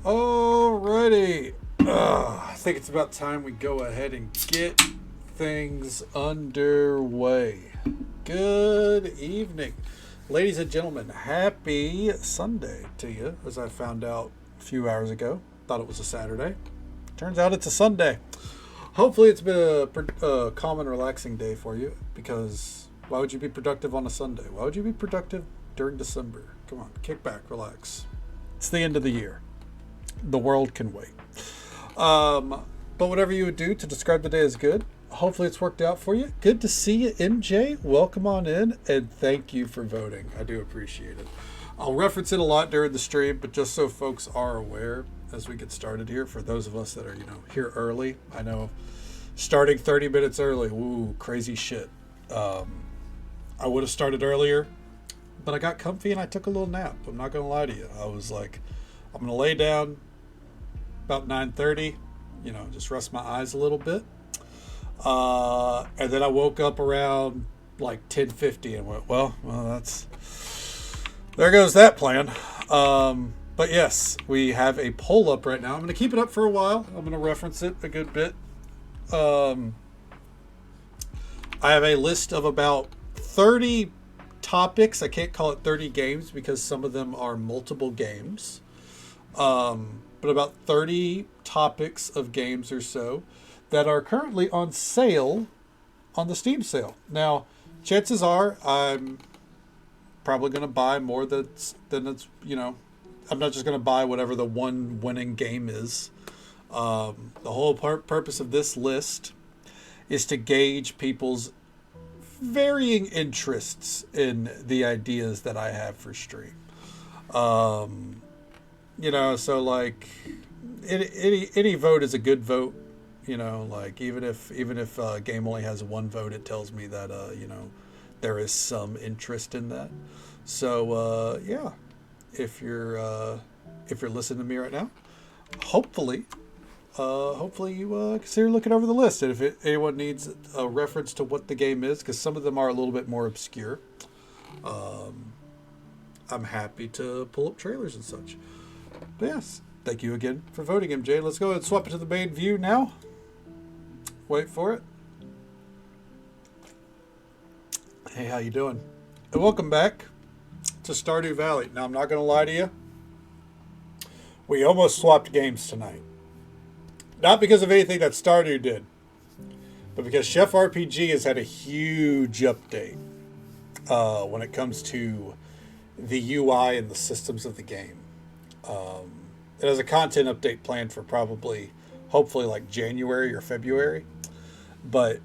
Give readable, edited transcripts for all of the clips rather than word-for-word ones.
Alrighty. I think it's about time we go ahead and get things underway. Good evening, ladies and gentlemen. Happy Sunday to you, as I found out a few hours ago. Thought it was a Saturday. Turns out it's a Sunday. Hopefully it's been a calm and relaxing day for you, because why would you be productive on a Sunday? Why would you be productive during December? Come on, kick back, relax. It's the end of the year. The world can wait. But whatever you would do to describe the day as good, hopefully it's worked out for you. Good to see you, MJ. Welcome on in, and thank you for voting. I do appreciate it. I'll reference it a lot during the stream, but just so folks are aware as we get started here, for those of us that are, here early, I know starting 30 minutes early, ooh, crazy shit. I would have started earlier, but I got comfy and I took a little nap. I'm not going to lie to you. I was like, I'm going to lay down about 9:30, just rest my eyes a little bit. And then I woke up around like 10:50 and went, well, there goes that plan. But yes, we have a poll up right now. I'm going to keep it up for a while. I'm going to reference it a good bit. I have a list of about 30 topics. I can't call it 30 games because some of them are multiple games. But about 30 topics of games or so that are currently on sale on the Steam sale. Now, chances are I'm probably going to buy more than it's, I'm not just going to buy whatever the one winning game is. The whole purpose of this list is to gauge people's varying interests in the ideas that I have for stream. So like any vote is a good vote. Like even if a game only has one vote, it tells me that there is some interest in that. So yeah, if you're listening to me right now, hopefully you consider looking over the list. And if anyone needs a reference to what the game is, because some of them are a little bit more obscure, I'm happy to pull up trailers and such. But yes, thank you again for voting, MJ. Let's go ahead and swap it to the main view now. Wait for it. Hey, how you doing? And welcome back to Stardew Valley. Now, I'm not going to lie to you. We almost swapped games tonight. Not because of anything that Stardew did, but because Chef RPG has had a huge update when it comes to the UI and the systems of the game. It has a content update planned for hopefully like January or February, but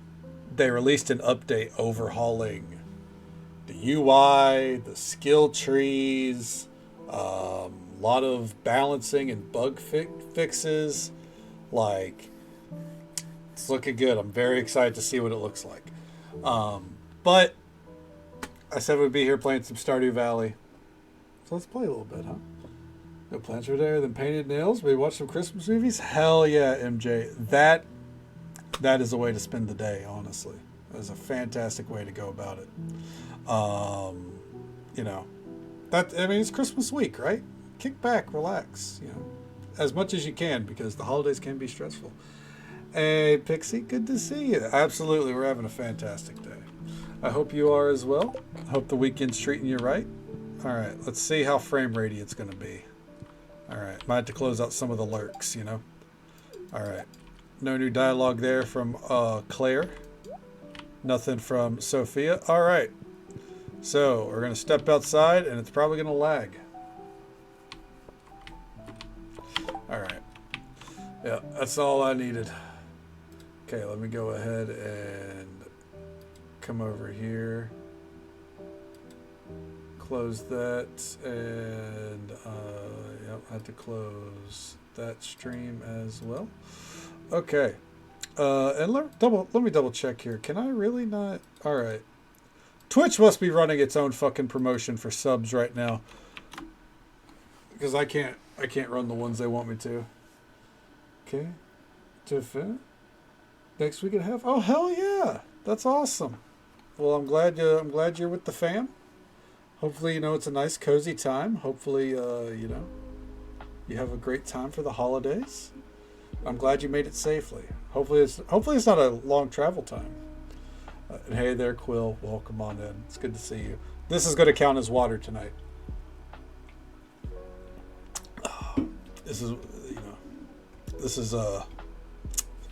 they released an update overhauling the UI, the skill trees, a lot of balancing and bug fixes. Like, it's looking good. I'm very excited to see what it looks like. But I said we'd be here playing some Stardew Valley, so let's play a little bit, huh? No plans for there than painted nails. We watch some Christmas movies. Hell yeah, MJ. That is a way to spend the day. Honestly, that is a fantastic way to go about it. It's Christmas week, right? Kick back, relax. As much as you can, because the holidays can be stressful. Hey, Pixie, good to see you. Absolutely, we're having a fantastic day. I hope you are as well. I hope the weekend's treating you right. All right, let's see how frame rate it's going to be. All right, might have to close out some of the lurks, All right, no new dialogue there from Claire. Nothing from Sophia. All right, so we're going to step outside, and it's probably going to lag. All right, yeah, that's all I needed. Okay, let me go ahead and come over here. Close that, and I have to close that stream as well. Okay, and let me double check here. Can I really not? All right, Twitch must be running its own fucking promotion for subs right now, because I can't run the ones they want me to. Okay, next week and a half. Oh hell yeah, that's awesome. Well, I'm glad you're with the fam. Hopefully, it's a nice, cozy time. Hopefully, You have a great time for the holidays? I'm glad you made it safely. Hopefully it's not a long travel time. And hey there, Quill. Welcome on in. It's good to see you. This is going to count as water tonight. This is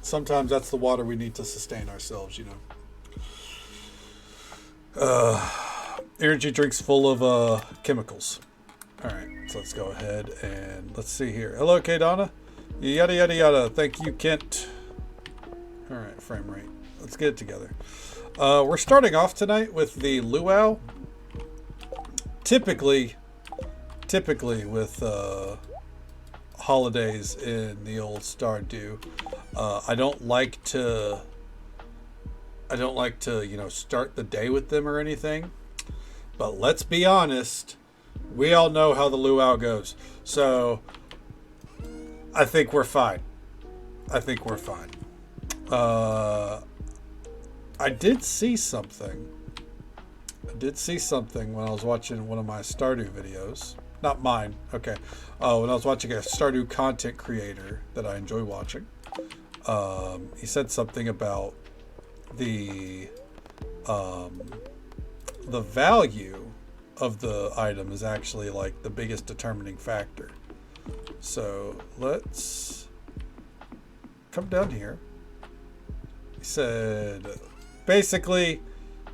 sometimes that's the water we need to sustain ourselves, Energy drinks full of chemicals. All right, so let's go ahead and let's see here. Hello, K-Donna. Yada, yada, yada. Thank you, Kent. All right, frame rate. Let's get it together. We're starting off tonight with the luau. Typically with holidays in the old Stardew, I don't like to start the day with them or anything. But let's be honest, we all know how the luau goes. So I think we're fine. I did see something. When I was watching one of my Stardew videos. Not mine. Okay. When I was watching a Stardew content creator that I enjoy watching. He said something about the value of the item is actually like the biggest determining factor. So let's come down here. He said basically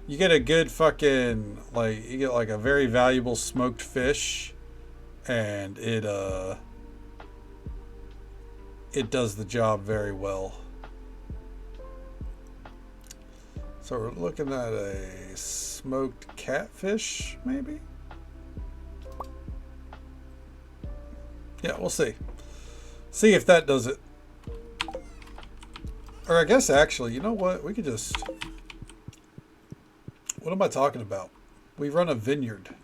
you get a good fucking you get like a very valuable smoked fish, and it does the job very well. So we're looking at a smoked catfish, maybe? Yeah, we'll see. See if that does it. Or I guess actually, you know what? We could just... What am I talking about? We run a vineyard.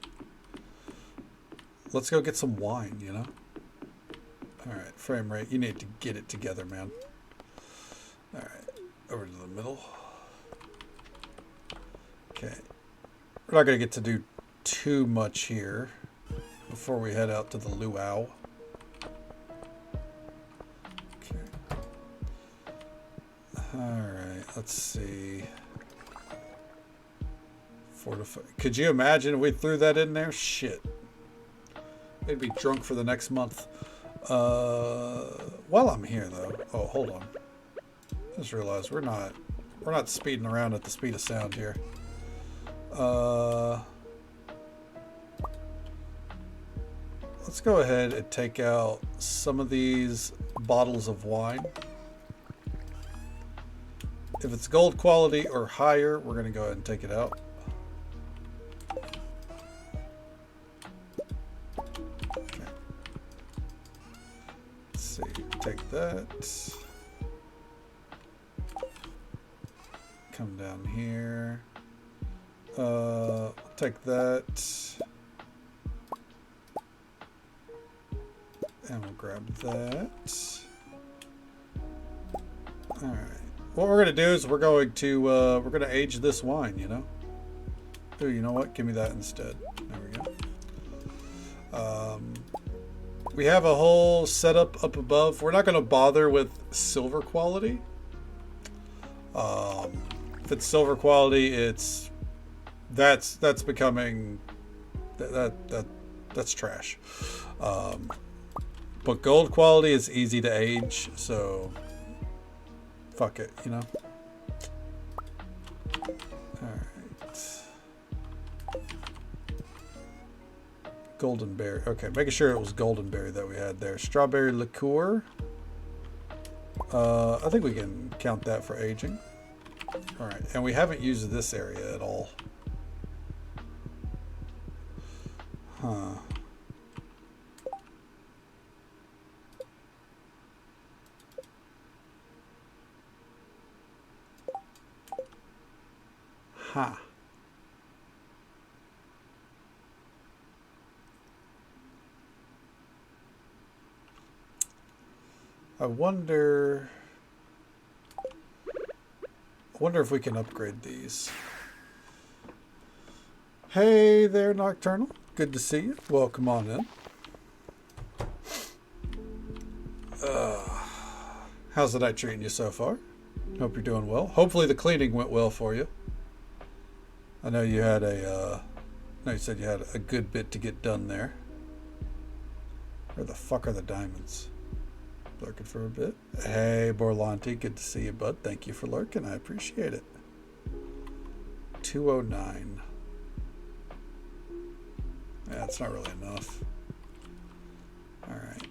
Let's go get some wine, Alright, frame rate. You need to get it together, man. Alright, over to the middle. Okay. We're not going to get to do too much here before we head out to the luau. Okay. Alright, let's see. Fortify. Could you imagine if we threw that in there? Shit. They'd be drunk for the next month. While I'm here, though. Oh, hold on. Just realized we're not speeding around at the speed of sound here. Let's go ahead and take out some of these bottles of wine. If it's gold quality or higher, we're going to go ahead and take it out. Okay. Let's see. Take that. Come down here. Take that. And we'll grab that. Alright. What we're going to do is we're going to age this wine, Ooh, you know what? Give me that instead. There we go. We have a whole setup up above. We're not going to bother with silver quality. If it's silver quality, that's becoming that's trash. But gold quality is easy to age, so fuck it, Alright. Golden berry. Okay, making sure it was golden berry that we had there. Strawberry liqueur. I think we can count that for aging. Alright, and we haven't used this area at all. Huh. Huh. I wonder if we can upgrade these. Hey there, Nocturnal. Good to see you. Welcome on in. How's the night treating you so far? Hope you're doing well. Hopefully the cleaning went well for you. I know you had no, you said you had a good bit to get done there. Where the fuck are the diamonds? Lurking for a bit. Hey, Borlanti, good to see you, bud. Thank you for lurking. I appreciate it. 209. Yeah, that's not really enough. All right.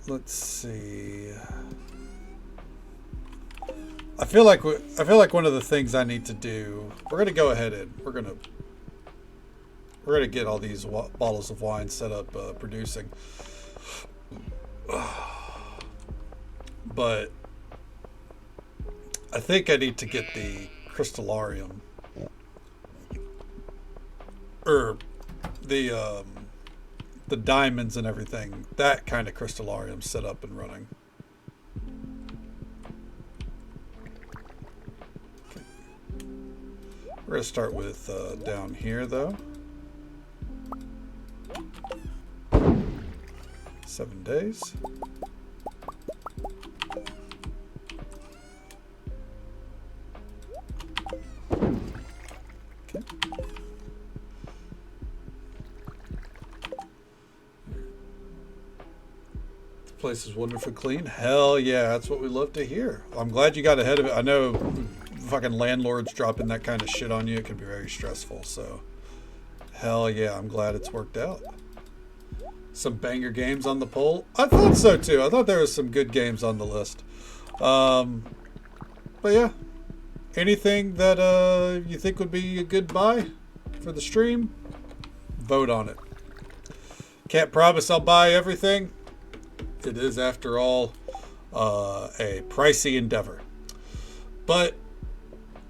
Let's see. I feel like one of the things I need to do. We're gonna go ahead and we're gonna get all these bottles of wine set up producing. But I think I need to get the crystallarium or the diamonds and everything, that kind of crystallarium set up and running. Okay. We're going to start with down here though. 7 days. Okay. Place is wonderfully clean. Hell yeah, that's what we love to hear. I'm glad you got ahead of it. I know fucking landlords dropping that kind of shit on you, it can be very stressful, so hell yeah, I'm glad it's worked out. Some banger games on the poll. I thought so too. I thought there was some good games on the list. But yeah, anything that you think would be a good buy for the stream, vote on it. Can't promise I'll buy everything. It is, after all, a pricey endeavor. But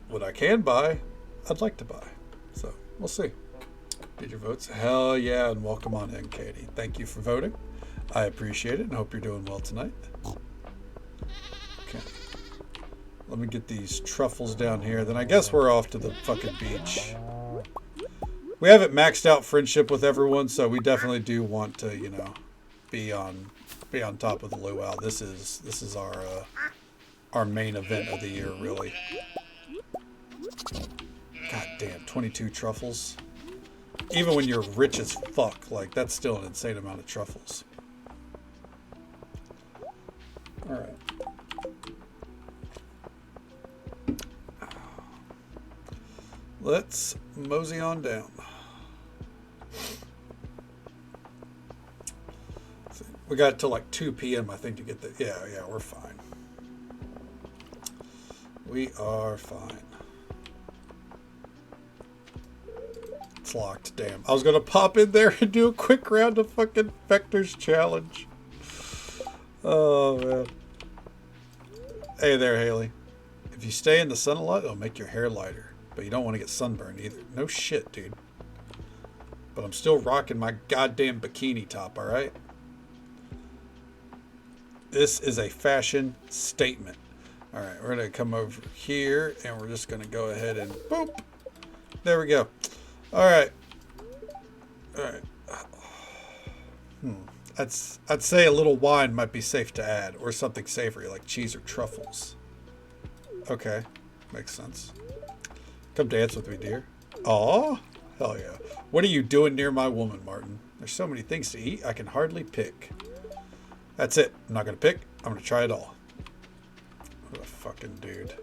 what I can buy, I'd like to buy. So we'll see. Did your votes? Hell yeah, and welcome on in, Katie. Thank you for voting. I appreciate it and hope you're doing well tonight. Okay. Let me get these truffles down here. Then I guess we're off to the fucking beach. We haven't maxed out friendship with everyone, so we definitely do want to, you know, be on top of the luau. This is our main event of the year, really. God damn, 22 truffles. Even when you're rich as fuck, like, that's still an insane amount of truffles. All right. Let's mosey on down. We got till like 2 p.m. I think to get the... Yeah, we're fine. We are fine. It's locked, damn. I was going to pop in there and do a quick round of fucking Vector's Challenge. Oh, man. Hey there, Haley. If you stay in the sun a lot, it'll make your hair lighter. But you don't want to get sunburned either. No shit, dude. But I'm still rocking my goddamn bikini top, alright? This is a fashion statement. Alright, we're going to come over here and we're just going to go ahead and boop. There we go. Alright. Alright. I'd say a little wine might be safe to add, or something savory like cheese or truffles. Okay. Makes sense. Come dance with me, dear. Aw. Hell yeah. What are you doing near my woman, Martin? There's so many things to eat, I can hardly pick. That's it. I'm not going to pick. I'm going to try it all. What a fucking dude.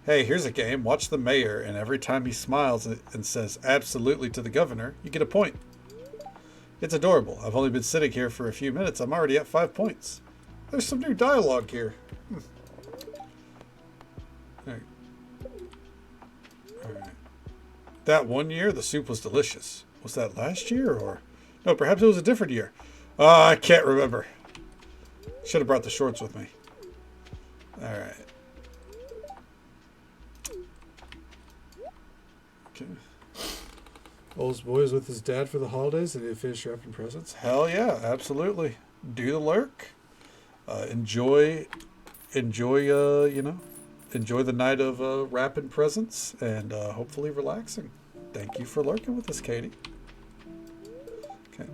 Hey, here's a game. Watch the mayor, and every time he smiles and says absolutely to the governor, you get a point. It's adorable. I've only been sitting here for a few minutes. I'm already at 5 points. There's some new dialogue here. All right. That one year, the soup was delicious. Was that last year, or... No, perhaps it was a different year. I can't remember. Should have brought the shorts with me. All right. Okay. Oldest boy is with his dad for the holidays and they finish wrapping presents. Hell yeah, absolutely. Do the lurk. Enjoy, you know, enjoy the night of wrapping presents and hopefully relaxing. Thank you for lurking with us, Katie. Okay.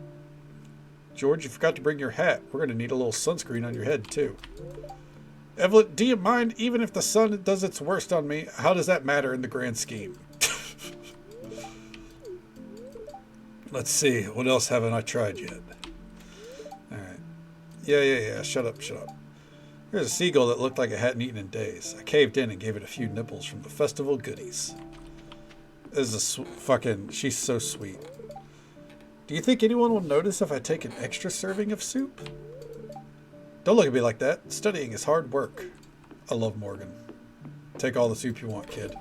George, you forgot to bring your hat. We're going to need a little sunscreen on your head, too. Evelyn, do you mind even if the sun does its worst on me? How does that matter in the grand scheme? Let's see. What else haven't I tried yet? Alright. Yeah. Shut up. There's a seagull that looked like it hadn't eaten in days. I caved in and gave it a few nibbles from the festival goodies. This is a fucking... She's so sweet. Do you think anyone will notice if I take an extra serving of soup? Don't look at me like that. Studying is hard work. I love Morgan. Take all the soup you want, kid.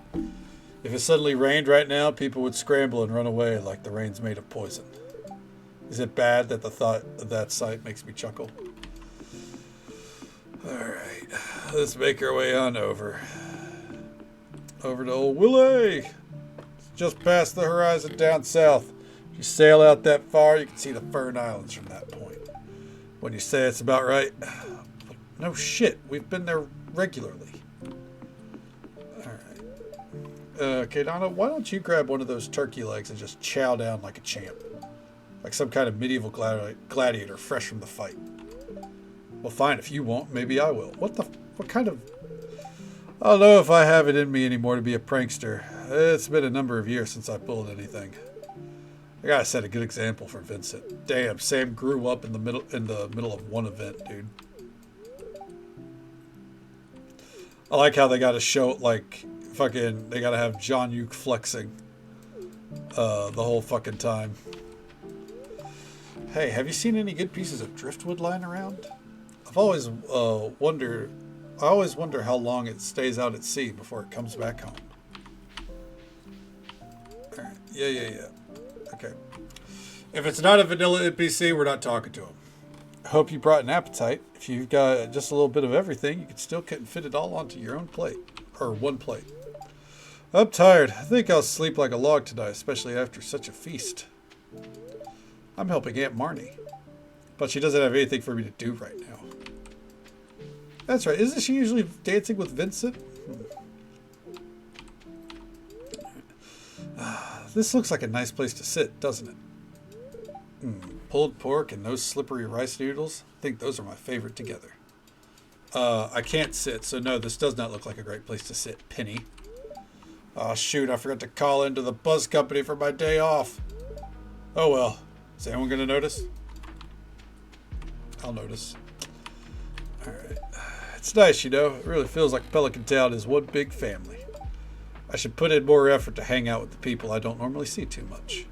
If it suddenly rained right now, people would scramble and run away like the rain's made of poison. Is it bad that the thought of that sight makes me chuckle? Alright, let's make our way on over. Over to old Willie! It's just past the horizon down south. If you sail out that far, you can see the Fern Islands from that point. When you say it's about right. No shit, we've been there regularly. Okay, Donna, why don't you grab one of those turkey legs and just chow down like a champ? Like some kind of medieval gladiator fresh from the fight. Well, fine, if you won't, maybe I will. What kind of... I don't know if I have it in me anymore to be a prankster. It's been a number of years since I pulled anything. I gotta set a good example for Vincent. Damn, Sam grew up in the middle of one event, dude. I like how they gotta show, like... Fucking, they gotta have John Uke flexing the whole fucking time. Hey, have you seen any good pieces of driftwood lying around? I always wonder how long it stays out at sea before it comes back home. All right. Yeah. Okay. If it's not a vanilla NPC, we're not talking to him. I hope you brought an appetite. If you've got just a little bit of everything, you can still fit it all onto your own plate. Or one plate. I'm tired. I think I'll sleep like a log tonight, especially after such a feast. I'm helping Aunt Marnie. But she doesn't have anything for me to do right now. That's right. Isn't she usually dancing with Vincent? This looks like a nice place to sit, doesn't it? Pulled pork and those slippery rice noodles. I think those are my favorite together. I can't sit, so no, this does not look like a great place to sit, Penny. Oh, shoot, I forgot to call into the bus company for my day off. Oh, well. Is anyone going to notice? I'll notice. Alright. It's nice, you know. It really feels like Pelican Town is one big family. I should put in more effort to hang out with the people I don't normally see too much.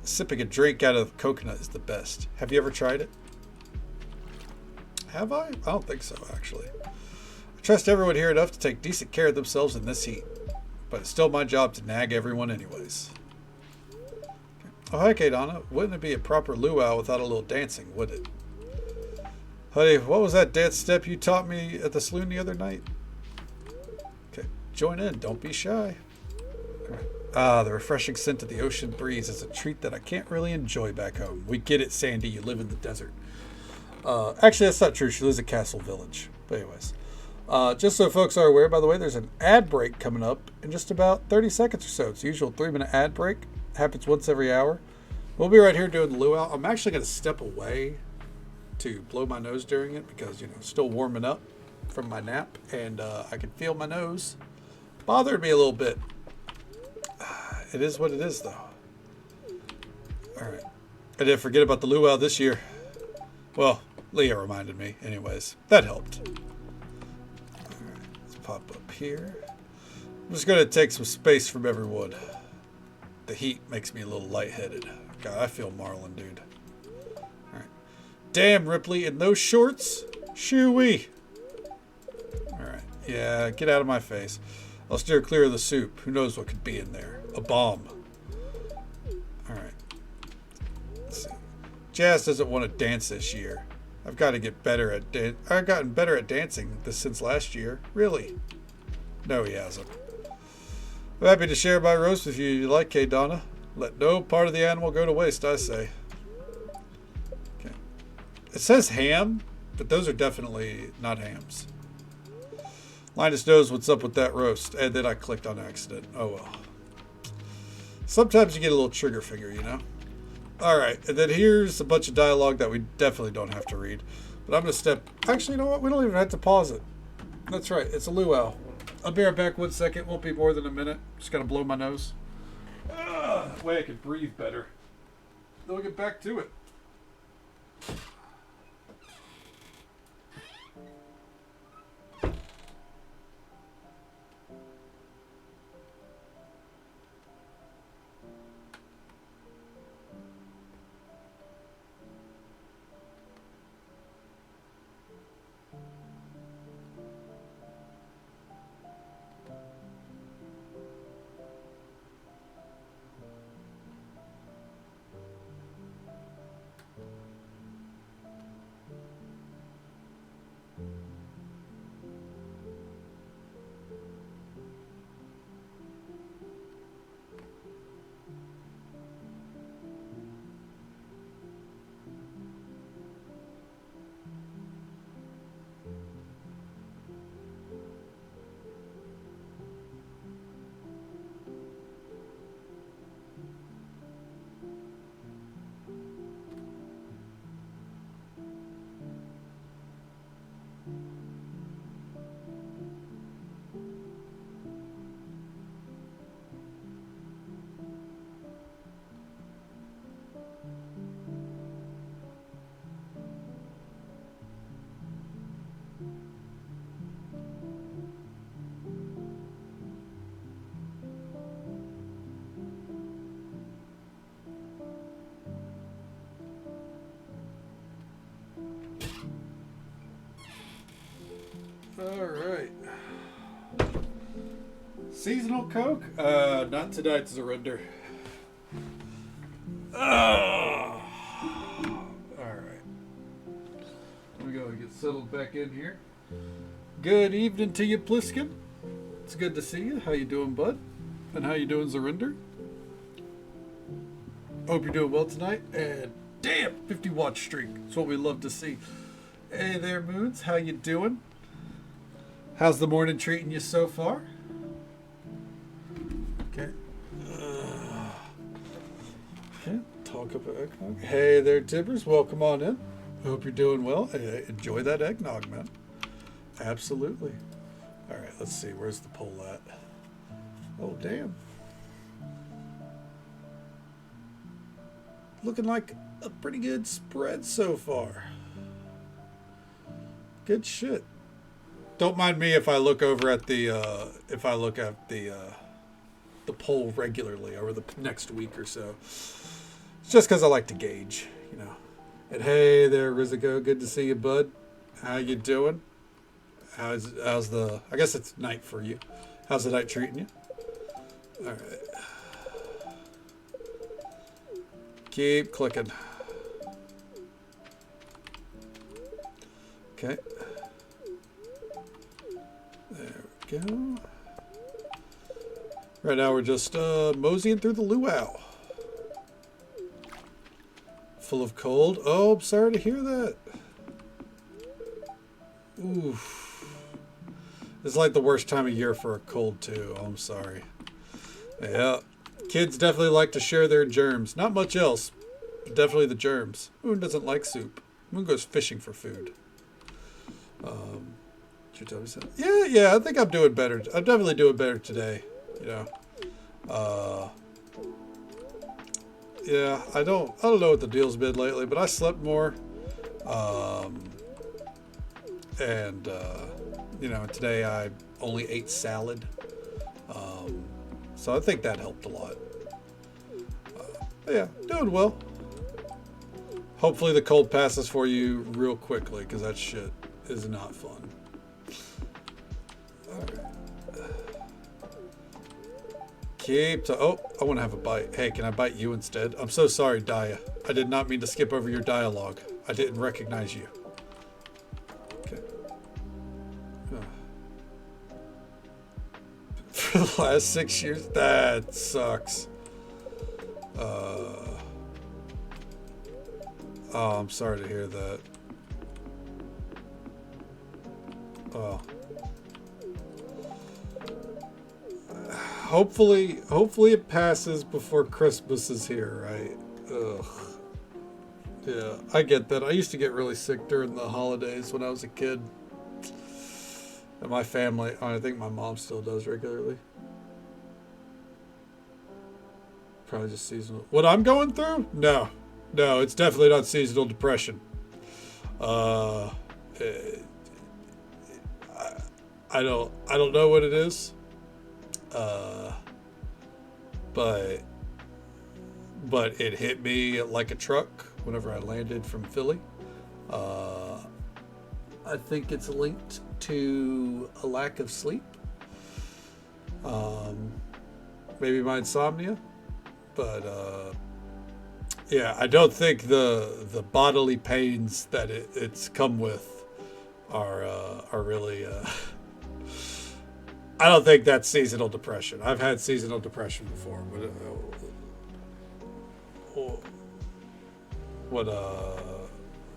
Sipping a drink out of coconut is the best. Have you ever tried it? Have I? I don't think so, actually. I trust everyone here enough to take decent care of themselves in this heat. But it's still my job to nag everyone anyways. Okay. Oh, hi, Kate Anna. Wouldn't it be a proper luau without a little dancing, would it? Honey, what was that dance step you taught me at the saloon the other night? Okay, join in. Don't be shy. Ah, the refreshing scent of the ocean breeze is a treat that I can't really enjoy back home. We get it, Sandy. You live in the desert. Actually, that's not true. She lives at Castle Village. But anyways. Just so folks are aware, by the way, there's an ad break coming up in just about 30 seconds or so. It's the usual 3-minute ad break. It happens once every hour. We'll be right here doing the luau. I'm actually going to step away to blow my nose during it because, you know, still warming up from my nap. And I can feel my nose bothered me a little bit. It is what it is, though. All right. I didn't forget about the luau this year. Well, Leah reminded me. Anyways, that helped. All right. Let's pop up here. I'm just going to take some space from everyone. The heat makes me a little lightheaded. God, I feel marlin, dude. All right. Damn, Ripley, in those shorts? Shoo-wee. All right. Yeah, get out of my face. I'll steer clear of the soup. Who knows what could be in there? A bomb. Alright. Let's see. Jazz doesn't want to dance this year. I've got to get better at I've gotten better at dancing since last year. Really? No, he hasn't. I'm happy to share my roast with you if you like, Kay Donna. Let no part of the animal go to waste, I say. Okay. It says ham, but those are definitely not hams. Linus knows what's up with that roast, and then I clicked on accident. Oh well. Sometimes you get a little trigger finger, you know? Alright, and then here's a bunch of dialogue that we definitely don't have to read. But I'm going to step... Actually, you know what? We don't even have to pause it. That's right. It's a luau. I'll be right back 1 second. Won't be more than a minute. Just got to blow my nose. That way I can breathe better. Then we'll get back to it. Alright. Seasonal Coke? Not tonight, surrender. Alright. We go and get settled back in here. Good evening to you, Pliskin. It's good to see you. How you doing, bud? And how you doing, Zarinder? Hope you're doing well tonight. And damn, 50 watch streak. That's what we love to see. Hey there, Moons. How you doing? How's the morning treating you so far? Okay. Okay. Talk about eggnog. Hey there, Tibbers. Welcome on in. Hope you're doing well. Hey, enjoy that eggnog, man. Absolutely. All right. Let's see. Where's the poll at? Oh, damn. Looking like a pretty good spread so far. Good shit. Don't mind me if I look over at the the poll regularly over the next week or so. It's just because I like to gauge, you know. And hey there, Rizico, good to see you, bud. How you doing? How's the? I guess it's night for you. How's the night treating you? All right. Keep clicking. Okay. There we go. Right now we're just moseying through the luau. Full of cold. Oh, I'm sorry to hear that. Oof. It's like the worst time of year for a cold too. Oh, I'm sorry. Yeah. Kids definitely like to share their germs. Not much else, but definitely the germs. Moon doesn't like soup. Moon goes fishing for food. Did you tell me something? Yeah, I think I'm doing better. I'm definitely doing better today, you know. Yeah, I don't know what the deal's been lately, but I slept more. You know, today I only ate salad. So I think that helped a lot. Yeah, doing well. Hopefully the cold passes for you real quickly, because that shit is not fun. Oh, I want to have a bite. Hey, can I bite you instead? I'm so sorry, Daya. I did not mean to skip over your dialogue. I didn't recognize you. Okay. For the last 6 years? That sucks. Oh, I'm sorry to hear that. Oh. hopefully it passes before Christmas is here, right? Ugh. Yeah, I get that. I used to get really sick during the holidays when I was a kid. And my family, I think my mom still does regularly. Probably just seasonal. What I'm going through? No, it's definitely not seasonal depression. Uh, I don't know what it is. But it hit me like a truck whenever I landed from Philly. I think it's linked to a lack of sleep. Maybe my insomnia. But yeah, I don't think the bodily pains that it's come with are really. I don't think that's seasonal depression. I've had seasonal depression before, but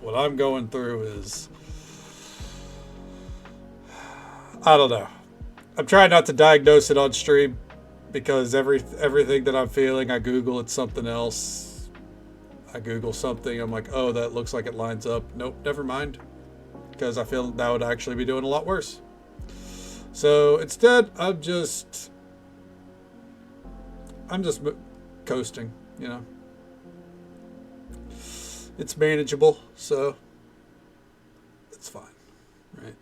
what I'm going through is, I don't know. I'm trying not to diagnose it on stream because everything that I'm feeling, I Google it's something else. I Google something, I'm like, oh, that looks like it lines up. Nope, never mind, because I feel that would actually be doing a lot worse. So instead, I'm just coasting, you know. It's manageable, so it's fine, right?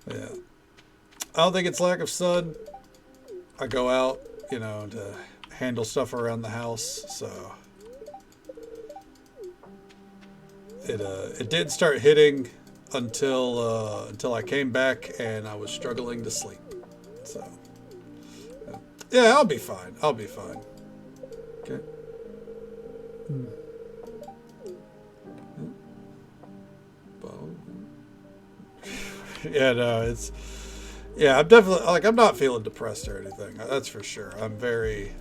Yeah. I don't think it's lack of sun. I go out, you know, to handle stuff around the house, so it didn't start hitting until I came back and I was struggling to sleep. So yeah, I'll be fine. Okay. Yeah, no, I'm definitely, like, I'm not feeling depressed or anything. That's for sure. I'm pretty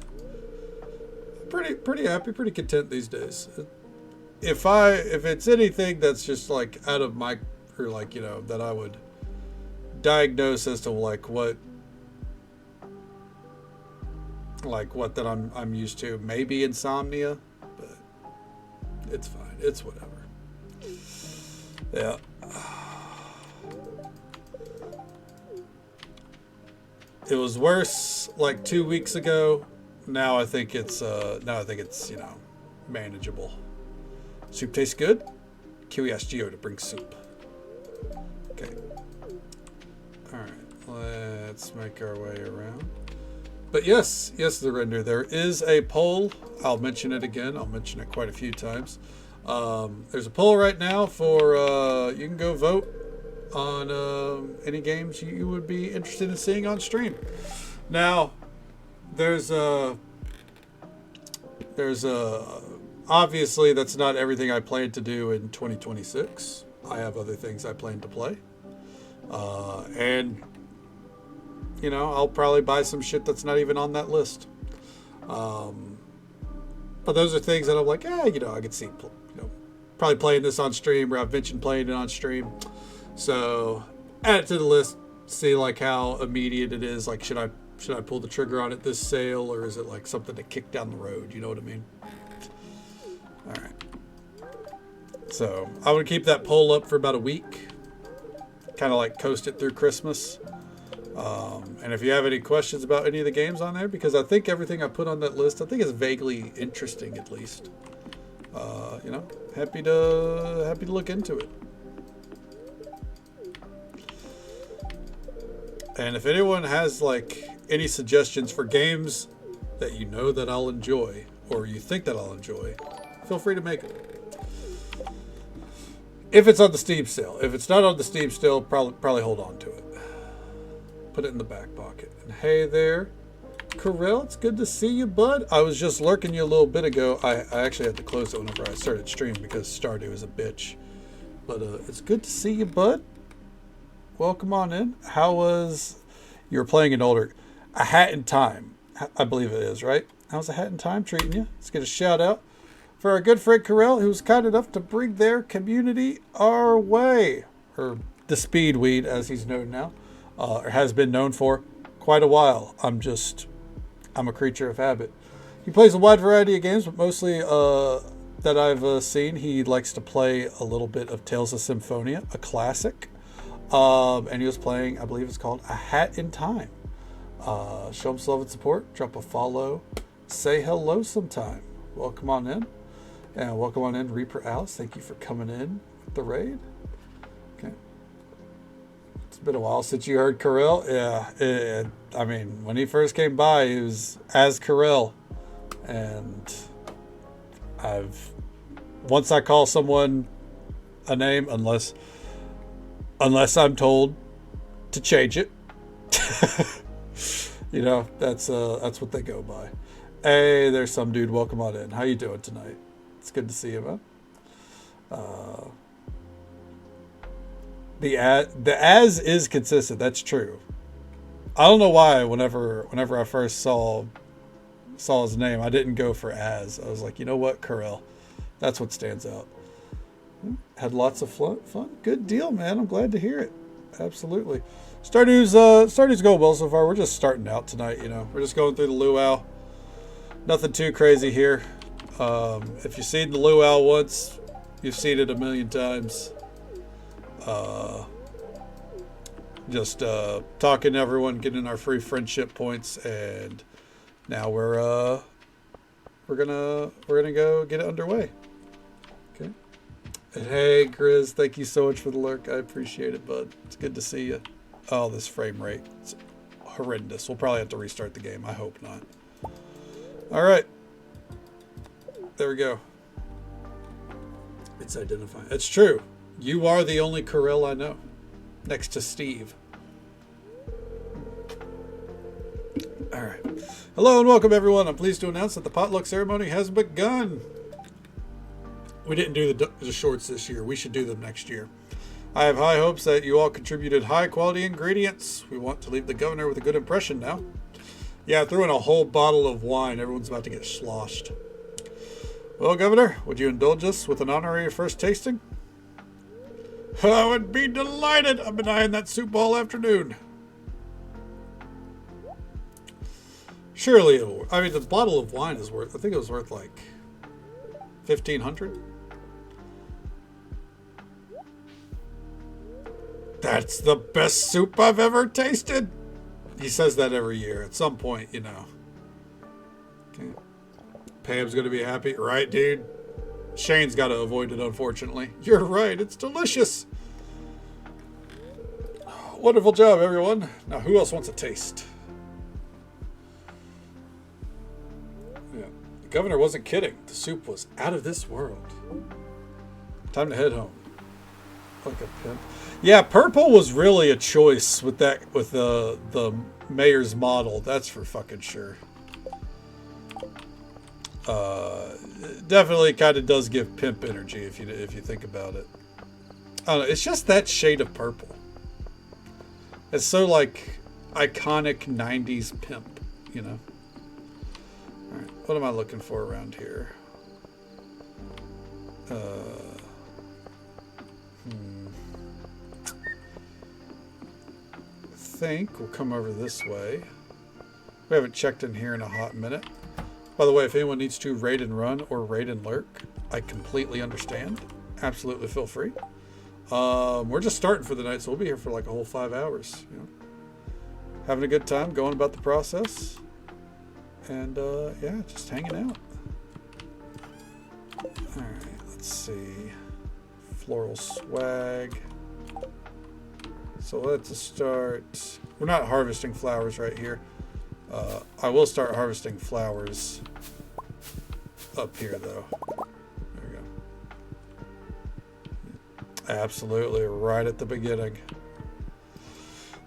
happy, pretty content these days. If it's anything that's just like out of my, or like, you know, that I would diagnose as to like what that I'm used to, maybe insomnia, but it's fine. It's whatever. Yeah. It was worse like 2 weeks ago. Now I think it's you know, manageable. Soup tastes good. Kiwi asked Geo to bring soup. Okay. All right. Let's make our way around. But yes, the render. There is a poll. I'll mention it again. I'll mention it quite a few times. There's a poll right now for you can go vote on any games you would be interested in seeing on stream. Now, there's obviously that's not everything I plan to do in 2026. I have other things I plan to play, and you know, I'll probably buy some shit that's not even on that list. But those are things that I'm like, you know, I could see, you know, probably playing this on stream, or I've mentioned playing it on stream. So add it to the list, see like how immediate it is. Like, should I pull the trigger on it this sale, or is it like something to kick down the road? You know what I mean? All right. So I would keep that poll up for about a week, kind of like coast it through Christmas. And if you have any questions about any of the games on there, because I think everything I put on that list, I think is vaguely interesting at least. You know, happy to look into it. And if anyone has like any suggestions for games that you know that I'll enjoy, or you think that I'll enjoy, feel free to make it. If it's on the Steam sale. If it's not on the Steam sale, probably hold on to it. Put it in the back pocket. And hey there, Corell, it's good to see you, bud. I was just lurking you a little bit ago. I actually had to close it whenever I started stream because Stardew is a bitch. But it's good to see you, bud. Welcome on in. How was... You were playing an older... A Hat in Time, I believe it is, right? How's A Hat in Time treating you? Let's get a shout out for our good friend Corell, who was kind enough to bring their community our way. Or the speed weed, as he's known now, or has been known for quite a while. I'm a creature of habit. He plays a wide variety of games, but mostly that I've seen, he likes to play a little bit of Tales of Symphonia, a classic. And he was playing, I believe it's called A Hat in Time. Show him some love and support. Drop a follow. Say hello sometime. Welcome on in. And welcome on in, Reaper Alice. Thank you for coming in with the raid. Okay. It's been a while since you heard Karel. Yeah. I mean, when he first came by, he was as Karel. And once I call someone a name, unless I'm told to change it, you know, that's what they go by. Hey, there's some dude. Welcome on in. How you doing tonight? It's good to see you, man. The as is consistent. That's true. I don't know why. Whenever I first saw his name, I didn't go for as. I was like, you know what, Karel, that's what stands out. Had lots of fun. Good deal, man. I'm glad to hear it. Absolutely. Stardew's going well so far. We're just starting out tonight, you know. We're just going through the luau. Nothing too crazy here. If you've seen the luau once, you've seen it a million times. Just talking to everyone, getting our free friendship points, and now we're gonna go get it underway. Okay. And hey, Grizz, thank you so much for the lurk. I appreciate it, bud. It's good to see you. Oh, this frame rate, it's horrendous. We'll probably have to restart the game. I hope not. All right. There we go. It's identifying. It's true. You are the only Karel I know, next to Steve. All right. Hello and welcome, everyone. I'm pleased to announce that the potluck ceremony has begun. We didn't do the shorts this year. We should do them next year. I have high hopes that you all contributed high-quality ingredients. We want to leave the governor with a good impression now. Yeah, I threw in a whole bottle of wine. Everyone's about to get sloshed. Well, Governor, would you indulge us with an honorary first tasting? I would be delighted. I've been eyeing that soup all afternoon. Surely it'll... I mean, the bottle of wine is worth... I think it was worth like $1,500. That's the best soup I've ever tasted. He says that every year. At some point, you know. Okay. Pam's going to be happy. Right, dude? Shane's got to avoid it, unfortunately. You're right. It's delicious. Wonderful job, everyone. Now, who else wants a taste? Yeah. The governor wasn't kidding. The soup was out of this world. Time to head home. Like a pimp. Yeah, purple was really a choice with that, with the mayor's model. That's for fucking sure. Definitely kind of does give pimp energy if you think about it. I don't know. It's just that shade of purple. It's so like iconic 90s pimp, you know. All right, what am I looking for around here? I think we'll come over this way. We haven't checked in here in a hot minute. By the way, if anyone needs to raid and run or raid and lurk, I completely understand. Absolutely feel free. We're just starting for the night, so we'll be here for like a whole 5 hours. You know? Having a good time, going about the process. And yeah, just hanging out. Alright, let's see. Floral swag. So let's start. We're not harvesting flowers right here. I will start harvesting flowers up here, though. There we go. Absolutely, right at the beginning.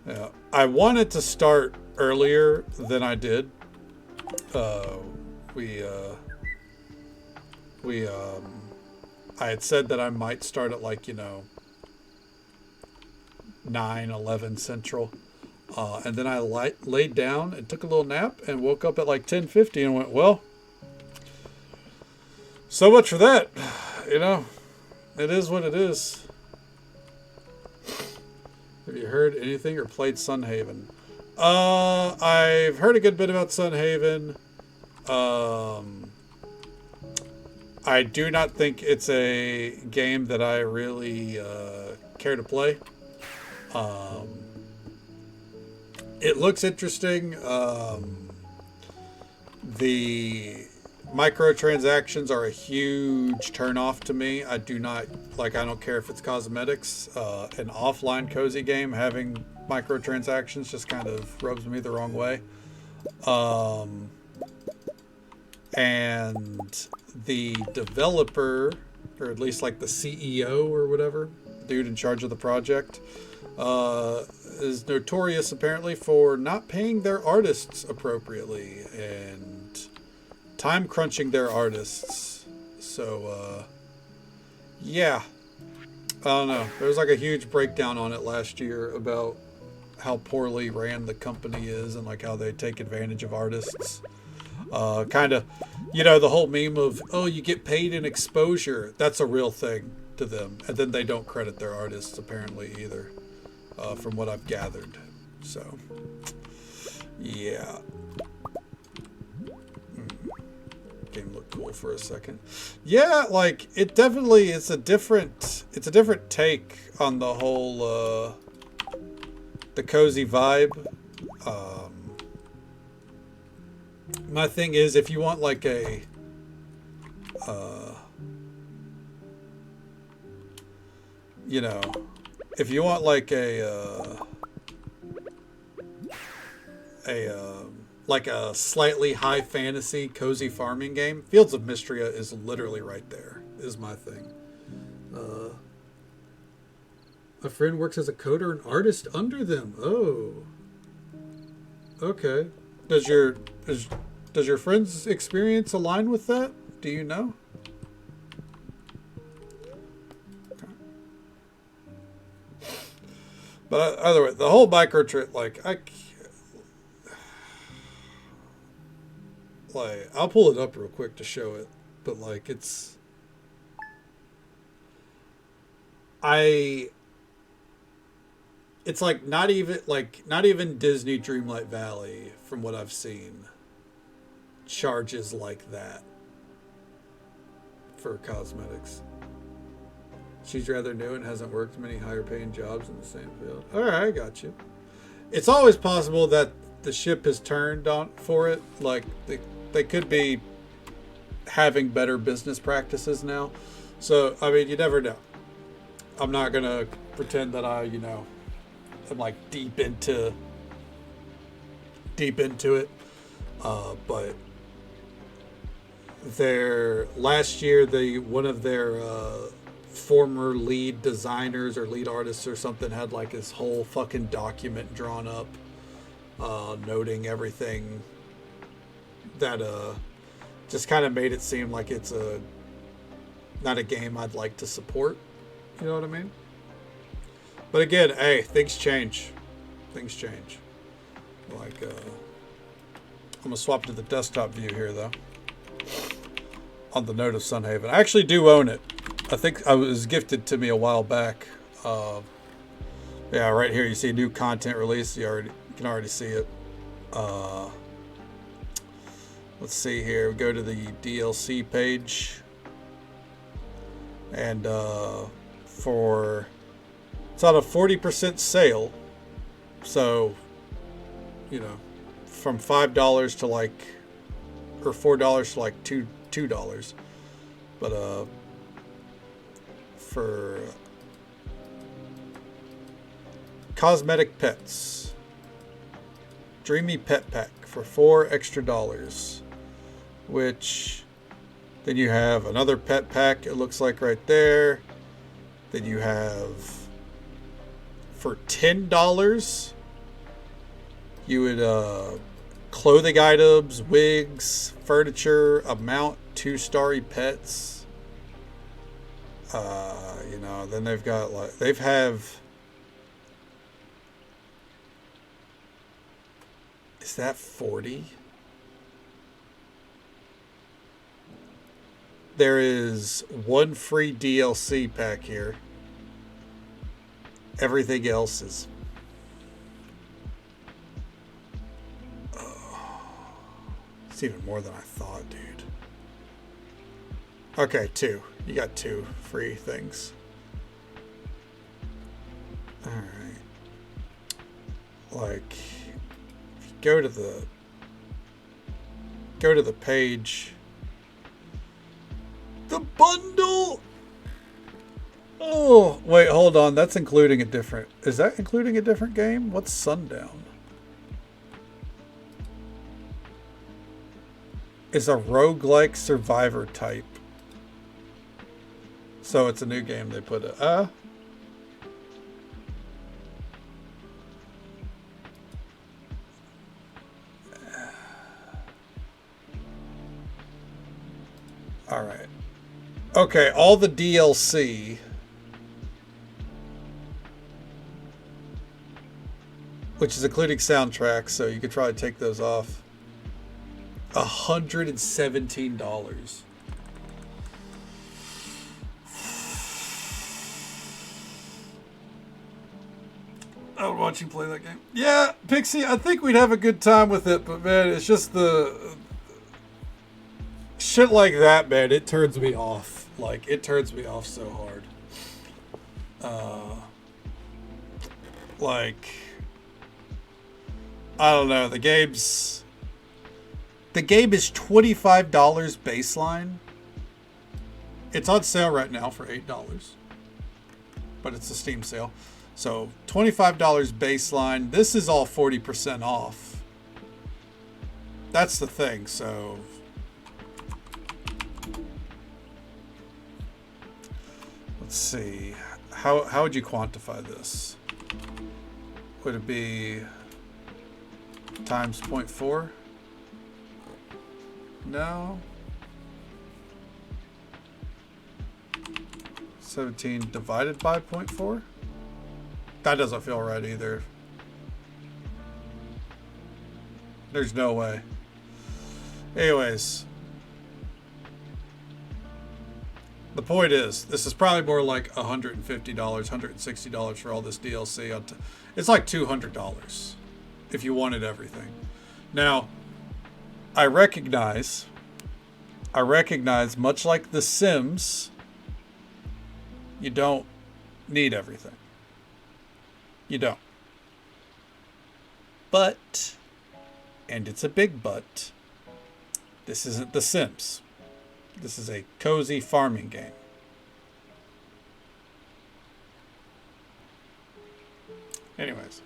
Yeah, I wanted to start earlier than I did. I had said that I might start at like, you know, 9-11 Central. And then I laid down and took a little nap and woke up at like 10:50 and went, well, so much for that. You know, it is what it is. you heard anything or played Sunhaven? I've heard a good bit about Sunhaven. I do not think it's a game that I really care to play. It looks interesting. The microtransactions are a huge turnoff to me. I don't care if it's cosmetics. An offline cozy game having microtransactions just kind of rubs me the wrong way. And the developer, or at least like the CEO or whatever, dude in charge of the project, is notorious apparently for not paying their artists appropriately and time crunching their artists. So, yeah. I don't know. There was like a huge breakdown on it last year about how poorly ran the company is and like how they take advantage of artists. Kind of, the whole meme of, oh, you get paid in exposure. That's a real thing to them. And then they don't credit their artists apparently either, from what I've gathered. So, yeah. Game looked cool for a second. Yeah, like it definitely is a different take on the whole the cozy vibe. My thing is, if you want like a if you want like like a slightly high fantasy cozy farming game, Fields of Mystria is literally right there, is my thing. A friend works as a coder and artist under them. Oh. Okay. Does your friend's experience align with that? Do you know? But either way, the whole microtrip, I'll pull it up real quick to show it, but it's like not even Disney Dreamlight Valley, from what I've seen, charges like that for cosmetics. She's rather new and hasn't worked many higher paying jobs in the same field. All right, I got you. It's always possible that the ship has turned on for it. Like they could be having better business practices now. So, I mean, you never know. I'm not going to pretend that I'm like deep into it. But last year, one of their former lead designers or lead artists or something had like this whole fucking document drawn up, noting everything that just kind of made it seem like it's not a game I'd like to support. You know what I mean? But again, hey, things change. Things change. Like, I'm gonna swap to the desktop view here though. On the note of Sunhaven, I actually do own it. I think it was gifted to me a while back. Yeah, right here you see new content release. You can already see it. Let's see here. We go to the DLC page, and it's on a 40% sale. So, from $5 to or $4 to like $2. But for cosmetic pets, Dreamy Pet Pack for $4 extra, which then you have another pet pack, it looks like right there. Then you have for $10 you would clothing items, wigs, furniture, a mount, 2-starry pets. Then they've got is that 40? There is one free DLC pack here. Everything else is It's even more than I thought, dude. Okay, 2. You got 2 free things. Alright. Like, if you go to the page. The bundle! Oh, wait, hold on. That's including a different... Is that including a different game? What's Sundown? Is a roguelike survivor type. So it's a new game they put it. Alright. Okay, all the DLC... which is including soundtracks, so you could probably take those off. $117. I would watch you play that game. Yeah, Pixie, I think we'd have a good time with it, but man, it's just the shit like that, man. It turns me off. Like, it turns me off so hard. Like, I don't know. The game is $25 baseline. It's on sale right now for $8, but it's a Steam sale. So $25 baseline. This is all 40% off. That's the thing. So let's see. How would you quantify this? Would it be times 0.4? No. 17 divided by 0.4? That doesn't feel right either. There's no way. Anyways. The point is, this is probably more like $150, $160 for all this DLC. It's like $200 if you wanted everything. Now, I recognize, much like The Sims, you don't need everything. You don't. But, and it's a big but, this isn't The Sims. This is a cozy farming game. Anyways.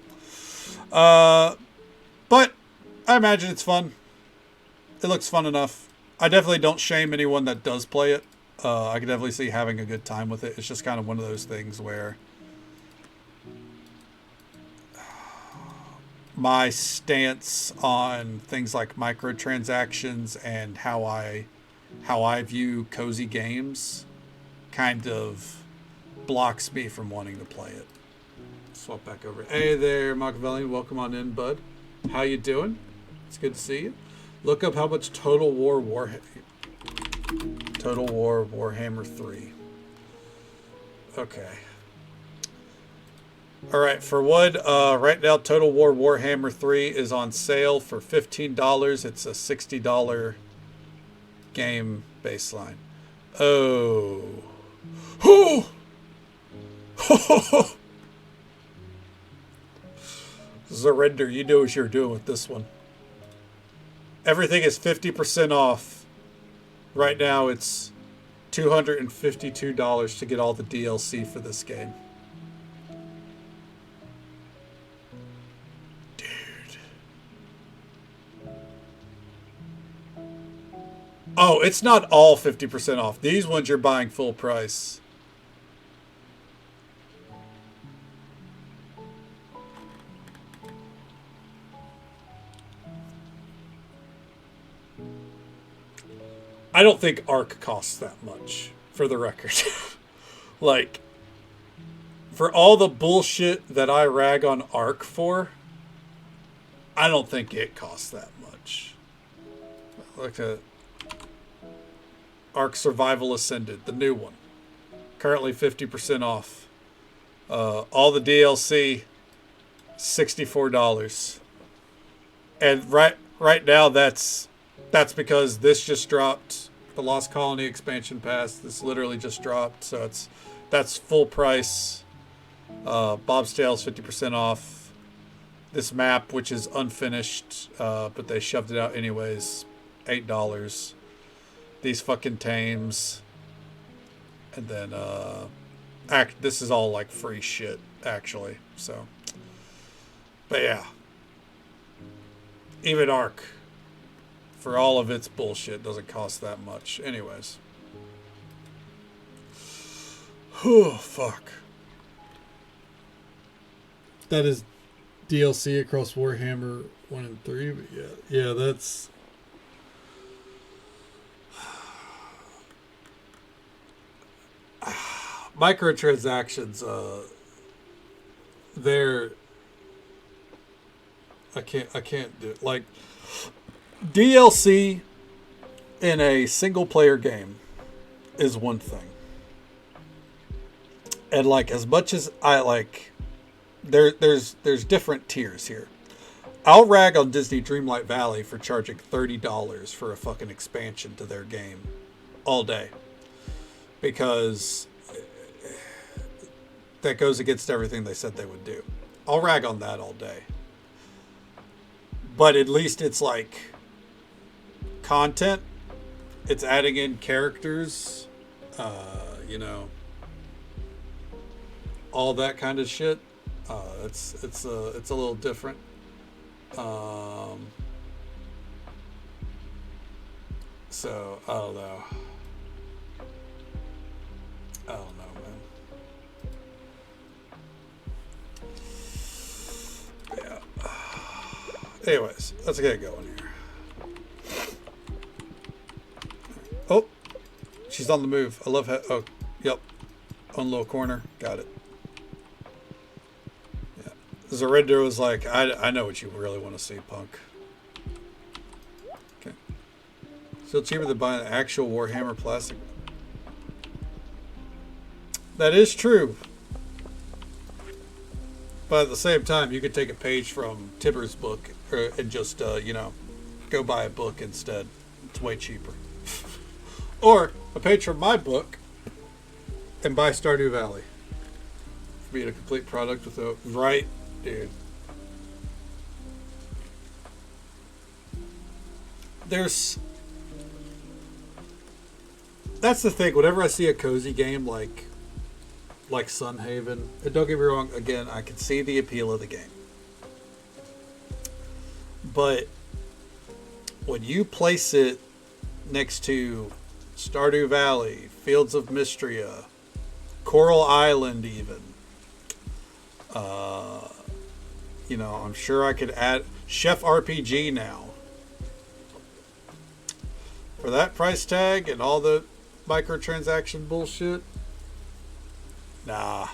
But I imagine it's fun. It looks fun enough. I definitely don't shame anyone that does play it. I can definitely see having a good time with it. It's just kind of one of those things where my stance on things like microtransactions and how I view cozy games kind of blocks me from wanting to play it. Swap back over. Hey there, Machiavelli. Welcome on in, bud. How you doing? It's good to see you. Look up how much Total War Warhammer 3. Okay. All right, for wood, right now Total War Warhammer 3 is on sale for $15. It's a $60 game baseline. Oh. Surrender, you know what you're doing with this one. Everything is 50% off. Right now it's $252 to get all the DLC for this game. Dude. Oh, it's not all 50% off. These ones you're buying full price. I don't think Arc costs that much, for the record. Like, for all the bullshit that I rag on Arc for, I don't think it costs that much. Look at Arc Survival Ascended, the new one. Currently 50% off. All the DLC, $64. And right now that's That's because this just dropped. The Lost Colony expansion pass. This literally just dropped, so that's full price. Bob's Tales 50% off. This map, which is unfinished, but they shoved it out anyways, $8. These fucking tames, and then this is all like free shit actually. So, but yeah, even Ark, for all of its bullshit, doesn't cost that much. Anyways. Oh, fuck. That is DLC across Warhammer 1 and 3. But yeah, that's... Microtransactions, they're... I can't do it. Like, DLC in a single player game is one thing. And like, as much as I like, there's different tiers here. I'll rag on Disney Dreamlight Valley for charging $30 for a fucking expansion to their game all day, because that goes against everything they said they would do. I'll rag on that all day. But at least it's like content. It's adding in characters, you know, all that kind of shit. It's a little different. So I don't know. I don't know, man. Yeah. Anyways, let's get going here. Oh, she's on the move. I love how. Oh, yep. On little corner. Got it. Yeah. Zarinder was like, I know what you really want to see, punk. Okay. Still cheaper than buying an actual Warhammer plastic. That is true. But at the same time, you could take a page from Tibber's book and just, you know, go buy a book instead. It's way cheaper. Or a page from my book and buy Stardew Valley. For being a complete product without... Right, dude. There's... That's the thing. Whenever I see a cozy game like Sunhaven, and don't get me wrong, again, I can see the appeal of the game. But when you place it next to Stardew Valley, Fields of Mystria, Coral Island even, you know, I'm sure I could add Chef RPG now. For that price tag and all the microtransaction bullshit, nah.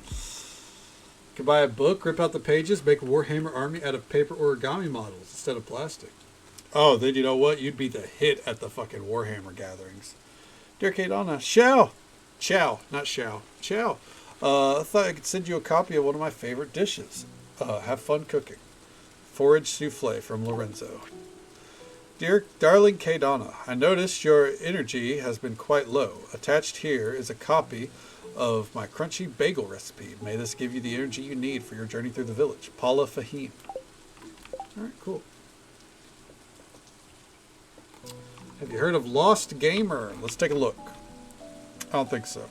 You could buy a book, rip out the pages, make a Warhammer army out of paper origami models instead of plastic. Oh, then you know what? You'd be the hit at the fucking Warhammer gatherings. Dear Kate Anna, Chow, not Chow. I thought I could send you a copy of one of my favorite dishes. Have fun cooking. Forage souffle from Lorenzo. Dear darling Kate Anna, I noticed your energy has been quite low. Attached here is a copy of my crunchy bagel recipe. May this give you the energy you need for your journey through the village. Paula Fahim. Alright, cool. Have you heard of Lost Gamer? Let's take a look. I don't think so.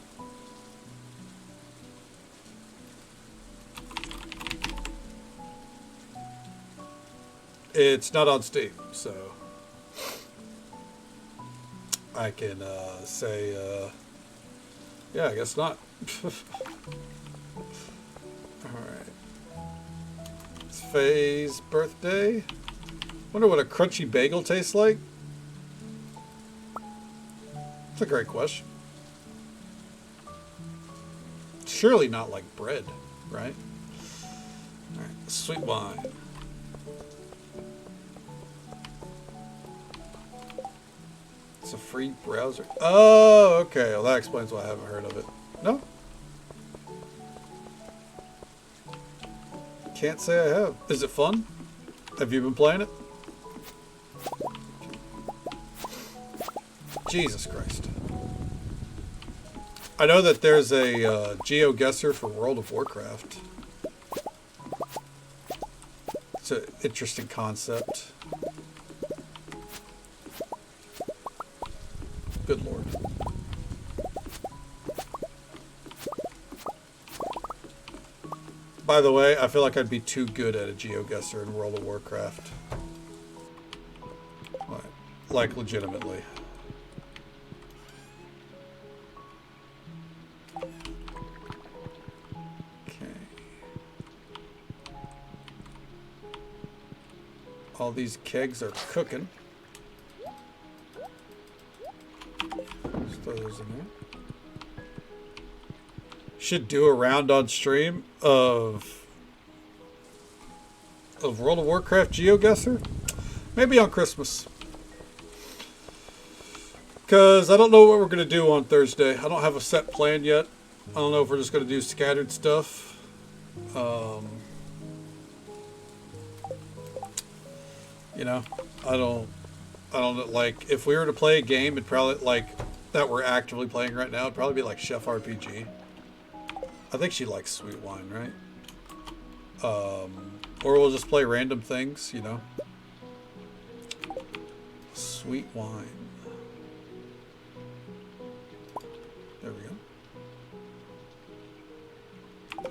It's not on Steam, so I can say, yeah, I guess not. Alright. It's Faye's birthday. Wonder what a crunchy bagel tastes like? That's a great question. Surely not like bread, right? Alright, sweet wine. It's a free browser. Oh, okay. Well, that explains why I haven't heard of it. No? Can't say I have. Is it fun? Have you been playing it? Jesus Christ. I know that there's a GeoGuessr for World of Warcraft. It's an interesting concept. Good Lord. By the way, I feel like I'd be too good at a GeoGuessr in World of Warcraft. Like legitimately. All these kegs are cooking. Just throw those in there. Should do a round on stream of World of Warcraft GeoGuessr. Maybe on Christmas. Because I don't know what we're going to do on Thursday. I don't have a set plan yet. I don't know if we're just going to do scattered stuff. You know, I don't like, if we were to play a game, it'd probably, like, that we're actively playing right now, it'd probably be like Chef RPG. I think she likes sweet wine, right? Or we'll just play random things, you know. Sweet wine. There we go.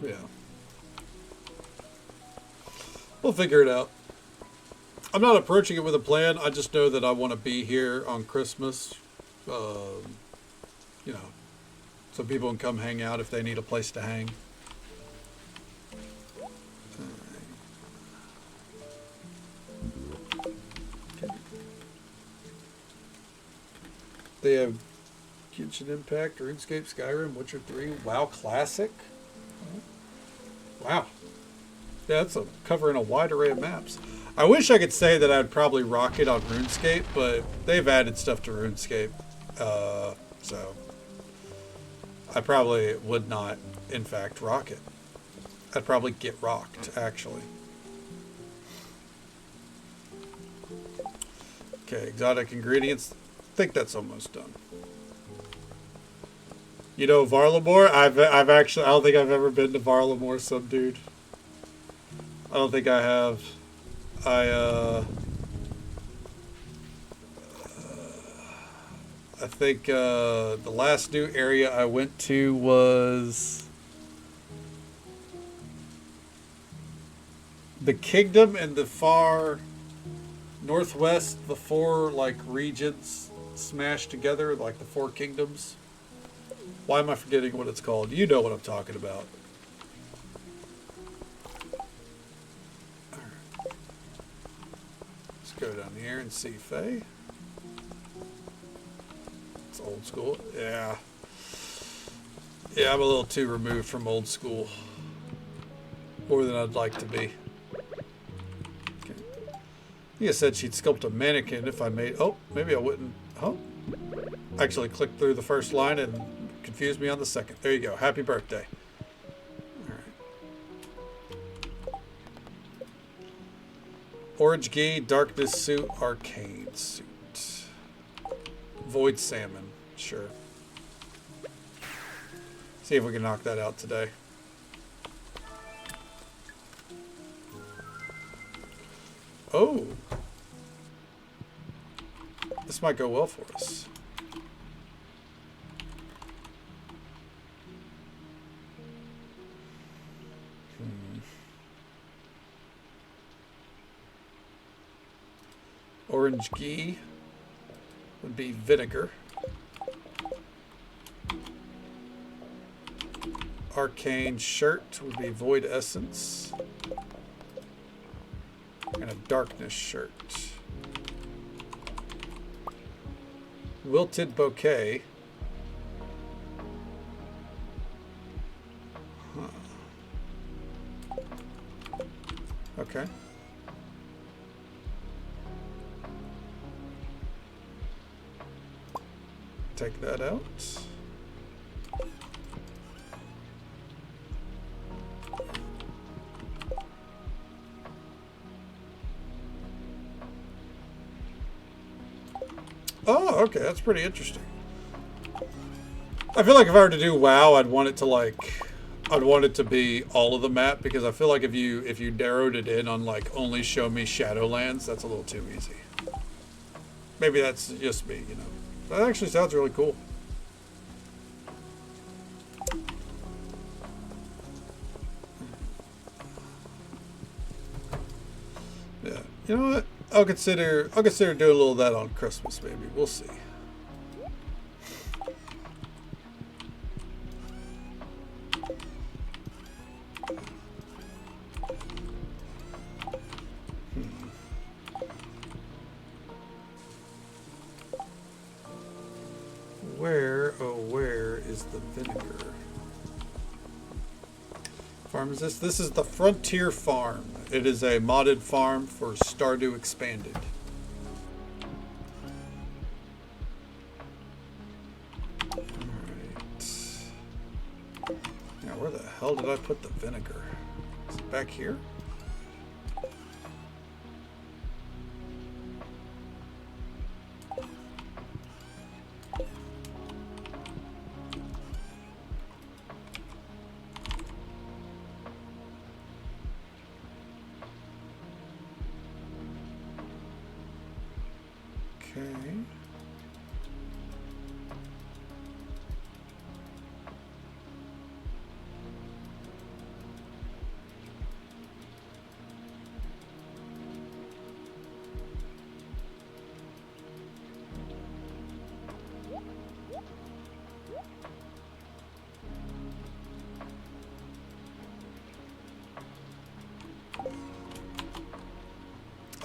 Yeah. We'll figure it out. I'm not approaching it with a plan. I just know that I want to be here on Christmas. You know, so people can come hang out if they need a place to hang. Okay. They have Genshin Impact, RuneScape, Skyrim, Witcher 3, WoW Classic. Wow. Yeah, that's covering a wide array of maps. I wish I could say that I'd probably rock it on RuneScape, but they've added stuff to RuneScape. So I probably would not, in fact, rock it. I'd probably get rocked, actually. Okay, exotic ingredients. I think that's almost done. You know Varlamore? I've actually, I don't think I've ever been to Varlamore, some dude. I don't think I have. I think the last new area I went to was the kingdom in the far northwest, the four like regions smashed together, like the four kingdoms. Why am I forgetting what it's called? You know what I'm talking about. Go down here and see Faye. It's old school. Yeah. Yeah, I'm a little too removed from old school. More than I'd like to be. Okay. Nia said she'd sculpt a mannequin if I made... Oh, maybe I wouldn't... Oh. Actually clicked through the first line and confused me on the second. There you go. Happy birthday. Orange Gi, Darkness Suit, Arcane Suit. Void Salmon, sure. See if we can knock that out today. Oh! This might go well for us. Orange Gi would be vinegar. Arcane shirt would be void essence. And a darkness shirt. Wilted bouquet. Huh. Okay. Take that out. Oh, okay, that's pretty interesting. I feel like if I were to do WoW, I'd want it to be all of the map, because I feel like if you narrowed it in on like only show me Shadowlands, that's a little too easy. Maybe that's just me, you know. That actually sounds really cool. Yeah, you know what? I'll consider doing a little of that on Christmas, maybe. We'll see. Where is the vinegar? Farm is this? This is the Frontier Farm. It is a modded farm for Stardew Expanded. Alright. Now, where the hell did I put the vinegar? Is it back here? Okay.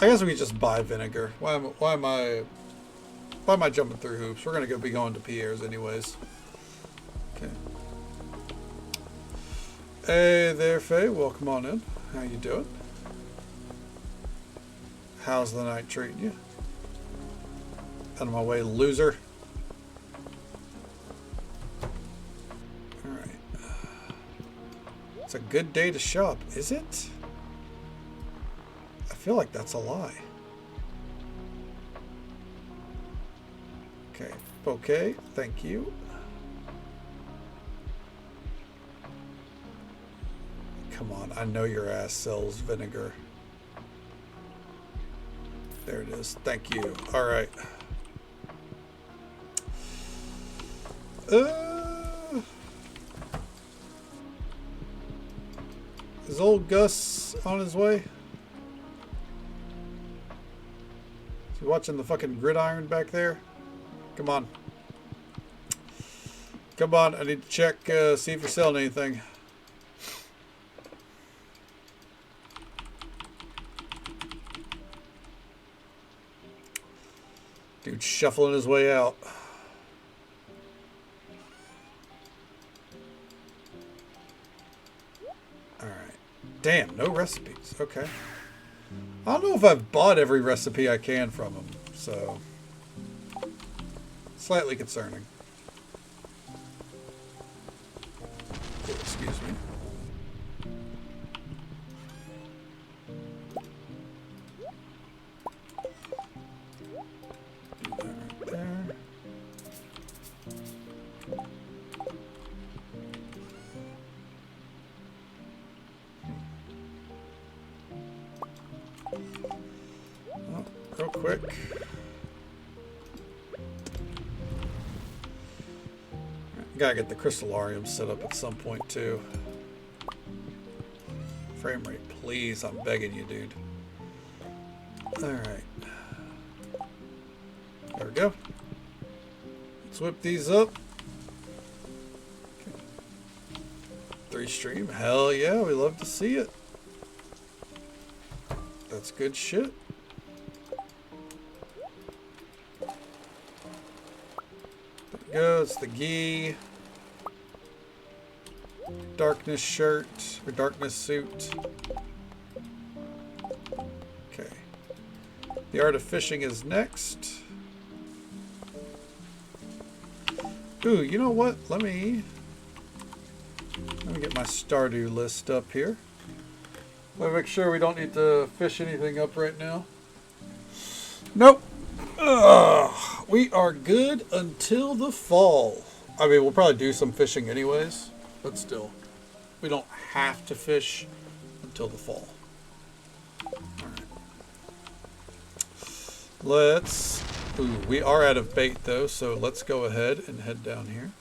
I guess we could just buy vinegar. Why am I jumping through hoops? We're gonna be going to Pierre's anyways. Okay. Hey there, Faye. Welcome on in. How you doing? How's the night treating you? Out of my way, loser. Alright. It's a good day to shop, is it? I feel like that's a lie. Okay. Okay, thank you. Come on, I know your ass sells vinegar. There it is. Thank you. All right. Is old Gus on his way? Is he watching the fucking gridiron back there? Come on. Come on, I need to check, see if you're selling anything. Dude shuffling his way out. Alright. Damn, no recipes. Okay. I don't know if I've bought every recipe I can from him, so... slightly concerning. Oh, excuse me. Real quick. Gotta get the crystallarium set up at some point too. Frame rate, please. I'm begging you, dude. Alright. There we go. Let's whip these up. Okay. 3 stream. Hell yeah, we love to see it. That's good shit. There we go. It's the ghee. Darkness shirt or darkness suit. Okay. The art of fishing is next. Ooh, you know what? Let me get my Stardew list up here. Let me make sure we don't need to fish anything up right now. Nope. Ugh. We are good until the fall. I mean, we'll probably do some fishing anyways, but still, we don't have to fish until the fall. Alright. Let's... Ooh, we are out of bait though, so let's go ahead and head down here.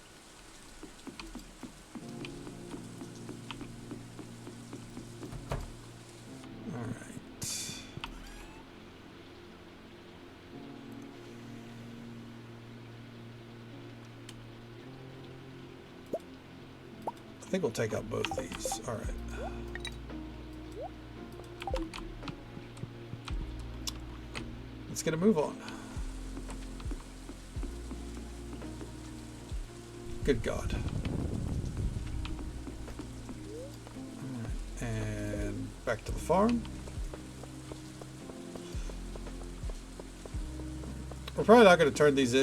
I think we'll take out both these. All right. Let's get a move on. Good God. All right. And back to the farm. We're probably not going to turn these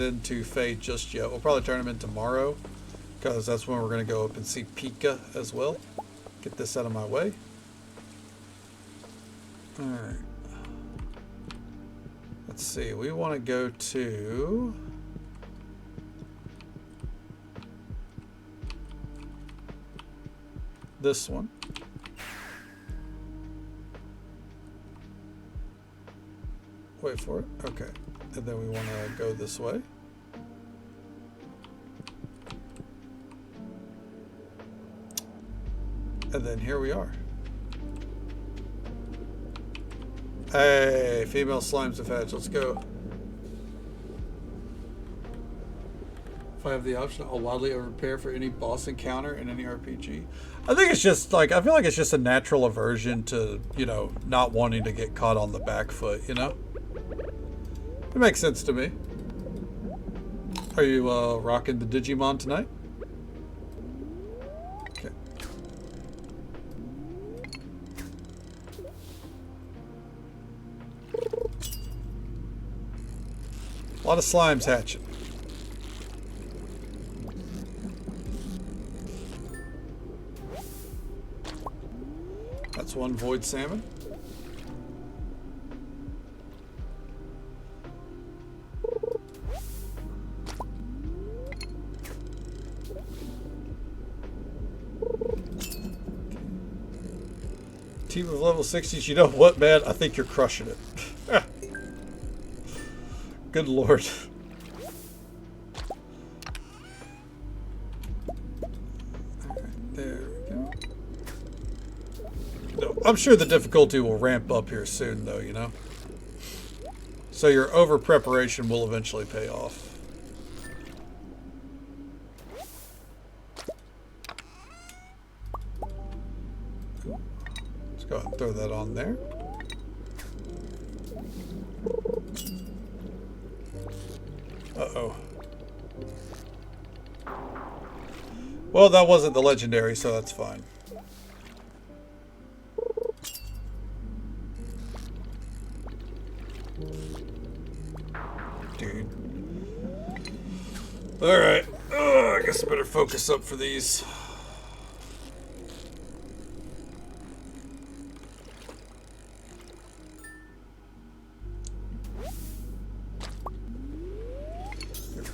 into Fade just yet. We'll probably turn them in tomorrow, because that's when we're going to go up and see Pika as well. Get this out of my way. Alright. Let's see. We want to go to... this one. Wait for it. Okay. And then we want to go this way. And then here we are. Hey, female slimes have hatched. Let's go. If I have the option, I'll wildly over-prepare for any boss encounter in any RPG. I think it's just like, I feel like it's just a natural aversion to, you know, not wanting to get caught on the back foot, you know? It makes sense to me. Are you rocking the Digimon tonight? Okay. A lot of slimes hatching. That's one void salmon. Team of level 60s, you know what, man? I think you're crushing it. Good lord. Alright, there we go. No, I'm sure the difficulty will ramp up here soon, though, you know? So your over-preparation will eventually pay off. Go ahead and throw that on there. Uh-oh. Well, that wasn't the legendary, so that's fine. Dude. Alright. I guess I better focus up for these.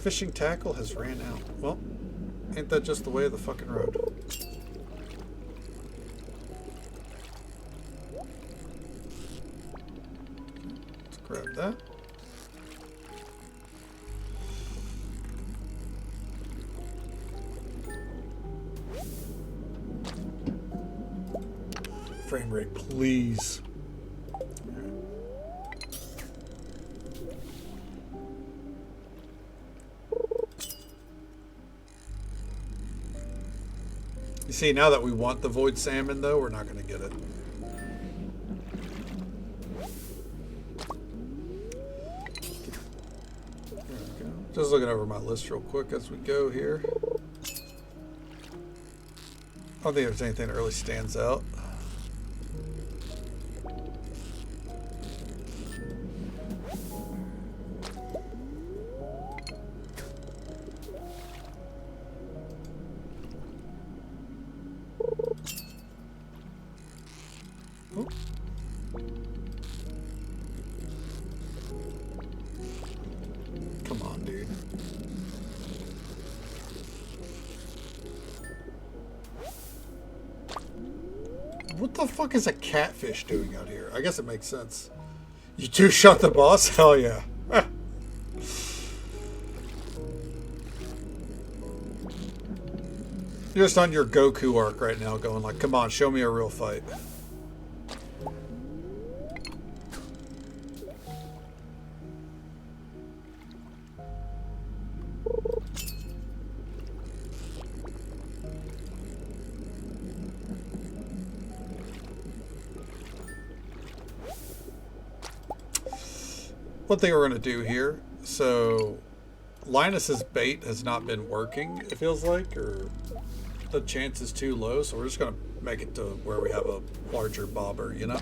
Fishing tackle has ran out. Well, ain't that just the way of the fucking road? Let's grab that. Frame rate, please. You see, now that we want the void salmon, though, we're not going to get it. There we go. Just looking over my list real quick as we go here. I don't think there's anything that really stands out. What the fuck is a catfish doing out here? I guess it makes sense. You two-shot the boss? Hell yeah. You're just on your Goku arc right now going like, come on, show me a real fight. What they were going to do here, so Linus's bait has not been working, it feels like, or the chance is too low, so we're just going to make it to where we have a larger bobber, you know?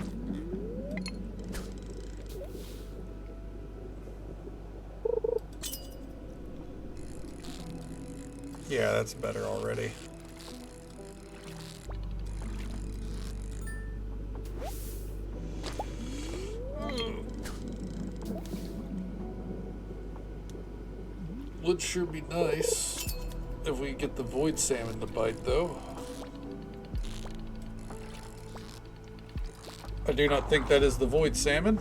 Yeah, that's better already. Would sure be nice if we get the void salmon to bite, though. I do not think that is the void salmon.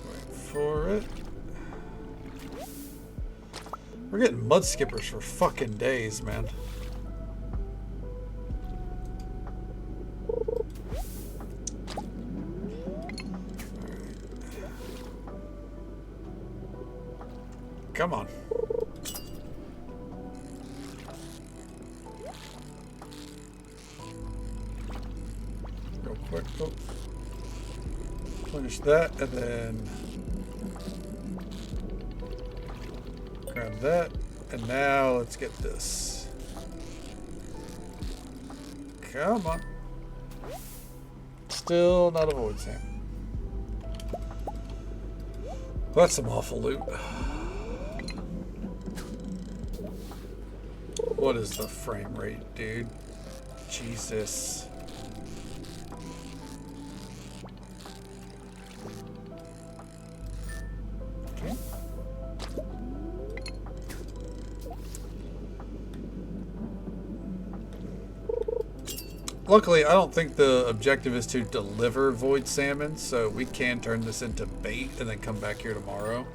Wait for it. We're getting mud skippers for fucking days, man. Come on. Real quick. Oh. Finish that and then grab that. And now let's get this. Come on. Still not a void salmon. That's some awful loot. What is the frame rate, dude? Jesus. Okay. Luckily, I don't think the objective is to deliver void salmon, so we can turn this into bait and then come back here tomorrow.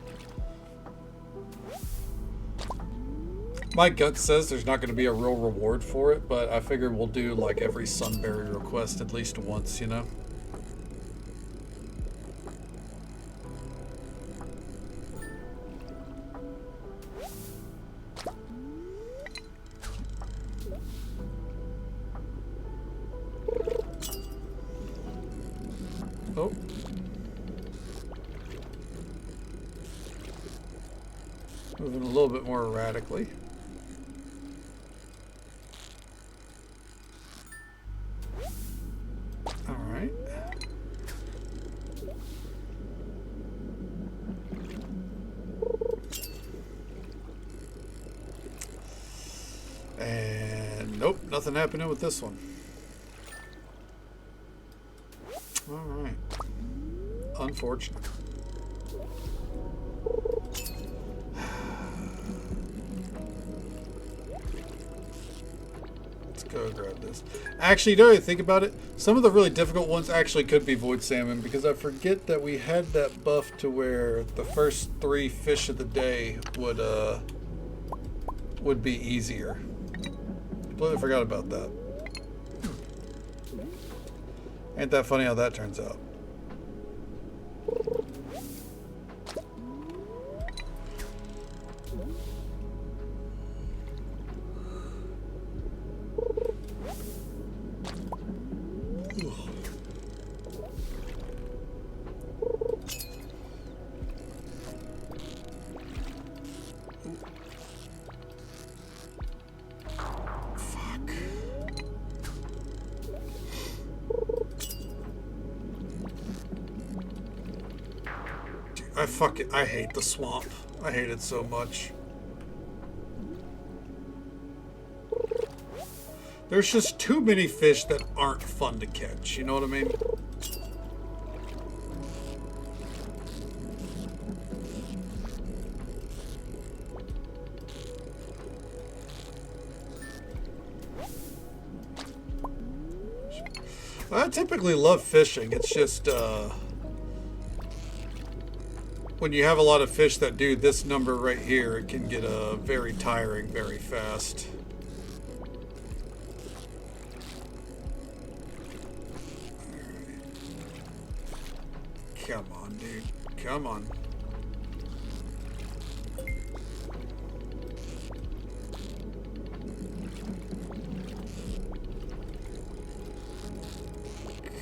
My gut says there's not going to be a real reward for it, but I figured we'll do like every Sunberry request at least once, you know? Oh. Moving a little bit more erratically. Alright. And nope, nothing happening with this one. Alright. Unfortunate. Go grab this. Actually, don't you think about it? Some of the really difficult ones actually could be void salmon because I forget that we had that buff to where the first 3 fish of the day would be easier. Completely forgot about that. Ain't that funny how that turns out? I hate the swamp. I hate it so much. There's just too many fish that aren't fun to catch, you know what I mean? I typically love fishing. It's just when you have a lot of fish that do this number right here, it can get very tiring very fast. Come on, dude. Come on.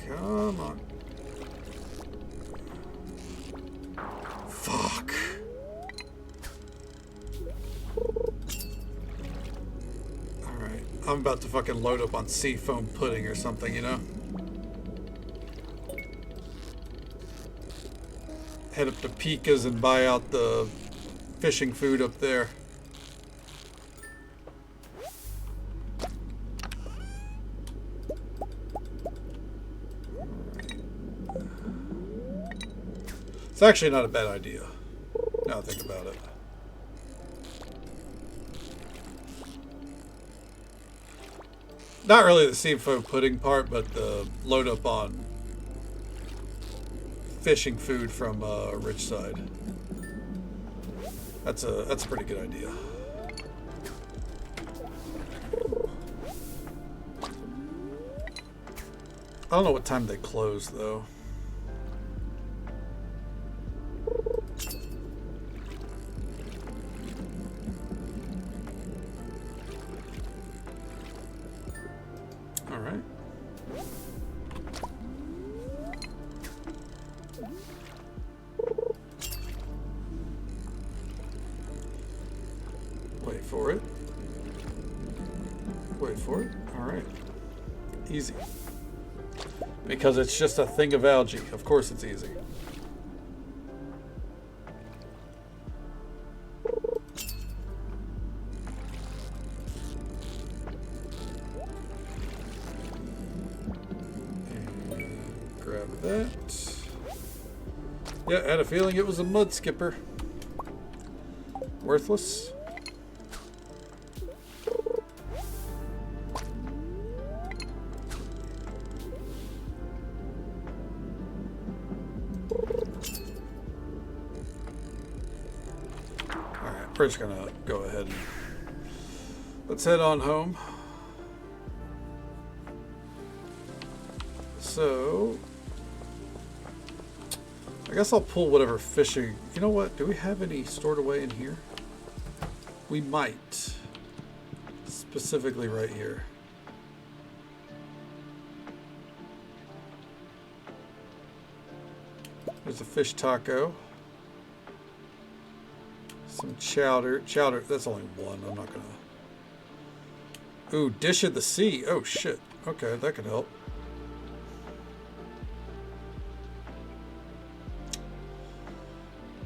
Come on. Fuck. Alright. I'm about to fucking load up on seafoam pudding or something, you know? Head up to Pika's and buy out the fishing food up there. It's actually not a bad idea, now that I think about it. Not really the seafoam pudding part, but the load up on fishing food from Rich Side. That's a pretty good idea. I don't know what time they close though. All right. Wait for it. Wait for it. All right. Easy. Because it's just a thing of algae. Of course it's easy. And grab that. Yeah, I had a feeling it was a mud skipper. Worthless. We're just gonna go ahead and let's head on home. So I guess I'll pull whatever fishing. You know what? Do we have any stored away in here? We might. Specifically right here. There's a fish taco. Some chowder. Chowder, that's only one. I'm not gonna. Ooh, dish of the sea. Oh shit. Okay, that could help.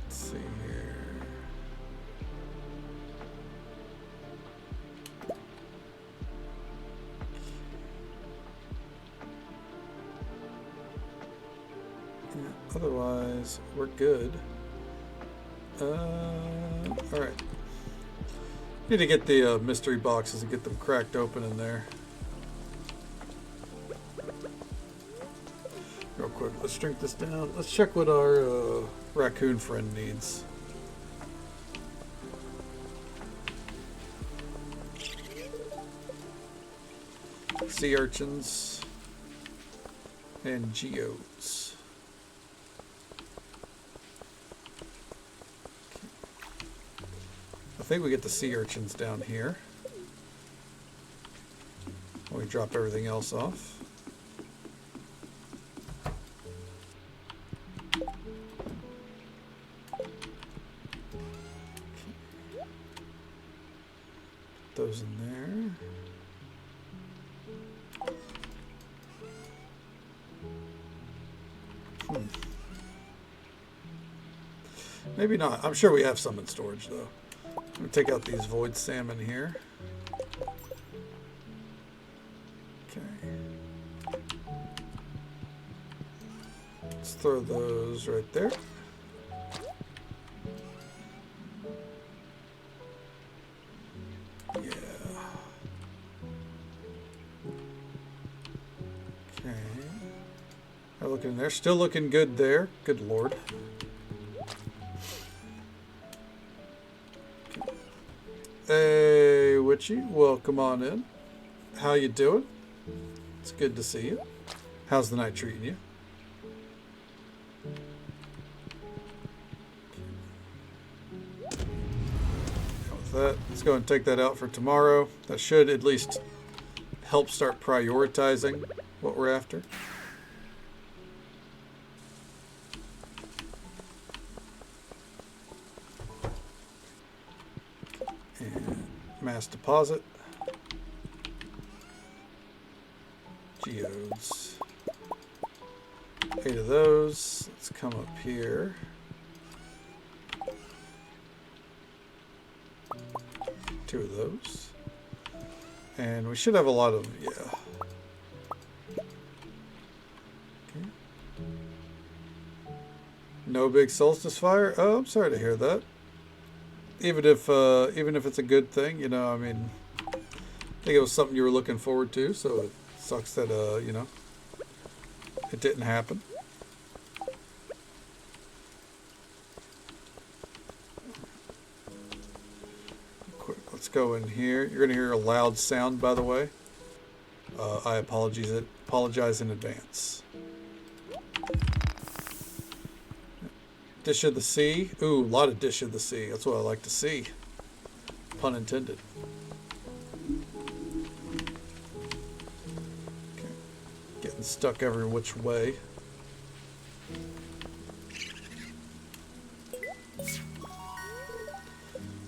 Let's see here. Yeah, otherwise, we're good. Alright. Need to get the mystery boxes and get them cracked open in there. Real quick, let's drink this down. Let's check what our raccoon friend needs. Sea urchins and geodes. I think we get the sea urchins down here. We drop everything else off. Put those in there. Maybe not. I'm sure we have some in storage though. I'm going to take out these void salmon here. Okay. Let's throw those right there. Yeah. Okay. looking in there. Still looking good there. Good Lord. Hey, Witchy. Welcome on in. How you doing? It's good to see you. How's the night treating you? With that, let's go and take that out for tomorrow. That should at least help start prioritizing what we're after. And mass deposit. Geodes. 8 of those. Let's come up here. 2 of those. And we should have a lot of, yeah. Okay. No big solstice fire? Oh, I'm sorry to hear that. Even if it's a good thing, you know, I mean, I think it was something you were looking forward to, so it sucks that, you know, it didn't happen. Quick, let's go in here. You're going to hear a loud sound, by the way. I apologize in advance. Dish of the Sea. Ooh, a lot of Dish of the Sea. That's what I like to see. Pun intended. Okay. Getting stuck every which way.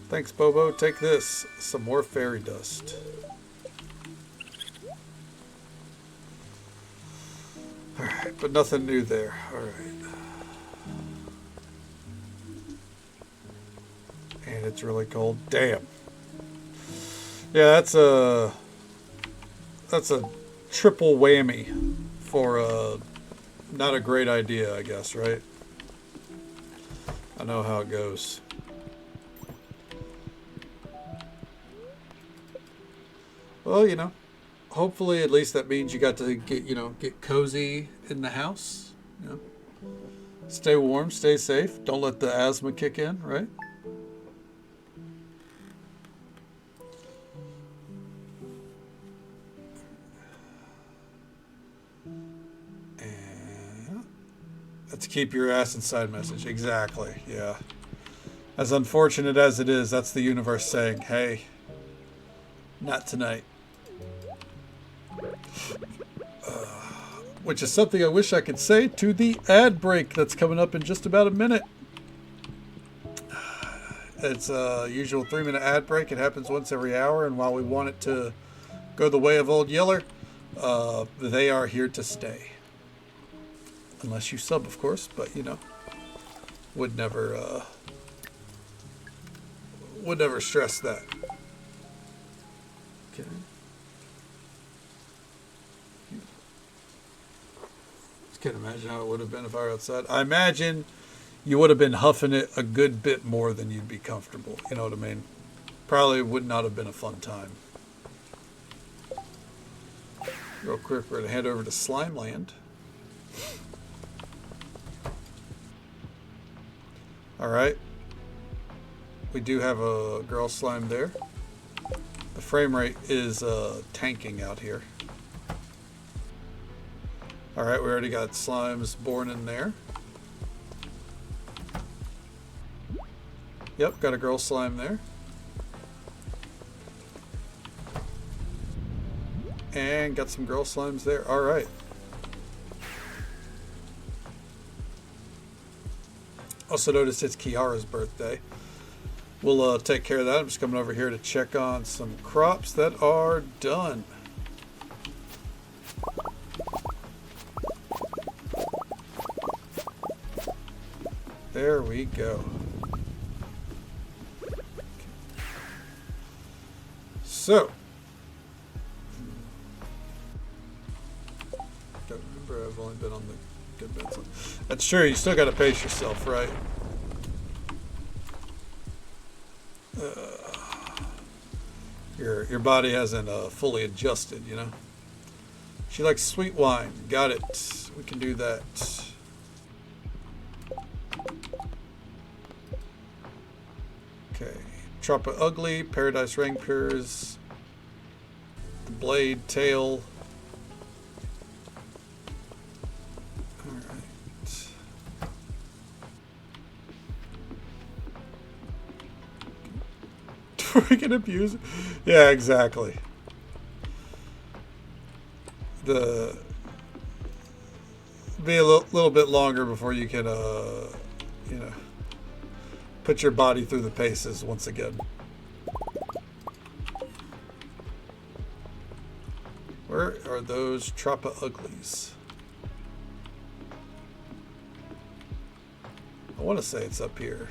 Thanks, Bobo. Take this. Some more fairy dust. Alright, but nothing new there. Alright. And it's really cold. Damn. Yeah, that's a triple whammy for not a great idea, I guess, right? I know how it goes. Well, you know, hopefully at least that means you got to get cozy in the house, you know. Stay warm, stay safe. Don't let the asthma kick in, right? To keep your ass inside message. Exactly. Yeah. As unfortunate as it is, that's the universe saying, hey, not tonight. Which is something I wish I could say to the ad break that's coming up in just about a minute. It's a usual 3-minute ad break. It happens once every hour, and while we want it to go the way of Old Yeller, they are here to stay. Unless you sub, of course, but, you know, would never stress that. Okay. Just can't imagine how it would have been if I were outside. I imagine you would have been huffing it a good bit more than you'd be comfortable. You know what I mean? Probably would not have been a fun time. Real quick, we're going to head over to Slime Land. Alright. We do have a girl slime there. The frame rate is tanking out here. Alright, we already got slimes born in there. Yep, got a girl slime there. And got some girl slimes there. Alright. Also noticed it's Kiara's birthday. We'll take care of that. I'm just coming over here to check on some crops that are done. There we go. So, don't remember, I've only been on the good bits. That's true, you still got to pace yourself, right? Your body hasn't fully adjusted, you know. She likes sweet wine. Got it. We can do that. Okay. Tropa Ugly, Paradise Rapiers, the Blade, Tail. Alright. Freaking abuse. Yeah, exactly. Be a little bit longer before you can, you know, put your body through the paces once again. Where are those Tropa Uglies? I want to say it's up here.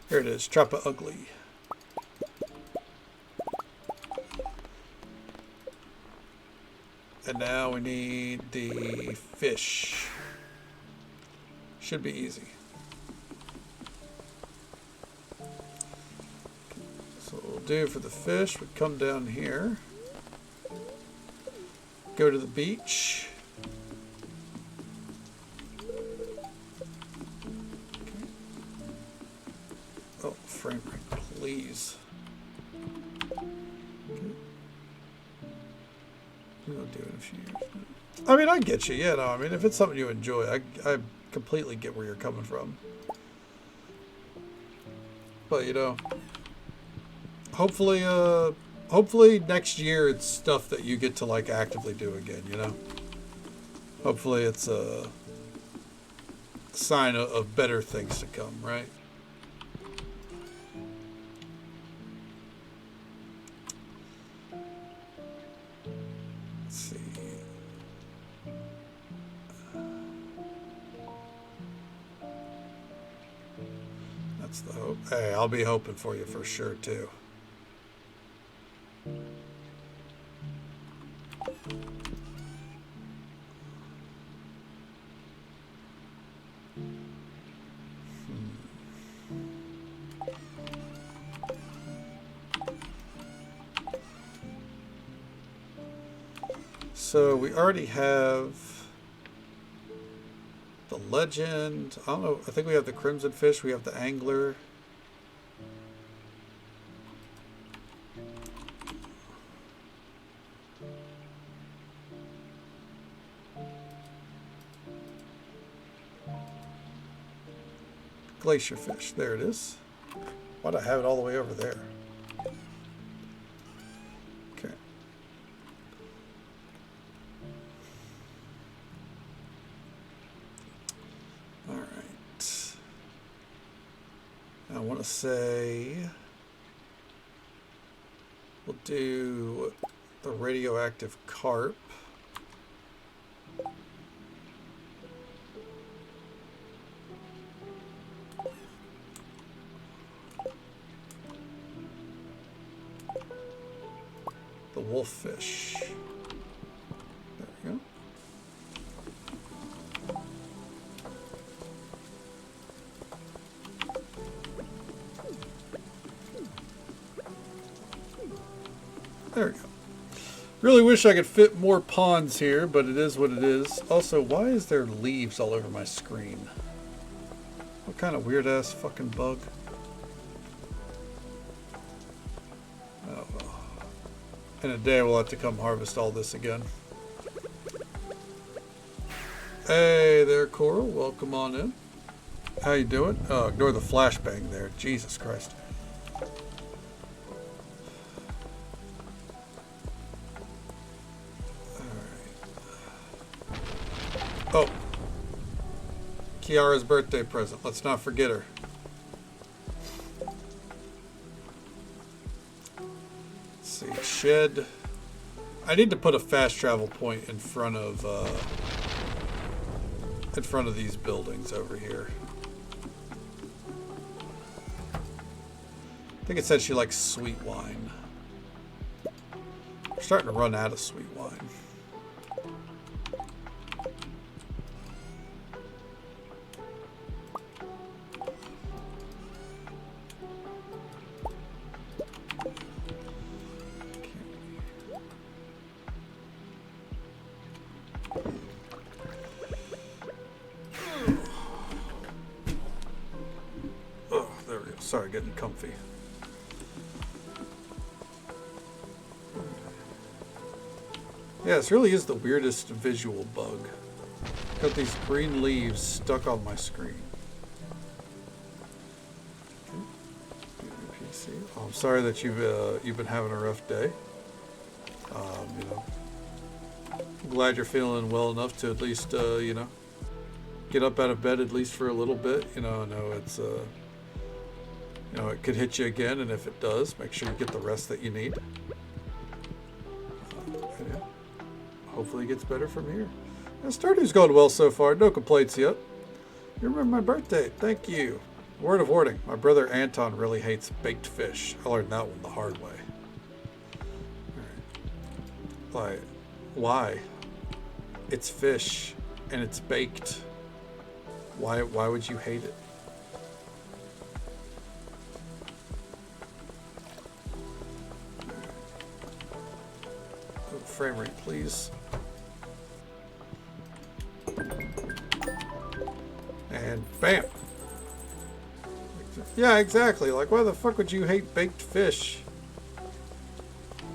Here it is, Tropa Ugly. And now we need the fish. Should be easy. So what we'll do for the fish, we come down here. Go to the beach. Oh, frame rate, please. Okay. We'll do it in a few years. I mean, I get you. Yeah, no, I mean, if it's something you enjoy, I completely get where you're coming from. But, you know, hopefully next year it's stuff that you get to, like, actively do again, you know? Hopefully it's a sign of better things to come, right? The hope. Hey, I'll be hoping for you for sure too. So we already have the legend. I don't know. I think we have the crimson fish. We have the angler. Glacier fish. There it is. Why'd I have it all the way over there? Okay. All right. I want to say we'll do the radioactive carp. The wolffish. There we go. There we go. Really wish I could fit more ponds here, but it is what it is. Also, why is there leaves all over my screen? What kind of weird ass fucking bug? Oh well. In a day we'll have to come harvest all this again. Hey there, Coral. Welcome on in. How you doing? Oh, ignore the flashbang there. Jesus Christ. Oh, Kiara's birthday present. Let's not forget her. Let's see, shed. I need to put a fast travel point in front of in front of these buildings over here. I think it said she likes sweet wine. We're starting to run out of sweet wine. Oh, there we go. Sorry, getting comfy. Yeah, this really is the weirdest visual bug. Got these green leaves stuck on my screen. PC. Oh, I'm sorry that you've been having a rough day. You know, I'm glad you're feeling well enough to at least you know, get up out of bed at least for a little bit. You know, I know it's you know, it could hit you again, and if it does, make sure you get the rest that you need. Yeah. Hopefully it gets better from here. Now, Stardew's going well so far. No complaints yet. You remember my birthday. Thank you. Word of warning. My brother Anton really hates baked fish. I learned that one the hard way. All right. Like, why? It's fish and it's baked. Why would you hate it? Oh, frame rate, please. And bam! Yeah, exactly. Like, why the fuck would you hate baked fish?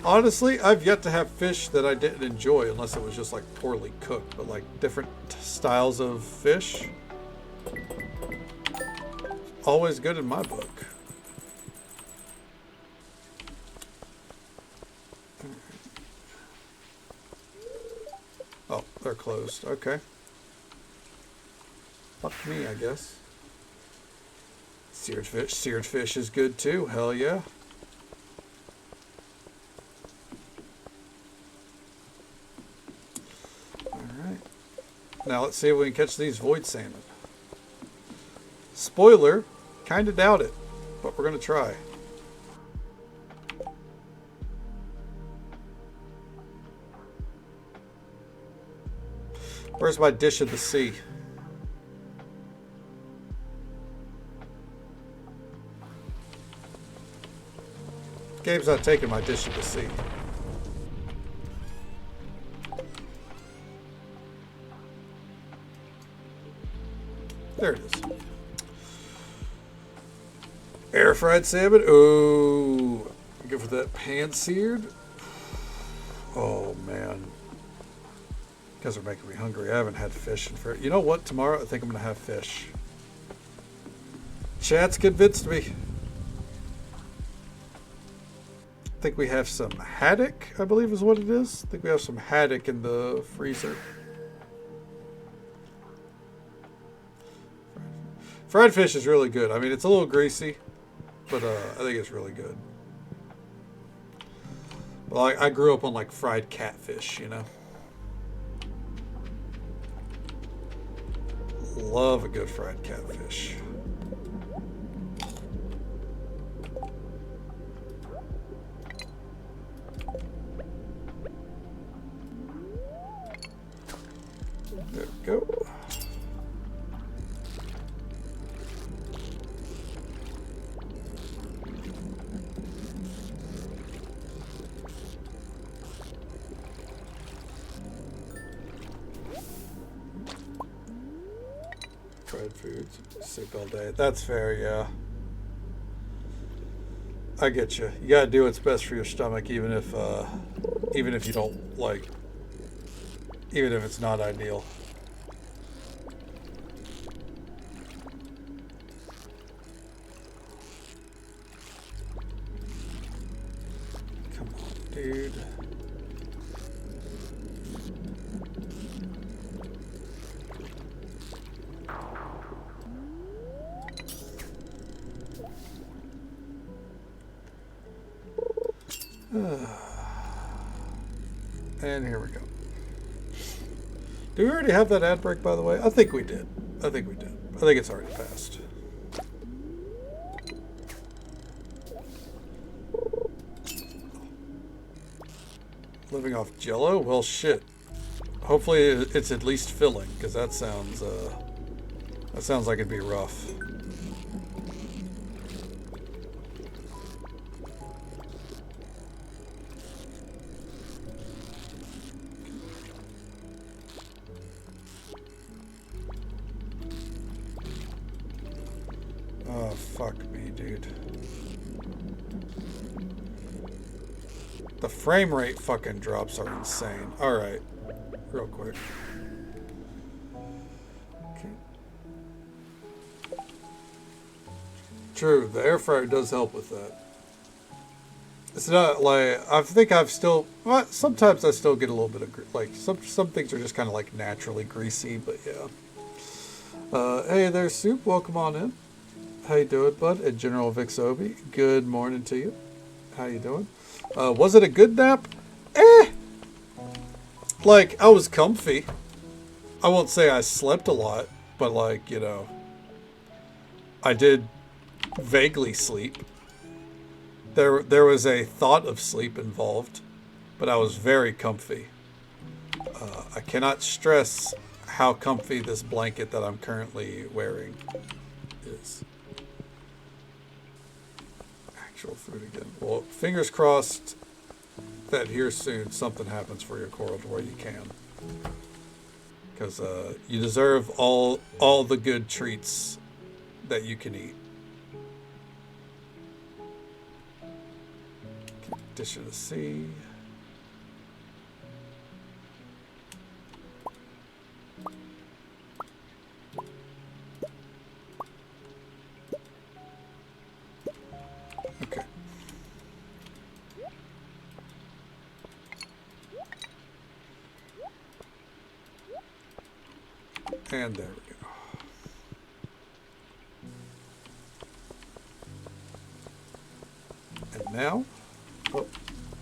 Honestly, I've yet to have fish that I didn't enjoy unless it was just like poorly cooked. But like different styles of fish, always good in my book. Oh, they're closed. Okay. Fuck me, I guess. Seared fish is good too. Hell yeah. Alright. Now let's see if we can catch these void salmon. Spoiler, kinda doubt it, but we're gonna try. Where's my dish of the sea? Game's not taking my dish of the sea. There it is. Air fried salmon. Ooh. Good for that pan seared. Oh man. You guys are making me hungry. I haven't had fish in forever. You know what? Tomorrow I think I'm gonna have fish. Chat's convinced me. I think we have some haddock, I believe is what it is. I think we have some haddock in the freezer. Fried fish is really good. I mean, it's a little greasy, but I think it's really good. Well, I grew up on like fried catfish, you know. Love a good fried catfish. There we go. Fried foods, sick all day. That's fair, yeah. I get you. You gotta do what's best for your stomach, even if you don't like, even if it's not ideal. Come on, dude. And here we go. Do we already have that ad break, by the way? I think we did. I think we did. I think it's already passed. Living off Jello? Well, shit. Hopefully it's at least filling, because that sounds like it'd be rough. Oh, fuck me, dude. The frame rate fucking drops are insane. Alright. Real quick. Okay. True, the air fryer does help with that. It's not like, I think I've still, well, sometimes I still get a little bit of, like, some things are just kind of like naturally greasy, but yeah. Hey there, Soup, welcome on in. How you doing, bud? And General Vixobi, good morning to you. How you doing? Was it a good nap? Like, I was comfy. I won't say I slept a lot, but like, you know, I did vaguely sleep. There was a thought of sleep involved, but I was very comfy. I cannot stress how comfy this blanket that I'm currently wearing is. Actual food again. Well, fingers crossed that here soon something happens for your coral to where you can. Because you deserve all the good treats that you can eat. Dish of the sea. Okay. And there we go. And now, oh,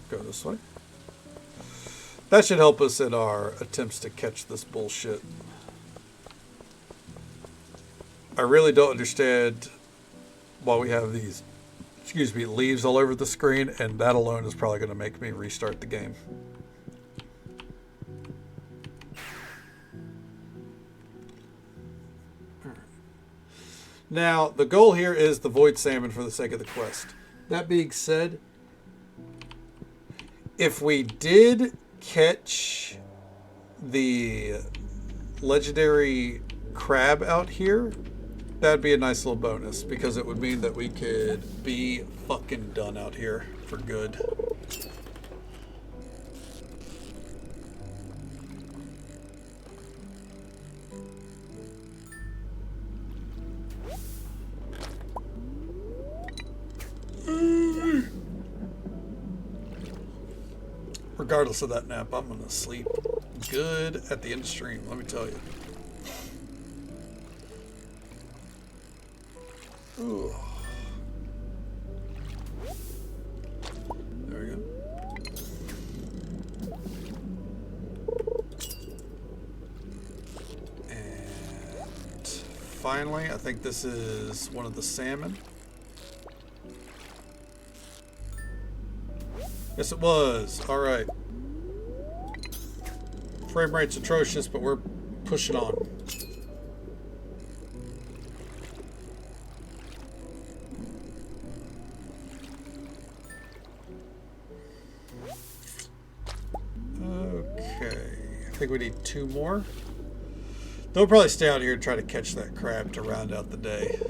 go this way. That should help us in our attempts to catch this bullshit. I really don't understand why we have these, excuse me, leaves all over the screen, and that alone is probably going to make me restart the game. Now, the goal here is the void salmon for the sake of the quest. That being said, if we did catch the legendary crab out here, that'd be a nice little bonus, because it would mean that we could be fucking done out here for good. Regardless of that nap, I'm gonna sleep good at the end of stream, let me tell you. Ooh. There we go. And finally, I think this is one of the salmon. Yes, it was. All right. Frame rate's atrocious, but we're pushing on. Okay. I think we need 2 more. They'll probably stay out here and try to catch that crab to round out the day.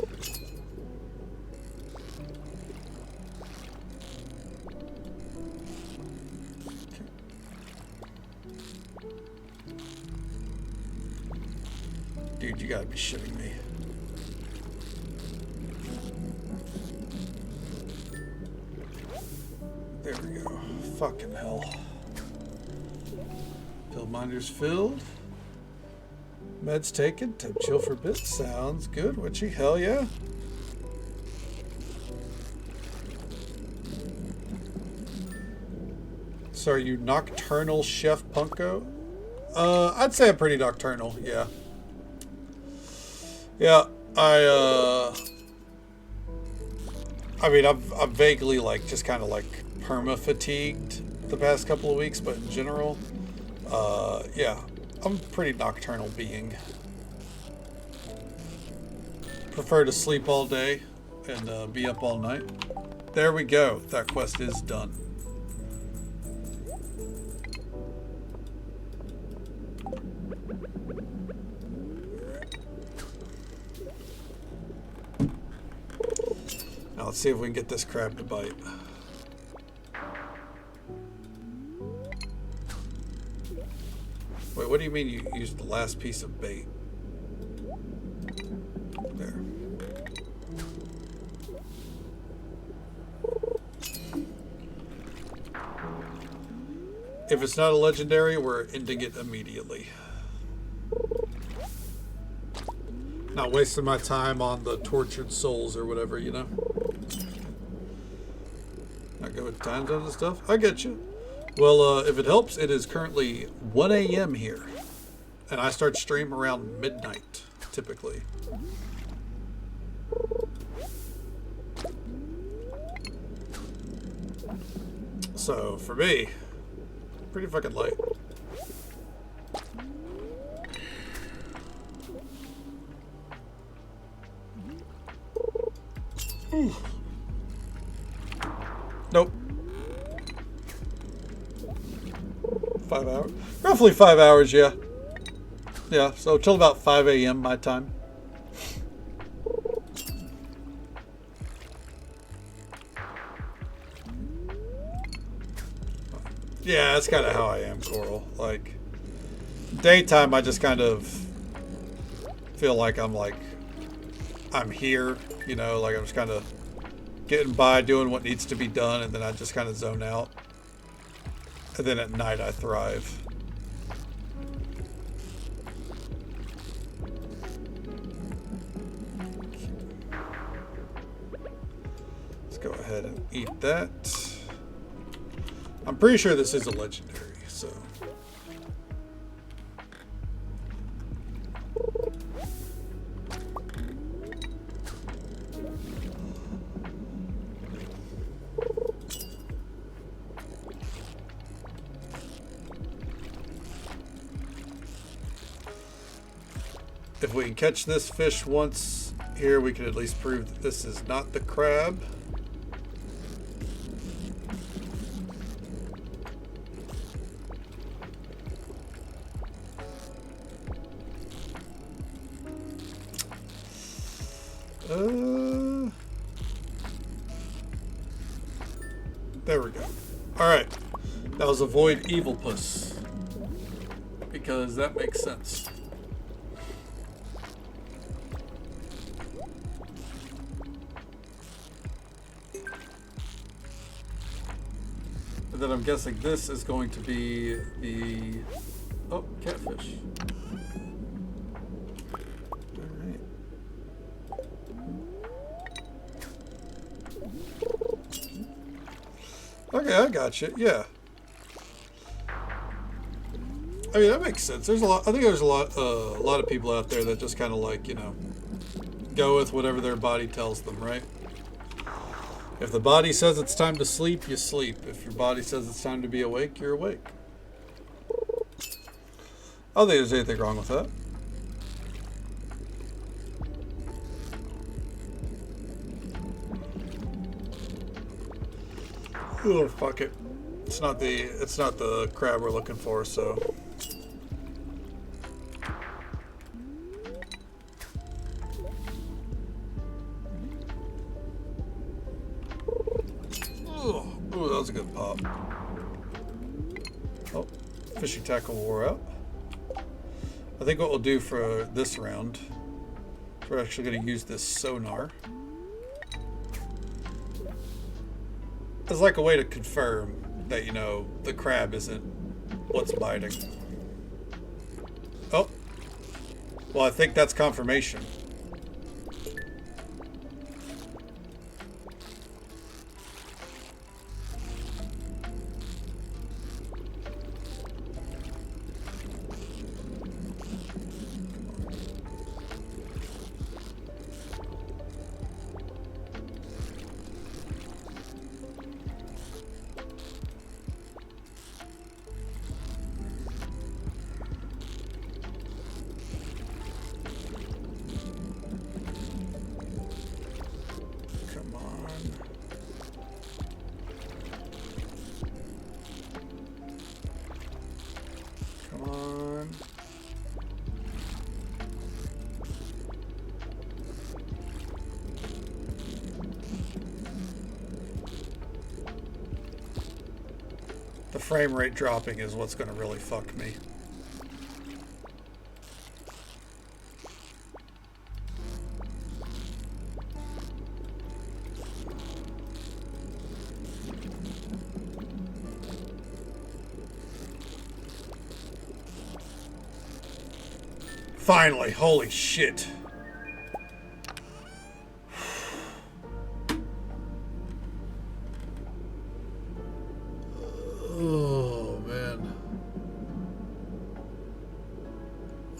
Dude, you gotta be shitting me. There we go. Fucking hell. Pill minder's filled. Meds taken. Temp chill for bit. Sounds good, Witchy. Hell yeah. So are you Nocturnal Chef Punko? I'd say I'm pretty nocturnal, yeah. Yeah, I mean, I'm vaguely, like, just kind of, like, perma-fatigued the past couple of weeks, but in general, yeah, I'm a pretty nocturnal being. Prefer to sleep all day and be up all night. There we go. That quest is done. Now let's see if we can get this crab to bite. Wait, what do you mean you used the last piece of bait? There. If it's not a legendary, we're ending it immediately. Not wasting my time on the tortured souls or whatever, you know? Not go with time zones and stuff? I get you. Well, if it helps, it is currently 1 a.m. here. And I start stream around midnight, typically. So, for me, pretty fucking light. Ooh. Nope. 5 hours? Roughly 5 hours, yeah. Yeah, so till about 5 a.m. my time. Yeah, that's kind of how I am, Coral. Like, daytime, I just kind of feel like I'm here, you know, like I'm just kind of getting by, doing what needs to be done, and then I just kind of zone out. And then at night, I thrive. Let's go ahead and eat that. I'm pretty sure this is a legendary, so. If we can catch this fish once here, we can at least prove that this is not the crab. There we go. Alright. That was avoid evil puss. Because that makes sense. And then I'm guessing this is going to be the... Oh, catfish. Alright. Okay, I got you. Yeah. I mean, that makes sense. There's a lot. I think there's a lot of people out there that just kind of like, you know, go with whatever their body tells them, right? If the body says it's time to sleep, you sleep. If your body says it's time to be awake, you're awake. I don't think there's anything wrong with that. Oh, fuck it. It's not the crab we're looking for, so. Oh, ooh, that was a good pop. Oh, fishing tackle wore out. I think what we'll do for this round, we're actually going to use this sonar. It's like a way to confirm that, you know, the crab isn't what's biting. Oh. Well, I think that's confirmation. on. The frame rate dropping is what's going to really fuck me. Finally, holy shit. Oh, man.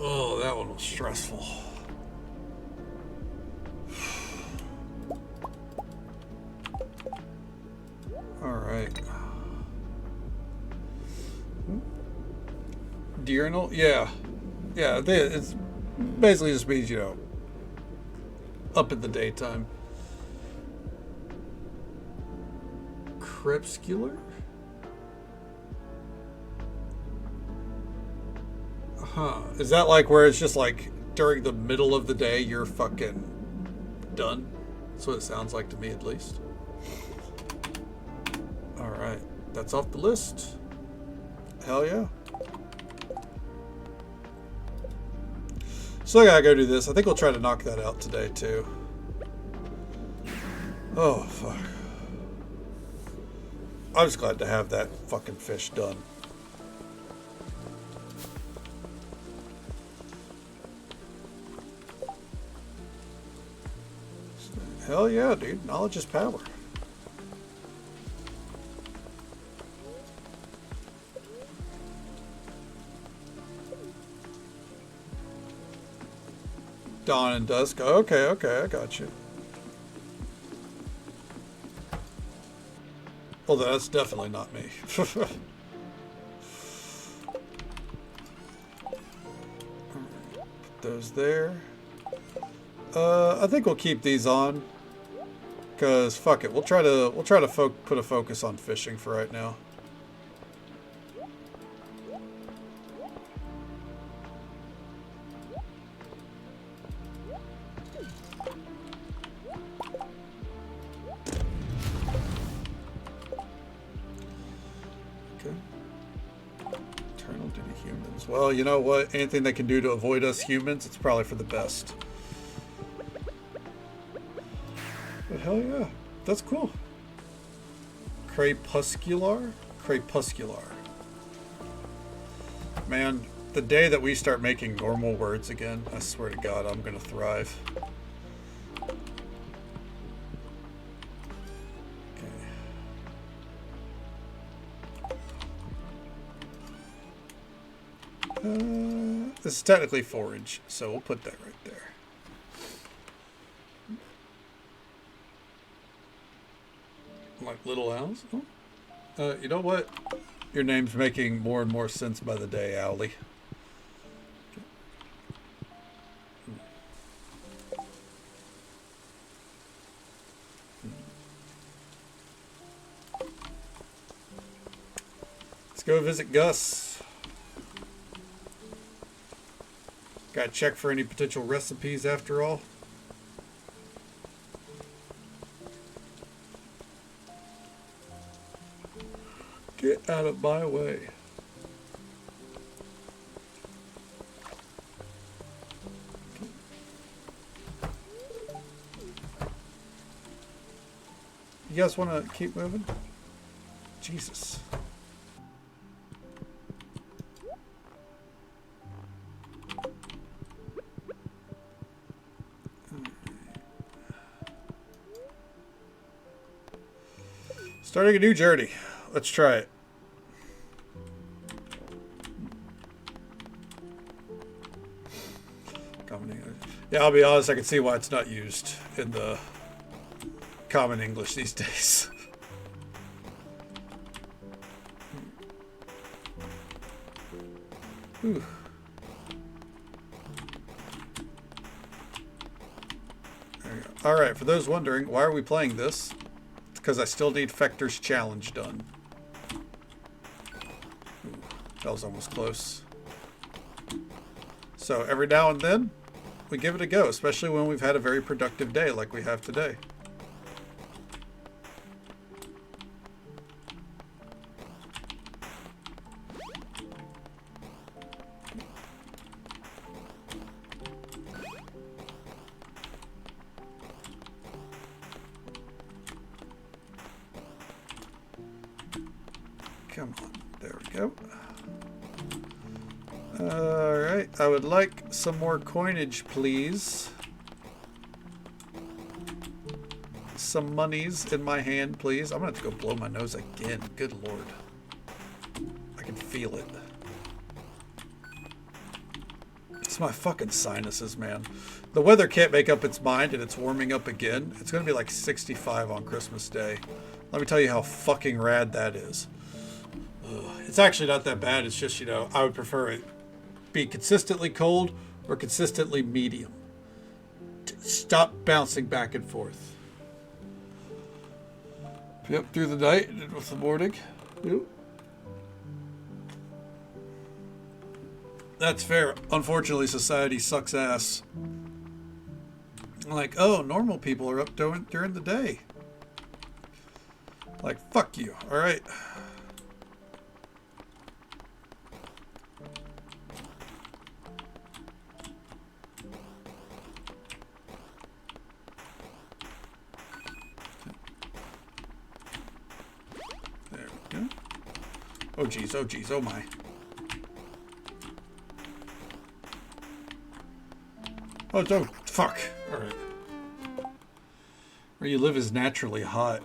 Oh, that one was stressful. All right. Diurnal? Yeah. Yeah, it's basically just means, you know, up in the daytime. Crepuscular? Huh. Is that like where it's just like during the middle of the day you're fucking done? That's what it sounds like to me, at least. Alright. That's off the list. Hell yeah. So I gotta go do this. I think we'll try to knock that out today, too. Oh, fuck. I'm just glad to have that fucking fish done. Hell yeah, dude. Knowledge is power. Dawn and dusk. Okay, okay, I got you. Well, that's definitely not me. Put those there. I think we'll keep these on. Cause fuck it, we'll try to put a focus on fishing for right now. Okay. Eternal duty humans. Well, you know what? Anything they can do to avoid us humans, it's probably for the best. But hell yeah, that's cool. Crepuscular? Crepuscular. Man, the day that we start making normal words again, I swear to God, I'm gonna thrive. Okay. This is technically forage, so we'll put that right there. Like little owls? Oh. You know what? Your name's making more and more sense by the day, Owlie. Let's go visit Gus. Gotta check for any potential recipes after all. Get out of my way. You guys want to keep moving? Jesus. Starting a new journey. Let's try it. Yeah, I'll be honest, I can see why it's not used in the common English these days. Whew. There you go. Alright, for those wondering, why are we playing this? It's because I still need Fector's challenge done. Ooh, that was almost close. So every now and then, we give it a go, especially when we've had a very productive day like we have today. Come on, there we go. Alright, I would like some more coinage, please. Some monies in my hand, please. I'm gonna have to go blow my nose again. Good lord. I can feel it. It's my fucking sinuses, man. The weather can't make up its mind and it's warming up again. It's gonna be like 65 on Christmas Day. Let me tell you how fucking rad that is. It's actually not that bad. It's just, you know, I would prefer it be consistently cold or consistently medium. Stop bouncing back and forth. Yep, through the night and with the morning. Yep. That's fair. Unfortunately, society sucks ass. Like, oh, normal people are up during the day. Like, fuck you. All right. Oh geez, oh geez, oh my. Oh, don't, fuck. Alright. Where you live is naturally hot.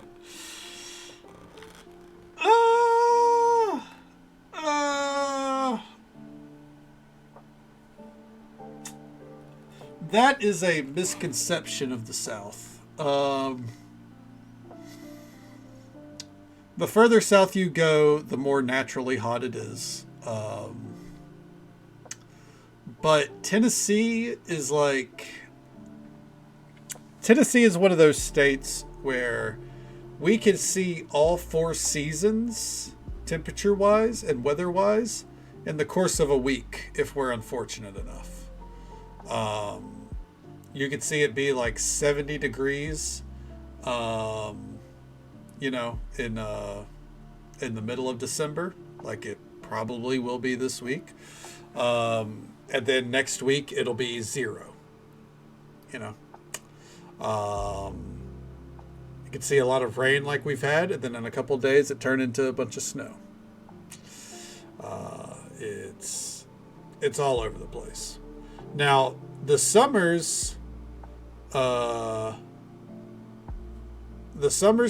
That is a misconception of the South. The further south you go, the more naturally hot it is. But Tennessee is one of those states where we can see all 4 seasons, temperature-wise and weather-wise, in the course of a week, if we're unfortunate enough. You could see it be like 70 degrees, you know, in the middle of December, like it probably will be this week. And then next week it'll be 0. You know. You can see a lot of rain like we've had, and then in a couple of days it turned into a bunch of snow. It's all over the place. Now, the summers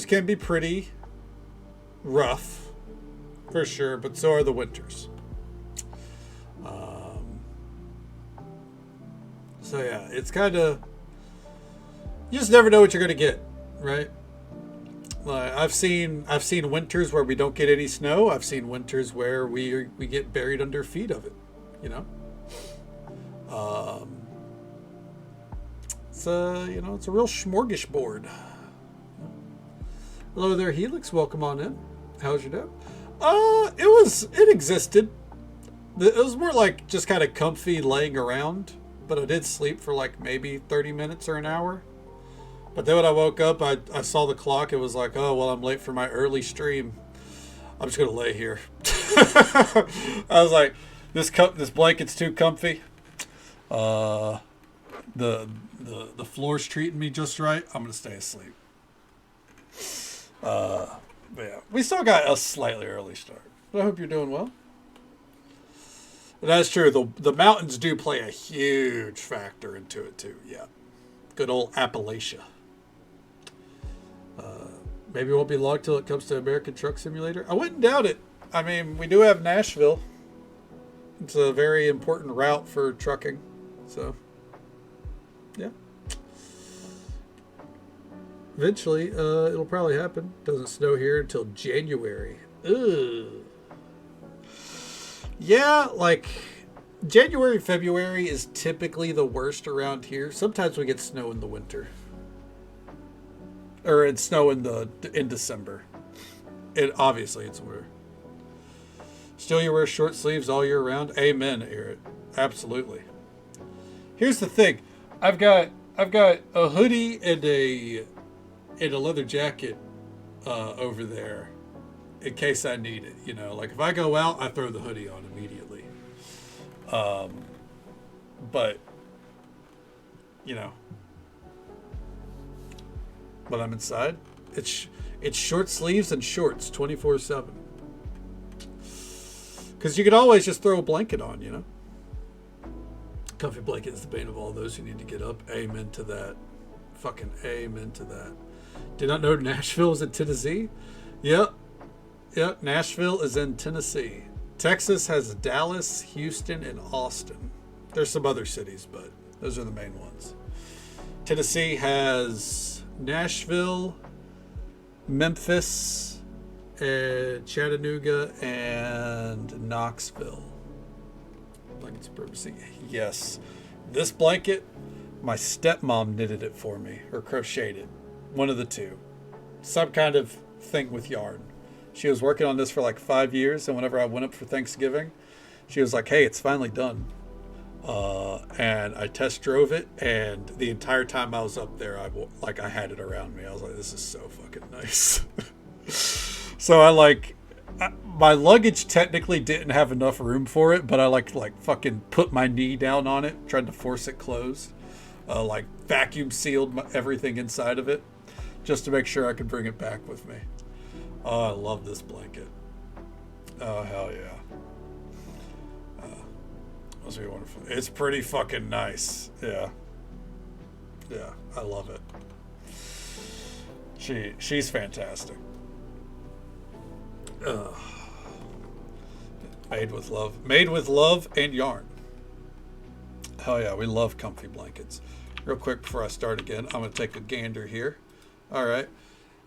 can be pretty rough, for sure, but so are the winters. So yeah, it's kind of, you just never know what you're gonna get, right? Like I've seen winters where we don't get any snow. I've seen winters where we get buried under feet of it, you know. It's a real smorgasbord. Hello there, Helix. Welcome on in. How's your day? It existed. It was more like just kind of comfy laying around, but I did sleep for like maybe 30 minutes or an hour. But then when I woke up, I saw the clock. It was like, oh, well, I'm late for my early stream. I'm just going to lay here. I was like, this blanket's too comfy. The floor's treating me just right. I'm going to stay asleep. But yeah, we still got a slightly early start. But I hope you're doing well. That's true. The mountains do play a huge factor into it too. Yeah. Good old Appalachia. Maybe it won't be long till it comes to American Truck Simulator. I wouldn't doubt it. I mean, we do have Nashville. It's a very important route for trucking. So, yeah. Eventually, it'll probably happen. Doesn't snow here until January. Ugh. Yeah, like January, February is typically the worst around here. Sometimes we get snow in the winter. Or snow in December. Obviously it's where Still, you wear short sleeves all year round. Amen, Eric. Absolutely. Here's the thing. I've got a hoodie and a leather jacket over there in case I need it. You know, like if I go out, I throw the hoodie on immediately. But you know, when I'm inside, it's short sleeves and shorts 24/7. Because you could always just throw a blanket on, you know. Comfy blanket is the bane of all those who need to get up. Amen to that. Fucking amen to that. Did not know Nashville is in Tennessee? Yep. Nashville is in Tennessee. Texas has Dallas, Houston, and Austin. There's some other cities, but those are the main ones. Tennessee has Nashville, Memphis, Chattanooga, and Knoxville. Blankets purposely. Yes. This blanket, my stepmom knitted it for me, or crocheted it. One of the two. Some kind of thing with yarn. She was working on this for like 5 years, and whenever I went up for Thanksgiving, she was like, hey, it's finally done. And I test drove it, and the entire time I was up there, I had it around me. I was like, this is so fucking nice. So my luggage technically didn't have enough room for it, but I like fucking put my knee down on it, tried to force it closed, vacuum sealed everything inside of it, just to make sure I could bring it back with me. Oh, I love this blanket. Oh, hell yeah. Must be wonderful. It's pretty fucking nice. Yeah, I love it. She's fantastic. Made with love and yarn. Hell yeah, we love comfy blankets. Real quick before I start again, I'm gonna take a gander here. All right,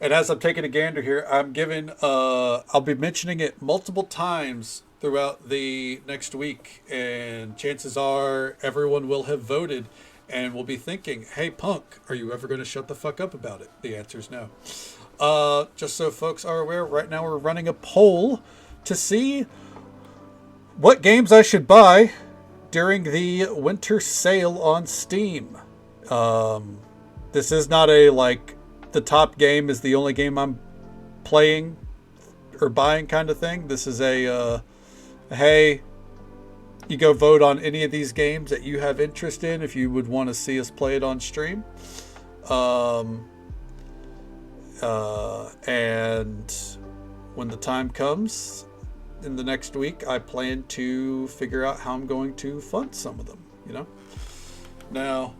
and as I'm taking a gander here, I'll be mentioning it multiple times throughout the next week, and chances are everyone will have voted and will be thinking, hey Punk, are you ever going to shut the fuck up about it? The answer is no. Just so folks are aware, right now we're running a poll to see what games I should buy during the winter sale on Steam. This is not the top game is the only game I'm playing or buying kind of thing. This is hey, you go vote on any of these games that you have interest in if you would want to see us play it on stream. And when the time comes in the next week, I plan to figure out how I'm going to fund some of them, you know? Now,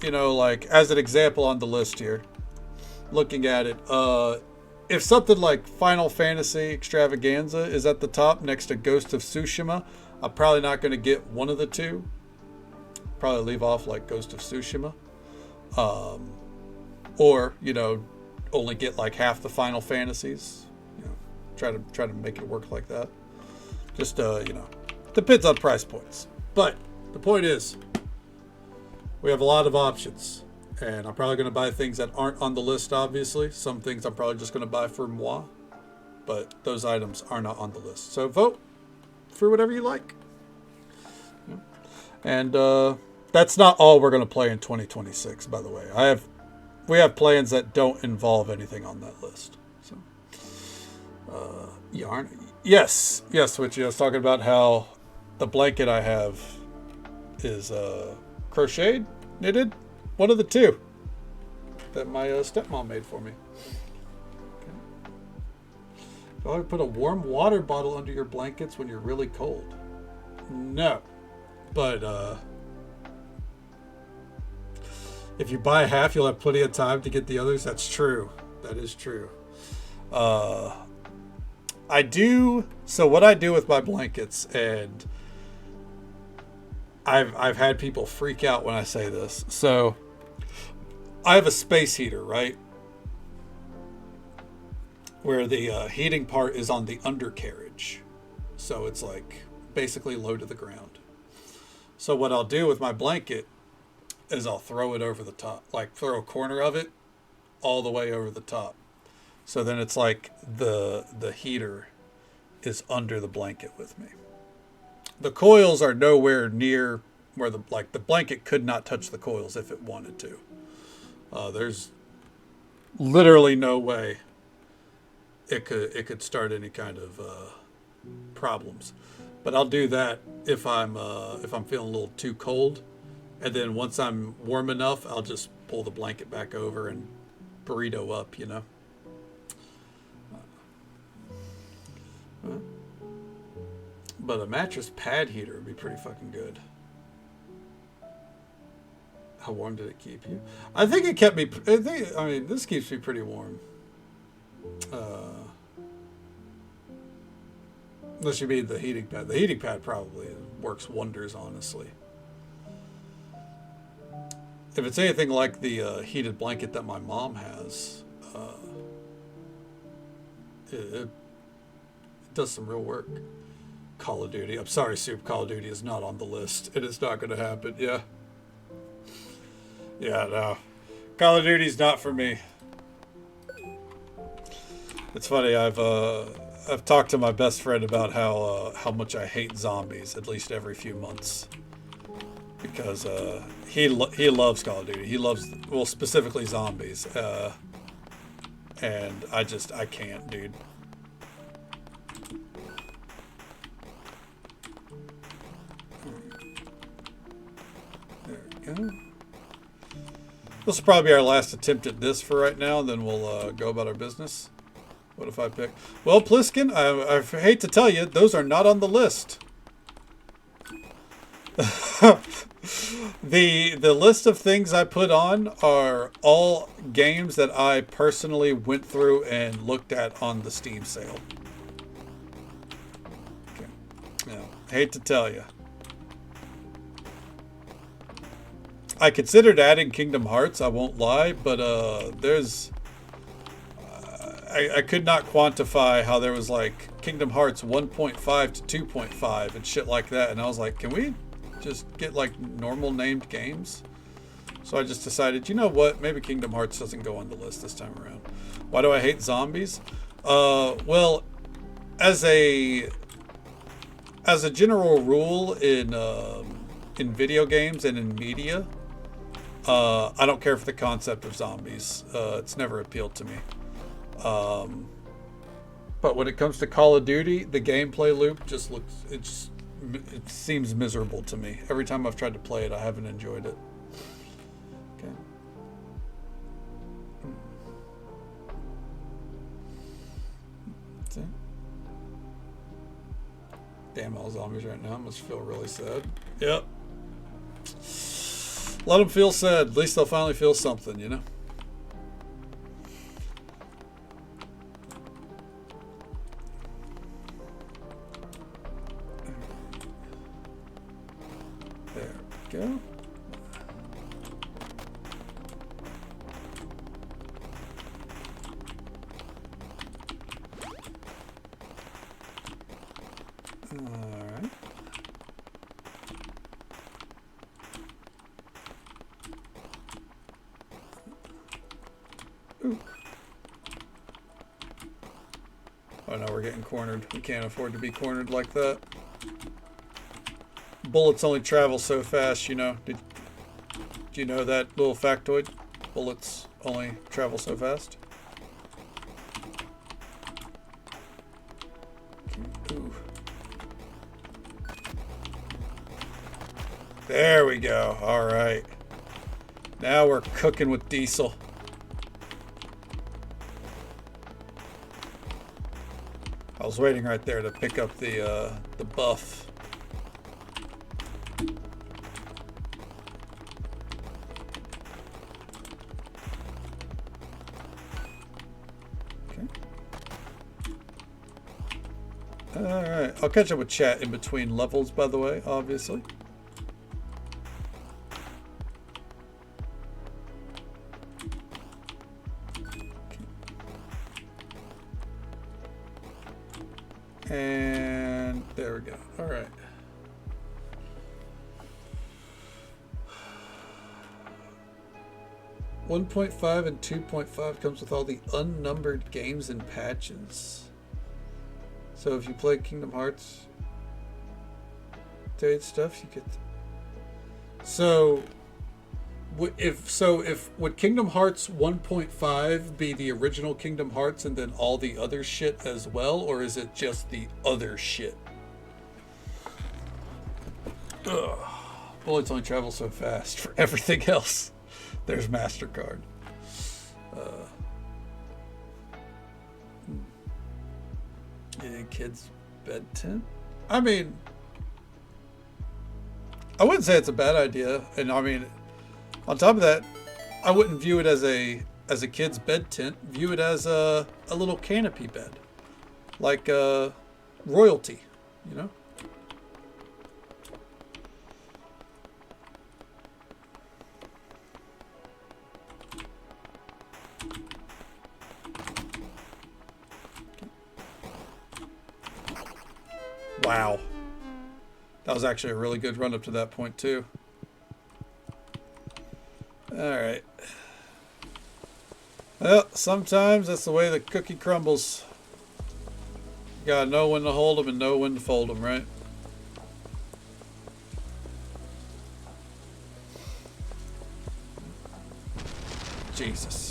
as an example on the list here, looking at it, if something like Final Fantasy Extravaganza is at the top next to Ghost of Tsushima, I'm probably not going to get one of the two. Probably leave off Ghost of Tsushima. Or, only get half the Final Fantasies. Try to make it work like that. Just, depends on price points. But the point is, we have a lot of options. And I'm probably going to buy things that aren't on the list, obviously. Some things I'm probably just going to buy for moi. But those items are not on the list. So vote for whatever you like. And that's not all we're going to play in 2026, by the way. We have plans that don't involve anything on that list. So, yarn. Yes, which I was talking about how the blanket I have is crocheted, knitted. One of the two that my stepmom made for me. Okay. Do I put a warm water bottle under your blankets when you're really cold? No. But if you buy half, you'll have plenty of time to get the others. That's true. That is true. I do. So what I do with my blankets, and I've had people freak out when I say this. So I have a space heater, right? Where the heating part is on the undercarriage. So it's basically low to the ground. So what I'll do with my blanket is I'll throw it over the top. Throw a corner of it all the way over the top. So then it's the heater is under the blanket with me. The coils are nowhere near where the blanket could not touch the coils if it wanted to. There's literally no way it could start any kind of problems. But I'll do that if I'm feeling a little too cold, and then once I'm warm enough, I'll just pull the blanket back over and burrito up, you know. But a mattress pad heater would be pretty fucking good. How warm did it keep you? I think it kept me. I mean, this keeps me pretty warm. Unless you mean the heating pad. The heating pad probably works wonders, honestly. If it's anything like the heated blanket that my mom has, it does some real work. Call of Duty. I'm sorry, Soup. Call of Duty is not on the list. It is not going to happen. Yeah. Yeah, no. Call of Duty's not for me. It's funny. I've talked to my best friend about how much I hate zombies at least every few months, because he loves Call of Duty. He loves, well, specifically zombies, and I can't, dude. There we go. This will probably be our last attempt at this for right now, and then we'll go about our business. What if I pick? Well, Pliskin, I hate to tell you, those are not on the list. The list of things I put on are all games that I personally went through and looked at on the Steam sale. Okay. Yeah, hate to tell you. I considered adding Kingdom Hearts, I won't lie, but there's... I could not quantify how there was like Kingdom Hearts 1.5 to 2.5 and shit like that. And I was like, can we just get like normal named games? So I just decided, you know what? Maybe Kingdom Hearts doesn't go on the list this time around. Why do I hate zombies? Well, as a general rule in video games and in media, I don't care for the concept of zombies. It's never appealed to me. But when it comes to Call of Duty, the gameplay loop it seems miserable to me. Every time I've tried to play it, I haven't enjoyed it. Okay. That's it. Damn, all zombies right now must feel really sad. Yep. Let them feel sad. At least they'll finally feel something, you know? There we go. Alright. Ooh. Oh no, we're getting cornered. We can't afford to be cornered like that. Bullets only travel so fast, you know. Do you know that little factoid? Bullets only travel so fast. Ooh. There we go. All right. Now we're cooking with diesel. I was waiting right there to pick up the buff. Alright, I'll catch up with chat in between levels, by the way, obviously. And there we go. Alright. .5 and 2.5 comes with all the unnumbered games and patches. So if you play Kingdom Hearts update stuff, you get. So if would Kingdom Hearts 1.5 be the original Kingdom Hearts and then all the other shit as well, or is it just the other shit? Ugh. Bullets only travel so fast. For everything else, there's MasterCard. Kids' bed tent? I mean, I wouldn't say it's a bad idea. And I mean, on top of that, I wouldn't view it as a kid's bed tent. View it as a little canopy bed. Like royalty, you know? Wow. That was actually a really good run up to that point, too. Alright. Well, sometimes that's the way the cookie crumbles. You gotta know when to hold them and know when to fold them, right? Jesus.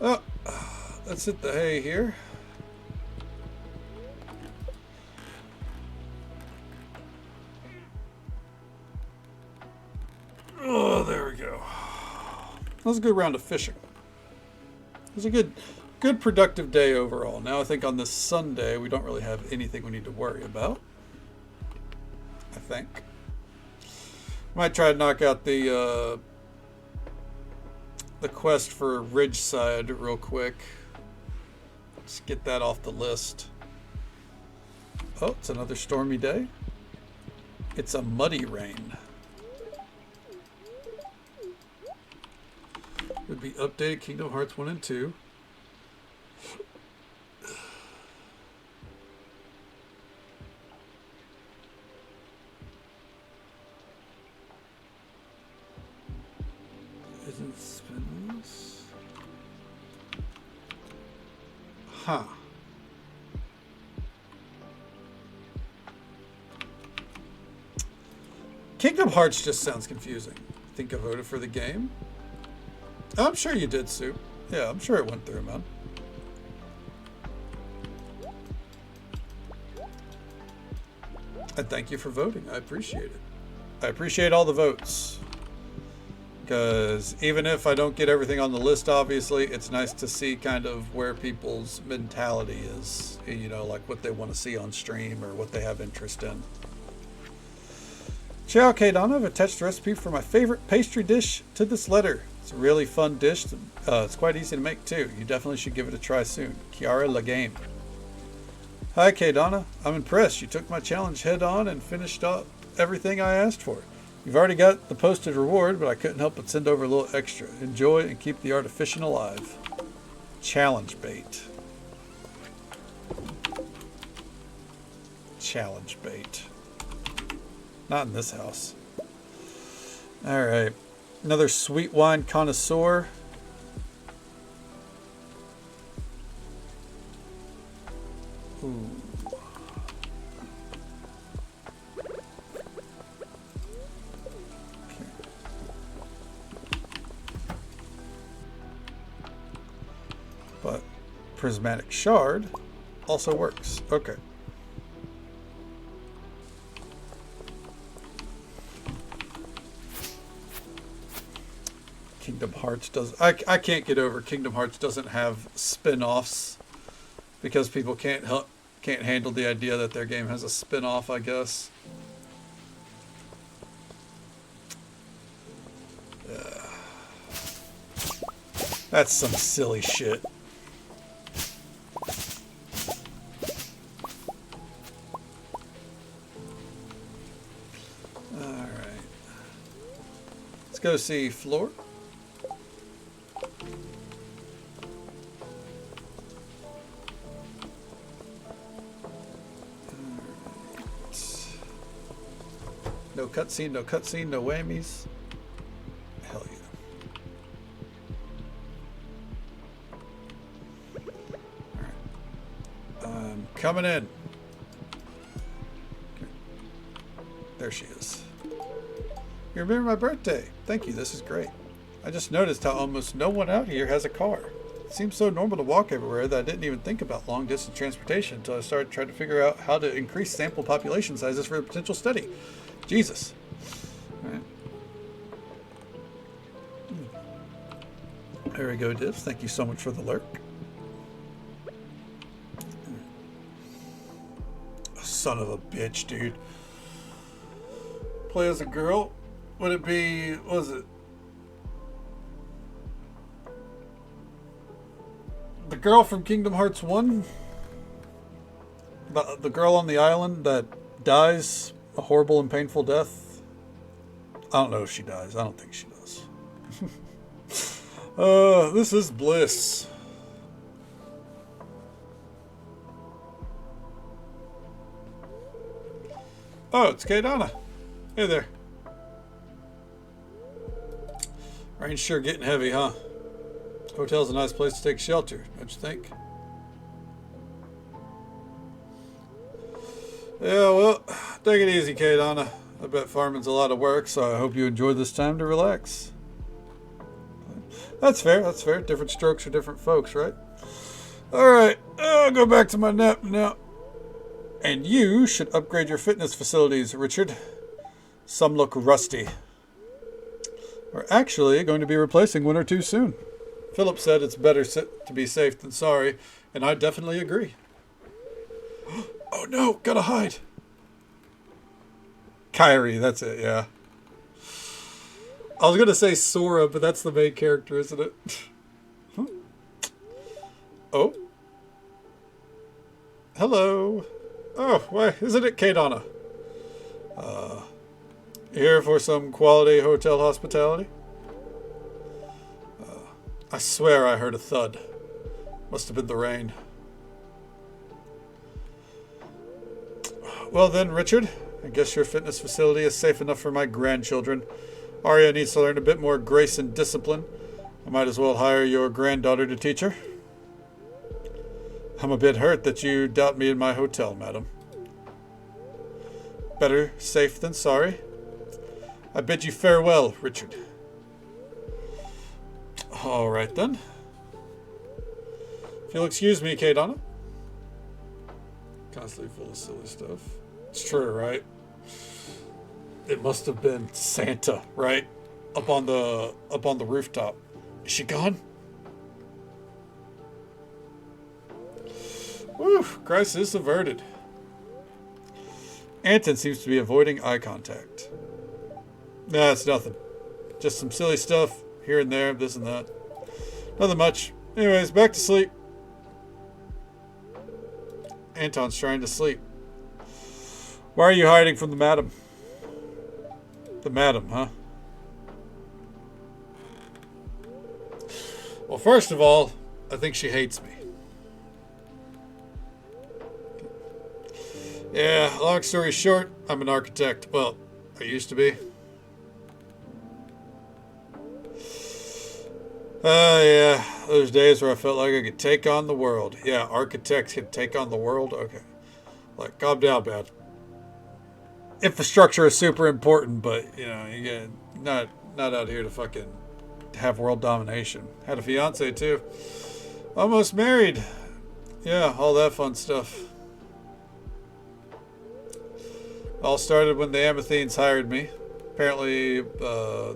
Oh, let's hit the hay here. Oh, there we go. That was a good round of fishing. It was a good productive day overall. Now I think on this Sunday we don't really have anything we need to worry about. I think. Might try to knock out the quest for Ridgeside real quick. Just get that off the list. Oh, it's another stormy day. It's a muddy rain. Would be updated Kingdom Hearts 1 and 2. Isn't spin-offs? Huh. Kingdom Hearts just sounds confusing. Think I voted for the game? I'm sure you did, Sue. Yeah, I'm sure it went through, man. And thank you for voting. I appreciate it. I appreciate all the votes. Because even if I don't get everything on the list, obviously, it's nice to see kind of where people's mentality is. You know, like what they want to see on stream or what they have interest in. Ciao, Kaydana. I've attached a recipe for my favorite pastry dish to this letter. It's a really fun dish. It's quite easy to make, too. You definitely should give it a try soon. Kiara Legame. Hi, Kaydana. I'm impressed. You took my challenge head on and finished up everything I asked for. You've already got the posted reward, but I couldn't help but send over a little extra. Enjoy and keep the artificial alive. Challenge bait. Challenge bait. Not in this house. Alright. Another sweet wine connoisseur. Ooh. But prismatic shard also works. Okay. Kingdom Hearts does. I can't get over Kingdom Hearts doesn't have spin-offs because people can't handle the idea that their game has a spin-off, I guess. That's some silly shit. Alright. Let's go see Floor. No cutscene, no cutscene, no whammies. coming in. Okay. There she is. You remember my birthday. Thank you, this is great. I just noticed how almost no one out here has a car. It seems so normal to walk everywhere that I didn't even think about long distance transportation until I started trying to figure out how to increase sample population sizes for a potential study. Jesus. All right. There we go, Divs. Thank you so much for the lurk. Son of a bitch, dude. Play as a girl. Would it be, what was it? The girl from Kingdom Hearts 1? The girl on the island that dies a horrible and painful death? I don't know if she dies. I don't think she does. This is Bliss. Oh, it's Kaydonna. Hey there. Rain's sure getting heavy, huh? Hotel's a nice place to take shelter, don't you think? Yeah, well, take it easy, Kaydonna. I bet farming's a lot of work, so I hope you enjoy this time to relax. That's fair, that's fair. Different strokes for different folks, right? Alright, I'll go back to my nap now. And you should upgrade your fitness facilities, Richard. Some look rusty. We're actually going to be replacing one or two soon. Philip said it's better to be safe than sorry, and I definitely agree. Oh no, gotta hide. Kyrie, that's it, yeah. I was gonna say Sora, but that's the main character, isn't it? Oh. Hello. Oh, why isn't it Kaydonna? Here for some quality hotel hospitality? I swear I heard a thud. Must have been the rain. Well then, Richard, I guess your fitness facility is safe enough for my grandchildren. Arya needs to learn a bit more grace and discipline. I might as well hire your granddaughter to teach her. I'm a bit hurt that you doubt me in my hotel, madam. Better safe than sorry. I bid you farewell, Richard. All right, then. If you'll excuse me, Kaydonna. Constantly full of silly stuff. It's true, right? It must have been Santa, right? Up on the rooftop. Is she gone? Whew, crisis averted. Anton seems to be avoiding eye contact. Nah, it's nothing. Just some silly stuff here and there, this and that. Nothing much. Anyways, back to sleep. Anton's trying to sleep. Why are you hiding from the madam? The madam, huh? Well, first of all, I think she hates me. Yeah, long story short, I'm an architect. Well, I used to be. Yeah, those days where I felt like I could take on the world. Yeah, architects could take on the world? Okay. Like, calm down, man. Infrastructure is super important, but, you know, you get not out here to fucking have world domination. Had a fiance, too. Almost married. Yeah, all that fun stuff. All started when the Amathenes hired me. Apparently,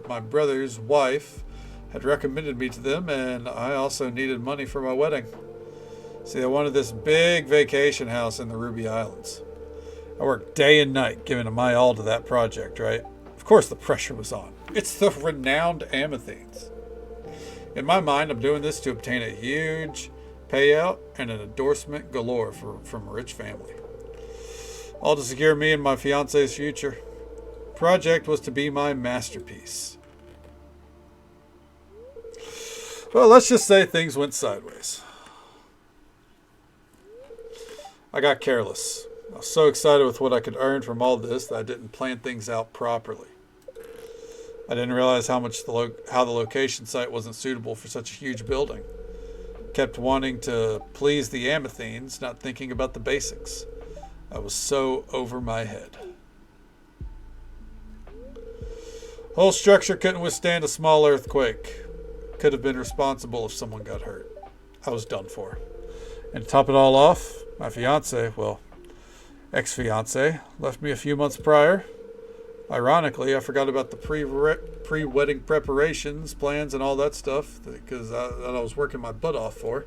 my brother's wife had recommended me to them, and I also needed money for my wedding. See, I wanted this big vacation house in the Ruby Islands. I worked day and night giving my all to that project, right? Of course the pressure was on. It's the renowned Amathenes. In my mind, I'm doing this to obtain a huge payout and an endorsement galore from a rich family. All to secure me and my fiance's future. Project was to be my masterpiece. Well, let's just say things went sideways. I got careless. I was so excited with what I could earn from all this that I didn't plan things out properly. I didn't realize how the location site wasn't suitable for such a huge building. Kept wanting to please the Amathines, not thinking about the basics. I was so over my head. Whole structure couldn't withstand a small earthquake. Could have been responsible if someone got hurt. I was done for. And to top it all off, my fiance, well, ex-fiance, left me a few months prior. Ironically, I forgot about the pre-wedding preparations, plans, and all that stuff because that I was working my butt off for.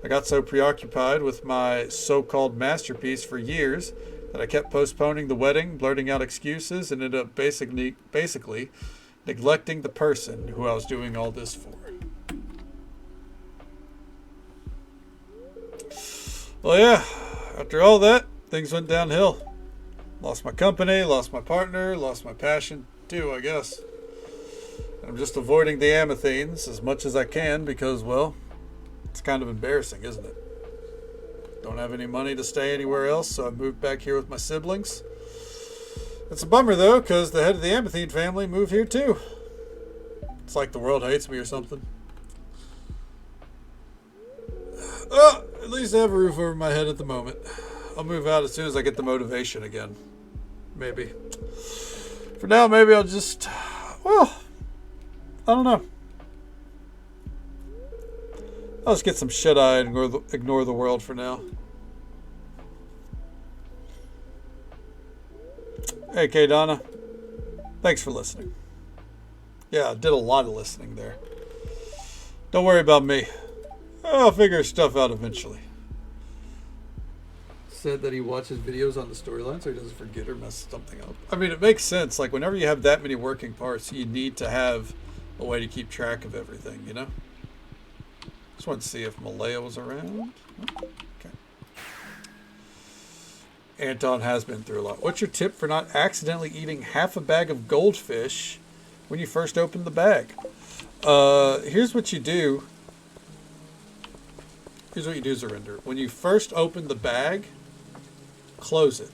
I got so preoccupied with my so-called masterpiece for years that I kept postponing the wedding, blurting out excuses, and ended up basically neglecting the person who I was doing all this for. Well, yeah, after all that, things went downhill. Lost my company, lost my partner, lost my passion too, I guess. And I'm just avoiding the Amathines as much as I can because, well, it's kind of embarrassing, isn't it? Don't have any money to stay anywhere else, so I moved back here with my siblings. It's a bummer, though, because the head of the Amathine family moved here too. It's like the world hates me or something. At least I have a roof over my head at the moment. I'll move out as soon as I get the motivation again. Maybe. For now, maybe I'll just... Well, I don't know. I'll just get some shut-eye and ignore the world for now. Hey, K. Donna. Thanks for listening. Yeah, I did a lot of listening there. Don't worry about me. I'll figure stuff out eventually. Said that he watches videos on the storyline so he doesn't forget or mess something up. I mean, it makes sense. Like, whenever you have that many working parts, you need to have a way to keep track of everything, you know? Just wanted to see if Malaya was around. Okay. Anton has been through a lot. What's your tip for not accidentally eating half a bag of goldfish when you first open the bag? Here's what you do. Here's what you do, Zurinder. When you first open the bag, close it.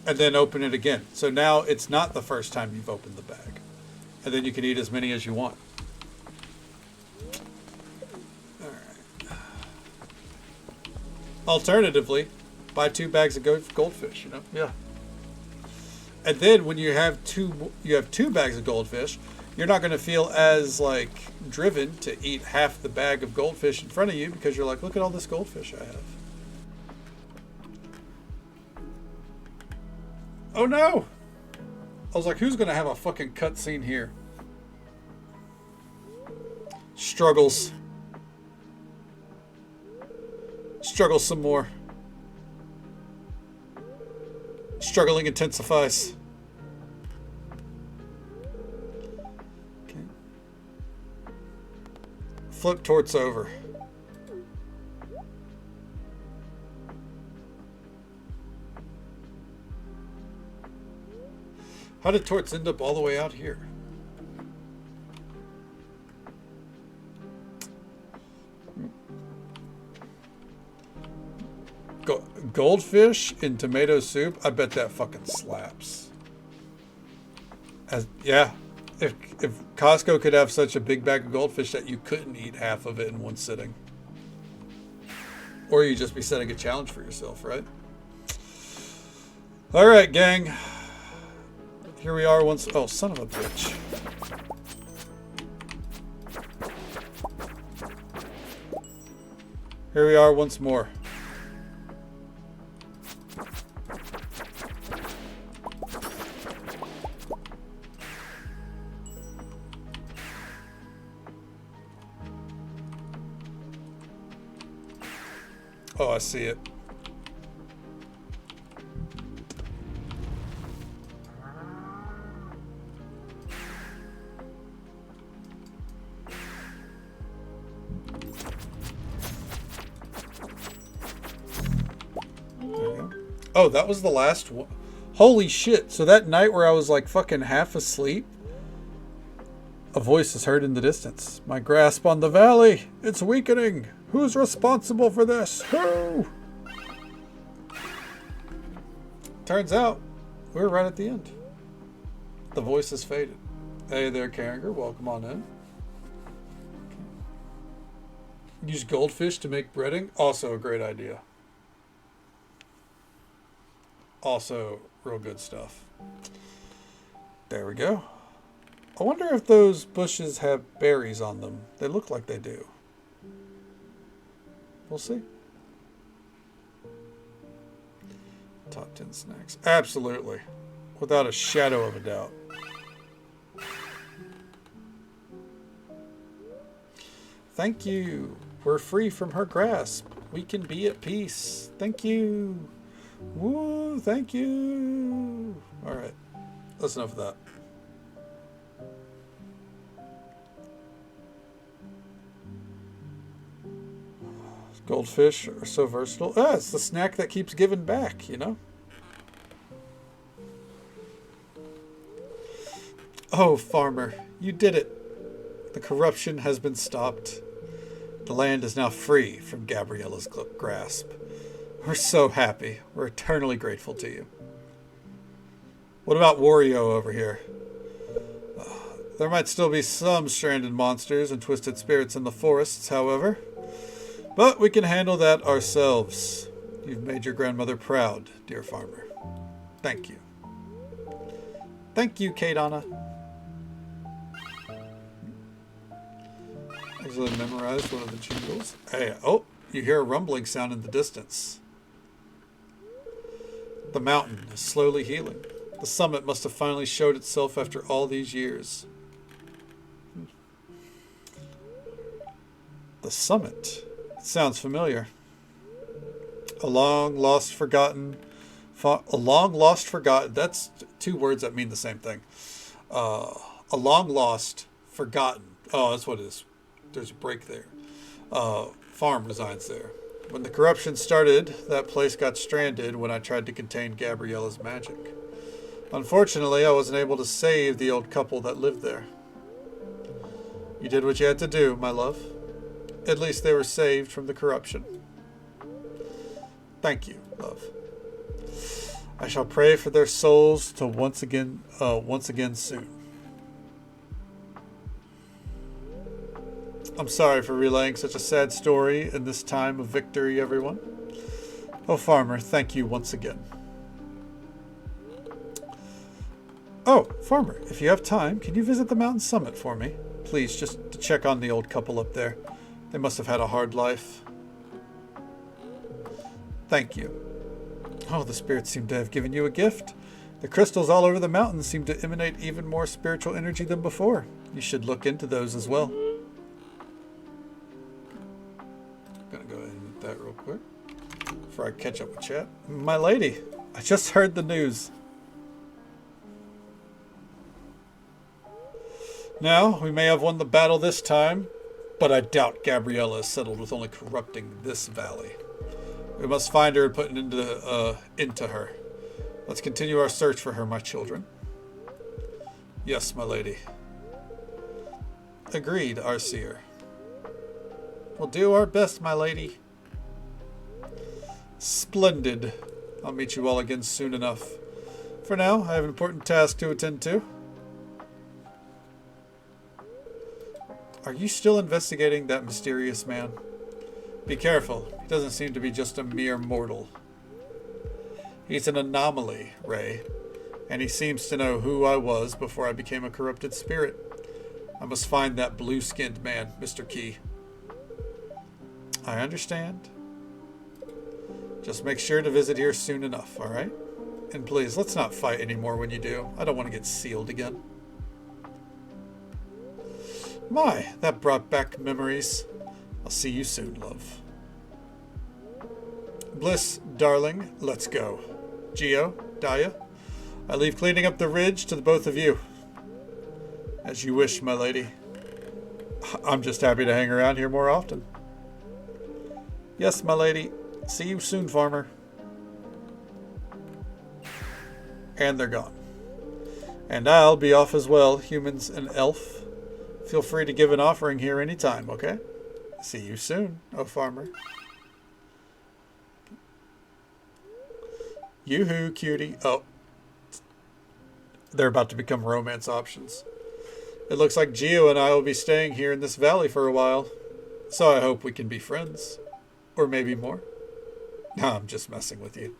And then open it again. So now it's not the first time you've opened the bag. And then you can eat as many as you want. Alright. Alternatively, buy 2 bags of goldfish, you know? Yeah. And then when you have two bags of goldfish, you're not going to feel as, like, driven to eat half the bag of goldfish in front of you because you're like, look at all this goldfish I have. Oh no! I was like, who's going to have a fucking cutscene here? Struggles. Struggle some more. Struggling intensifies. Okay. Flip torts over. How did torts end up all the way out here? Goldfish in tomato soup? I bet that fucking slaps. Yeah. If Costco could have such a big bag of goldfish that you couldn't eat half of it in one sitting. Or you'd just be setting a challenge for yourself, right? Alright, gang. Here we are once... Oh, son of a bitch. Here we are once more. Oh, I see it. Oh, that was the last one. Holy shit. So that night where I was like fucking half asleep, a voice is heard in the distance. My grasp on the valley. It's weakening. Who's responsible for this? Who? Turns out, we're right at the end. The voice has faded. Hey there, Carringer. Welcome on in. Use goldfish to make breading. Also a great idea. Also real good stuff. There we go. I wonder if those bushes have berries on them. They look like they do. We'll see. Top 10 snacks. Absolutely. Without a shadow of a doubt. Thank you. We're free from her grasp. We can be at peace. Thank you. Woo, thank you. Alright. That's enough of that. Goldfish are so versatile. Ah, it's the snack that keeps giving back, you know? Oh, farmer, you did it. The corruption has been stopped. The land is now free from Gabriella's grasp. We're so happy. We're eternally grateful to you. What about Wario over here? There might still be some stranded monsters and twisted spirits in the forests, however. But we can handle that ourselves. You've made your grandmother proud, dear farmer. Thank you. Thank you, Kadana. Easily memorized one of the jingles. Hey, oh, you hear a rumbling sound in the distance. The mountain is slowly healing. The summit must have finally showed itself after all these years. The summit. It sounds familiar. A long lost forgotten. That's two words that mean the same thing. A long lost forgotten. Oh, that's what it is. There's a break there. Farm resides there. When the corruption started, that place got stranded when I tried to contain Gabriella's magic. Unfortunately, I wasn't able to save the old couple that lived there. You did what you had to do, my love. At least they were saved from the corruption. Thank you, love. I shall pray for their souls to once again soon. I'm sorry for relaying such a sad story in this time of victory, everyone. Oh, farmer, thank you once again. Oh, farmer, if you have time, can you visit the mountain summit for me? Please, just to check on the old couple up there. They must have had a hard life. Thank you. Oh, the spirits seem to have given you a gift. The crystals all over the mountain seem to emanate even more spiritual energy than before. You should look into those as well. Gonna go ahead and hit that real quick before I catch up with chat. My lady, I just heard the news. Now, we may have won the battle this time, but I doubt Gabriella is settled with only corrupting this valley. We must find her and put it into her. Let's continue our search for her, my children. Yes, my lady. Agreed, Arseer. We'll do our best, my lady. Splendid. I'll meet you all again soon enough. For now, I have an important task to attend to. Are you still investigating that mysterious man? Be careful. He doesn't seem to be just a mere mortal. He's an anomaly, Ray. And he seems to know who I was before I became a corrupted spirit. I must find that blue-skinned man, Mr. Key. I understand. Just make sure to visit here soon enough, alright? And please, let's not fight anymore when you do. I don't want to get sealed again. My, that brought back memories. I'll see you soon, love. Bliss, darling, let's go. Geo, Daya, I leave cleaning up the ridge to the both of you. As you wish, my lady. I'm just happy to hang around here more often. Yes, my lady. See you soon, farmer. And they're gone. And I'll be off as well, humans and elf. Feel free to give an offering here anytime, okay? See you soon, oh farmer. Yoo-hoo, cutie. Oh. They're about to become romance options. It looks like Geo and I will be staying here in this valley for a while. So I hope we can be friends. Or maybe more. No, I'm just messing with you.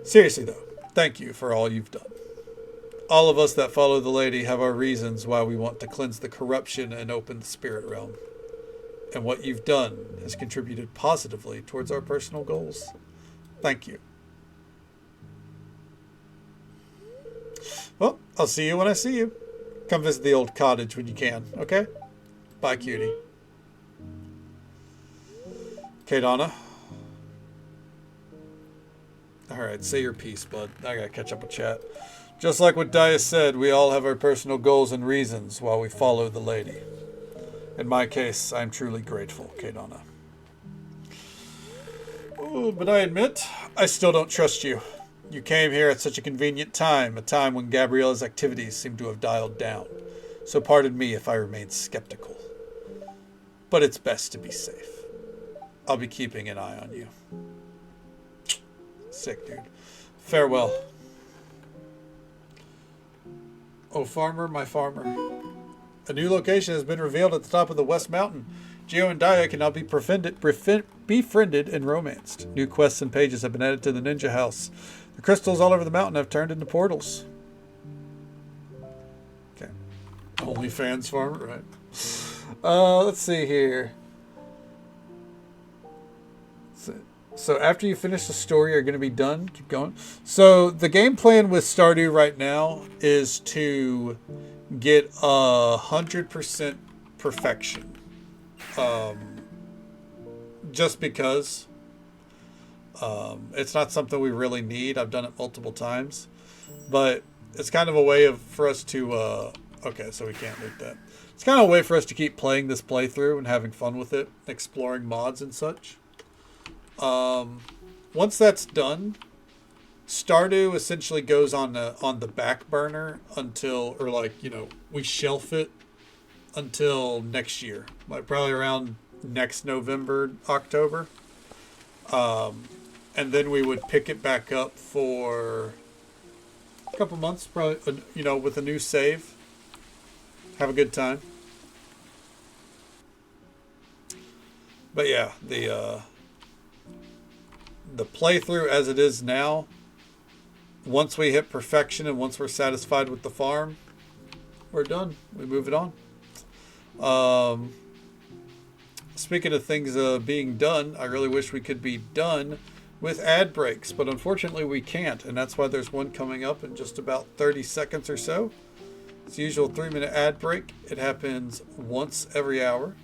Seriously though, thank you for all you've done. All of us that follow the lady have our reasons why we want to cleanse the corruption and open the spirit realm. And what you've done has contributed positively towards our personal goals. Thank you. Well, I'll see you when I see you. Come visit the old cottage when you can, okay? Bye, cutie. Okay, Donna. Alright, say your piece, bud. I gotta catch up with chat. Just like what Dia said, we all have our personal goals and reasons while we follow the lady. In my case, I'm truly grateful, Kadana. Oh, but I admit, I still don't trust you. You came here at such a convenient time, a time when Gabriella's activities seem to have dialed down. So pardon me if I remain skeptical. But it's best to be safe. I'll be keeping an eye on you. Sick, dude. Farewell. Oh, farmer, my farmer. A new location has been revealed at the top of the West Mountain. Geo and Dia can now be befriended and romanced. New quests and pages have been added to the ninja house. The crystals all over the mountain have turned into portals. Okay. OnlyFans farmer, right? Let's see here. So after you finish the story, you're going to be done. Keep going. So the game plan with Stardew right now is to get 100% perfection. Just because it's not something we really need. I've done it multiple times, but it's kind of a way for us to okay, so we can't loot that. It's kind of a way for us to keep playing this playthrough and having fun with it, exploring mods and such. Once that's done, Stardew essentially goes on the back burner until, or like, you know, we shelf it until next year, like probably around next November, October. And then we would pick it back up for a couple months, probably, you know, with a new save. Have a good time. But yeah, the playthrough as it is now, once we hit perfection and once we're satisfied with the farm, we're done. We move it on. Speaking of things being done, I really wish we could be done with ad breaks, but unfortunately we can't, and that's why there's one coming up in just about 30 seconds or so. It's the usual 3-minute ad break. It happens once every hour.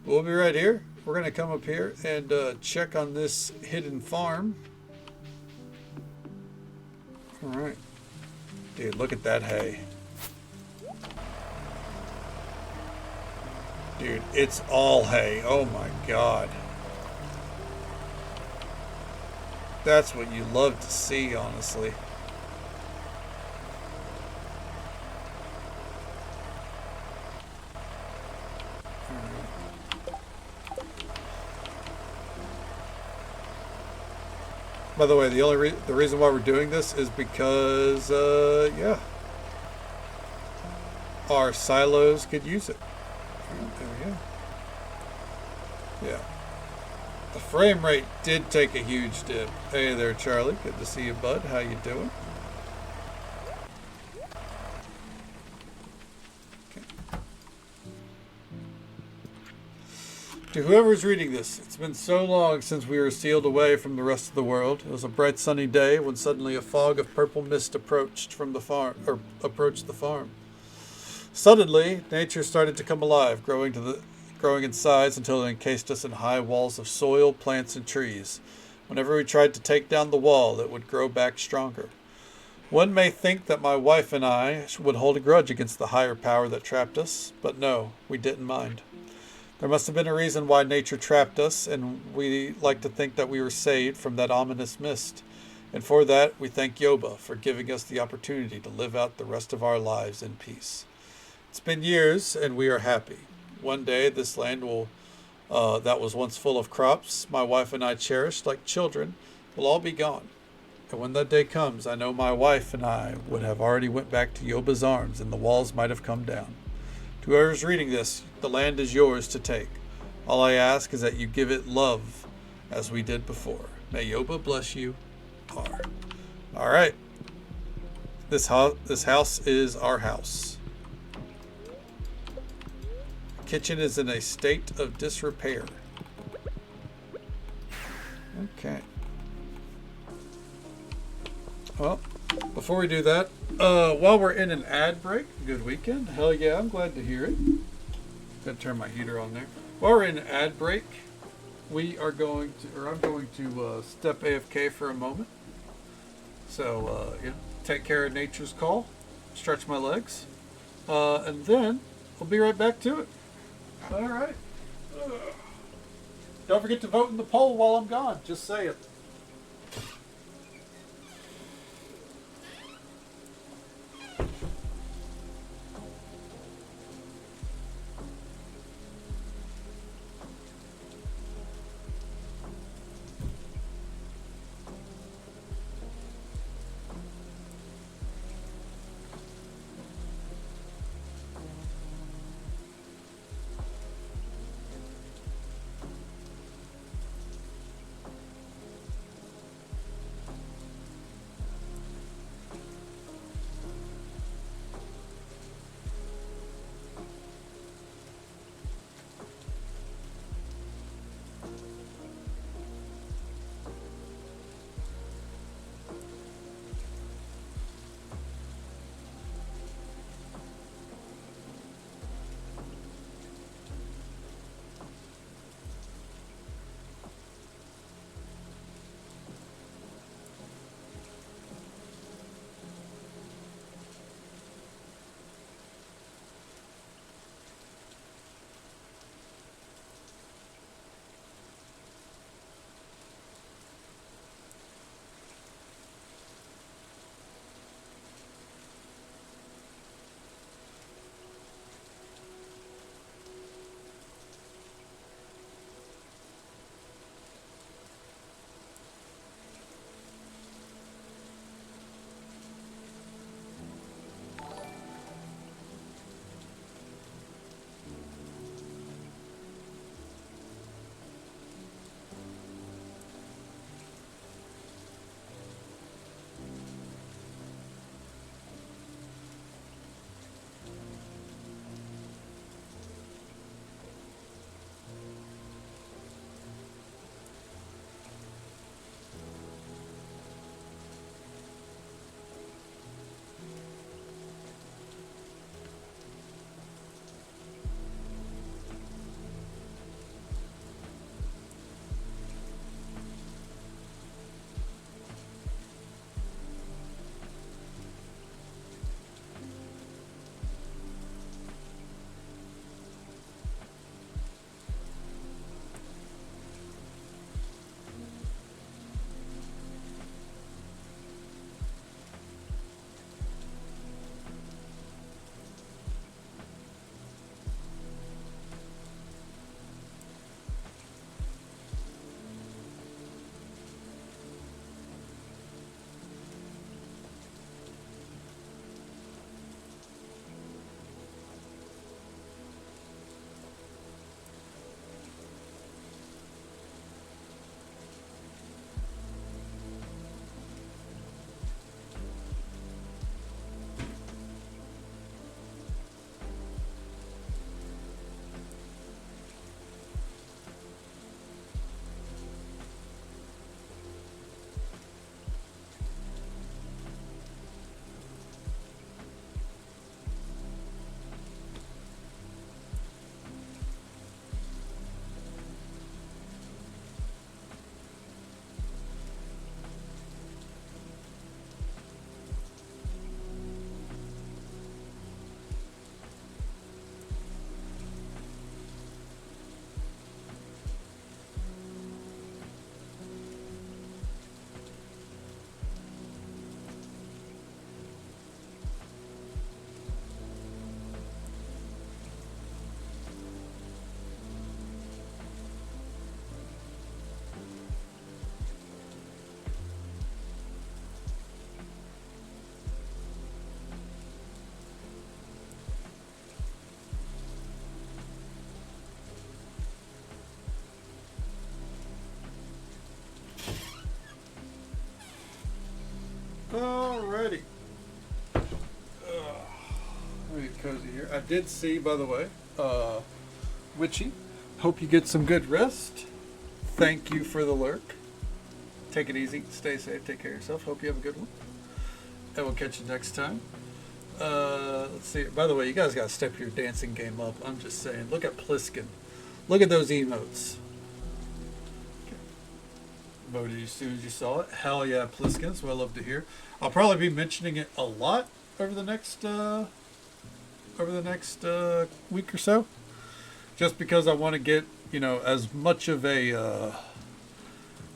We'll be right here. We're going to come up here and check on this hidden farm. All right. Dude, look at that hay. Dude, it's all hay. Oh my god. That's what you love to see, honestly. By the way, the reason why we're doing this is because, yeah, our silos could use it. There we go. Yeah. The frame rate did take a huge dip. Hey there, Charlie. Good to see you, bud. How you doing? To whoever's reading this, it's been so long since we were sealed away from the rest of the world. It was a bright sunny day when suddenly a fog of purple mist approached the farm. Suddenly, nature started to come alive, growing in size until it encased us in high walls of soil, plants, and trees. Whenever we tried to take down the wall, it would grow back stronger. One may think that my wife and I would hold a grudge against the higher power that trapped us, but no, we didn't mind. There must have been a reason why nature trapped us, and we like to think that we were saved from that ominous mist. And for that, we thank Yoba for giving us the opportunity to live out the rest of our lives in peace. It's been years, and we are happy. One day, this land that was once full of crops my wife and I cherished like children will all be gone. And when that day comes, I know my wife and I would have already went back to Yoba's arms, and the walls might have come down. Whoever's reading this, the land is yours to take. All I ask is that you give it love, as we did before. May Yoba bless you. R. All right. This house is our house. The kitchen is in a state of disrepair. Okay. Well, before we do that, while we're in an ad break, good weekend. Hell yeah, I'm glad to hear it. Gotta turn my heater on there. While we're in an ad break, I'm going to step AFK for a moment. So, take care of nature's call, stretch my legs, and then we'll be right back to it. All right. Don't forget to vote in the poll while I'm gone. Just say it. see here. I did see, by the way, Witchy. Hope you get some good rest. Thank you for the lurk. Take it easy. Stay safe. Take care of yourself. Hope you have a good one. And we'll catch you next time. Let's see. By the way, you guys got to step your dancing game up. I'm just saying. Look at Pliskin. Look at those emotes. Voted as soon as you saw it. Hell yeah, Pliskin. That's what I love to hear. I'll probably be mentioning it a lot over the next week or so, just because I want to get, you know, as much of a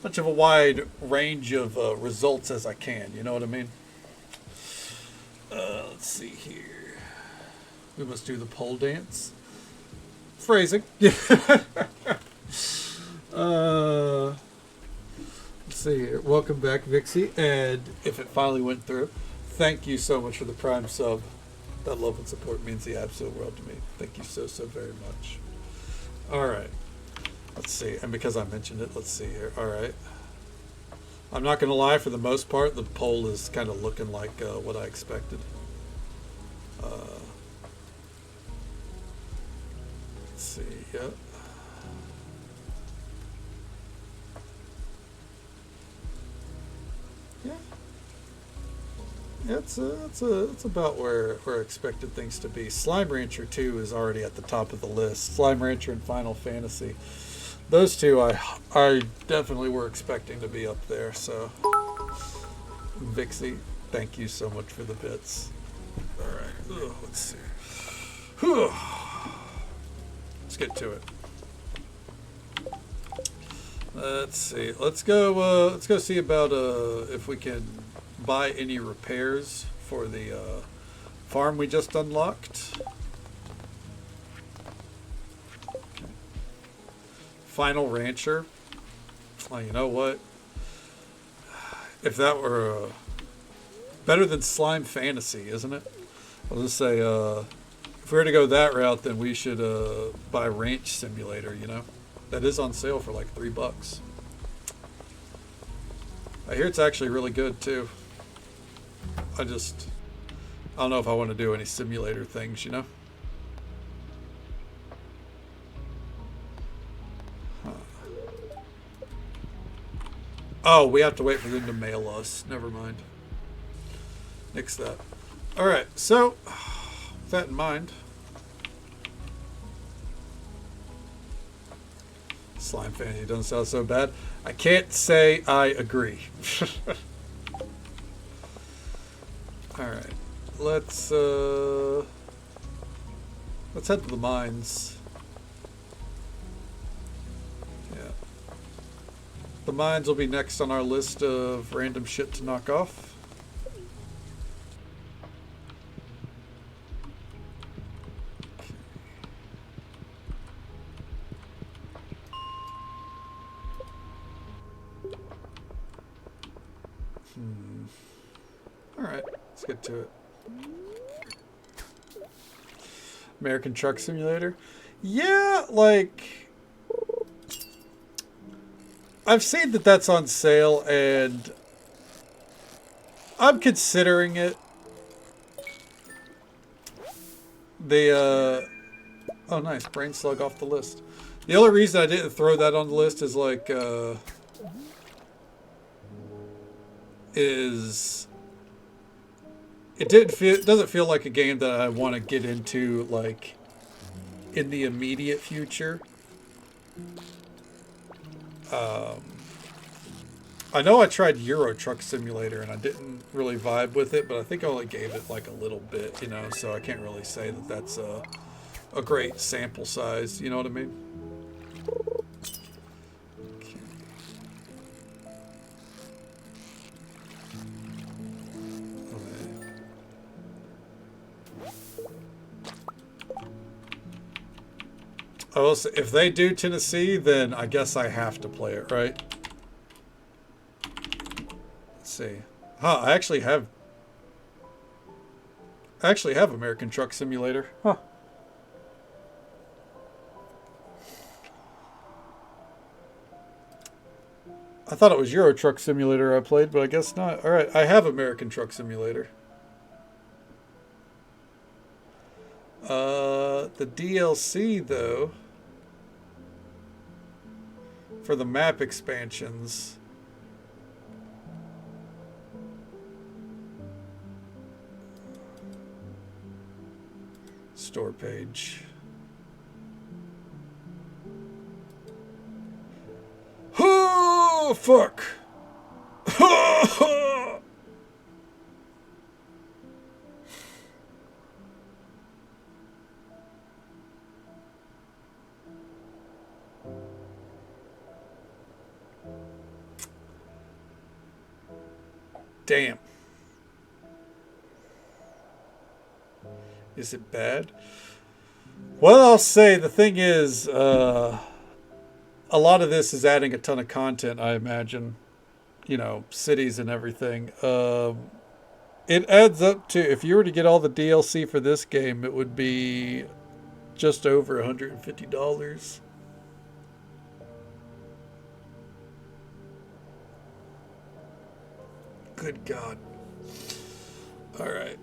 wide range of results as I can. You know what I mean? Let's see here. We must do the pole dance. Phrasing. Let's see here. Welcome back, Vixie. And if it finally went through, thank you so much for the Prime sub. That love and support means the absolute world to me. Thank you so very much. All right. Let's see. And because I mentioned it, let's see here. All right. I'm not going to lie, for the most part, the poll is kind of looking like what I expected. Let's see. Yep. Yeah. It's about where I expected things to be. Slime Rancher 2 is already at the top of the list. Slime Rancher and Final Fantasy. Those two I definitely were expecting to be up there, so Vixie, thank you so much for the bits. Alright, let's see. Let's get to it. Let's see. Let's go see about if we can buy any repairs for the farm we just unlocked. Final Rancher. Oh, you know what? If that were better than Slime Fantasy, isn't it? I'll just say, if we were to go that route, then we should buy Ranch Simulator, you know? That is on sale for like $3. I hear it's actually really good, too. I don't know if I want to do any simulator things, you know? Oh, we have to wait for them to mail us. Never mind. Nix that. Alright, so, with that in mind, Slime Fantasy doesn't sound so bad. I can't say I agree. Alright, let's head to the mines. The mines will be next on our list of random shit to knock off. Alright, let's get to it. American Truck Simulator. Yeah, like, I've seen that that's on sale, and I'm considering it. Oh nice, Brain Slug off the list. The only reason I didn't throw that on the list is like, it doesn't feel like a game that I want to get into, like, in the immediate future. I know I tried Euro Truck Simulator and I didn't really vibe with it, but I think I only gave it like a little bit, you know, so I can't really say that that's a great sample size, you know what I mean? Okay. Oh, so if they do Tennessee, then I guess I have to play it, right? Let's see. Huh, I actually have American Truck Simulator. Huh. I thought it was Euro Truck Simulator I played, but I guess not. Alright, I have American Truck Simulator. The DLC though, for the map expansions. Store page. Oh, fuck. Damn. Is it bad? Well, I'll say the thing is, a lot of this is adding a ton of content, I imagine. You know, cities and everything. It adds up to, if you were to get all the DLC for this game, it would be just over $150. Good God. All right.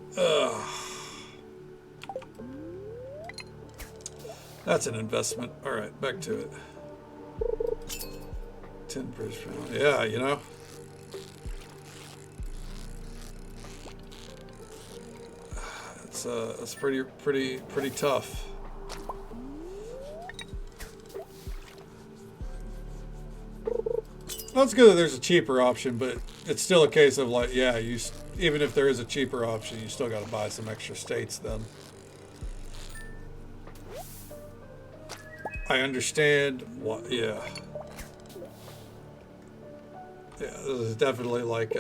That's an investment. All right, back to it. 10%. Yeah, you know. It's pretty tough. Well, it's good that there's a cheaper option, but it's still a case of like, yeah, even if there is a cheaper option, you still got to buy some extra states then. I understand what, yeah. Yeah, this is definitely like,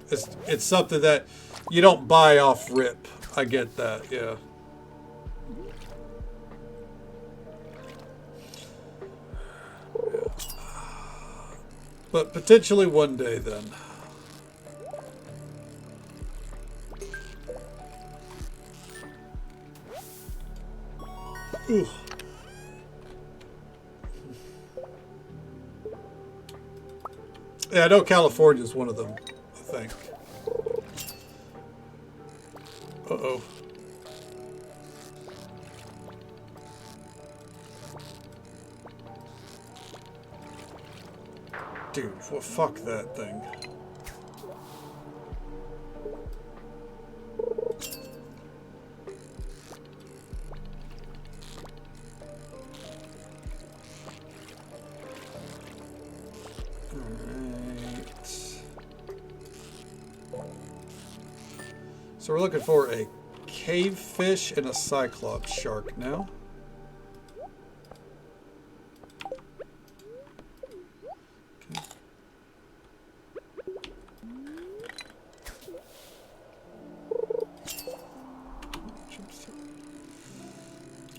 it's something that you don't buy off rip. I get that, yeah. But potentially one day then. Ooh. Yeah, I know California is one of them, I think. Uh-oh. Dude, well, fuck that thing. So we're looking for a cave fish and a cyclops shark now. Okay.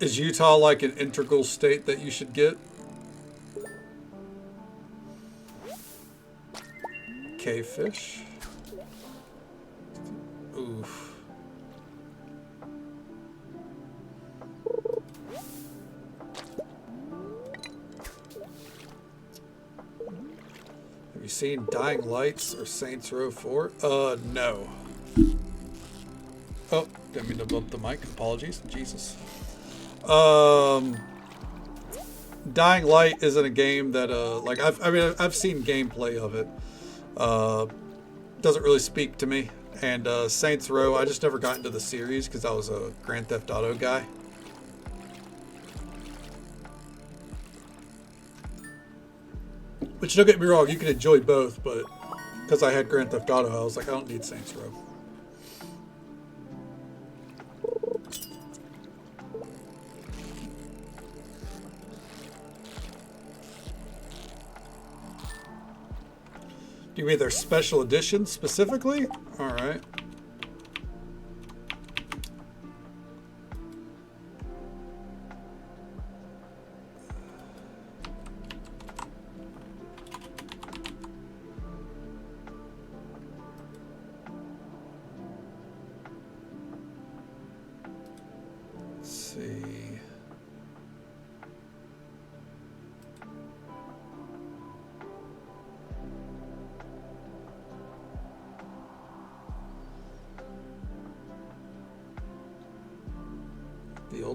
Is Utah like an integral state that you should get? Cave fish. Oof. Have you seen Dying Lights or Saints Row 4? No. Oh, didn't mean to bump the mic. Apologies. Jesus. Dying Light isn't a game that, like, I've seen gameplay of it. Doesn't really speak to me. And Saints Row, I just never got into the series because I was a Grand Theft Auto guy. Which, don't get me wrong, you can enjoy both, but because I had Grand Theft Auto, I was like, I don't need Saints Row. Do you mean their special edition specifically? All right. Let's see.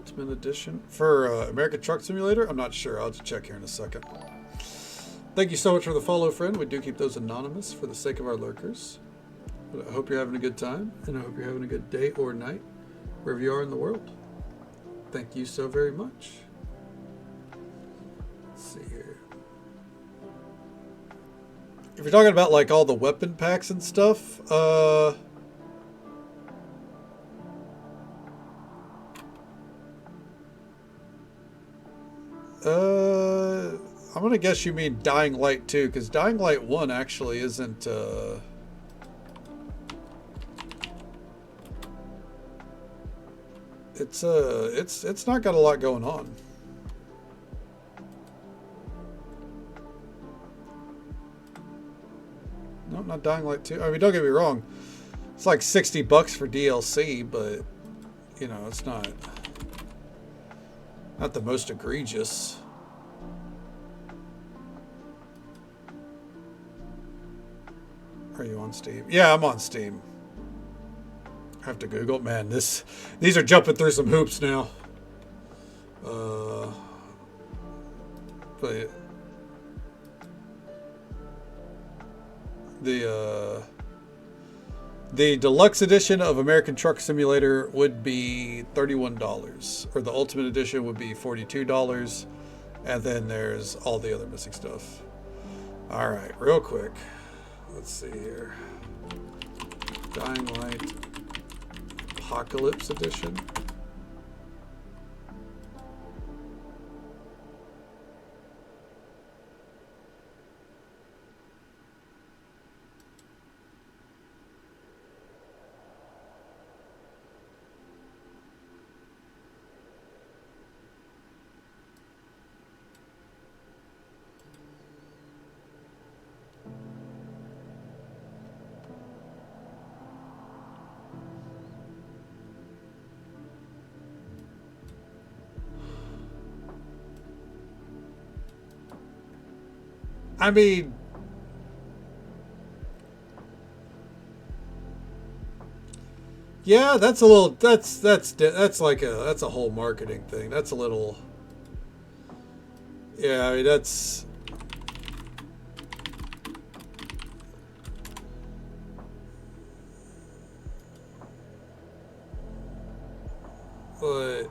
Ultimate Edition for American Truck Simulator? I'm not sure. I'll have to check here in a second. Thank you so much for the follow, friend. We do keep those anonymous for the sake of our lurkers. But I hope you're having a good time, and I hope you're having a good day or night, wherever you are in the world. Thank you so very much. Let's see here. If you're talking about like all the weapon packs and stuff, I'm gonna guess you mean Dying Light 2, because Dying Light 1 actually isn't, it's not got a lot going on. No, not Dying Light 2. I mean, don't get me wrong. It's like $60 for DLC, but, you know, it's not the most egregious. Are you on Steam? Yeah, I'm on Steam. I have to Google. Man, these are jumping through some hoops now. But the deluxe edition of American Truck Simulator would be $31, or the Ultimate Edition would be $42, and then there's all the other missing stuff. All right, real quick. Let's see here. Dying Light Apocalypse Edition. I mean, yeah, that's a little, that's like that's a whole marketing thing. That's a little, yeah, I mean, that's, but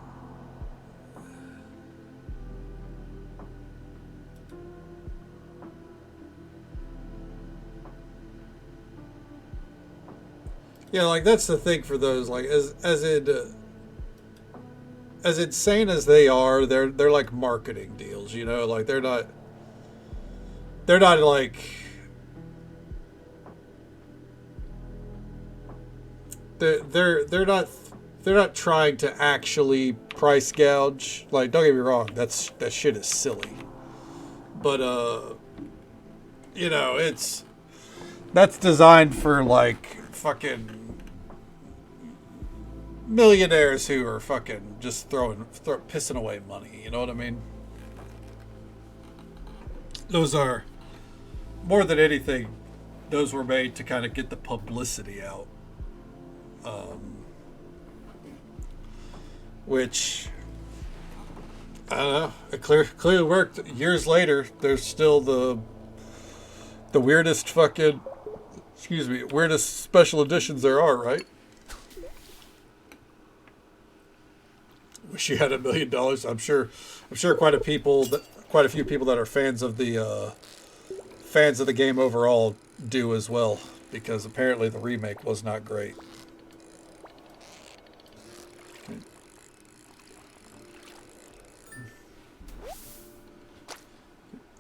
yeah, like that's the thing for those, like as insane as they are, they're like marketing deals, you know, like they're not like they're not trying to actually price gouge. Like, don't get me wrong, that shit is silly, but you know, that's designed for like fucking millionaires who are fucking just pissing away money. You know what I mean? Those are, more than anything, those were made to kind of get the publicity out. Which, I don't know, it clearly worked. Years later, there's still the weirdest fucking, excuse me, weirdest special editions there are, right? Wish you had $1 million. I'm sure quite a few people that are fans of the game overall do as well, because apparently the remake was not great. Okay.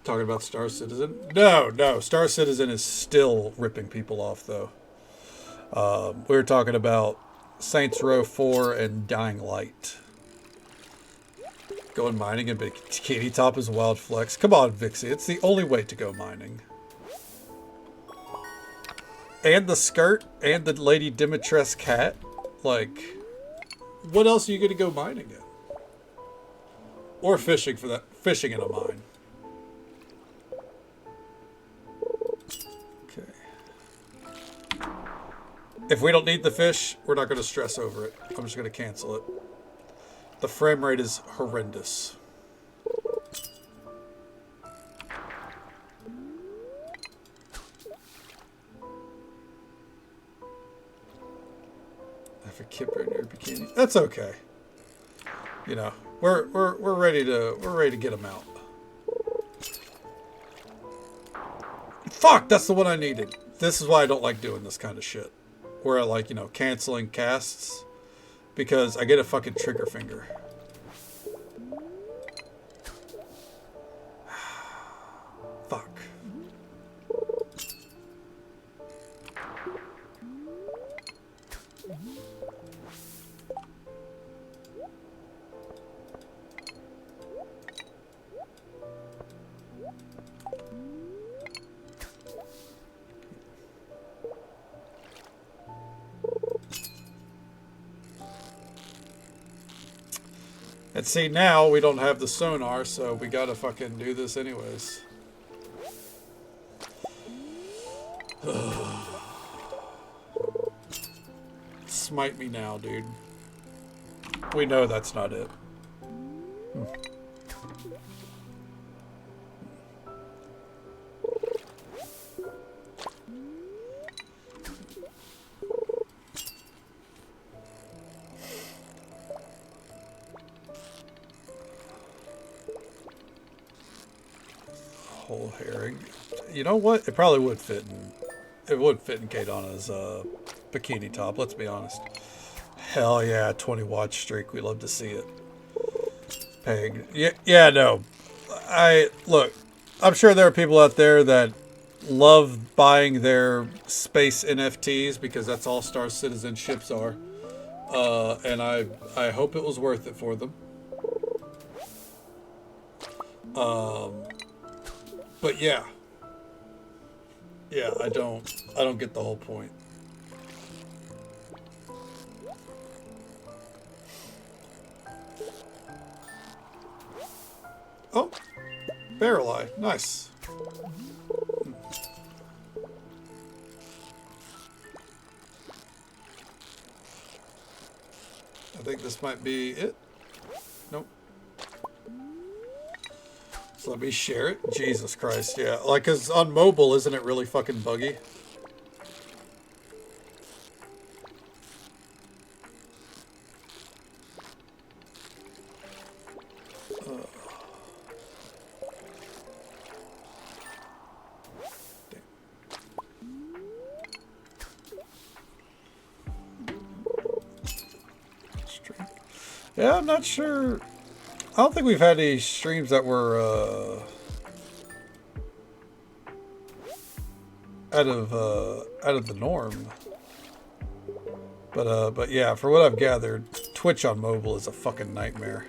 Talking about Star Citizen? No, Star Citizen is still ripping people off though. We were talking about Saints Row 4 and Dying Light. Going mining in Bikini Top is a wild flex. Come on, Vixie. It's the only way to go mining. And the skirt and the Lady Dimitrescu hat. Like, what else are you going to go mining in? Or fishing for that. Fishing in a mine. Okay. If we don't need the fish, we're not going to stress over it. I'm just going to cancel it. The frame rate is horrendous. Have a kipper in your bikini. That's okay. You know, we're ready to get them out. Fuck, that's the one I needed. This is why I don't like doing this kind of shit. Where I like, you know, canceling casts. Because I get a fucking trigger finger. Fuck. And see, now we don't have the sonar, so we gotta fucking do this anyways. Smite me now, dude. We know that's not it. Whole herring. You know what? It probably would fit in. It would fit in Kadana's bikini top. Let's be honest. Hell yeah, 20 watch streak. We love to see it. Peg. Yeah, no. Look. I'm sure there are people out there that love buying their space NFTs because that's all Star Citizen ships are. And I hope it was worth it for them. But yeah. Yeah, I don't get the whole point. Oh, barrel eye, nice. I think this might be it. Nope. So let me share it. Jesus Christ, yeah. Like, 'cause on mobile, isn't it really fucking buggy? Yeah, I'm not sure. I don't think we've had any streams that were out of the norm. But yeah, for what I've gathered, Twitch on mobile is a fucking nightmare.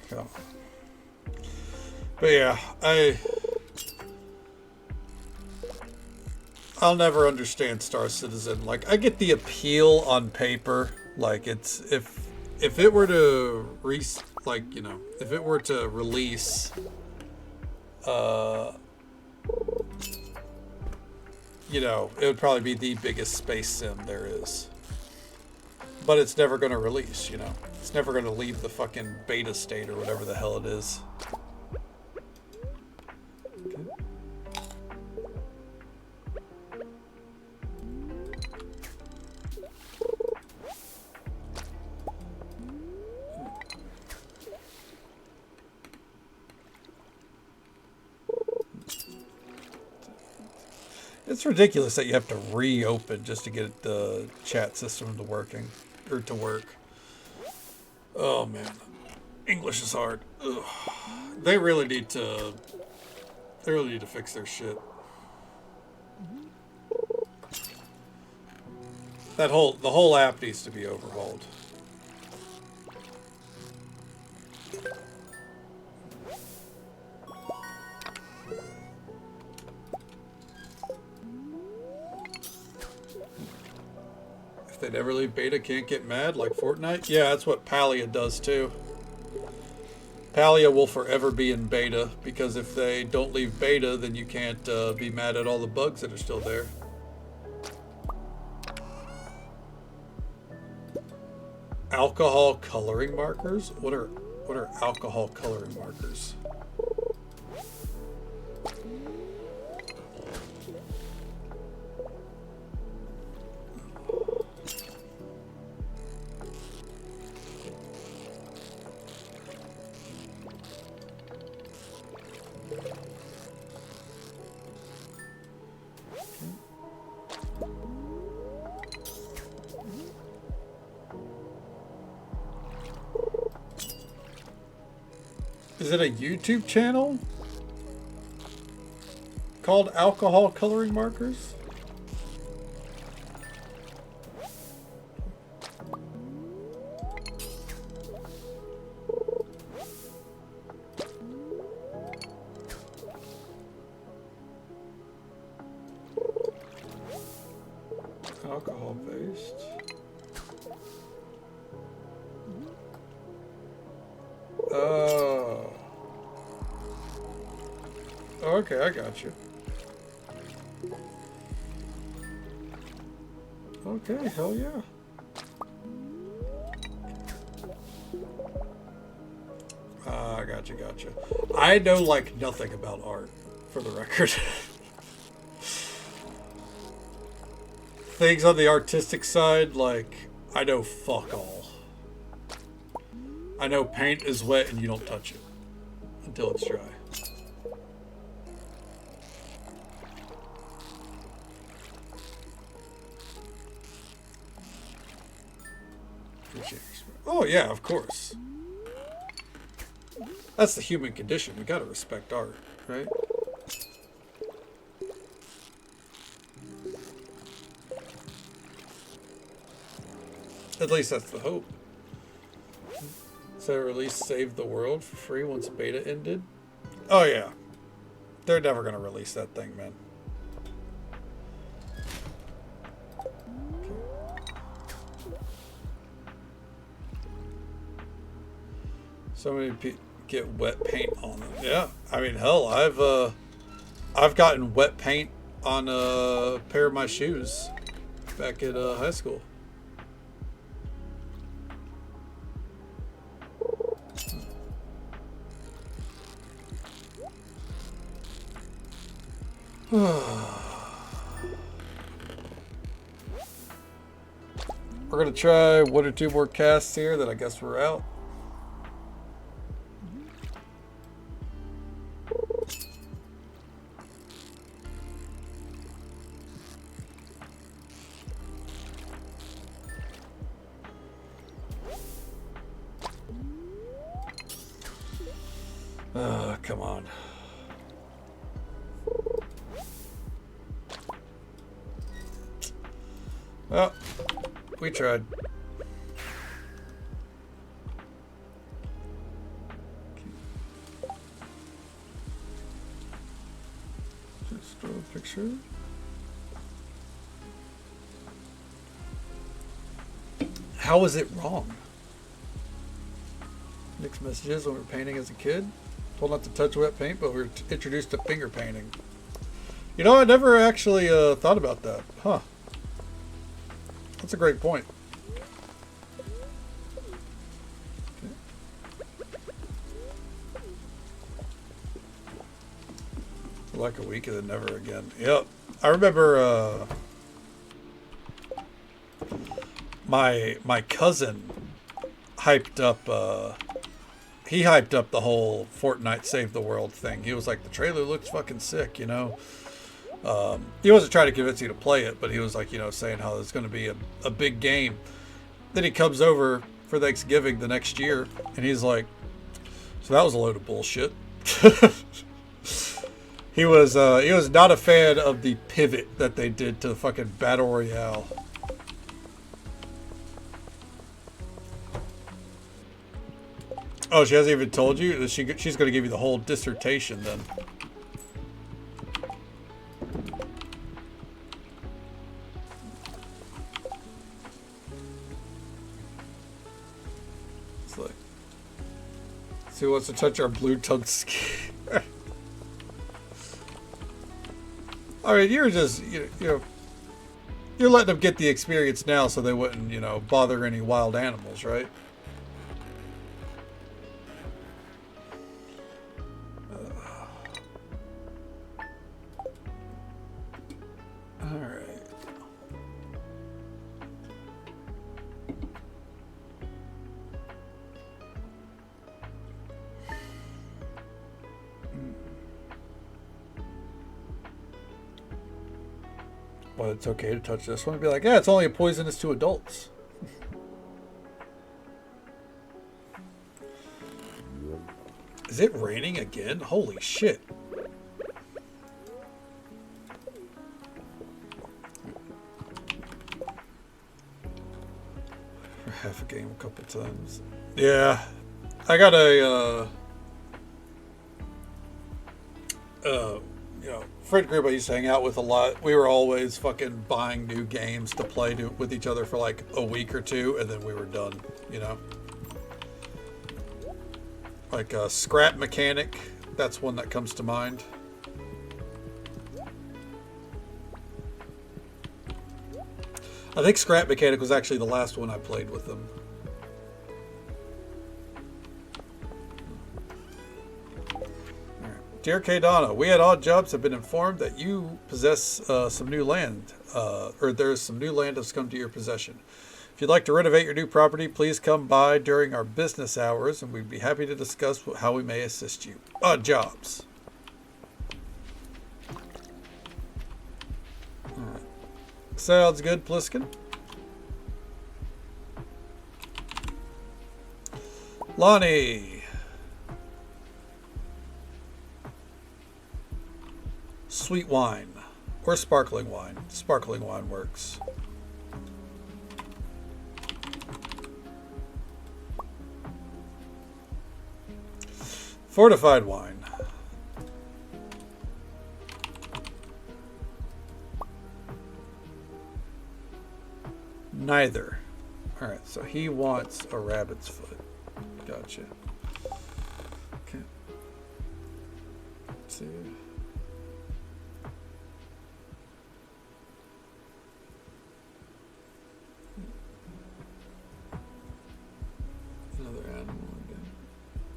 Come. But yeah, I'll never understand Star Citizen. Like, I get the appeal on paper. Like, it's if it were to if it were to release you know, it would probably be the biggest space sim there is. But it's never going to release, you know. It's never going to leave the fucking beta state or whatever the hell it is. It's ridiculous that you have to reopen just to get the chat system to work. Oh man, English is hard. Ugh. They really need to fix their shit. The whole app needs to be overhauled. They never leave beta, can't get mad like Fortnite. Yeah, that's what Palia does too. Palia will forever be in beta, because if they don't leave beta, then you can't be mad at all the bugs that are still there. Alcohol coloring markers? What are alcohol coloring markers? Is it a YouTube channel called Alcohol Coloring Markers? Alcohol based. Oh. Okay, I got you. Okay, hell yeah. Gotcha. I know like nothing about art, for the record. Things on the artistic side, like, I know fuck all. I know paint is wet and you don't touch it until it's dry. Oh yeah, of course. That's the human condition. We gotta respect art, right? At least that's the hope. So release Save the World for free once beta ended? Oh yeah. They're never gonna release that thing, man. So many people get wet paint on them. Yeah, I mean, hell, I've gotten wet paint on a pair of my shoes back at high school. We're gonna try one or two more casts here, then I guess we're out. Come on. Well, we tried. Just draw a picture. How was it wrong? Mixed messages when we were painting as a kid. Told not to touch wet paint, but we were introduced to finger painting. You know, I never actually thought about that. Huh. That's a great point. For like a week and then never again. Yep. I remember my cousin hyped up he hyped up the whole Fortnite Save the World thing. He was like, the trailer looks fucking sick, you know. He wasn't trying to convince you to play it, but he was like, you know, saying how it's going to be a big game. Then he comes over for Thanksgiving the next year, and he's like, so that was a load of bullshit. He was not a fan of the pivot that they did to the fucking Battle Royale. Oh, she hasn't even told you? She's going to give you the whole dissertation then. It's like, as Who wants to touch our blue tongue skin? I mean, you're just, you know, you're letting them get the experience now so they wouldn't, you know, bother any wild animals, right? All right. But it's okay to touch this one and be like, yeah, it's only poisonous to adults. Is it raining again? Holy shit. For half a game a couple times. Yeah. I got a you know, friend group I used to hang out with a lot. We were always fucking buying new games to play with each other for like a week or two, and then we were done, you know? Like Scrap Mechanic, that's one that comes to mind. I think Scrap Mechanic was actually the last one I played with them. Dear Kaydana, we at Odd Jobs have been informed that you possess some new land, or there's some new land that's come to your possession. If you'd like to renovate your new property, please come by during our business hours, and we'd be happy to discuss how we may assist you. Odd Jobs. All right. Sounds good, Pliskin. Lonnie. Sweet wine or sparkling wine. Sparkling wine works. Fortified wine. Neither. All right, so he wants a rabbit's foot. Gotcha. Okay. Let's see.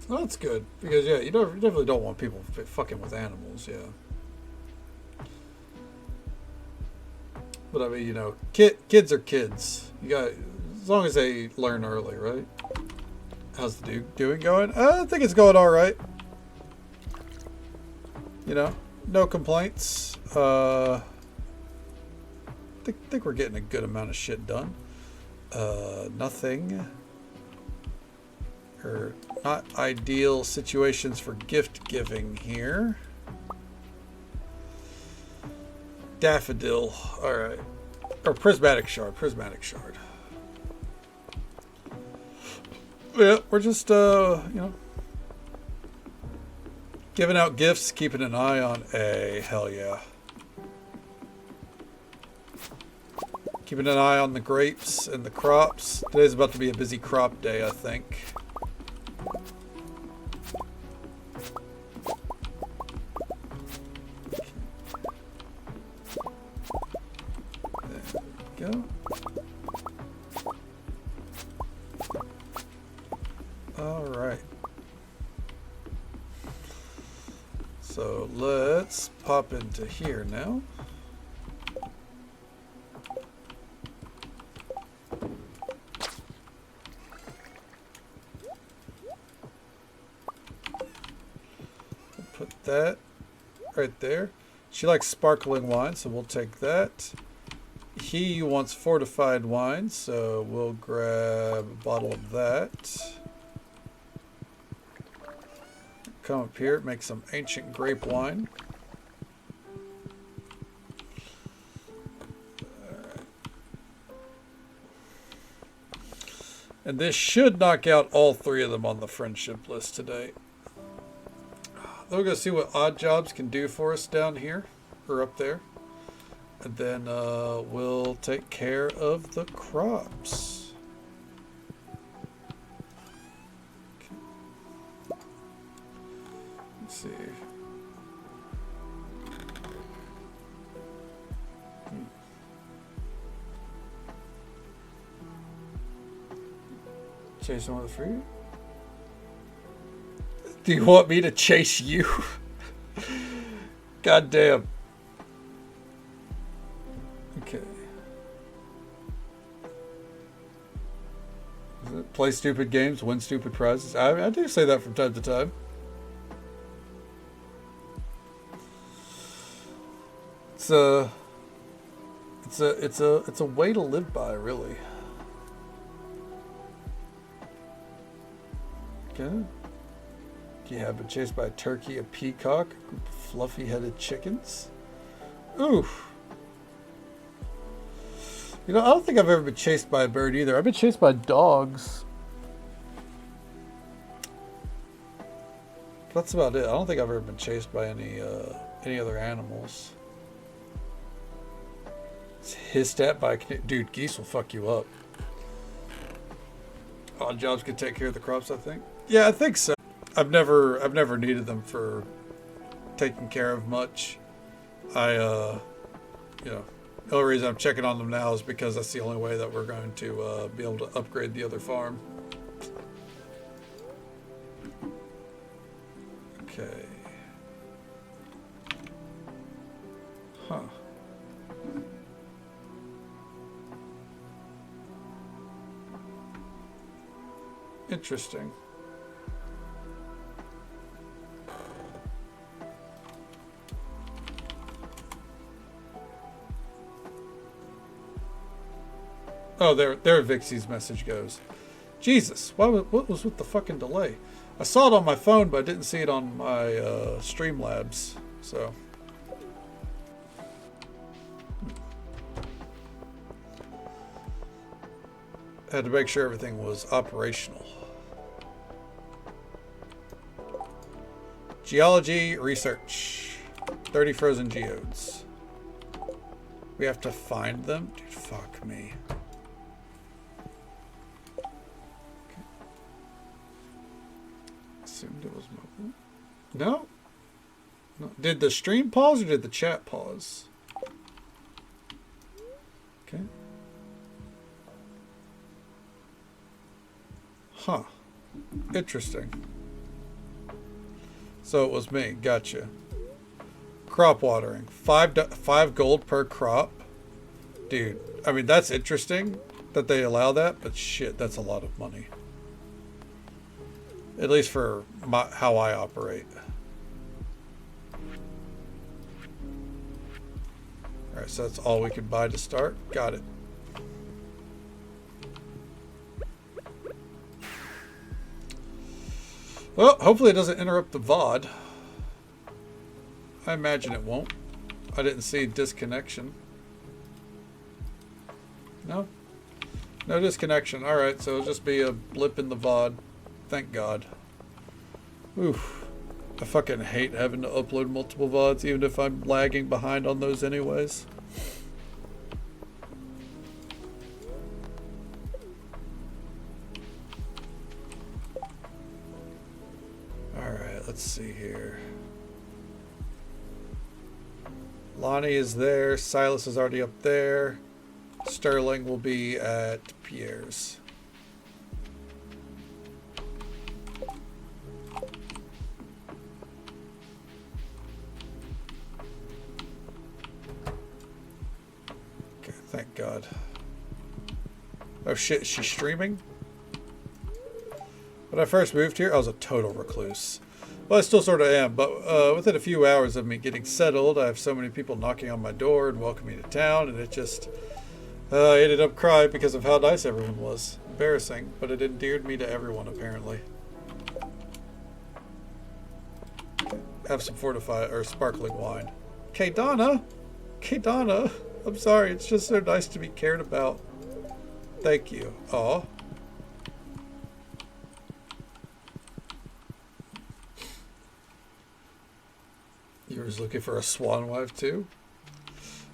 Well, that's good because yeah, you definitely don't want people fucking with animals, yeah. But I mean, you know, kids are kids. You got as long as they learn early, right? How's the dude doing going? I think it's going all right. You know, no complaints. Think we're getting a good amount of shit done. Nothing. Or not ideal situations for gift giving here. Daffodil. Alright. Or prismatic shard. Prismatic shard. Yeah, we're just, you know, giving out gifts, keeping an eye on a hell yeah. Keeping an eye on the grapes and the crops. Today's about to be a busy crop day, I think. There we go. All right. So let's pop into here now. Put that right there. She likes sparkling wine, so we'll take that. He wants fortified wine, so we'll grab a bottle of that. Come up here, make some ancient grape wine. Alright. And this should knock out all three of them on the friendship list today. Then we're going to see what Odd Jobs can do for us down here, or up there. And then we'll take care of the crops. Chase him with a fruit? Do you want me to chase you? God damn. Okay. Play stupid games, win stupid prizes. I do say that from time to time. It's a way to live by, really. Okay. You have been chased by a turkey, a peacock, a group of fluffy-headed chickens. Oof. You know, I don't think I've ever been chased by a bird either. I've been chased by dogs. That's about it. I don't think I've ever been chased by any other animals. It's hissed at by dude. Geese will fuck you up. Odd jobs can take care of the crops, I think. Yeah, I think so. I've never needed them for taking care of much. You know, the only reason I'm checking on them now is because that's the only way that we're going to be able to upgrade the other farm. Okay. Huh. Interesting. Oh, there Vixie's message goes. Jesus, what was with the fucking delay? I saw it on my phone, but I didn't see it on my Streamlabs. So. I had to make sure everything was operational. Geology research. 30 frozen geodes. We have to find them? Dude, fuck me. Okay. Assumed it was mobile. No? No. Did the stream pause or did the chat pause? Okay. Huh. Interesting. So it was me. Gotcha. Crop watering. 5 gold per crop. Dude, I mean, that's interesting that they allow that, but shit, that's a lot of money. At least for how I operate. Alright, so that's all we could buy to start. Got it. Well, hopefully it doesn't interrupt the VOD. I imagine it won't. I didn't see disconnection. No? No disconnection. Alright, so it'll just be a blip in the VOD. Thank God. Oof. I fucking hate having to upload multiple VODs, even if I'm lagging behind on those anyways. Alright, let's see here. Lonnie is there. Silas is already up there. Sterling will be at Pierre's. Okay, thank God. Oh shit, she's streaming? When I first moved here, I was a total recluse. Well, I still sort of am, but within a few hours of me getting settled, I have so many people knocking on my door and welcoming me to town, and it just... I ended up crying because of how nice everyone was. Embarrassing, but it endeared me to everyone, apparently. Have some fortified or sparkling wine. K-Donna! K-Donna! I'm sorry, it's just so nice to be cared about. Thank you. Aw. You were looking for a swan wife too?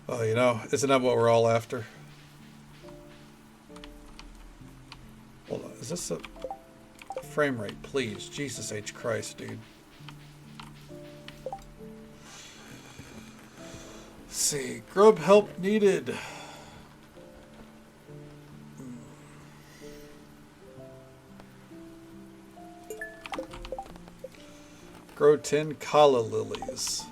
Oh, you know, isn't that what we're all after? Hold on, is this a frame rate, please? Jesus H. Christ, dude. Let's see, grub help needed. Grow 10 calla lilies.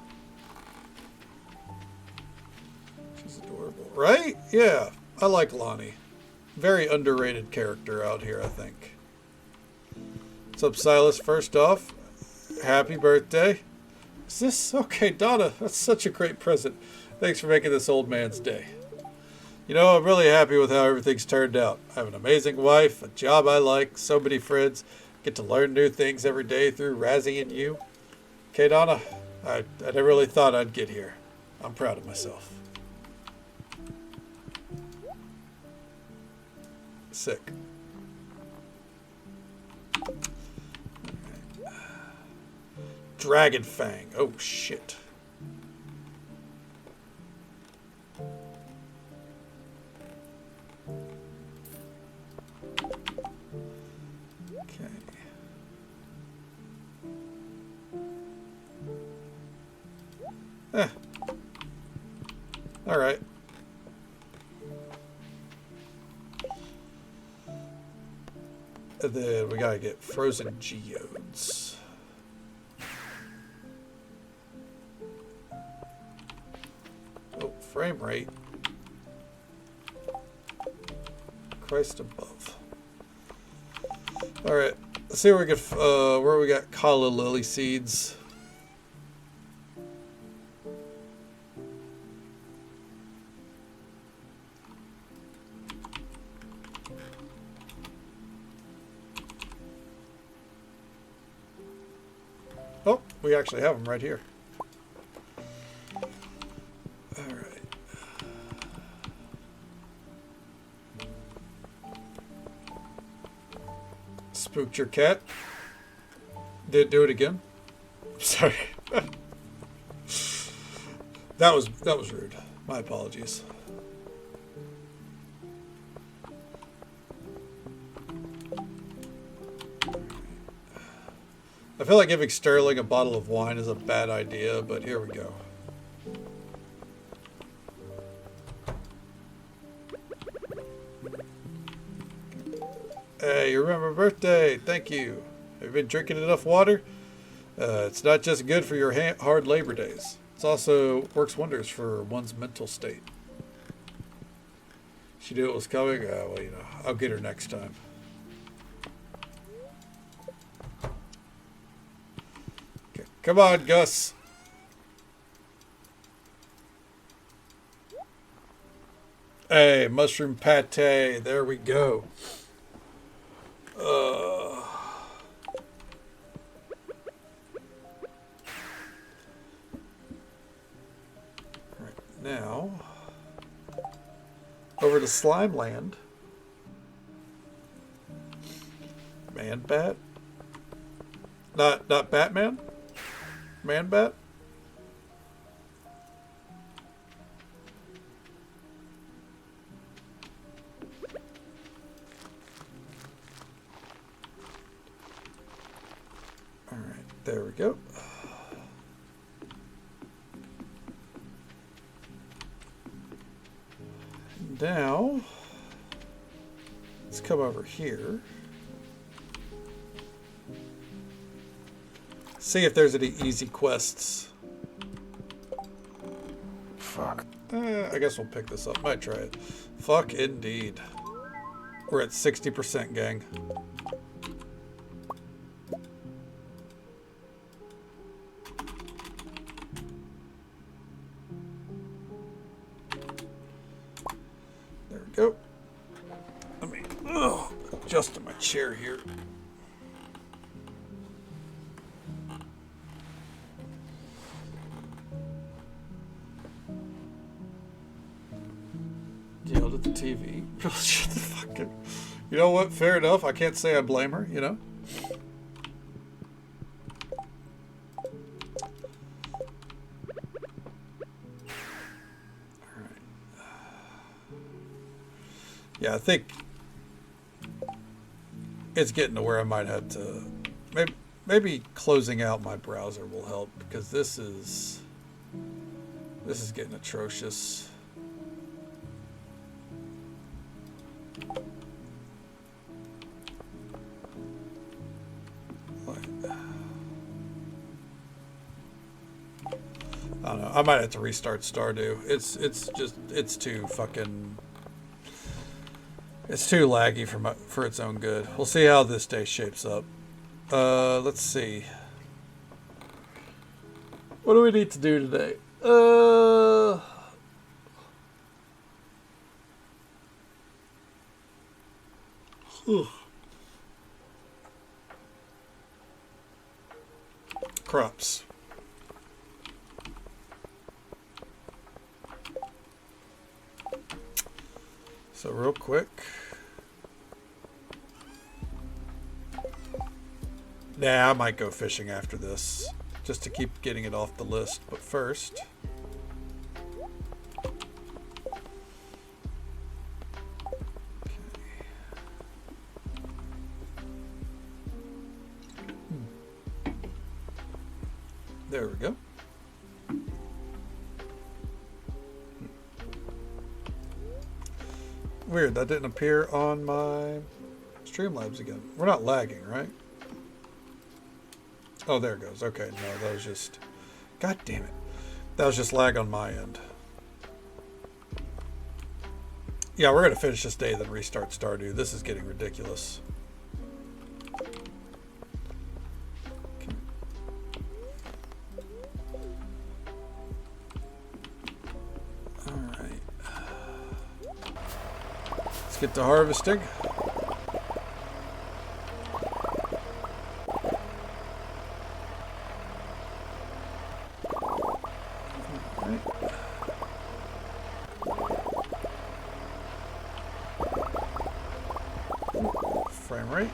She's adorable. Right? Yeah. I like Lonnie. Very underrated character out here, I think. What's up, Silas? First off, happy birthday. Is this? Okay, Donna. That's such a great present. Thanks for making this old man's day. You know, I'm really happy with how everything's turned out. I have an amazing wife, a job I like, so many friends. Get to learn new things every day through Razzie and you. Okay, Donna, I never really thought I'd get here. I'm proud of myself. Sick. Right. Dragon Fang. Oh, shit. All right. And then we gotta get frozen geodes. Oh, frame rate. Christ above. All right. Let's see where we get where we got calla lily seeds. Oh, we actually have them right here. All right. Spooked your cat. Did it do it again? Sorry. That was rude. My apologies. I feel like giving Sterling a bottle of wine is a bad idea, but here we go. Hey, you remember my birthday? Thank you. Have you been drinking enough water? It's not just good for your hard labor days. It also works wonders for one's mental state. She knew it was coming. Well, you know, I'll get her next time. Okay, come on, Gus. Hey, mushroom pate. There we go. Right now, over to Slime Land. Man Bat? Not Batman? Man Bat? Alright, there we go. Now, let's come over here. See if there's any easy quests. Fuck. I guess we'll pick this up. Might try it. Fuck indeed. We're at 60%, gang. There we go. Let me adjust to my chair here. Yelled at the TV. Shut the fucking. You know what? Fair enough. I can't say I blame her, you know? Alright. Yeah, I think it's getting to where I might have to. Maybe closing out my browser will help, because this is getting atrocious. I don't know. I might have to restart Stardew. It's too fucking. It's too laggy for its own good. We'll see how this day shapes up. Let's see. What do we need to do today? Crops. So real quick. Nah, I might go fishing after this, just to keep getting it off the list. But first, there we go. Weird, that didn't appear on my Streamlabs again. We're not lagging, right? Oh, there it goes. Okay, no, that was just... God damn it. That was just lag on my end. Yeah, we're going to finish this day, then restart Stardew. This is getting ridiculous. Okay. Alright. Let's get to harvesting. Frame rate.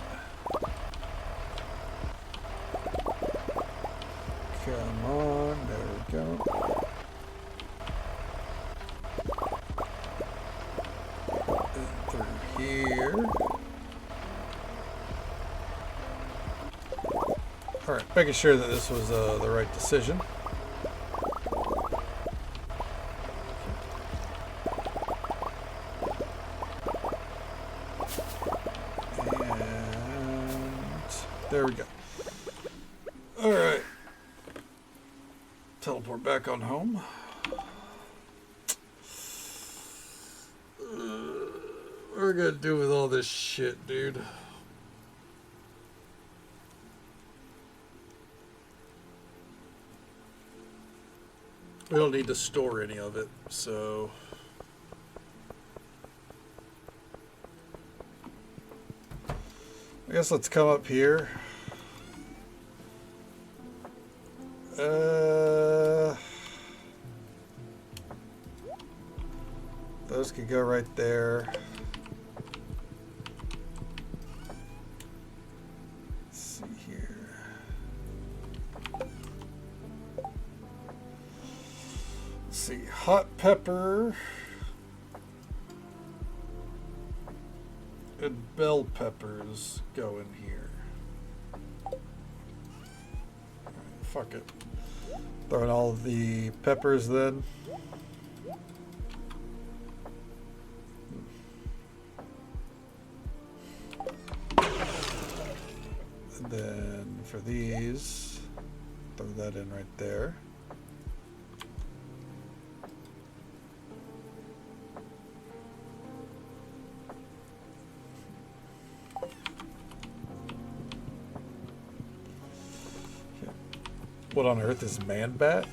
Come on, there we go. Through here. Alright, making sure that this was the right decision. There we go. Alright. Teleport back on home. What are we gonna do with all this shit, dude? We don't need to store any of it, so... I guess let's come up here. Those could go right there. Let's see here. Let's see, hot pepper and bell peppers go in here. Right, fuck it. Throw in all of the peppers then. And then for these, throw that in right there. What on earth is Man-Bat?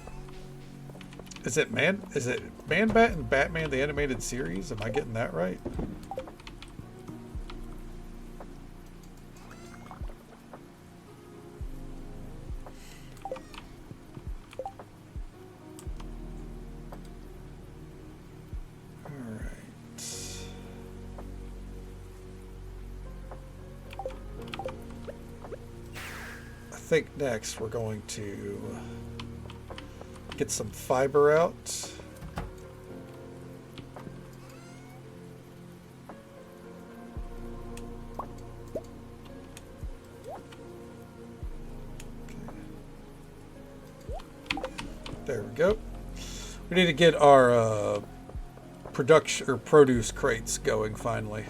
Is it Man-Bat and Batman the Animated Series? Am I getting that right? I think next we're going to get some fiber out. There we go. We need to get our production or produce crates going finally.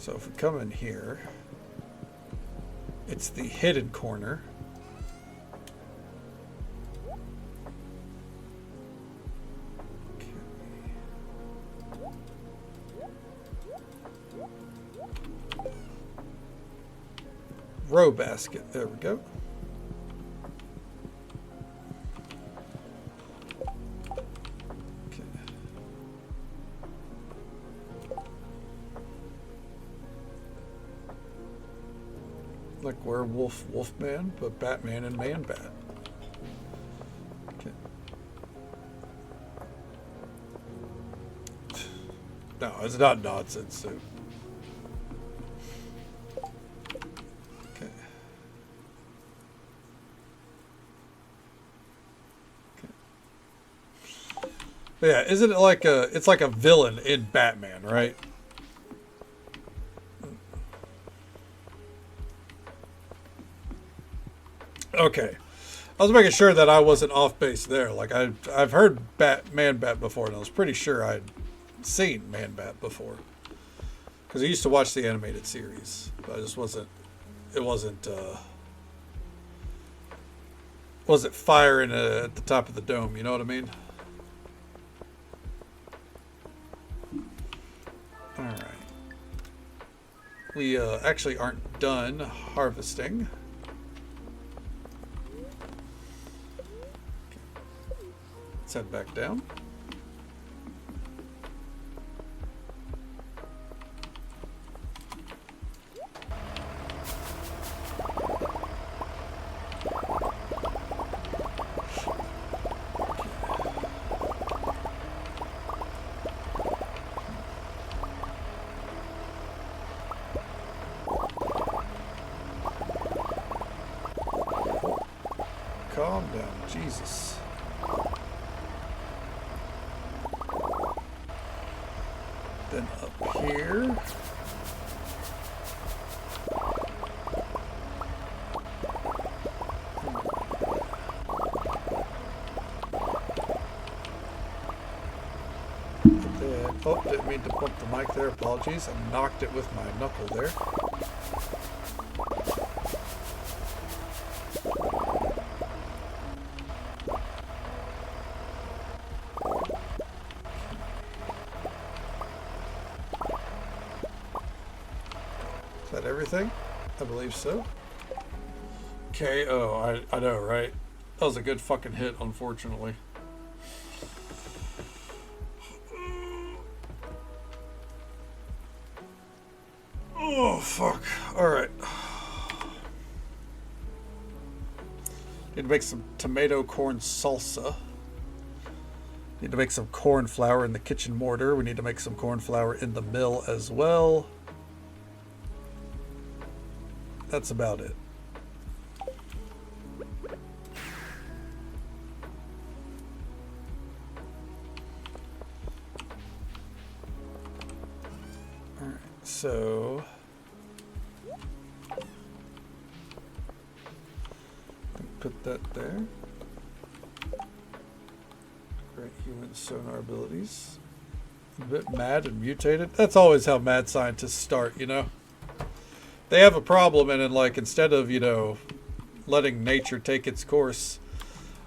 So if we come in here, it's the hidden corner. Okay. Row basket, there we go. Like werewolf, wolfman, but Batman and Man-Bat. Okay. No, it's not nonsense suit. Okay. Okay. But yeah, isn't it like it's like a villain in Batman, right? Okay, I was making sure that I wasn't off base there. Like I've heard Man-Bat before, and I was pretty sure I'd seen Man-Bat before because I used to watch the animated series, but I just wasn't. It wasn't firing at the top of the dome. You know what I mean? All right. We actually aren't done harvesting. Let's head back down. Calm down, Jesus. Then up here. Then, oh, didn't mean to bump the mic there. Apologies. I knocked it with my knuckle there. Is that everything? I believe so. Okay, oh, I know, right? That was a good fucking hit, unfortunately. Oh, fuck. Alright. Need to make some tomato corn salsa. Need to make some corn flour in the kitchen mortar. We need to make some corn flour in the mill as well. That's about it. Alright, so put that there. Great human sonar abilities. A bit mad and mutated. That's always how mad scientists start, you know? They have a problem, and then, like, instead of, you know, letting nature take its course,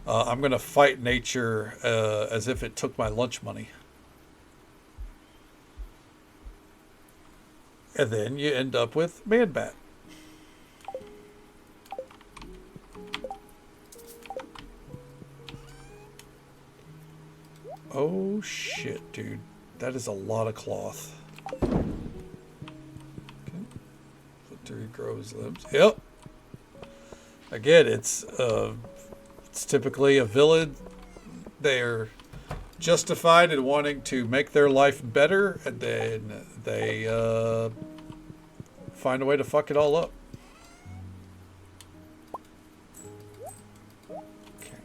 I'm going to fight nature as if it took my lunch money. And then you end up with Man-Bat. Oh, shit, dude. That is a lot of cloth. 3 grows limbs. Yep. Again, it's typically a villain. They're justified in wanting to make their life better, and then they find a way to fuck it all up. Okay.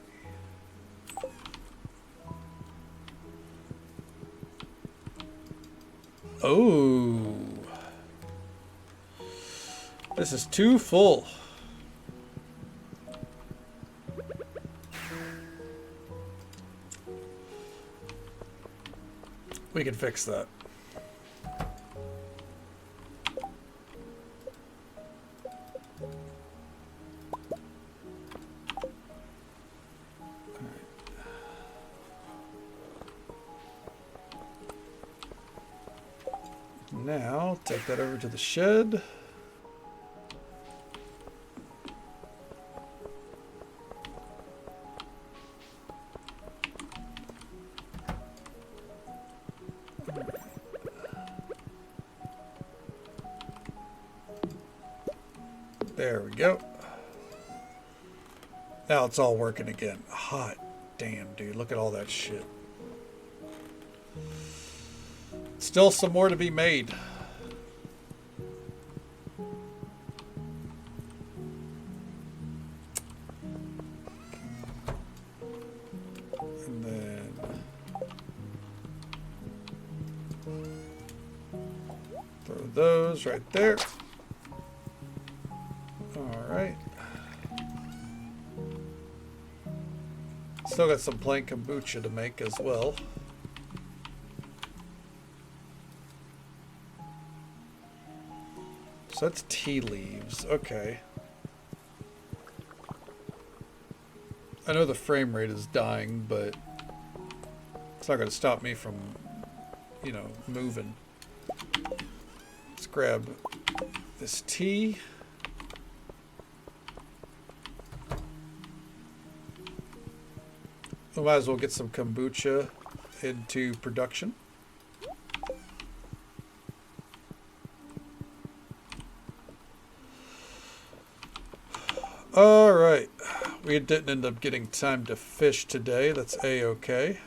Oh. This is too full. We can fix that. take that over to the shed. There we go. Now it's all working again. Hot damn, dude. Look at all that shit. Still some more to be made. And then throw those right there. Alright. Still got some plain kombucha to make as well. So that's tea leaves. Okay. I know the frame rate is dying, but it's not going to stop me from, you know, moving. Let's grab this tea. We might as well get some kombucha into production. Alright. We didn't end up getting time to fish today. That's a-okay.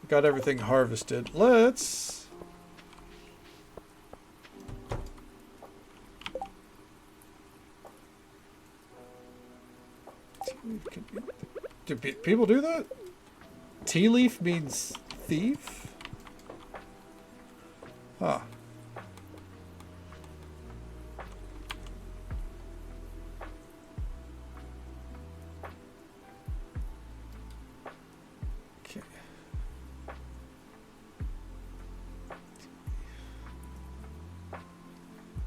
Got everything harvested. Let's... Do people do that? Tea leaf means thief? Huh. Okay.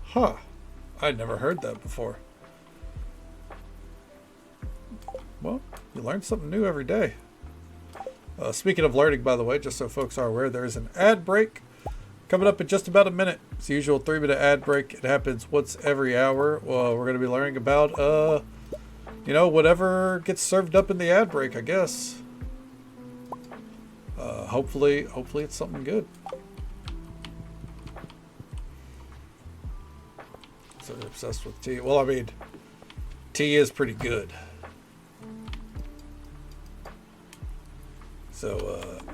Huh. I'd never heard that before. Well, you learn something new every day. Speaking of learning, by the way, just so folks are aware, there's an ad break coming up in just about a minute. It's the usual 3-minute ad break. It happens once every hour. Well, we're going to be learning about, you know, whatever gets served up in the ad break, I guess. Hopefully it's something good. So they're obsessed with tea. Well, I mean, tea is pretty good. So,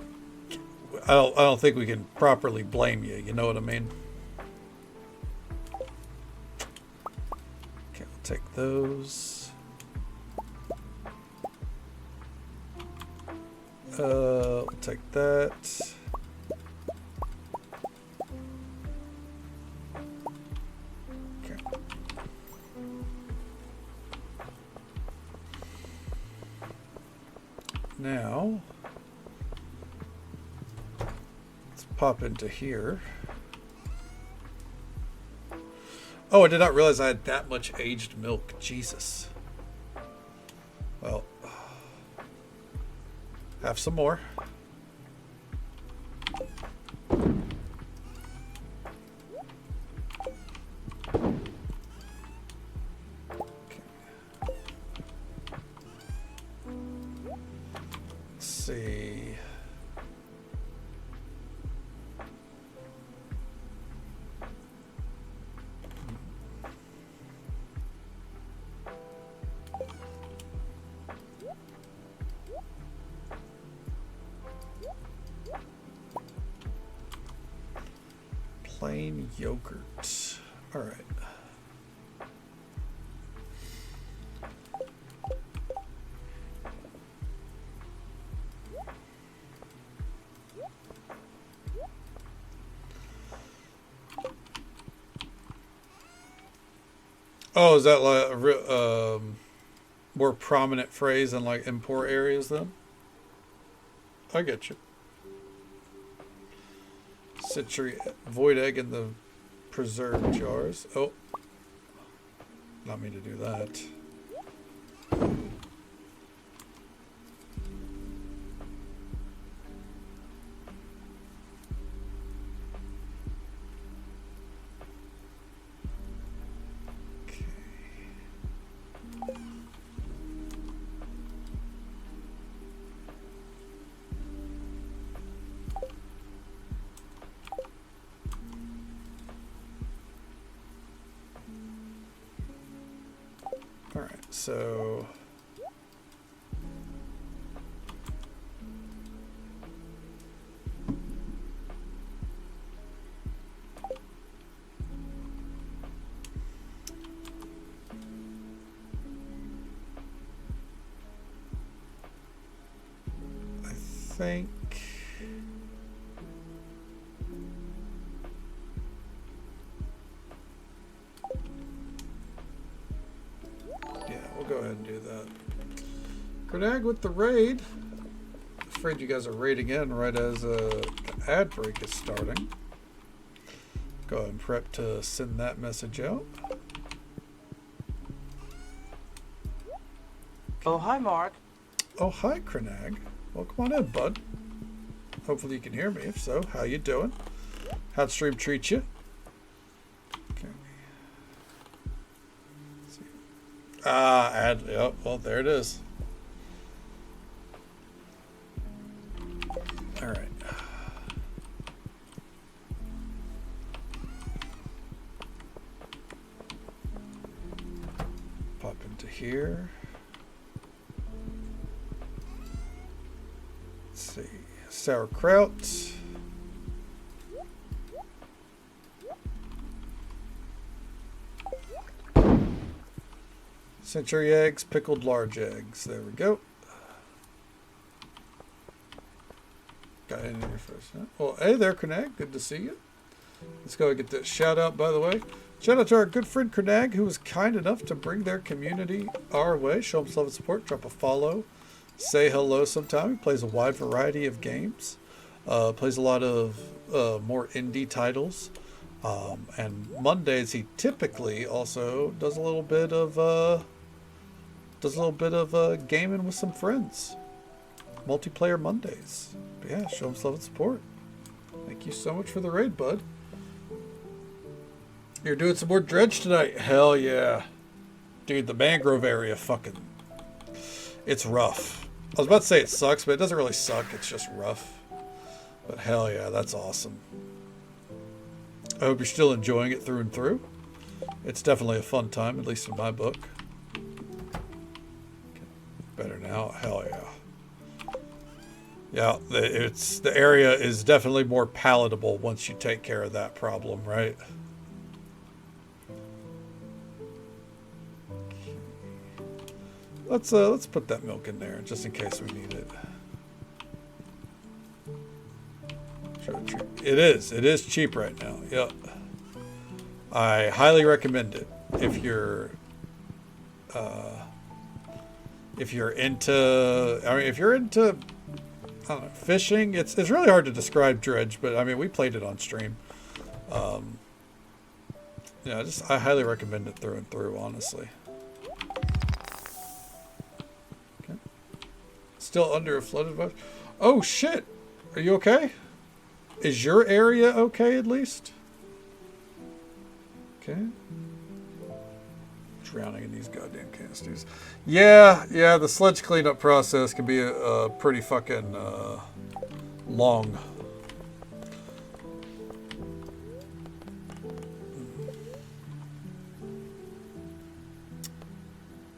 I don't think we can properly blame you. You know what I mean? Okay, we'll take those. We'll take that. Okay. Now, pop into here. Oh, I did not realize I had that much aged milk. Jesus. Well, have some more. Okay. Let's see. Plain yogurt. All right. Oh, is that like a more prominent phrase in like in poor areas then? I get you. Citrus void egg in the preserve jars. Oh, not me to do that. So I think we'll go ahead and do that. Grenag with the raid. Afraid you guys are raiding in right as the ad break is starting. Go ahead and prep to send that message out. Oh, hi, Mark. Oh, hi, Grenag. Well, come on in, bud. Hopefully you can hear me. If so, how you doing? How'd stream treat you? Okay. Ad. Yep. Well, there it is. All right. Pop into here. Let's see. Sauerkraut. Century eggs, pickled large eggs. There we go. Got in here first. Huh? Well, hey there, Crenag. Good to see you. Let's go and get that shout out, by the way. Shout out to our good friend Crenag, who was kind enough to bring their community our way. Show them some love and support. Drop a follow. Say hello sometime. He plays a wide variety of games. Plays a lot of more indie titles. And Mondays he typically also does a little bit of gaming with some friends. Multiplayer Mondays. But yeah, show him some love and support. Thank you so much for the raid, bud. You're doing some more dredge tonight? Hell yeah. Dude, the mangrove area it's rough. I was about to say it sucks, but it doesn't really suck. It's just rough. But hell yeah, that's awesome. I hope you're still enjoying it through and through. It's definitely a fun time, at least in my book. Better now? Hell yeah. Yeah, the area is definitely more palatable once you take care of that problem, right? Let's put that milk in there just in case we need it. It is cheap right now. Yep. I highly recommend it if you're into. I mean, if you're into, I don't know, fishing. It's really hard to describe dredge, but I mean, we played it on stream. Yeah, I highly recommend it through and through, honestly. Okay. Still under a flooded vibe. Oh shit! Are you okay? Is your area okay at least? Okay. Drowning in these goddamn canisters. Yeah, the sledge cleanup process can be a pretty fucking long.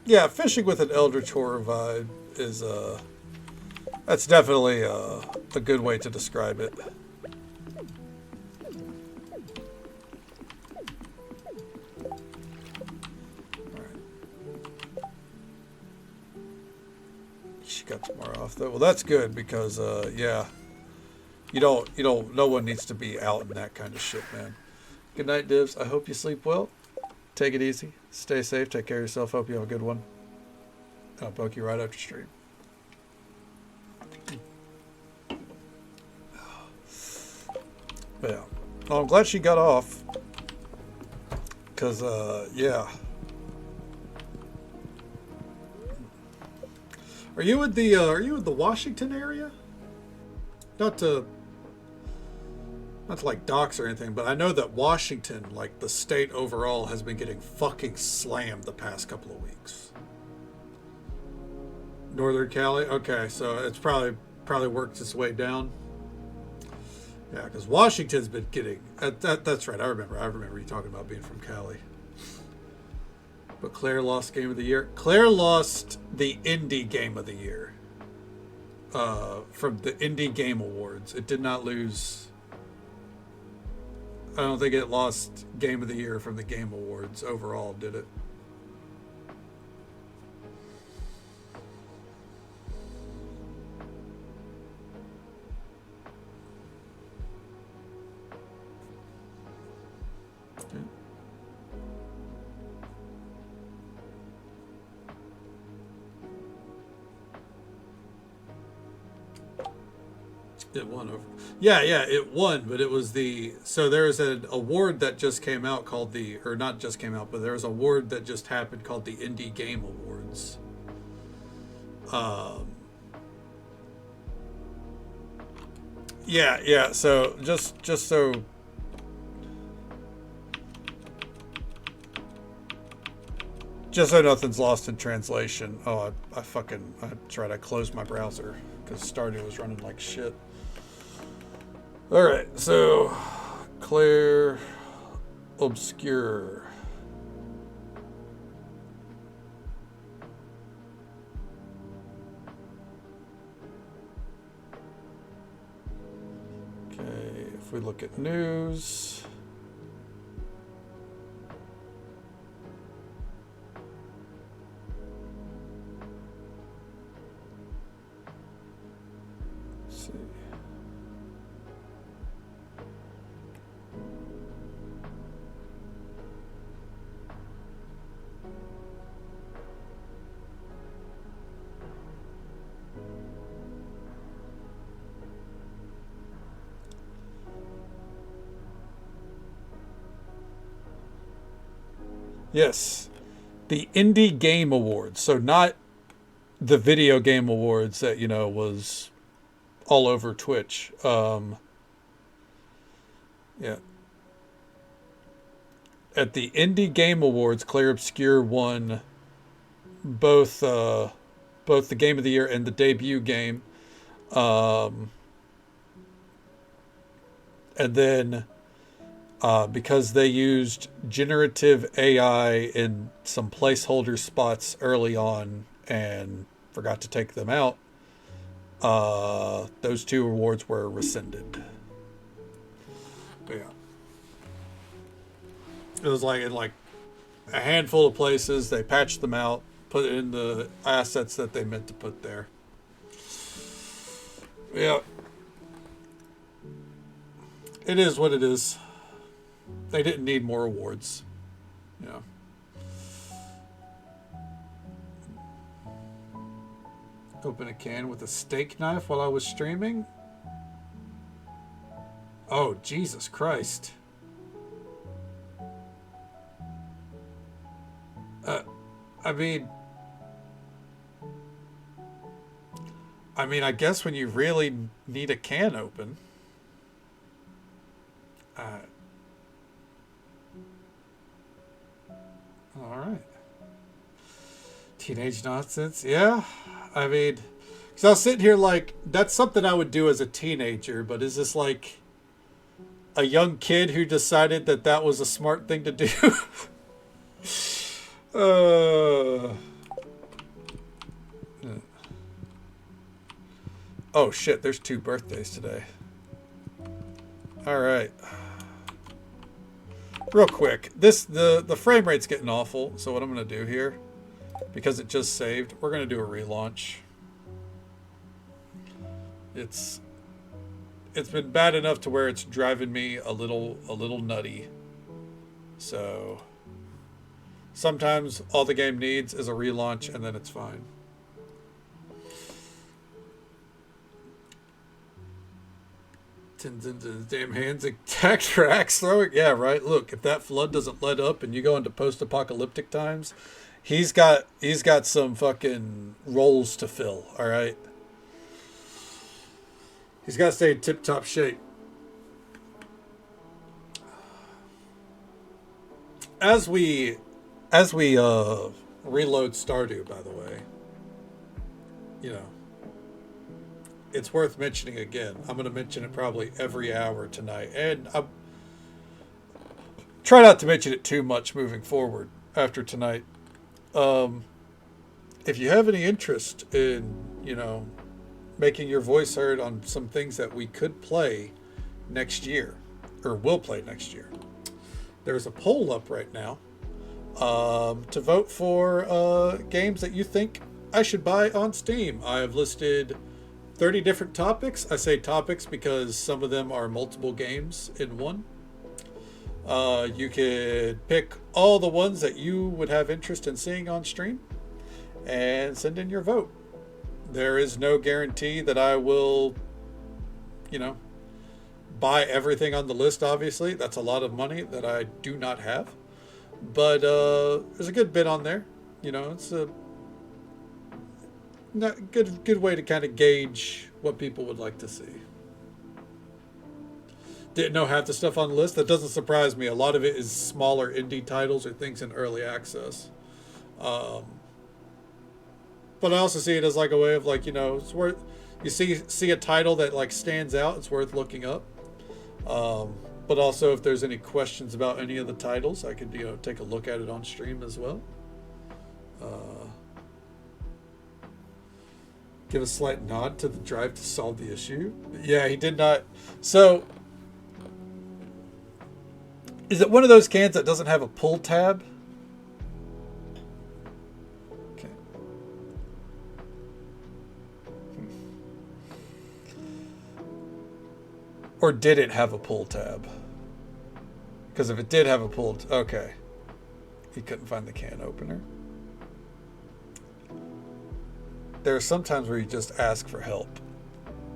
Yeah, fishing with an Eldritch Horror vibe is that's definitely a good way to describe it. She got tomorrow off though. Well, that's good because yeah, no one needs to be out in that kind of shit, man. Good night, Divs. I hope you sleep well. Take it easy. Stay safe. Take care of yourself. Hope you have a good one. I'll poke you right after stream. Yeah. Well, I'm glad she got off. Cause yeah. Are you in the Washington area? Not to like dox or anything, but I know that Washington, like the state overall, has been getting fucking slammed the past couple of weeks. Northern Cali? Okay, so it's probably worked its way down. Yeah, because Washington's been getting... That's right, I remember you talking about being from Cali. But Claire lost Game of the Year. Claire lost the Indie Game of the Year from the Indie Game Awards. It did not lose. I don't think it lost Game of the Year from the Game Awards overall, did it? It won over. Yeah, it won, but it was the. So there's an award that just came out called the. Or not just came out, but there's an award that just happened called the Indie Game Awards. Yeah. So just so. Just so nothing's lost in translation. Oh, I tried. I closed my browser because Stardew was running like shit. All right, so Claire Obscure. Okay, if we look at news. Let's see. Yes, the Indie Game Awards. So not the video game awards that was all over Twitch. Yeah. At the Indie Game Awards, Claire Obscure won both the Game of the Year and the debut game. And then because they used generative AI in some placeholder spots early on and forgot to take them out, those two awards were rescinded. But yeah. It was like in like a handful of places. They patched them out, put in the assets that they meant to put there. Yeah. It is what it is. They didn't need more awards. Yeah. Open a can with a steak knife while I was streaming? Oh, Jesus Christ. I mean, I guess when you really need a can open. All right. Teenage nonsense. Yeah. I mean, because I was sitting here like, that's something I would do as a teenager, but is this like a young kid who decided that that was a smart thing to do? Oh shit, there's 2 birthdays today. All right. Real quick, the frame rate's getting awful, so what I'm going to do here, because it just saved, we're going to do a relaunch. It's been bad enough to where it's driving me a little nutty. So sometimes all the game needs is a relaunch and then it's fine. Tins into his damn hands, attack tracks, throwing. Yeah, right. Look, if that flood doesn't let up and you go into post-apocalyptic times, he's got some fucking roles to fill. All right, he's got to stay in tip-top shape. As we reload Stardew, by the way, it's worth mentioning again. I'm going to mention it probably every hour tonight. And I try not to mention it too much moving forward after tonight. If you have any interest in, making your voice heard on some things that we could play next year, or will play next year, there's a poll up right now to vote for games that you think I should buy on Steam. I have listed 30 different topics. I say topics because some of them are multiple games in one. You could pick all the ones that you would have interest in seeing on stream and send in your vote. There is no guarantee that I will, buy everything on the list, obviously. That's a lot of money that I do not have. But there's a good bit on there. It's a good way to kind of gauge what people would like to see. Didn't know half the stuff on the list. That doesn't surprise me. A lot of it is smaller indie titles or things in early access. But I also see it as like a way of it's worth, you see a title that stands out, it's worth looking up. But also if there's any questions about any of the titles, I could take a look at it on stream as well. Give a slight nod to the drive to solve the issue. Yeah, he did not. So, is it one of those cans that doesn't have a pull tab? Okay. Or did it have a pull tab? Because if it did have a pull, okay. He couldn't find the can opener. There are some times where you just ask for help.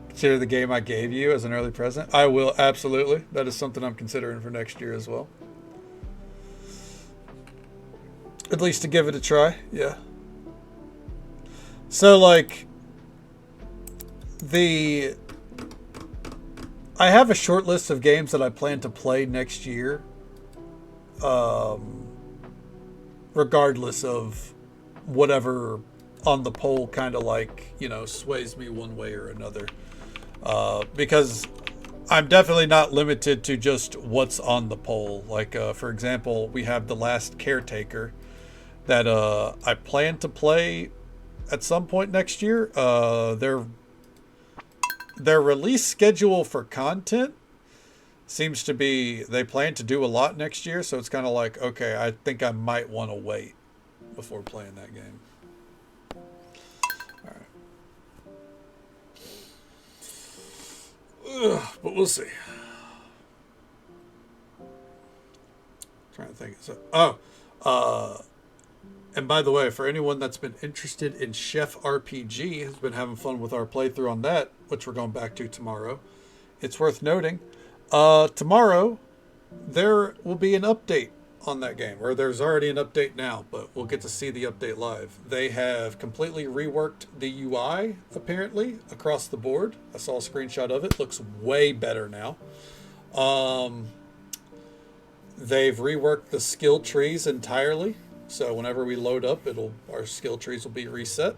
Consider the game I gave you as an early present. I will, absolutely. That is something I'm considering for next year as well. At least to give it a try, yeah. So, I have a short list of games that I plan to play next year. Regardless of whatever on the poll kind of sways me one way or another. Because I'm definitely not limited to just what's on the poll. For example, we have The Last Caretaker that I plan to play at some point next year. Their release schedule for content seems to be they plan to do a lot next year, so it's kind of okay, I think I might want to wait before playing that game. But we'll see. Trying to think. And by the way, for anyone that's been interested in Chef RPG, has been having fun with our playthrough on that, which we're going back to tomorrow. It's worth noting, tomorrow there will be an update on that game, or there's already an update now, but we'll get to see the update live. They have completely reworked the UI, apparently, across the board. I saw a screenshot of it. Looks way better now. They've reworked the skill trees entirely, so whenever we load up, our skill trees will be reset.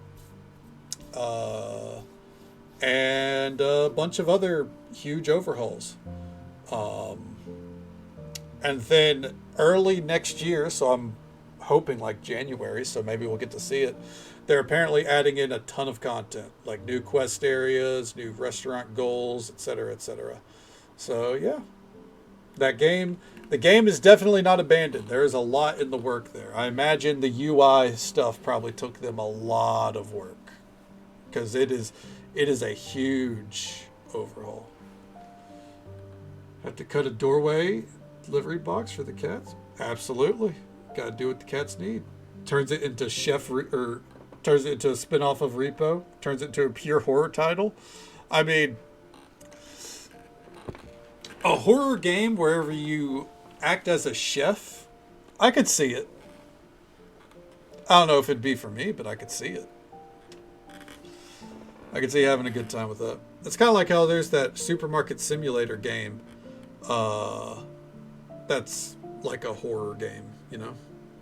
And a bunch of other huge overhauls. And then early next year, so I'm hoping January, so maybe we'll get to see it. They're apparently adding in a ton of content, new quest areas, new restaurant goals, etc., etc. So yeah, the game is definitely not abandoned. There is a lot in the work there. I imagine the UI stuff probably took them a lot of work because it is a huge overhaul. Have to cut a doorway delivery box for the cats? Absolutely. Got to do what the cats need. Turns it into turns it into a spin-off of Repo. Turns it into a pure horror title. I mean, a horror game wherever you act as a chef, I could see it. I don't know if it'd be for me, but I could see it. I could see having a good time with that. It's kind of like how there's that supermarket simulator game. That's like a horror game,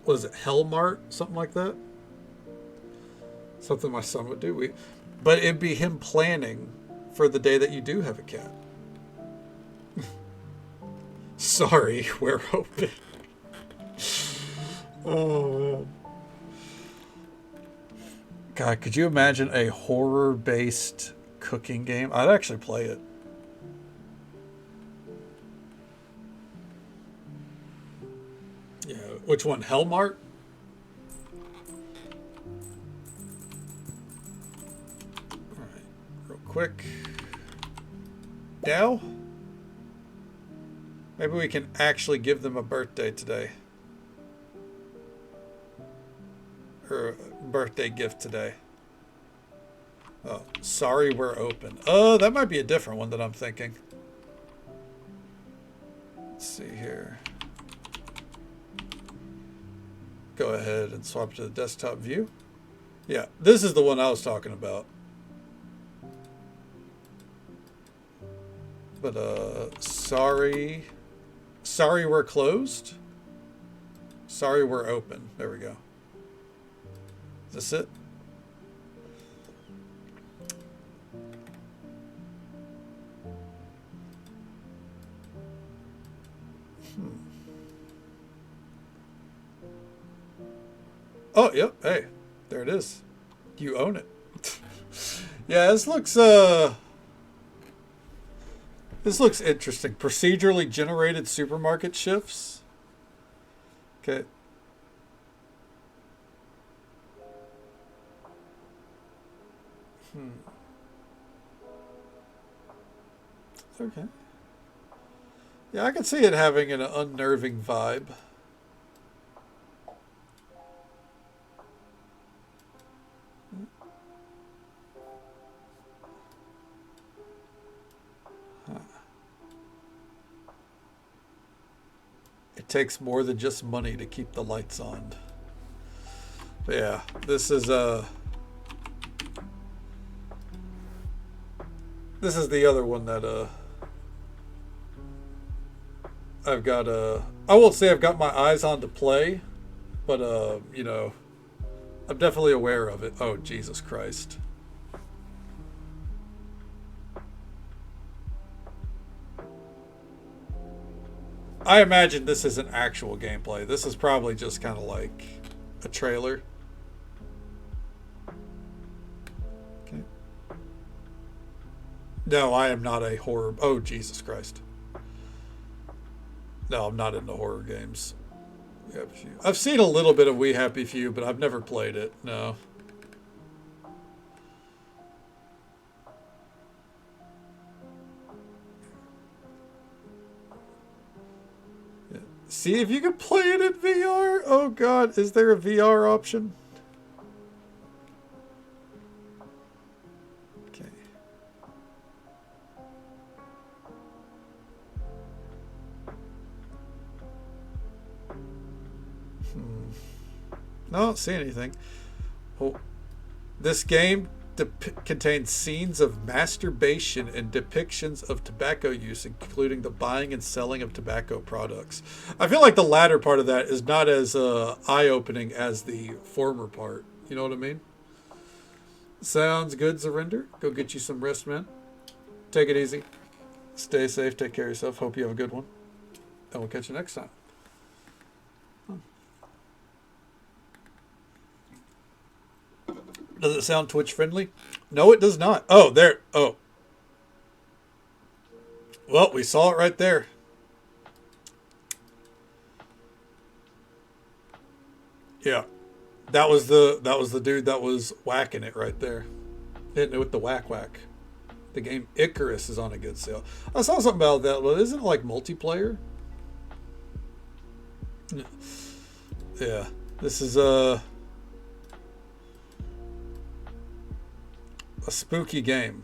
What is it, Hellmart? Something like that? Something my son would do. But it'd be him planning for the day that you do have a cat. Sorry, we're open. Oh, man. God, could you imagine a horror-based cooking game? I'd actually play it. Yeah, which one? Hellmart? All right, real quick. Dow? Maybe we can actually give them a birthday today. Or a birthday gift today. Oh, sorry, we're open. Oh, that might be a different one that I'm thinking. Let's see here. Go ahead and swap to the desktop view. Yeah, this is the one I was talking about. But, sorry. Sorry we're closed. Sorry we're open. There we go. Is this it? Oh, yep. Hey, there it is. You own it. Yeah, this looks interesting. Procedurally generated supermarket shifts. Okay. Okay. Yeah, I can see it having an unnerving vibe. It takes more than just money to keep the lights on. But yeah, this is the other one that I've got I won't say I've got my eyes on to play, but you know, I'm definitely aware of it. Oh, Jesus Christ. I imagine this isn't actual gameplay. This is probably just kind of like a trailer. Okay. No, I am not a horror. Oh, Jesus Christ. No, I'm not into horror games. I've seen a little bit of We Happy Few, but I've never played it. No. See if you can play it in VR. Oh God, is there a VR option? Okay. No, I don't see anything. Oh, this game contains scenes of masturbation and depictions of tobacco use, including the buying and selling of tobacco products. I feel like the latter part of that is not as eye-opening as the former part. You know what I mean? Sounds good, Zarinder. Go get you some rest, man. Take it easy. Stay safe. Take care of yourself. Hope you have a good one. And we'll catch you next time. Does it sound Twitch friendly? No, it does not. Oh, there. Oh. Well, we saw it right there. Yeah. That was the dude that was whacking it right there. Hitting it with the whack whack. The game Icarus is on a good sale. I saw something about that, but isn't it like multiplayer? Yeah. This is a spooky game.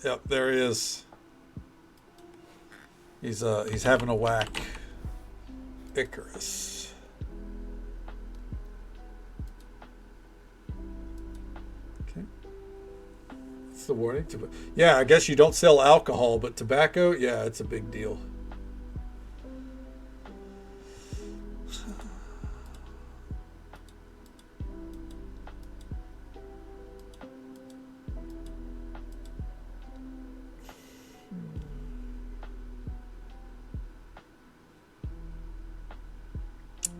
Yep, there he is. He's having a whack. Icarus. Okay. It's the warning. Yeah, I guess you don't sell alcohol, but tobacco, yeah, it's a big deal.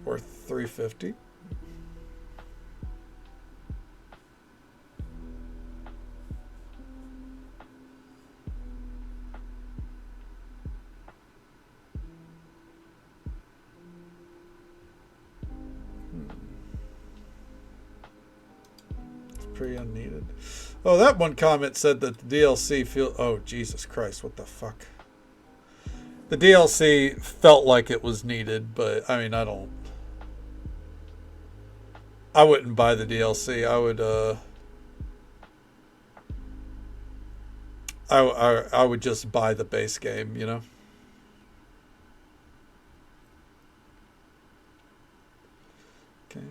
Worth $350. pretty unneeded. Oh, that one comment said that the DLC feel. Oh, Jesus Christ! What the fuck? The DLC felt like it was needed, but I mean, I wouldn't buy the DLC. I would. I would just buy the base game. You know. Okay.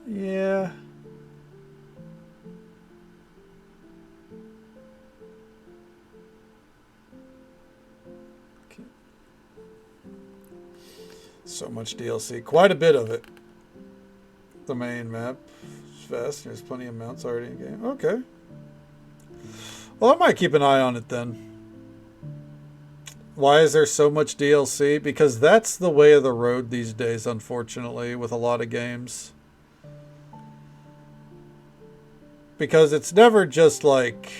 Yeah. Okay. So much DLC. Quite a bit of it. The main map is fast. There's plenty of mounts already in game. Okay. Well, I might keep an eye on it then. Why is there so much DLC? Because that's the way of the road these days, unfortunately, with a lot of games. Because it's never just like...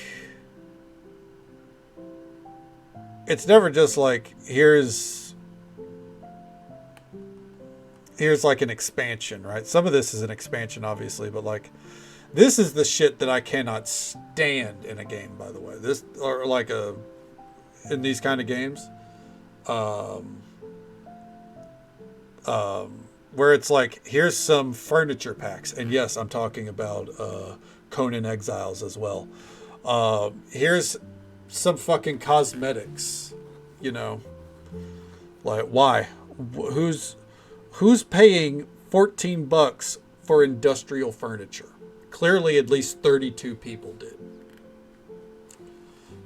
It's never just like, here's like an expansion, right? Some of this is an expansion, obviously, but like... This is the shit that I cannot stand in a game, by the way. This, or like in these kind of games. Where it's like, here's some furniture packs. And yes, I'm talking about Conan Exiles as well. Here's some fucking cosmetics, you know. Like, why? Who's paying $14 for industrial furniture? Clearly, at least 32 people did.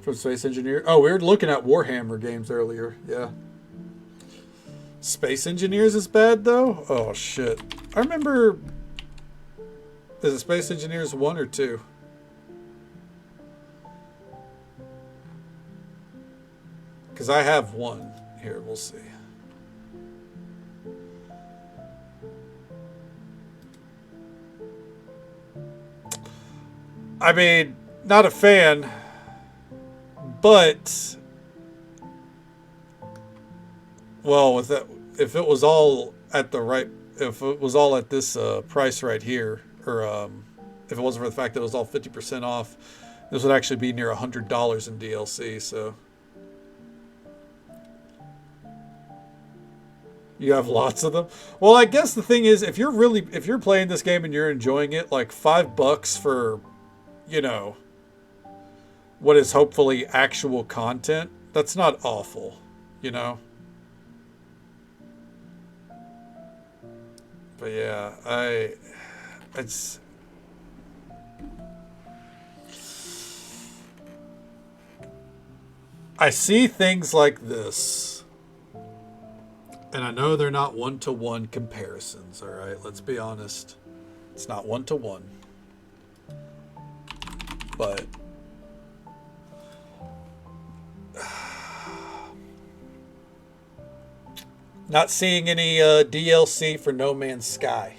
From Space Engineer. Oh, we were looking at Warhammer games earlier. Yeah. Space Engineers is bad, though? Oh, shit. I remember... Is it Space Engineers 1 or 2? Because I have 1. Here, we'll see. I mean, not a fan, but, well, with that, if it was all at the right, if it was all at this price right here, or if it wasn't for the fact that it was all 50% off, this would actually be near $100 in DLC. So you have lots of them. Well, I guess the thing is, if you're playing this game and you're enjoying it, like $5 for, you know, what is hopefully actual content, that's not awful, you know? But yeah, I see things like this, and I know they're not one-to-one comparisons, all right? Let's be honest. It's not one-to-one. But not seeing any DLC for No Man's Sky.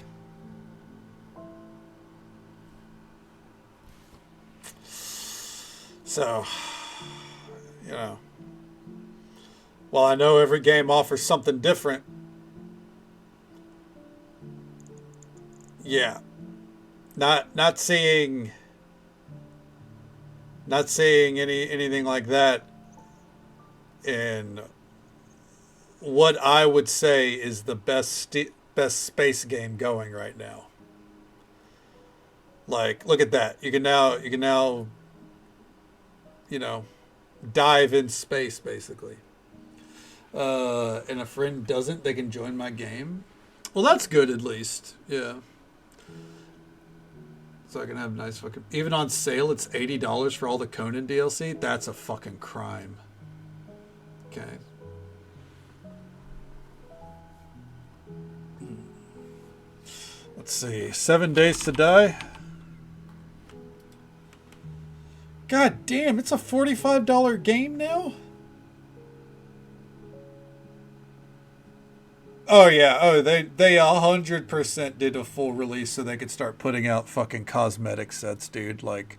So, you know. Well, I know every game offers something different. Yeah. Not seeing anything like that in what I would say is the best space game going right now. Like, look at that. You can now you know, dive in space basically. And a friend doesn't, they can join my game. Well, that's good at least. Yeah. So I can have nice fucking... Even on sale, it's $80 for all the Conan DLC. That's a fucking crime. Okay. Let's see. 7 Days to Die. God damn, it's a $45 game now? Oh yeah, oh they 100% did a full release so they could start putting out fucking cosmetic sets, dude. Like,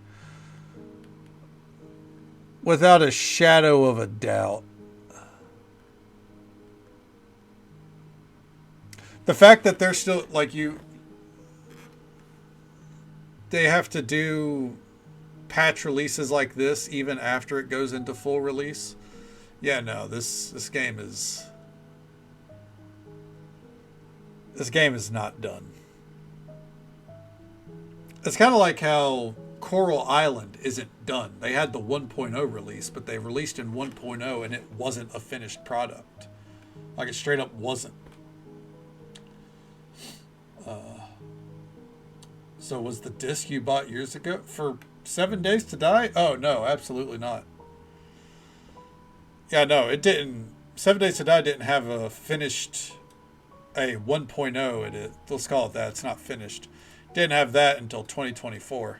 without a shadow of a doubt. The fact that they're still like they have to do patch releases like this even after it goes into full release. Yeah, no, this game is not done. It's kind of like how Coral Island isn't done. They had the 1.0 release, but they released in 1.0 and it wasn't a finished product. Like, it straight up wasn't. So was the disc you bought years ago for 7 Days to Die? Oh, no, absolutely not. Yeah, no, it didn't. 7 Days to Die didn't have a 1.0. Let's call it that. It's not finished. Didn't have that until 2024.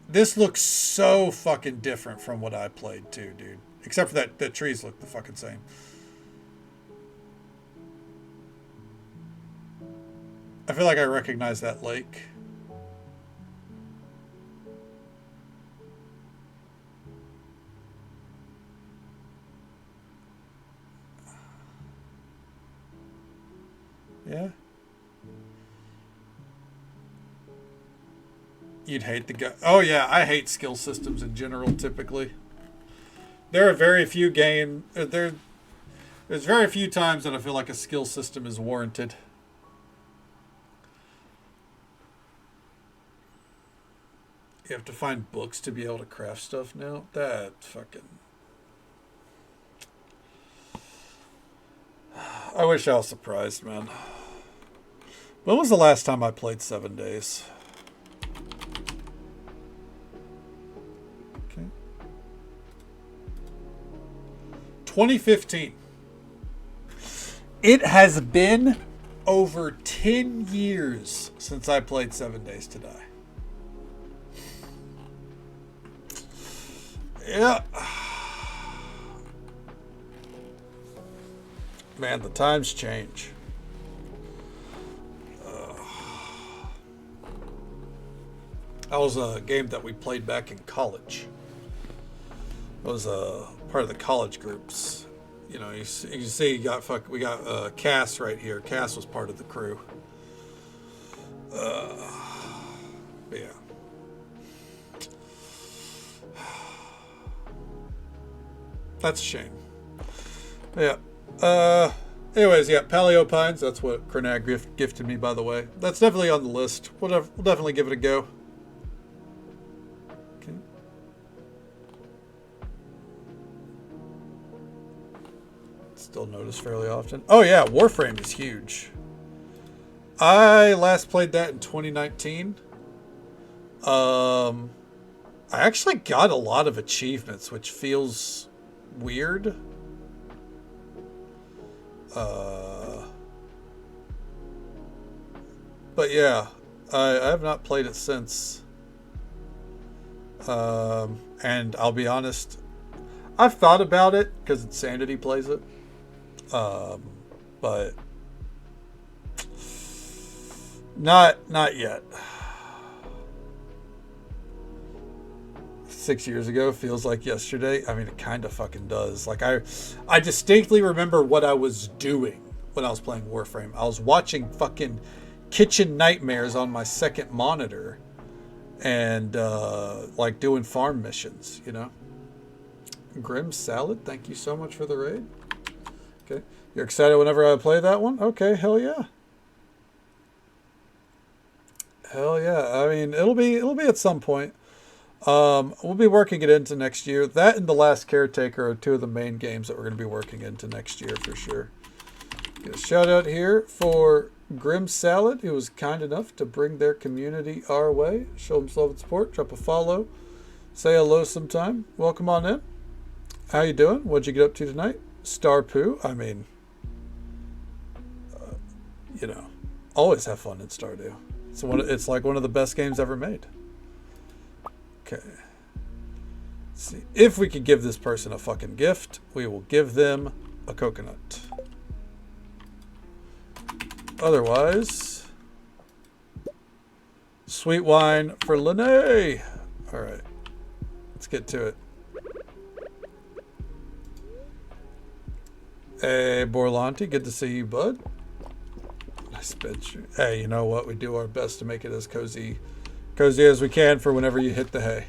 This looks so fucking different from what I played too, dude. Except for that the trees look the fucking same. I feel like I recognize that lake. Yeah. You'd hate the guy. Oh yeah, I hate skill systems in general. Typically, there are very few there's very few times that I feel like a skill system is warranted. You have to find books to be able to craft stuff now. That fucking. I wish I was surprised, man. When was the last time I played 7 Days? Okay. 2015. It has been over 10 years since I played 7 Days to Die. Yeah. Man, the times change. That was a game that we played back in college. It was a part of the college groups. You know, you see, we got Cass right here. Cass was part of the crew. Yeah. That's a shame. Yeah. Anyways, yeah, Paleo Pines. That's what Crenag gifted me, by the way. That's definitely on the list. We'll definitely give it a go. Okay. Still noticed fairly often. Oh yeah, Warframe is huge. I last played that in 2019. I actually got a lot of achievements, which feels weird. But yeah, I have not played it since. And I'll be honest, I've thought about it because Insanity plays it. But not yet. 6 years ago feels like yesterday. I mean, it kind of fucking does. Like I distinctly remember what I was doing when I was playing Warframe. I was watching fucking Kitchen Nightmares on my second monitor and like doing farm missions, you know. Grim Salad, thank you so much for the raid. Okay, you're excited whenever I play that one? Okay, hell yeah. Hell yeah. I mean, it'll be at some point. We'll be working it into next year. That and The Last Caretaker are two of the main games that we're going to be working into next year for sure. Get a shout out here for Grim Salad, who was kind enough to bring their community our way. Show them some love and support. Drop a follow. Say hello sometime. Welcome on in. How you doing? What'd you get up to tonight? Stardew. I mean, you know, always have fun in Stardew. It's like one of the best games ever made. Okay. Let's see. If we could give this person a fucking gift, we will give them a coconut. Otherwise, sweet wine for Lene. All right. Let's get to it. Hey, Borlanti, good to see you, bud. Nice bitch. Hey, you know what? We do our best to make it as cozy as we can for whenever you hit the hay.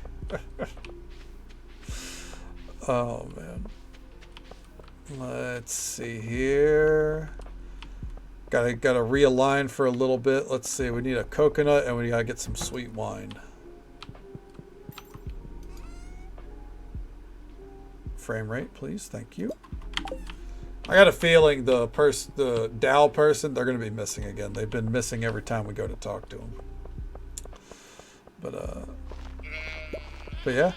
Oh, man. Let's see here. Gotta realign for a little bit. Let's see. We need a coconut and we gotta get some sweet wine. Frame rate, please. Thank you. I got a feeling the Dow person, they're gonna be missing again. They've been missing every time we go to talk to them. But yeah.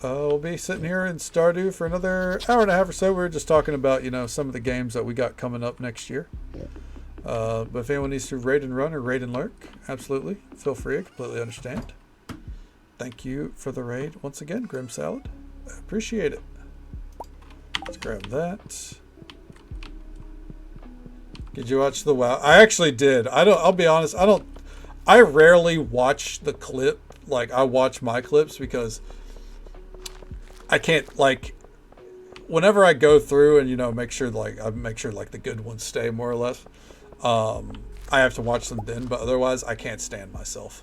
We'll be sitting here in Stardew for another hour and a half or so. We were just talking about, you know, some of the games that we got coming up next year. But if anyone needs to raid and run or raid and lurk, absolutely. Feel free. I completely understand. Thank you for the raid once again, Grim Salad. I appreciate it. Let's grab that. Did you watch the WoW? I actually did. I'll be honest. I rarely watch the clip. Like, I watch my clips because I can't, like, whenever I go through and, you know, make sure the good ones stay more or less. I have to watch them then, but otherwise I can't stand myself.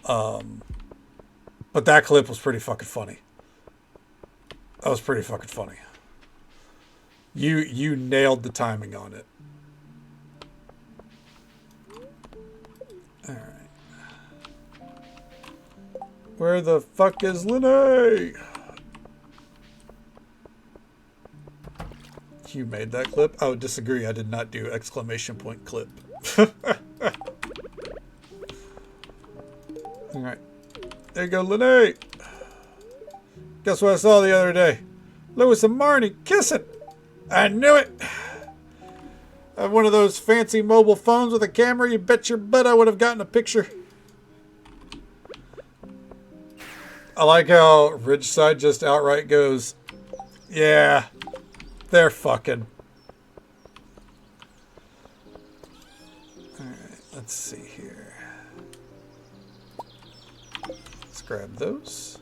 But that clip was pretty fucking funny. That was pretty fucking funny. You nailed the timing on it. All right. Where the fuck is Linnae? You made that clip? I would disagree. I did not do exclamation point clip. Alright. There you go, Linnae. Guess what I saw the other day? Lewis and Marnie kissing. I knew it. I have one of those fancy mobile phones with a camera. You bet your butt I would have gotten a picture. I like how Ridgeside just outright goes, yeah. They're fucking. Alright, let's see here. Let's grab those.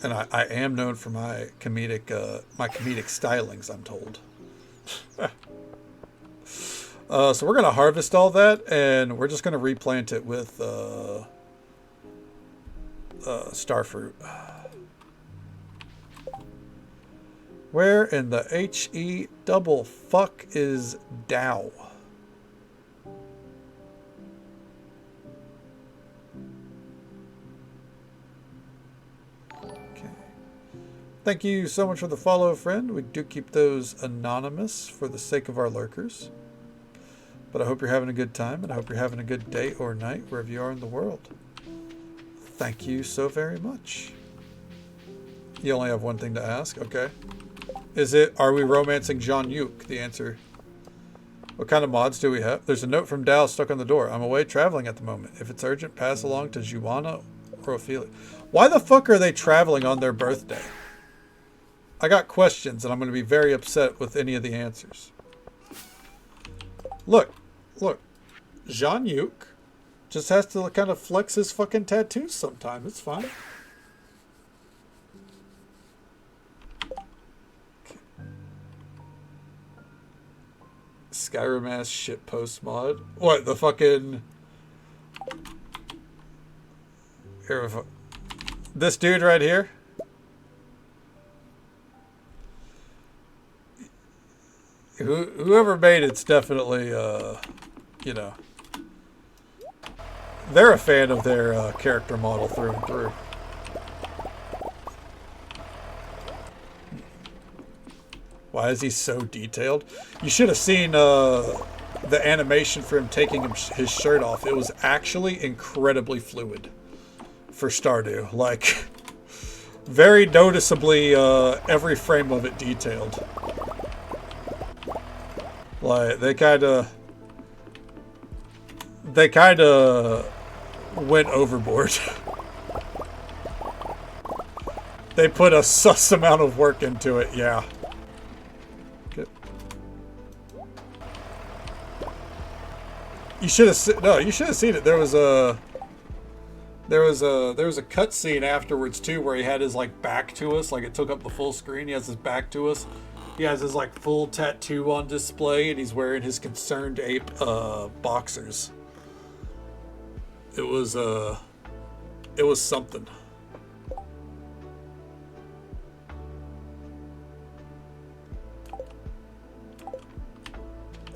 And I am known for my comedic stylings, I'm told. So we're gonna harvest all that and we're just gonna replant it with starfruit. Where in the HE double fuck is Dow? Okay. Thank you so much for the follow, friend. We do keep those anonymous for the sake of our lurkers. But I hope you're having a good time, and I hope you're having a good day or night wherever you are in the world. Thank you so very much. You only have one thing to ask? Okay. Are we romancing Jean-Luc? The answer. What kind of mods do we have? There's a note from Dal stuck on the door. I'm away traveling at the moment. If it's urgent, pass along to Juana or Ophelia. Why the fuck are they traveling on their birthday? I got questions and I'm going to be very upset with any of the answers. Look. Jean-Luc just has to kind of flex his fucking tattoos sometime. It's fine. Skyrim ass shitpost mod. What, the fucking... Here, this dude right here? Whoever made it's definitely, you know... They're a fan of their character model through and through. Why is he so detailed? You should have seen the animation for him taking his shirt off. It was actually incredibly fluid for Stardew. Like, very noticeably every frame of it detailed. Like, they kind of went overboard. They put a sus amount of work into it, yeah. You should have seen it. There was a cutscene afterwards too, where he had his like back to us, like it took up the full screen. He has his back to us, He has his like full tattoo on display, and he's wearing his Concerned Ape boxers. It was something.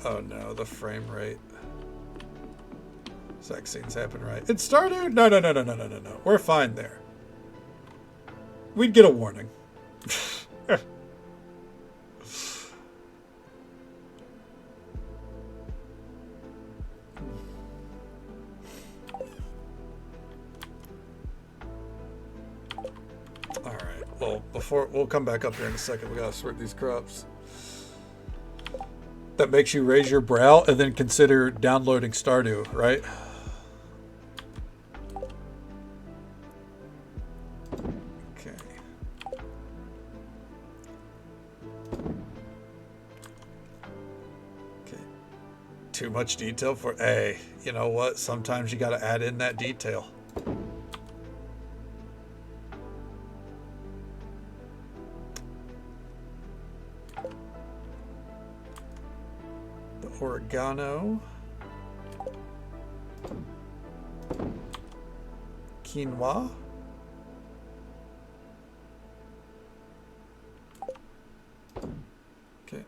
Oh no, the frame rate. Sex scenes happen right. It's Stardew? No. We're fine there. We'd get a warning. Alright, well, we'll come back up here in a second. We gotta sort these crops. That makes you raise your brow and then consider downloading Stardew, right? Okay. Okay. Too much detail for... Hey, you know what? Sometimes you gotta add in that detail. Oregano, quinoa, okay.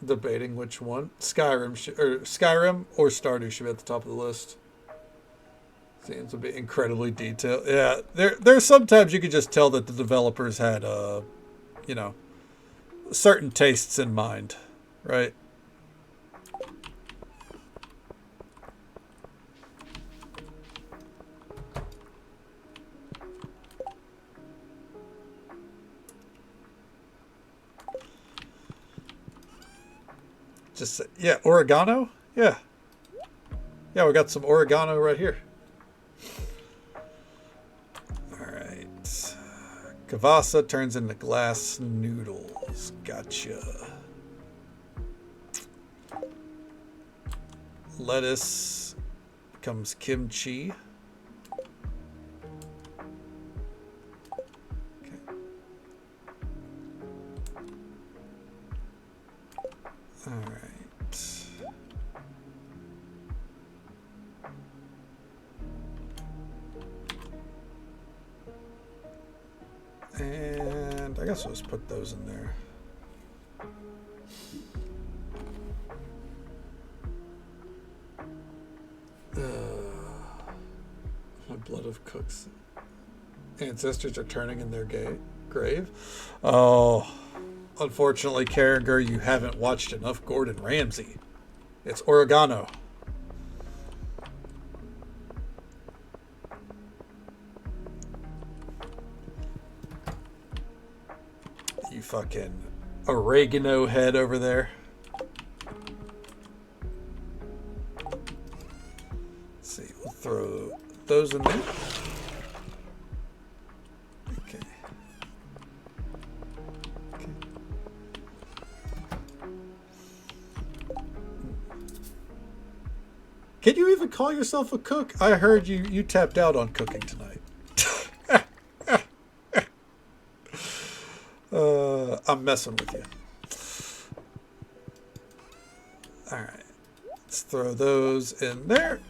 Debating which one. Skyrim or Stardew should be at the top of the list. Seems to be incredibly detailed. Yeah, there's sometimes you could just tell that the developers had you know, certain tastes in mind, right? Just yeah, oregano. Yeah, we got some oregano right here. All right. Kavasa turns into glass noodles. Gotcha. Lettuce becomes kimchi. Okay. All right. And I guess I'll just put those in there. My blood of cooks. Ancestors are turning in their grave. Oh, unfortunately, Carragher, you haven't watched enough Gordon Ramsay. It's oregano. You fucking oregano head over there. Let's see, we'll throw those in there. Okay. Can you even call yourself a cook? I heard you tapped out on cooking tonight. I'm messing with you. All right, let's throw those in there.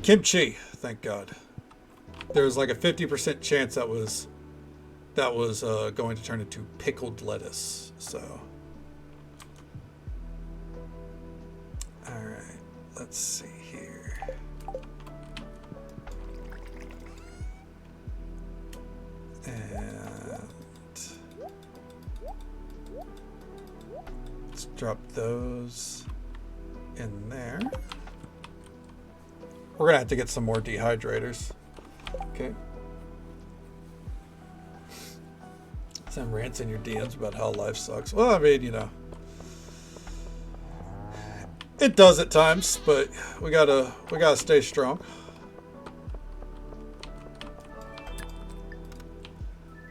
Kimchi, thank God. There was like a 50% chance that was going to turn into pickled lettuce. So, all right, let's see here. And let's drop those in there. We're gonna have to get some more dehydrators. Okay. Some rants in your DMs about how life sucks. Well, I mean, you know, it does at times, but we gotta stay strong.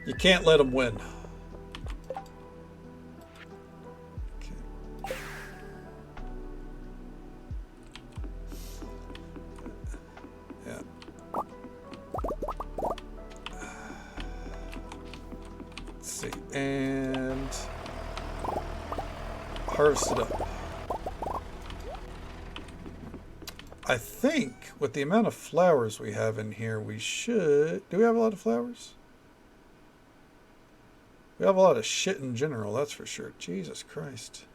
You can't let them win. harvest it up. I think with the amount of flowers we have in here, we should... Do we have a lot of flowers? We have a lot of shit in general, that's for sure. Jesus Christ.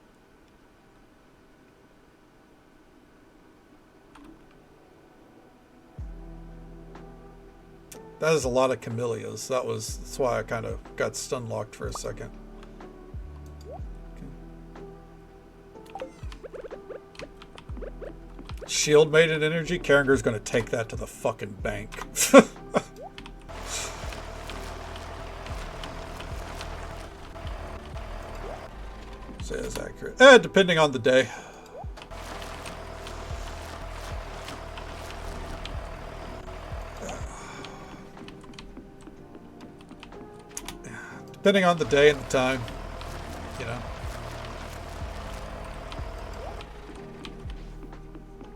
That is a lot of camellias. That's why I kind of got stun locked for a second. Okay. Shield mated energy. Karenger's going to take that to the fucking bank. Say it's accurate. Depending on the day. Depending on the day and the time, you know.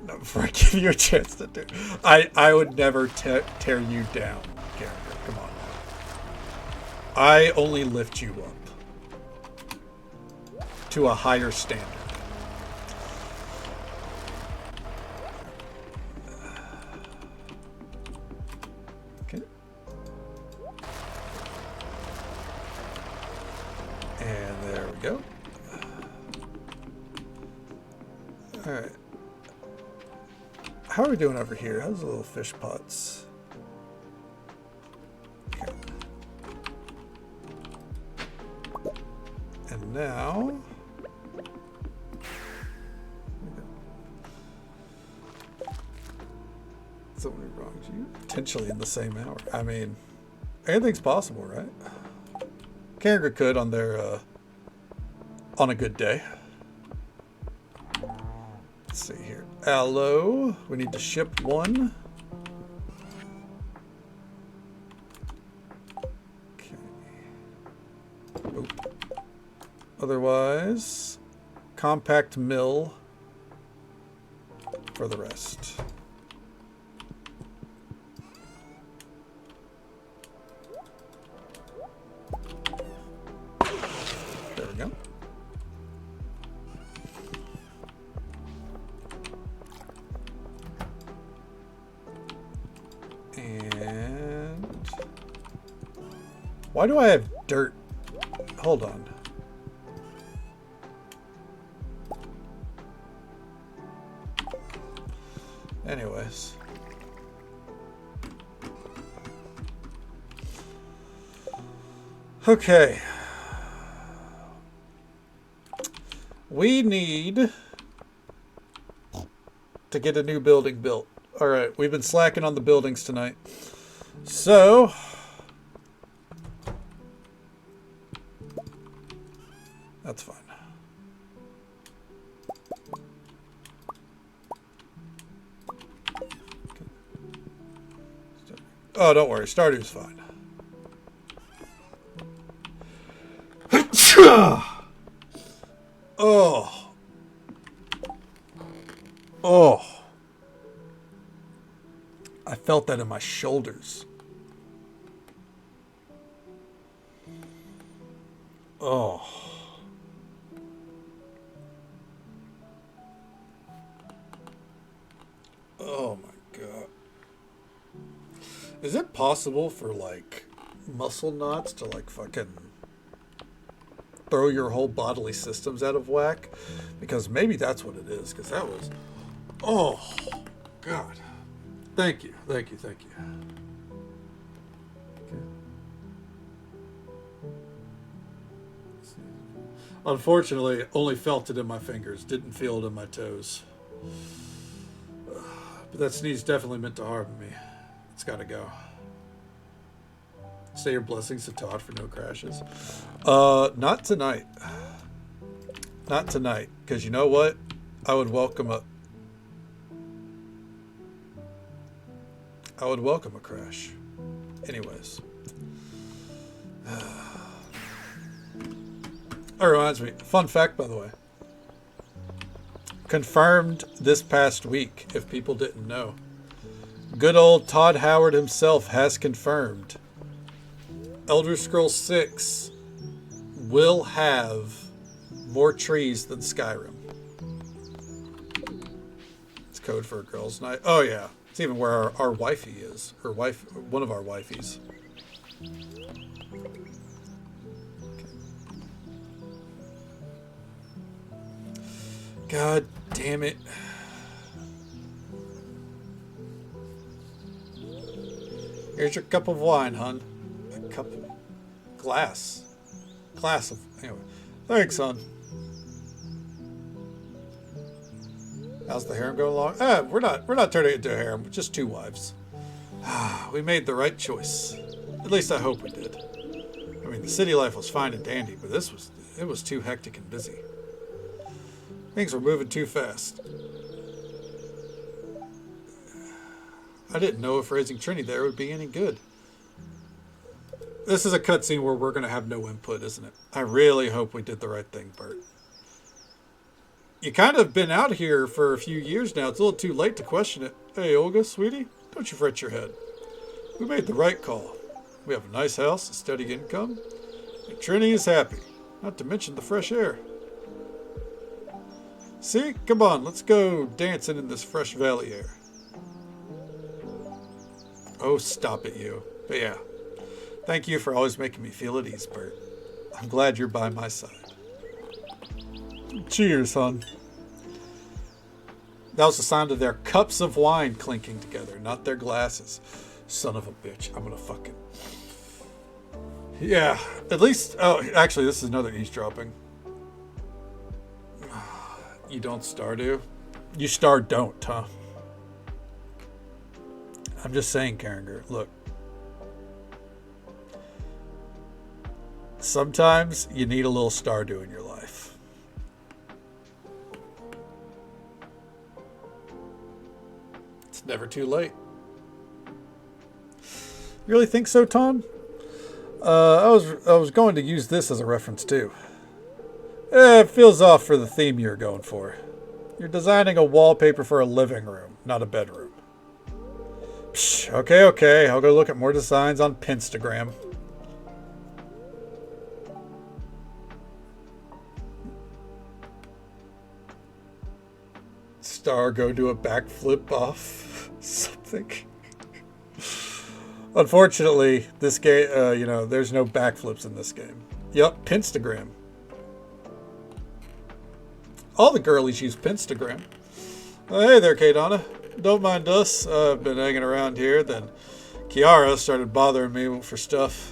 No, before I give you a chance to do, I would never tear you down, Gallagher. Come on now. I only lift you up to a higher standard. And there we go. Alright. How are we doing over here? How's the little fish pots? Okay. And now... Somebody wrongs you? Potentially in the same hour. I mean, anything's possible, right? Karenga could on their on a good day. Let's see here. Aloe. We need to ship one. Okay. Oop. Otherwise, compact mill for the rest. There we go. And why do I have dirt? Hold on. Anyways. Okay. We need to get a new building built. All right, we've been slacking on the buildings tonight. So, that's fine. Okay. Oh, don't worry, Stardew's fine. Oh. Oh. I felt that in my shoulders. Oh. Oh my God. Is it possible for like muscle knots to like fucking throw your whole bodily systems out of whack? Because maybe that's what it is, because that was, oh God. Thank you, thank you, thank you. Okay. Unfortunately, only felt it in my fingers, didn't feel it in my toes. But that sneeze definitely meant to harm me. It's gotta go. Say your blessings to Todd for no crashes. Not tonight. Not tonight. Because you know what? I would welcome a crash. Anyways. That reminds me. Fun fact, by the way. Confirmed this past week, if people didn't know. Good old Todd Howard himself has confirmed Elder Scrolls 6 will have more trees than Skyrim. It's code for a girls' night. Oh yeah, it's even where our wifey is. One of our wifeys. God damn it. Here's your cup of wine, hon. A cup of glass. Glass of anyway. Thanks, hon. How's the harem going along? We're not turning it into a harem, just 2 wives. We made the right choice. At least I hope we did. I mean, the city life was fine and dandy, but it was too hectic and busy. Things were moving too fast. I didn't know if raising Trini there would be any good. This is a cutscene where we're going to have no input, isn't it? I really hope we did the right thing, Bert. You kind of been out here for a few years now. It's a little too late to question it. Hey, Olga, sweetie, don't you fret your head. We made the right call. We have a nice house, a steady income, and Trini is happy. Not to mention the fresh air. See? Come on, let's go dancing in this fresh valley air. Oh, stop it, you. But yeah, thank you for always making me feel at ease, Bert. I'm glad you're by my side. Cheers, hon. That was the sound of their cups of wine clinking together, not their glasses. Son of a bitch. I'm gonna fucking... Yeah, at least... Oh, actually, this is another eavesdropping. You don't Stardew? You don't, huh? I'm just saying, Karinger, look. Sometimes you need a little Stardew in your life. It's never too late. You really think so, Ton? I was going to use this as a reference too. It feels off for the theme you're going for. You're designing a wallpaper for a living room, not a bedroom. Psh, okay. I'll go look at more designs on Pinstagram. Star go do a backflip off something. Unfortunately, this game, there's no backflips in this game. Yep, Pinstagram. All the girlies use Pinstagram. Hey there, Kadana. Don't mind us. I've been hanging around here. Then Kiara started bothering me for stuff.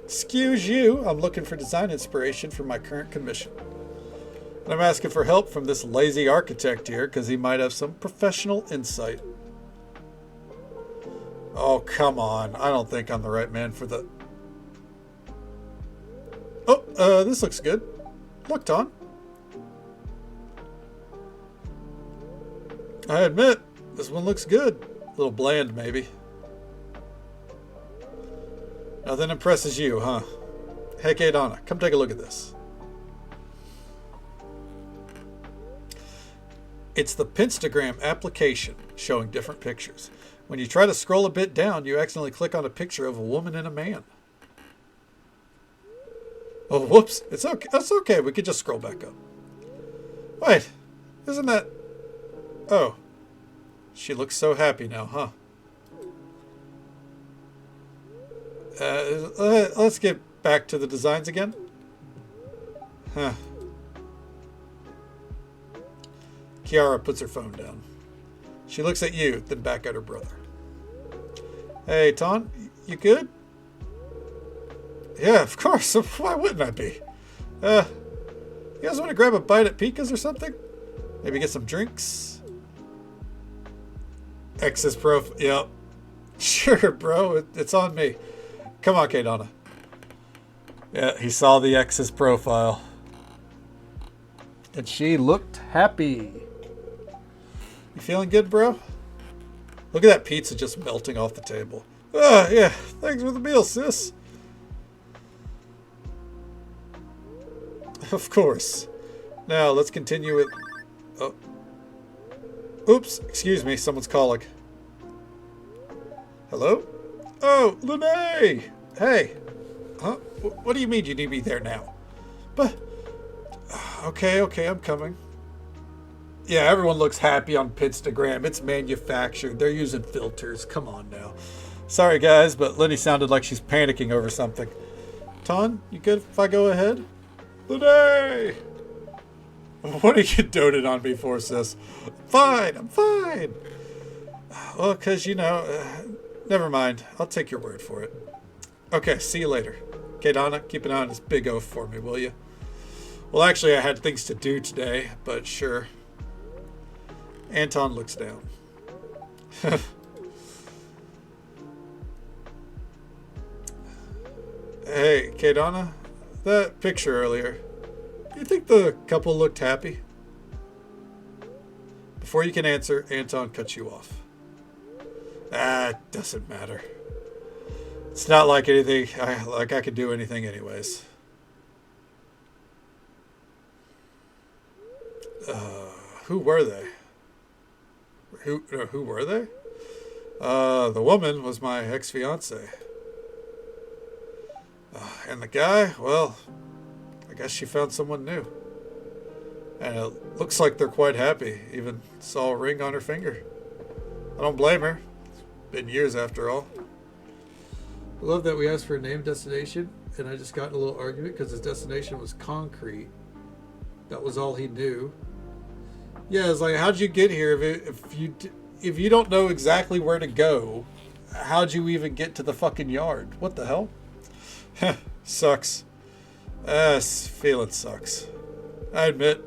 Excuse you. I'm looking for design inspiration for my current commission. And I'm asking for help from this lazy architect here because he might have some professional insight. Oh, come on. I don't think I'm the right man for the... Oh, this looks good. Look, Ton. I admit, this one looks good. A little bland, maybe. Nothing impresses you, huh? Hey, Kadana, come take a look at this. It's the Pinstagram application showing different pictures. When you try to scroll a bit down, you accidentally click on a picture of a woman and a man. Oh, whoops. It's okay. That's okay. We could just scroll back up. Wait. Isn't that... Oh. She looks so happy now, huh? Let's get back to the designs again. Huh. Kiara puts her phone down. She looks at you, then back at her brother. Hey, Ton, you good? Yeah, of course. Why wouldn't I be? You guys want to grab a bite at Pika's or something? Maybe get some drinks? X's profile. Yep. Sure, bro. It's on me. Come on, Kadana. Yeah, he saw the X's profile. And she looked happy. You feeling good, bro? Look at that pizza just melting off the table. Yeah. Thanks for the meal, sis. Of course. Now, let's continue with... Oh. Oops. Excuse me. Someone's calling. Hello? Oh, Lene! Hey. Huh? What do you mean you need me there now? But Okay, okay, I'm coming. Yeah, everyone looks happy on Pinstagram. It's manufactured. They're using filters. Come on now. Sorry, guys, but Lenny sounded like she's panicking over something. Ton, you good if I go ahead? Lenny! What are you doting on me for, sis? Fine, I'm fine. Well, because, you know, never mind. I'll take your word for it. Okay, see you later. Okay, Donna, keep an eye on this big oaf for me, will you? Well, actually, I had things to do today, but sure. Anton looks down. Hey, Kadana, that picture earlier, do you think the couple looked happy? Before you can answer, Anton cuts you off. Ah, it doesn't matter. It's not like anything, I could do anything anyways. Who were they? Who were they? The woman was my ex-fiance. And the guy, well, I guess she found someone new. And it looks like they're quite happy. Even saw a ring on her finger. I don't blame her. It's been years after all. I love that we asked for a name destination, and I just got in a little argument because his destination was concrete. That was all he knew. Yeah, it's like, how'd you get here if you don't know exactly where to go? How'd you even get to the fucking yard? What the hell? Sucks. This feeling sucks. I admit,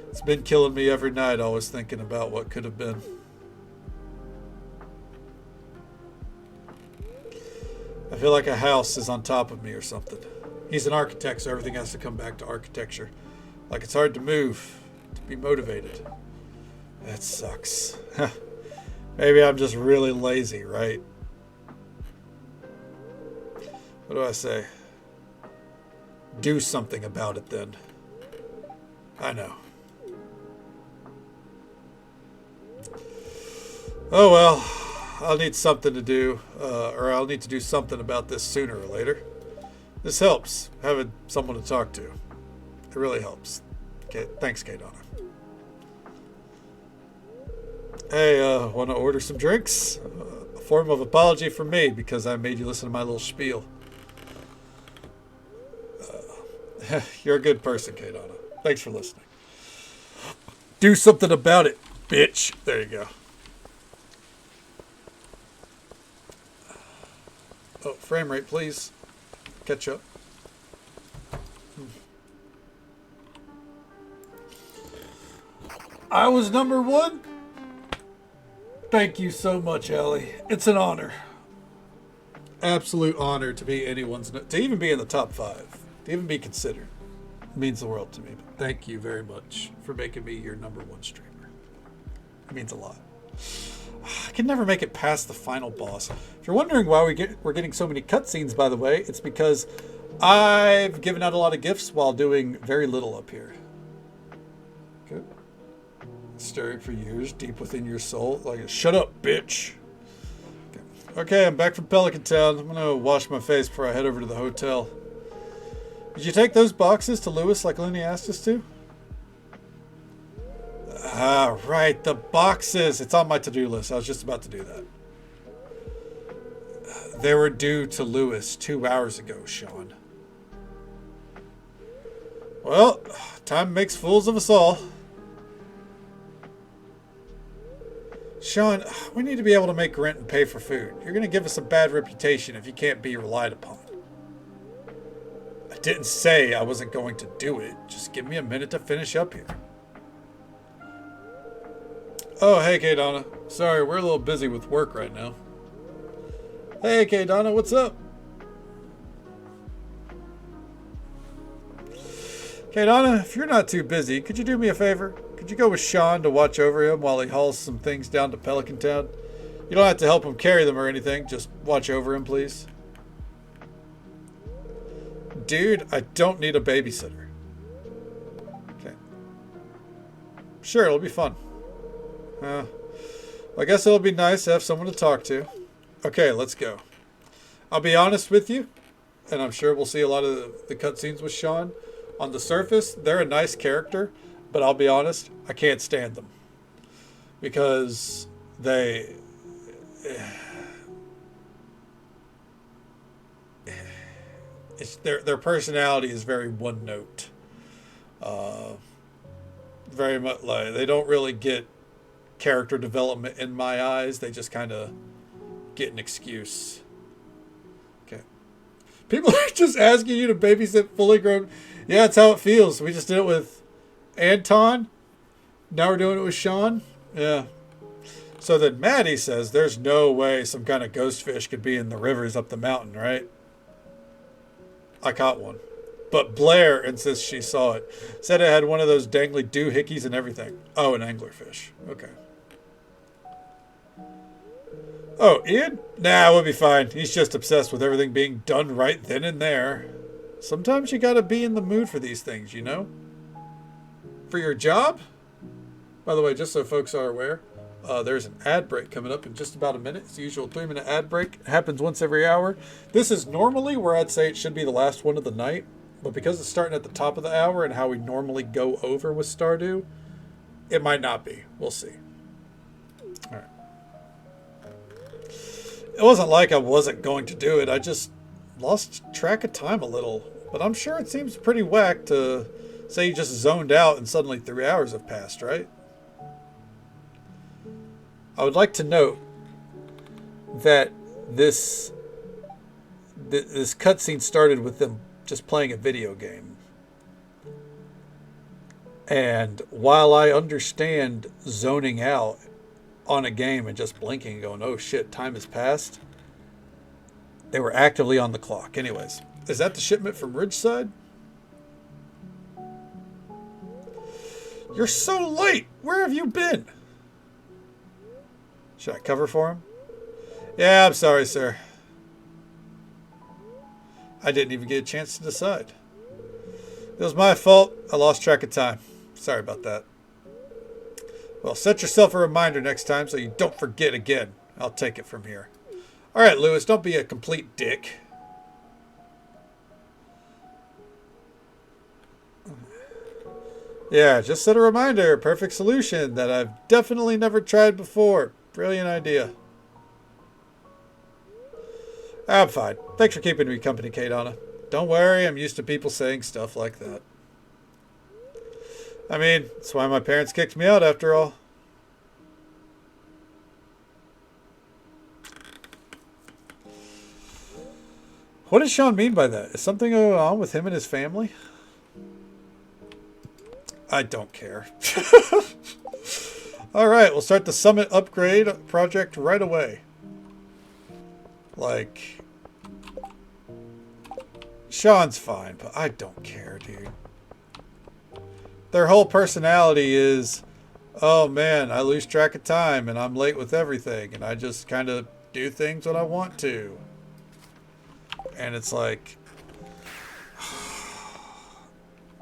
it's been killing me every night, always thinking about what could have been. I feel like a house is on top of me or something. He's an architect, so everything has to come back to architecture. Like it's hard to move, to be motivated. That sucks. Maybe I'm just really lazy, right? What do I say? Do something about it then. I know. Oh well, I'll need something to do, or I'll need to do something about this sooner or later. This helps, having someone to talk to. It really helps. Okay, thanks, Kadana. Hey, want to order some drinks? A form of apology from me because I made you listen to my little spiel. You're a good person, Kadana. Thanks for listening. Do something about it, bitch. There you go. Oh, frame rate, please. Catch up. I was number one. Thank you so much, Ellie. It's an honor. Absolute honor to be to even be in the top 5. To even be considered. It means the world to me. But thank you very much for making me your number 1 streamer. It means a lot. I can never make it past the final boss. If you're wondering why we're getting so many cutscenes, by the way, it's because I've given out a lot of gifts while doing very little up here. Good. Stirring for years deep within your soul. Like, shut up, bitch. Okay, I'm back from Pelican Town. I'm gonna wash my face before I head over to the hotel. Did you take those boxes to Lewis like Lenny asked us to? Ah, right, the boxes. It's on my to-do list. I was just about to do that. They were due to Lewis 2 hours ago, Sean. Well, time makes fools of us all. Sean, we need to be able to make rent and pay for food. You're going to give us a bad reputation if you can't be relied upon. I didn't say I wasn't going to do it. Just give me a minute to finish up here. Oh, hey, Kadana. Sorry, we're a little busy with work right now. Hey, Kadana, what's up? Kadana, if you're not too busy, could you do me a favor? Could you go with Sean to watch over him while he hauls some things down to Pelican Town? You don't have to help him carry them or anything. Just watch over him, please. Dude, I don't need a babysitter. Okay. Sure, it'll be fun. I guess it'll be nice to have someone to talk to. Okay, let's go. I'll be honest with you, and I'm sure we'll see a lot of the cutscenes with Sean. On the surface, they're a nice character, but I'll be honest, I can't stand them because they their personality is very one note. Very much like they don't really get character development in my eyes. They just kind of get an excuse. Okay. People are just asking you to babysit fully grown. Yeah, that's how it feels. We just did it with Anton. Now we're doing it with Sean. Yeah. So then Maddie says there's no way some kind of ghost fish could be in the rivers up the mountain, right? I caught one. But Blair insists she saw it. Said it had one of those dangly doohickeys and everything. Oh, an anglerfish. Okay. Oh, Ian? Nah, we'll be fine. He's just obsessed with everything being done right then and there. Sometimes you gotta be in the mood for these things, you know? For your job? By the way, just so folks are aware, there's an ad break coming up in just about a minute. It's the usual 3-minute ad break. It happens once every hour. This is normally where I'd say it should be the last one of the night. But because it's starting at the top of the hour and how we normally go over with Stardew, it might not be. We'll see. All right. It wasn't like I wasn't going to do it. I just lost track of time a little. But I'm sure it seems pretty whack to say you just zoned out and suddenly 3 hours have passed, right? I would like to note that this cutscene started with them just playing a video game. And while I understand zoning out on a game and just blinking and going, oh shit, time has passed, they were actively on the clock. Anyways, is that the shipment from Ridgeside? You're so late! Where have you been? Should I cover for him? Yeah, I'm sorry, sir. I didn't even get a chance to decide. It was my fault. I lost track of time. Sorry about that. Well, set yourself a reminder next time so you don't forget again. I'll take it from here. All right, Lewis, don't be a complete dick. Yeah, just set a reminder. Perfect solution that I've definitely never tried before. Brilliant idea. I'm fine. Thanks for keeping me company, Kate-Anna. Don't worry, I'm used to people saying stuff like that. I mean, that's why my parents kicked me out after all. What does Sean mean by that? Is something going on with him and his family? I don't care. Alright, we'll start the summit upgrade project right away. Like, Sean's fine, but I don't care, dude. Their whole personality is, oh man, I lose track of time and I'm late with everything and I just kind of do things when I want to. And it's like,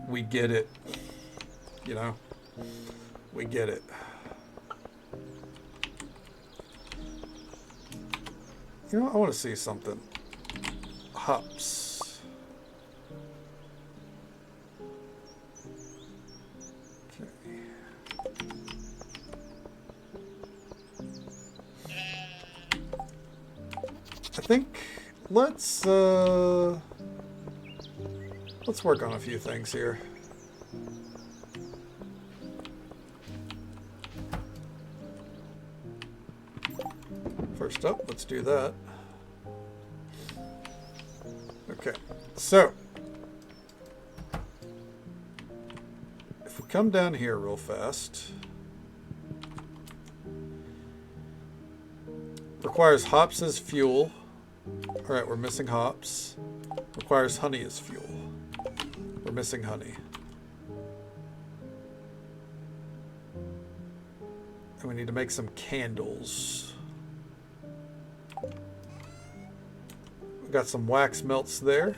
we get it. You know? We get it. You know, I want to see something. Hops. Okay. I think let's work on a few things here. First up, let's do that. Okay, so if we come down here real fast, requires hops as fuel. All right, we're missing hops. Requires honey as fuel. We're missing honey. And we need to make some candles. We got some wax melts there.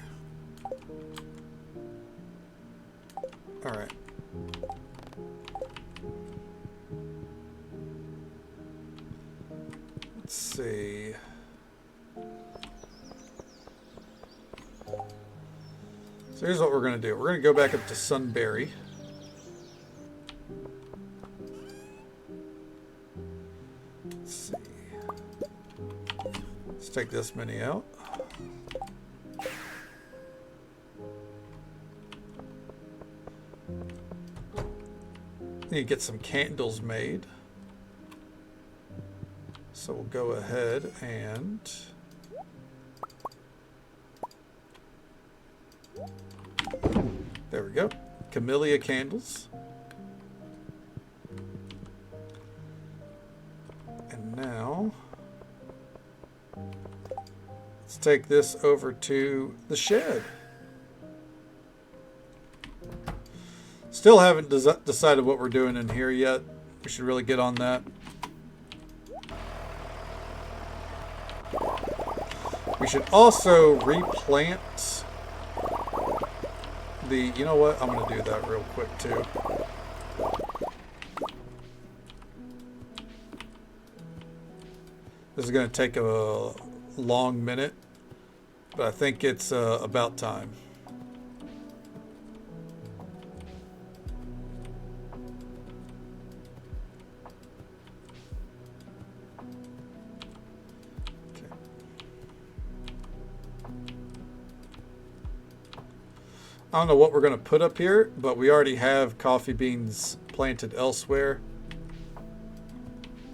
All right. Let's see. So here's what we're going to do. We're going to go back up to Sunbury. Let's see. Let's take this mini out. Need to get some candles made. So we'll go ahead and there we go. Camellia candles. And now let's take this over to the shed. Still haven't decided what we're doing in here yet. We should really get on that. We should also replant the... You know what? I'm going to do that real quick too. This is going to take a long minute, but I think it's about time. I don't know what we're going to put up here, but we already have coffee beans planted elsewhere.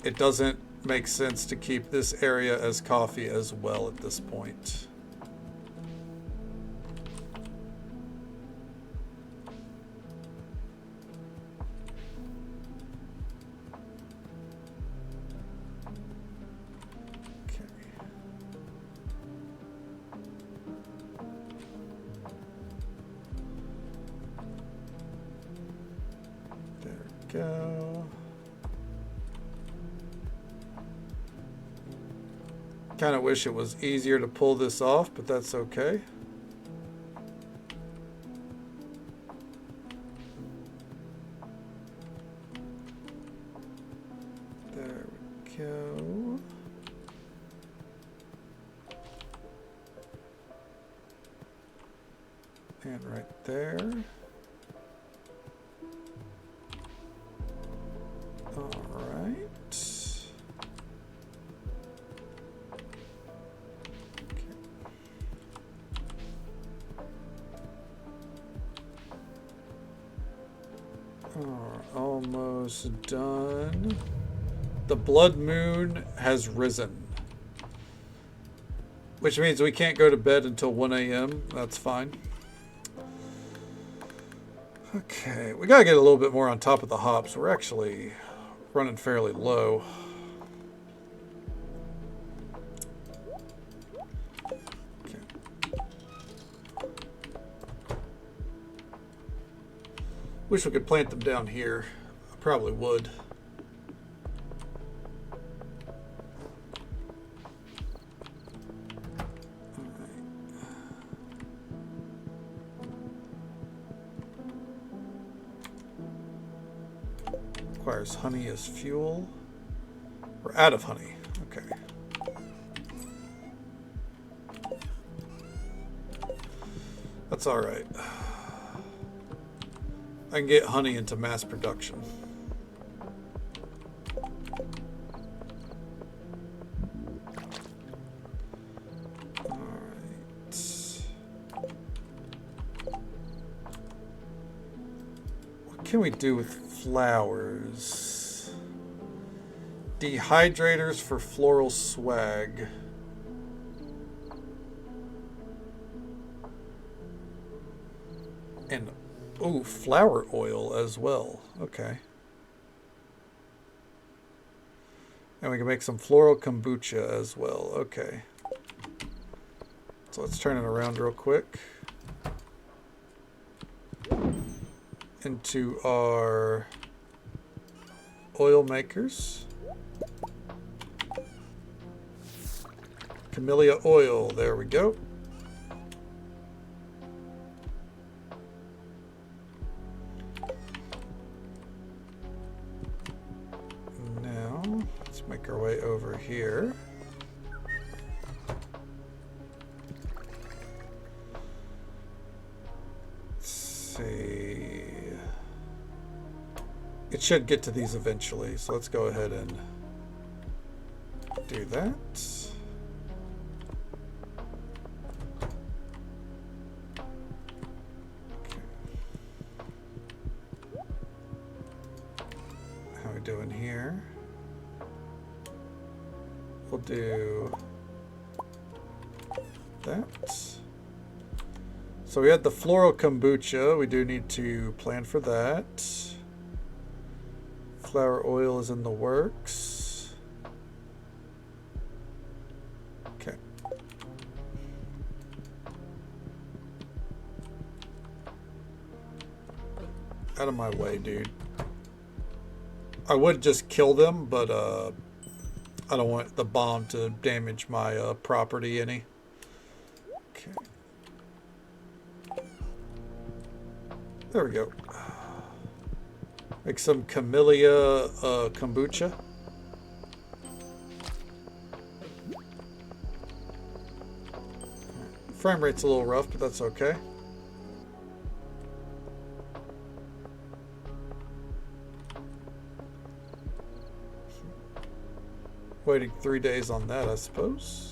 It doesn't make sense to keep this area as coffee as well at this point. Go. Kind of wish it was easier to pull this off, but that's okay. There we go. And right there. Almost done. The blood moon has risen, which means we can't go to bed until 1 a.m. That's fine. Okay, we gotta get a little bit more on top of the hops. We're actually running fairly low. Wish we could plant them down here. I probably would. Requires honey as fuel. We're out of honey. Okay. That's all right. I can get honey into mass production. All right. What can we do with flowers? Dehydrators for floral swag. And oh, flower oil as well. Okay. And we can make some floral kombucha as well. Okay. So let's turn it around real quick. Into our oil makers. Camellia oil. There we go. Make our way over here. It should get to these eventually, so let's go ahead and do that. How are we doing here? We'll do that. So we had the floral kombucha. We do need to plan for that. Flower oil is in the works. Okay. Out of my way, dude. I would just kill them, but I don't want the bomb to damage my property any. Okay. There we go. Make some camellia kombucha. Frame rate's a little rough, but that's okay. Waiting 3 days on that, I suppose.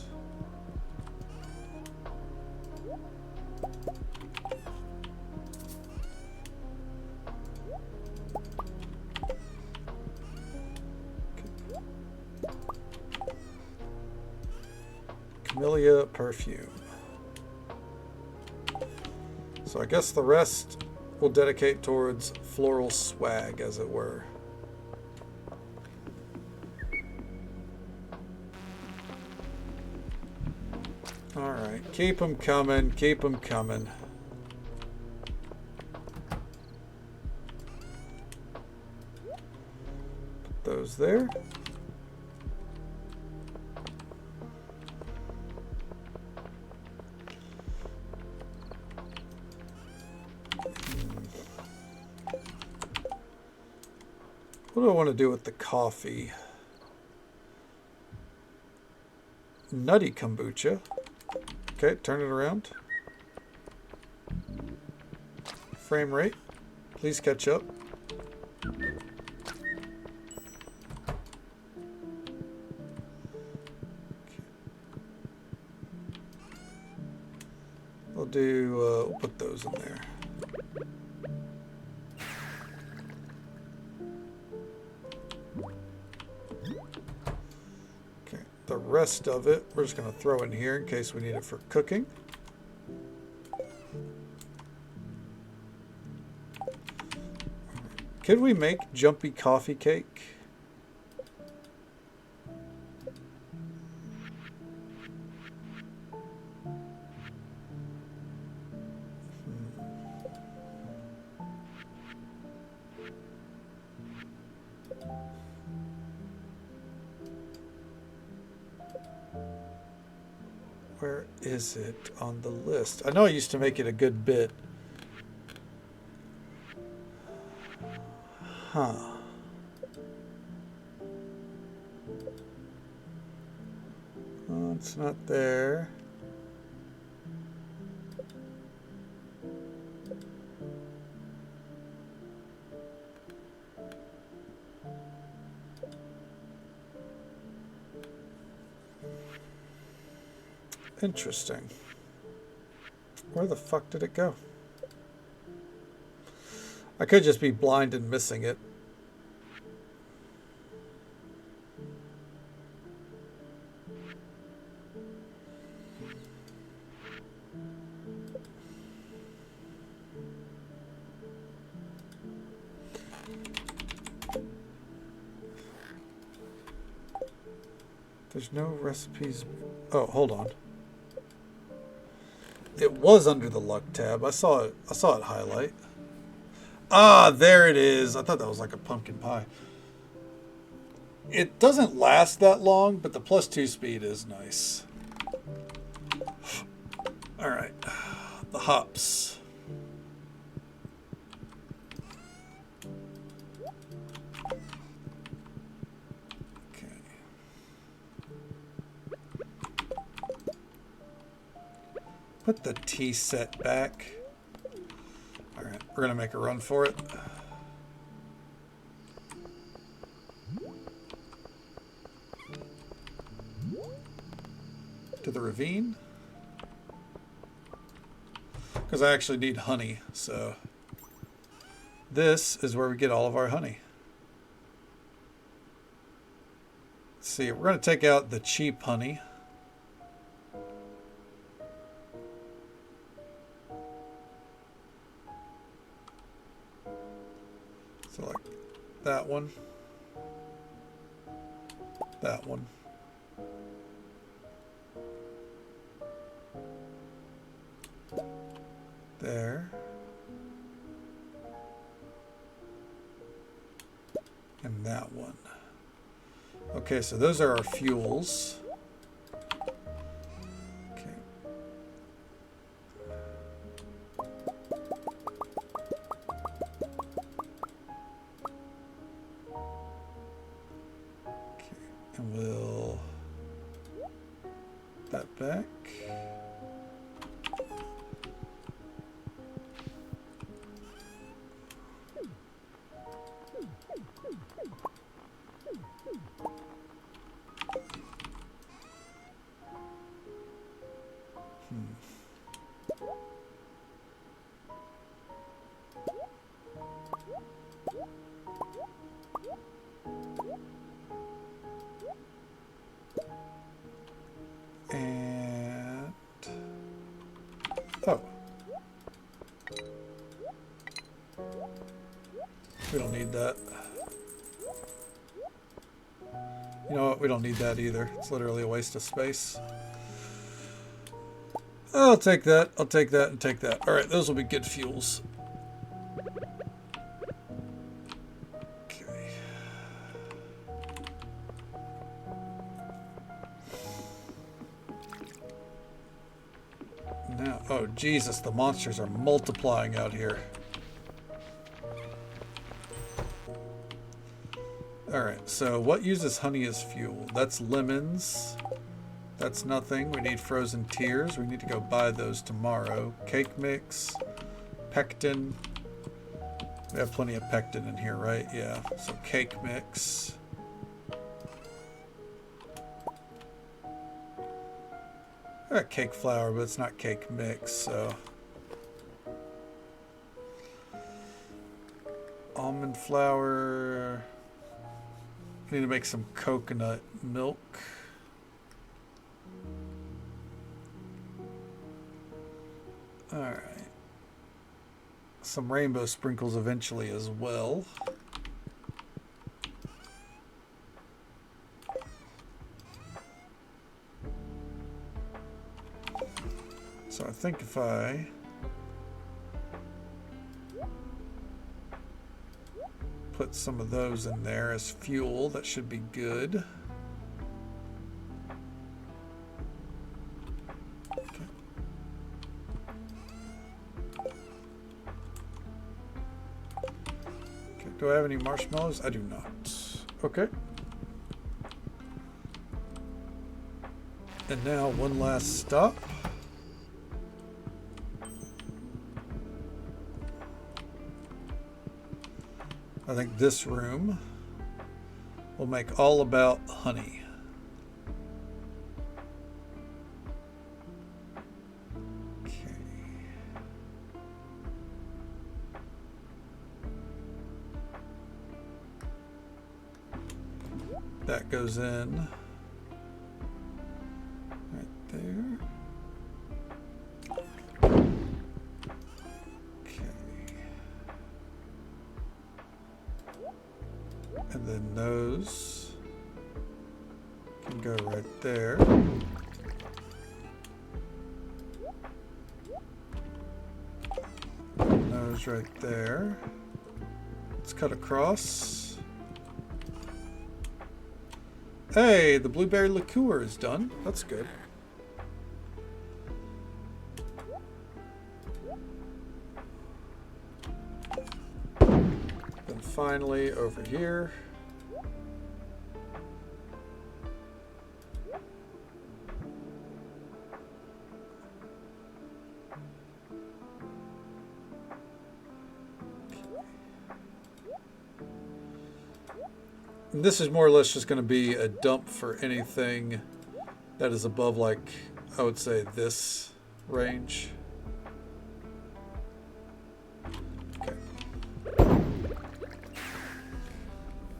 Camellia perfume. So I guess the rest will dedicate towards floral swag, as it were. Alright, keep them coming, keep them coming. Put those there. What do I want to do with the coffee? Nutty kombucha. Okay, turn it around. Frame rate. Please catch up. We'll do, we'll put those in there. The rest of it, we're just going to throw in here in case we need it for cooking. Could we make jumpy coffee cake? Where is it on the list? I know I used to make it a good bit. Huh. Oh, it's not there. Interesting. Where the fuck did it go? I could just be blind and missing it. There's no recipes. Oh, hold on. It was under the luck tab. I saw it highlight. Ah, there it is. I thought that was like a pumpkin pie. It doesn't last that long, but the +2 speed is nice. All right. The hops. Put the tea set back. All right, we're gonna make a run for it. to the ravine. Because I actually need honey, so this is where we get all of our honey. Let's see, we're going to take out the cheap honey. So like that one. That one. There. And that one. Okay, so those are our fuels. Okay. Okay, and we'll put that back. And oh, we don't need that. You know what? We don't need that either. It's literally a waste of space. I'll take that. I'll take that and take that. All right, those will be good fuels. Okay. Now, oh Jesus, the monsters are multiplying out here. All right, so what uses honey as fuel? That's lemons. That's nothing. We need frozen tears. We need to go buy those tomorrow. Cake mix, pectin. We have plenty of pectin in here, right? Yeah. So cake mix. I got cake flour, but it's not cake mix, so. Almond flour. We need to make some coconut milk. Alright. Some rainbow sprinkles eventually as well. So I think if I put some of those in there as fuel, that should be good. Do I have any marshmallows? I do not. Okay. And now one last stop. I think this room will make all about honey. That goes in right there. Okay. And then those can go right there. And those right there. Let's cut across. Hey, the blueberry liqueur is done. That's good. Then finally over here. This is more or less just going to be a dump for anything that is above, like, I would say this range. Okay.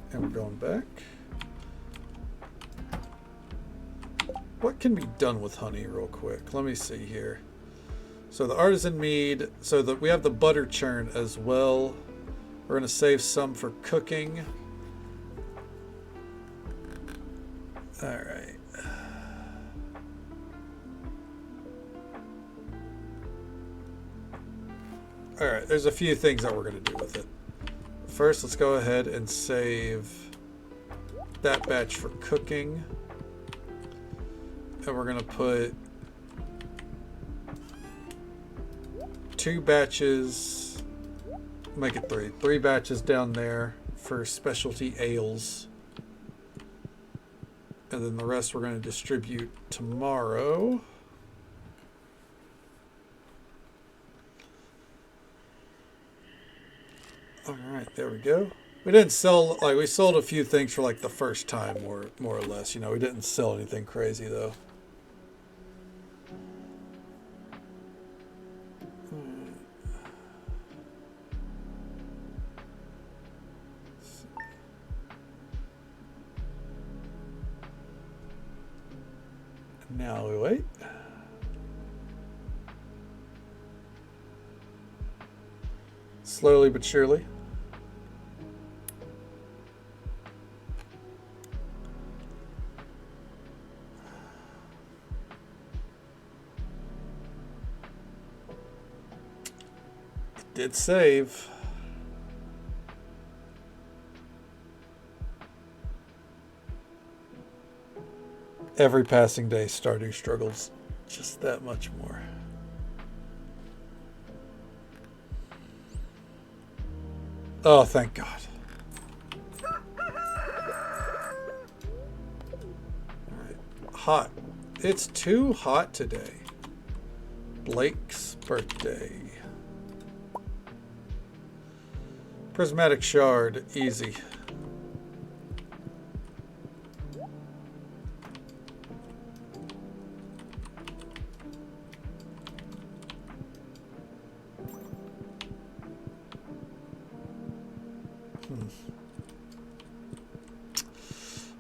And we're going back. What can be done with honey real quick? Let me see here. So the artisan mead, so that we have the butter churn as well. We're going to save some for cooking. All right. All right, there's a few things that we're going to do with it. First, let's go ahead and save that batch for cooking. And we're going to put 2 batches, make it 3 batches down there for specialty ales. And then the rest we're going to distribute tomorrow. All right, there we go. We didn't sell, like, we sold a few things for like the first time, more or less. You know, we didn't sell anything crazy though. Now we wait. Slowly but surely. It did save. Every passing day, Stardew struggles just that much more. Oh, thank God. All right. Hot. It's too hot today. Blake's birthday. Prismatic shard. Easy.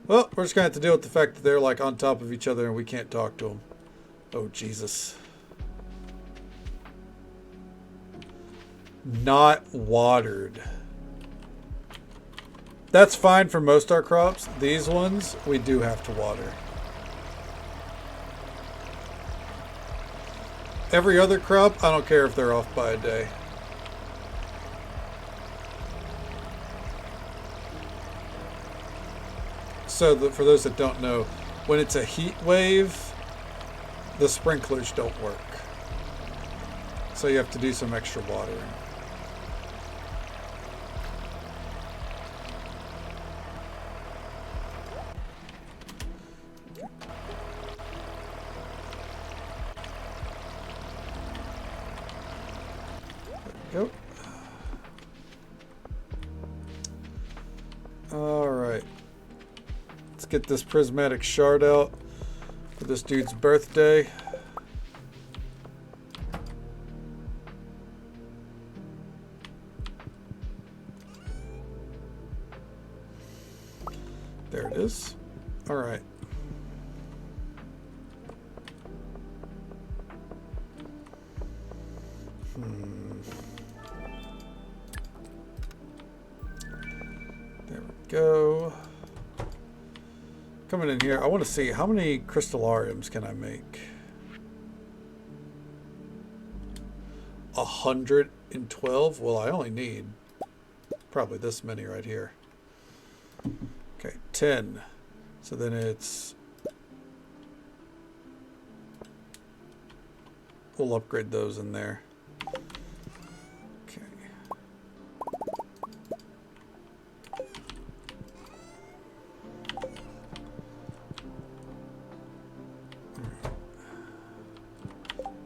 Well, we're just going to have to deal with the fact that they're like on top of each other and we can't talk to them. Oh, Jesus. Not watered. That's fine for most of our crops. These ones, we do have to water. Every other crop, I don't care if they're off by a day. So for those that don't know, when it's a heat wave, the sprinklers don't work. So you have to do some extra watering. There we go. All right. Let's get this prismatic shard out for this dude's birthday. There it is. All right. There we go. Coming in here, I want to see how many crystallariums can I make. 112? Well, I only need probably this many right here. Okay, 10. So then it's... We'll upgrade those in there. Okay.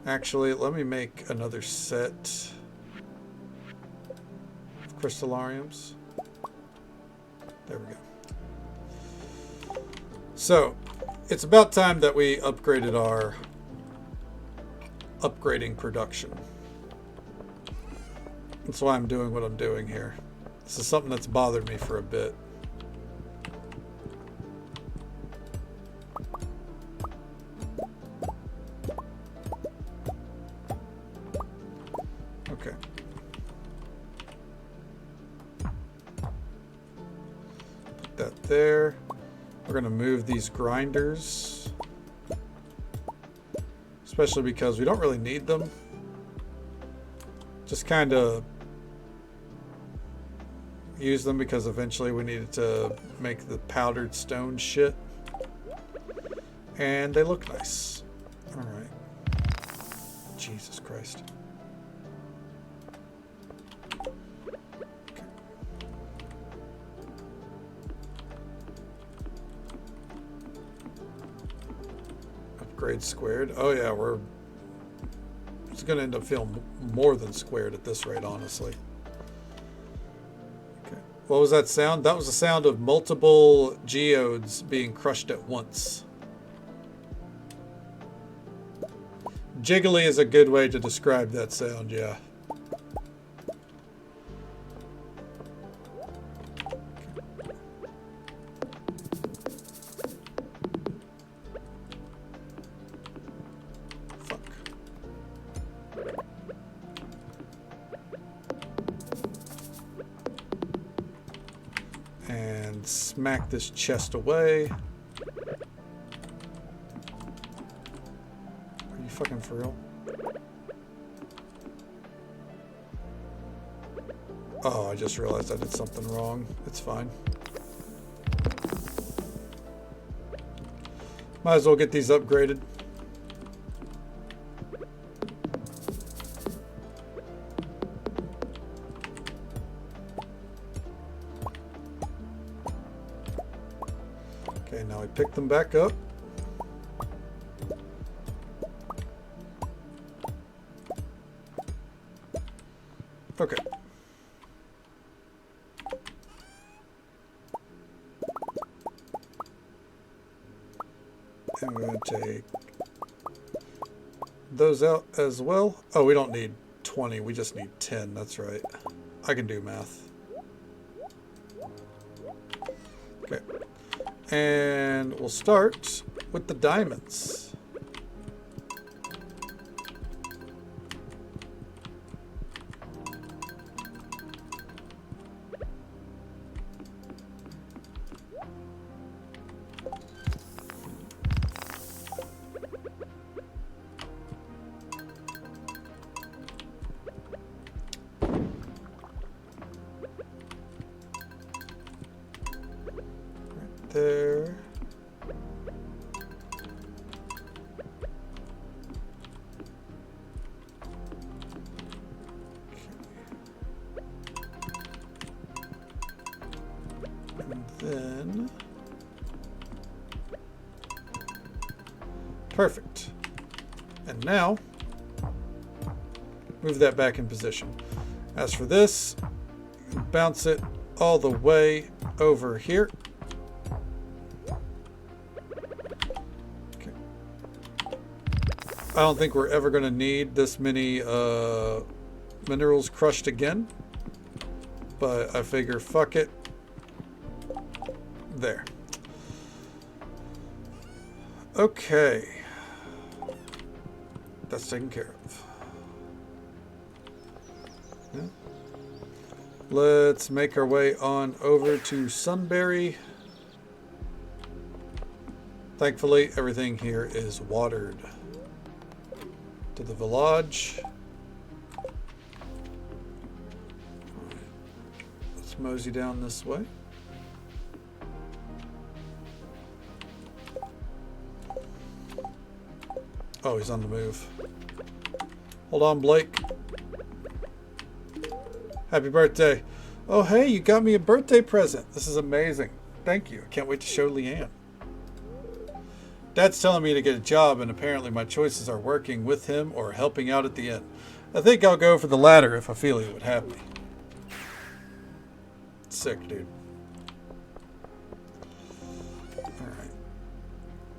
Actually, let me make another set of crystallariums. There we go. So, It's about time that we upgraded our upgrading production. That's why I'm doing what I'm doing here. This is something that's bothered me for a bit. Okay. Put that there. We're going to move these grinders. Especially because we don't really need them. Just kind of use them because eventually we needed to make the powdered stone shit. And they look nice. Alright. Jesus Christ. Okay. Upgrade squared. Oh yeah, it's going to end up feeling more than squared at this rate, honestly. Okay. What was that sound? That was the sound of multiple geodes being crushed at once. Jiggly is a good way to describe that sound, yeah. And smack this chest away. Are you fucking for real? Oh, I just realized I did something wrong. It's fine. Might as well get these upgraded. Okay, now we pick them back up. Okay. And we're going to take those out as well. Oh, we don't need 20. We just need 10. That's right. I can do math. Okay. And we'll start with the diamonds. There. And then perfect. And now move that back in position. As for this, bounce it all the way over here. I don't think we're ever going to need this many minerals crushed again. But I figure, fuck it. There. Okay. That's taken care of. Yeah. Let's make our way on over to Sunbury. Thankfully, everything here is watered. To the village. Let's mosey down this way. Oh, he's on the move. Hold on, Blake. Happy birthday. Oh, hey, you got me a birthday present. This is amazing. Thank you. I can't wait to show Leanne. Dad's telling me to get a job, and apparently my choices are working with him or helping out at the end. I think I'll go for the latter if Ophelia would have me. Sick, dude. Alright.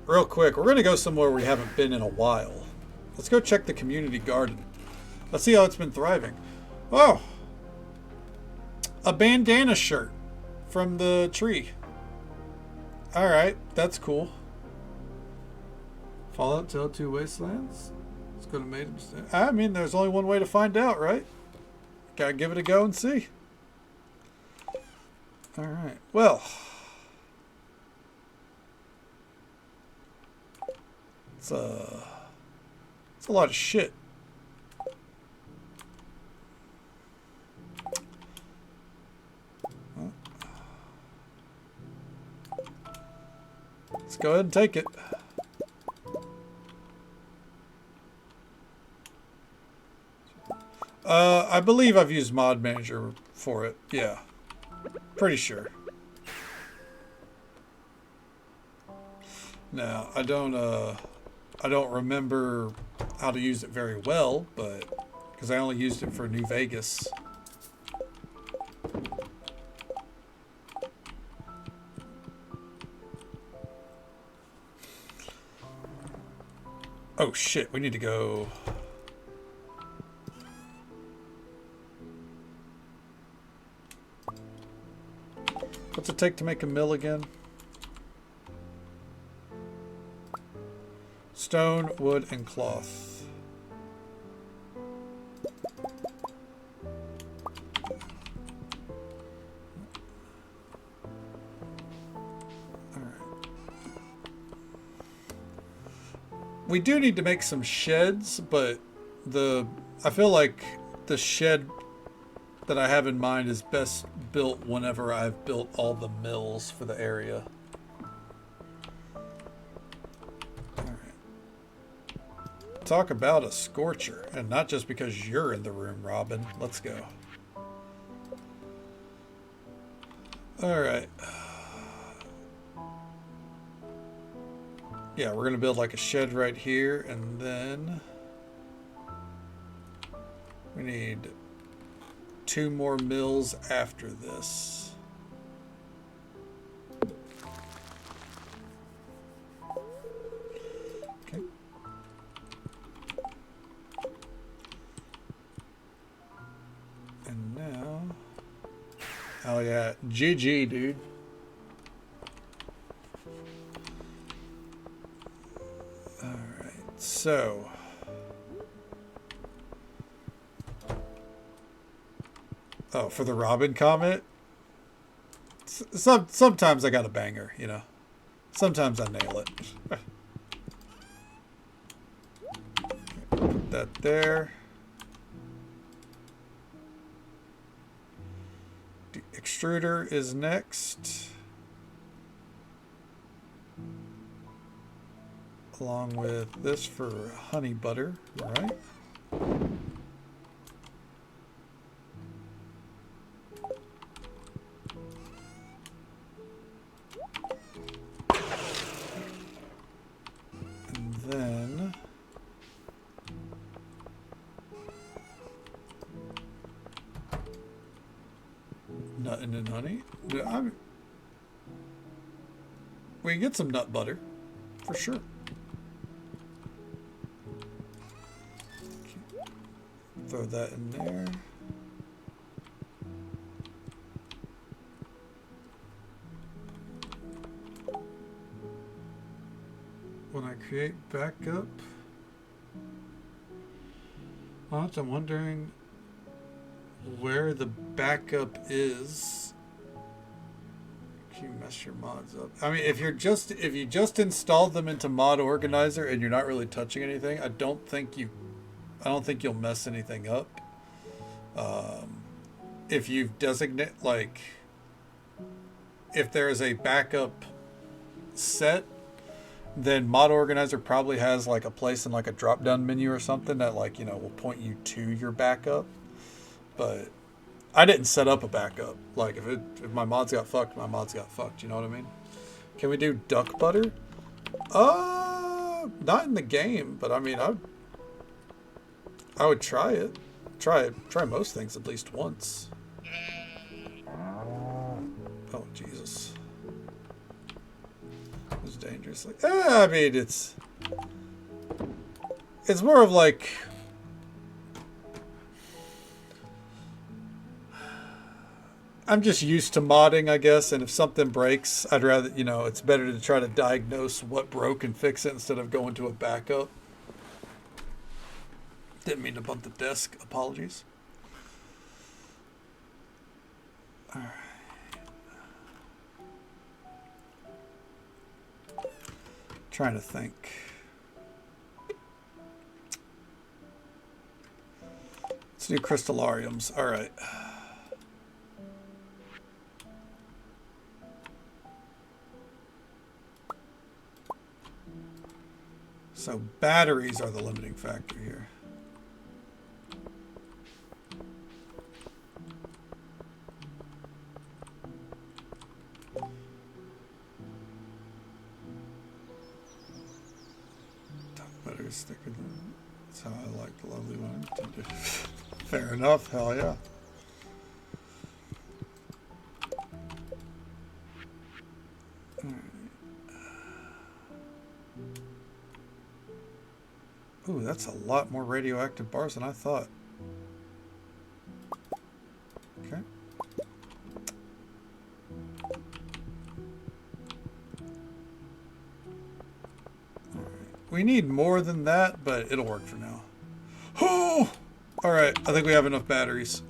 real quick, we're going to go somewhere we haven't been in a while. Let's go check the community garden. Let's see how it's been thriving. Oh! A bandana shirt from the tree. Alright, that's cool. Fallout Tale 2 Wastelands? It's going to make a mistake. I mean, there's only one way to find out, right? Gotta give it a go and see. Alright, well. It's a lot of shit. Let's go ahead and take it. I believe I've used Mod Manager for it. Yeah. Pretty sure. Now, I don't remember how to use it very well, but because I only used it for New Vegas. Oh shit, we need to go. What's it take to make a mill again? Stone, wood, and cloth. We do need to make some sheds, but I feel like the shed that I have in mind is best built whenever I've built all the mills for the area. Alright. Talk about a scorcher, and not just because you're in the room, Robin. Let's go. Alright. Yeah, we're going to build like a shed right here, and then we need 2 more mills after this. Okay. And now, oh yeah, GG, dude. So, oh, for the Robin comment, sometimes I got a banger, you know. Sometimes I nail it. Put that there. The extruder is next. Along with this for honey butter, right? And then nut and honey. We can get some nut butter for sure. Throw that in there. When I create backup, I'm wondering where the backup is. Can you mess your mods up? I mean, if you just installed them into Mod Organizer and you're not really touching anything, I don't think you'll mess anything up. If you designate, like, if there is a backup set, then Mod Organizer probably has like a place in like a drop down menu or something that, like, you know, will point you to your backup. But I didn't set up a backup. Like, if my mods got fucked, my mods got fucked. You know what I mean? Can we do duck butter? Not in the game, but I mean, I would try it. Try most things at least once. Oh, Jesus. There's dangerously. I mean, it's more of like, I'm just used to modding, I guess, and if something breaks, I'd rather, you know, it's better to try to diagnose what broke and fix it instead of going to a backup. Didn't mean to bump the desk. Apologies. All right. Trying to think. Let's do crystallariums. All right. So batteries are the limiting factor here. Better sticker than that's how I like the lovely one. Fair enough. Hell yeah. Ooh, that's a lot more radioactive bars than I thought. Okay. We need more than that, but it'll work for now. Oh! Alright, I think we have enough batteries.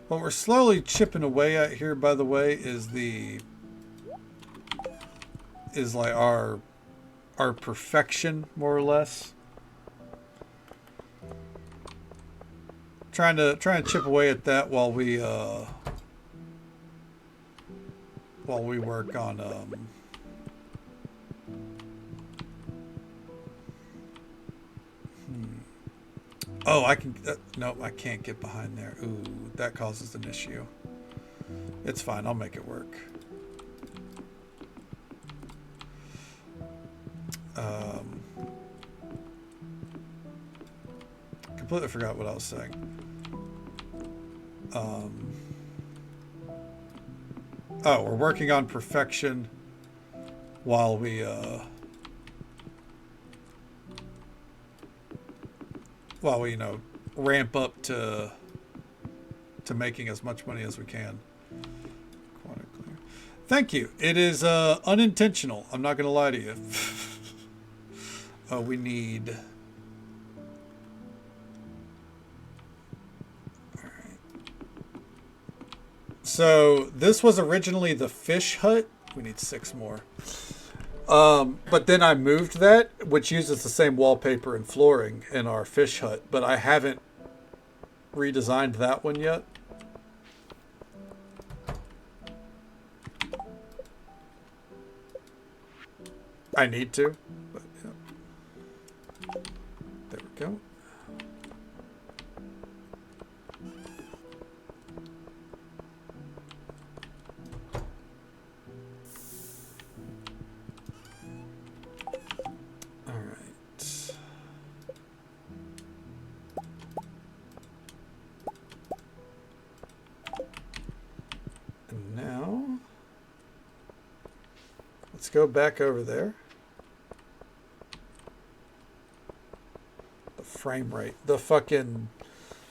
What we're slowly chipping away at here, by the way, is like our perfection, more or less. Trying to chip away at that while we work on Oh, I can no, I can't get behind there. Ooh, that causes an issue. It's fine, I'll make it work. Completely forgot what I was saying. Oh, we're working on perfection while we you know, ramp up to making as much money as we can. Thank you. It is unintentional. I'm not going to lie to you. We need. All right. So this was originally the fish hut. We need 6 more. But then I moved that, which uses the same wallpaper and flooring in our fish hut, but I haven't redesigned that one yet. I need to, but yeah. There we go. Go back over there. The frame rate. The fucking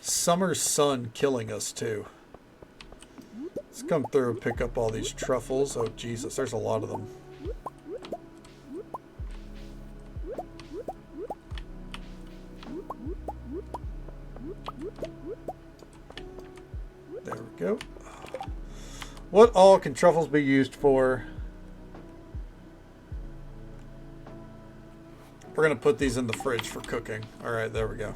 summer sun killing us too. Let's come through and pick up all these truffles. Oh Jesus, there's a lot of them. There we go. What all can truffles be used for? We're going to put these in the fridge for cooking. All right, there we go.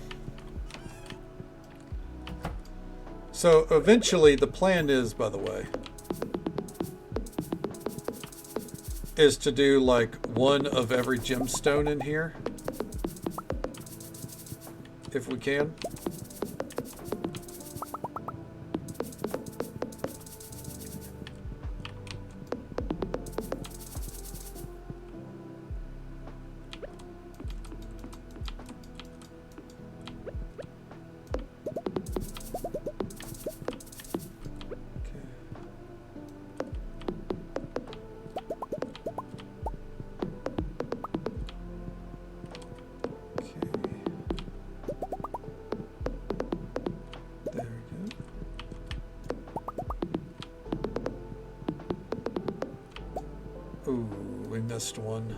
So eventually the plan is, by the way, is to do like one of every gemstone in here. If we can. missed one.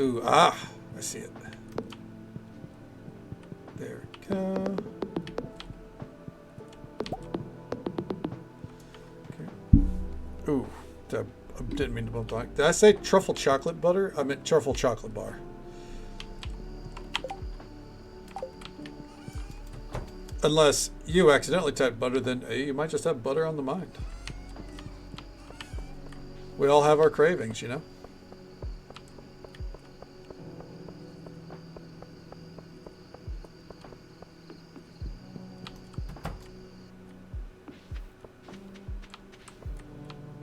Ooh, ah! I see it. There we go. Okay. Ooh, I didn't mean to bump on. Did I say truffle chocolate butter? I meant truffle chocolate bar. Unless you accidentally typed butter, then you might just have butter on the mind. We all have our cravings, you know?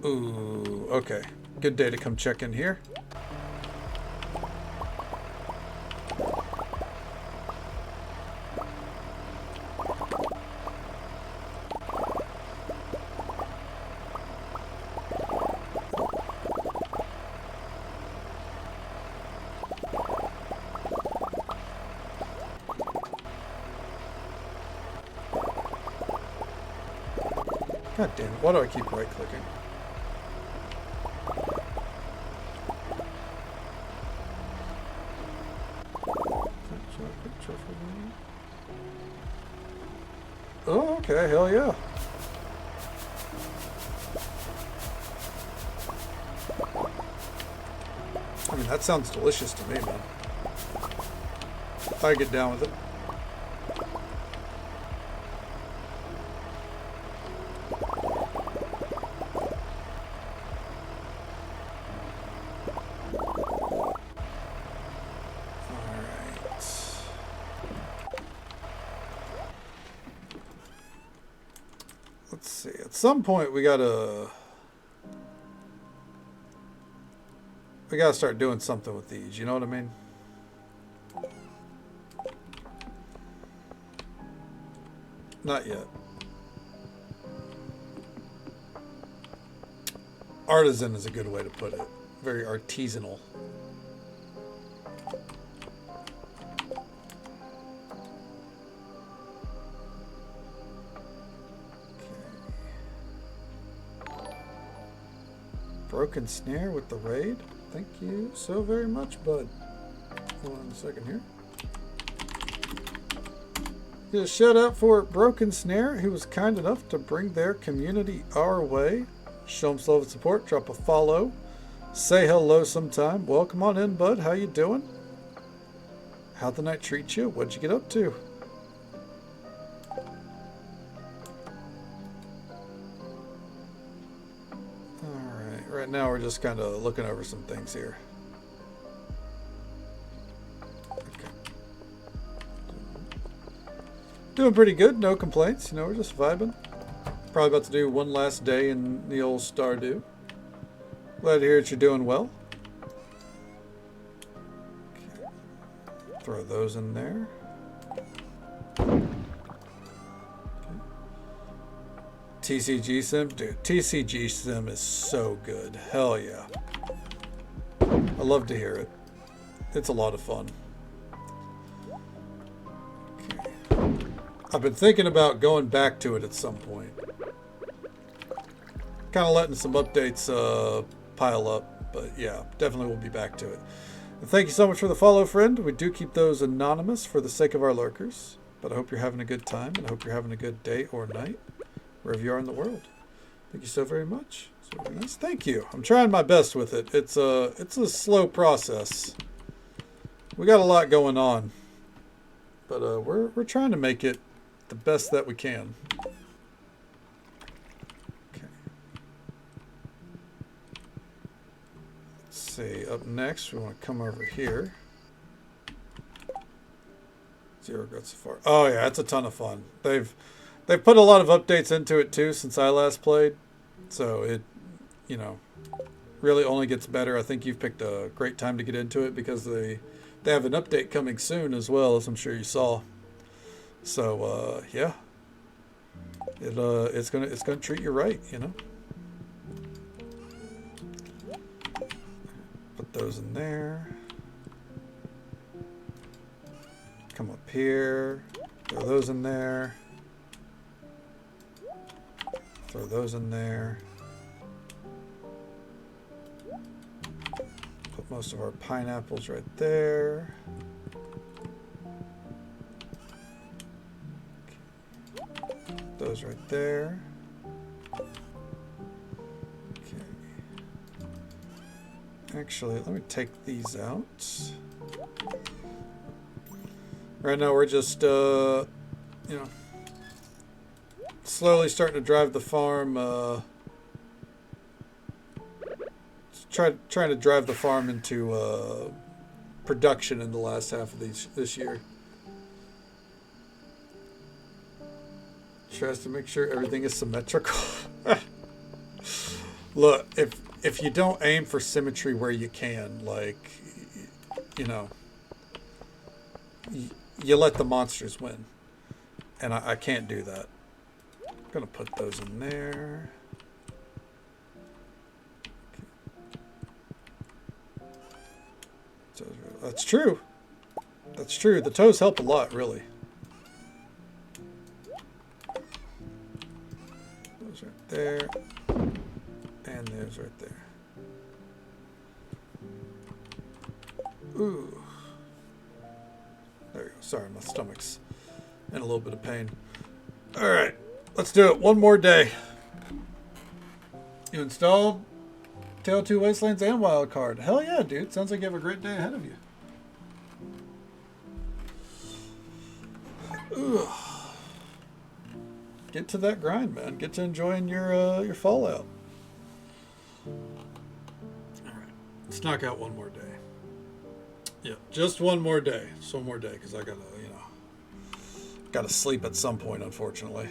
Ooh, okay. Good day to come check in here. God damn it, why do I keep right clicking? Oh, okay, hell yeah. I mean, that sounds delicious to me, man. I get down with it. Let's see. At some point, we gotta start doing something with these. You know what I mean? Not yet. Artisan is a good way to put it. Very artisanal. Broken snare with the raid. Thank you so very much, bud. Hold on a second here. Get a shout out for Broken Snare, who was kind enough to bring their community our way. Show them some love and support. Drop a follow. Say hello sometime. Welcome on in, bud. How you doing? How'd the night treat you? What'd you get up to? Right now we're just kind of looking over some things here. Okay. Doing pretty good, no complaints. You know, we're just vibing. Probably about to do one last day in the old Stardew. Glad to hear that you're doing well. Okay. Throw those in there. TCG Sim? Dude, TCG Sim is so good. Hell yeah. I love to hear it. It's a lot of fun. Okay. I've been thinking about going back to it at some point. Kind of letting some updates pile up. But yeah, definitely we'll be back to it. And thank you so much for the follow, friend. We do keep those anonymous for the sake of our lurkers. But I hope you're having a good time. And I hope you're having a good day or night, wherever you are in the world. Thank you so very much. So very nice. Thank you. I'm trying my best with it. It's a slow process. We got a lot going on, but we're trying to make it the best that we can. Okay. Let's see. Up next, we want to come over here. Zero Growth Safari. Oh yeah, it's a ton of fun. They've put a lot of updates into it too since I last played. So it, you know, really only gets better. I think you've picked a great time to get into it because they have an update coming soon as well, as I'm sure you saw. So yeah. It's gonna treat you right, you know. Put those in there. Come up here. Throw those in there. Throw those in there. Put most of our pineapples right there. Those right there. Okay. Actually, let me take these out. Right now we're just, you know, slowly starting to drive the farm, trying to drive the farm into production in the last half of this year. Tries to make sure everything is symmetrical. Look, if you don't aim for symmetry where you can, like, you know, you let the monsters win. And I can't do that. I'm going to put those in there. Okay. That's true. That's true. The toes help a lot, really. Those right there. And those right there. Ooh. There you go. Sorry, my stomach's in a little bit of pain. Alright, let's do it. One more day. You installed Tale 2 Wastelands and Wildcard. Hell yeah, dude. Sounds like you have a great day ahead of you. Ugh. Get to that grind, man. Get to enjoying your Fallout. Alright, let's knock out one more day. Yeah, just one more day. Just one more day, because I gotta, you know, gotta sleep at some point, unfortunately.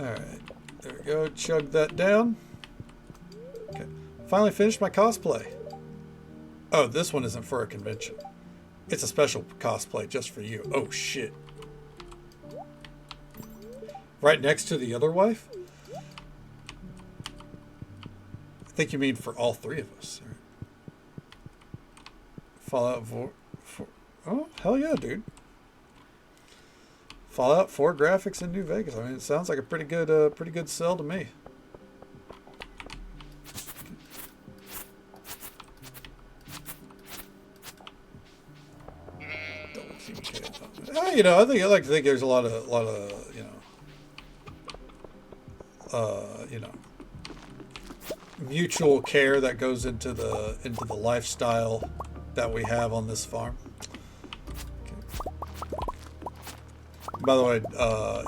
Alright, there we go. Chug that down. Okay, finally finished my cosplay. Oh, this one isn't for a convention. It's a special cosplay just for you. Oh, shit. Right next to the other wife? I think you mean for all three of us. Fallout 4. Oh, hell yeah, dude. Fallout 4 graphics in New Vegas. I mean, it sounds like a pretty good sell to me. You know, I like to think there's a lot of you know, mutual care that goes into the lifestyle that we have on this farm. Okay. By the way,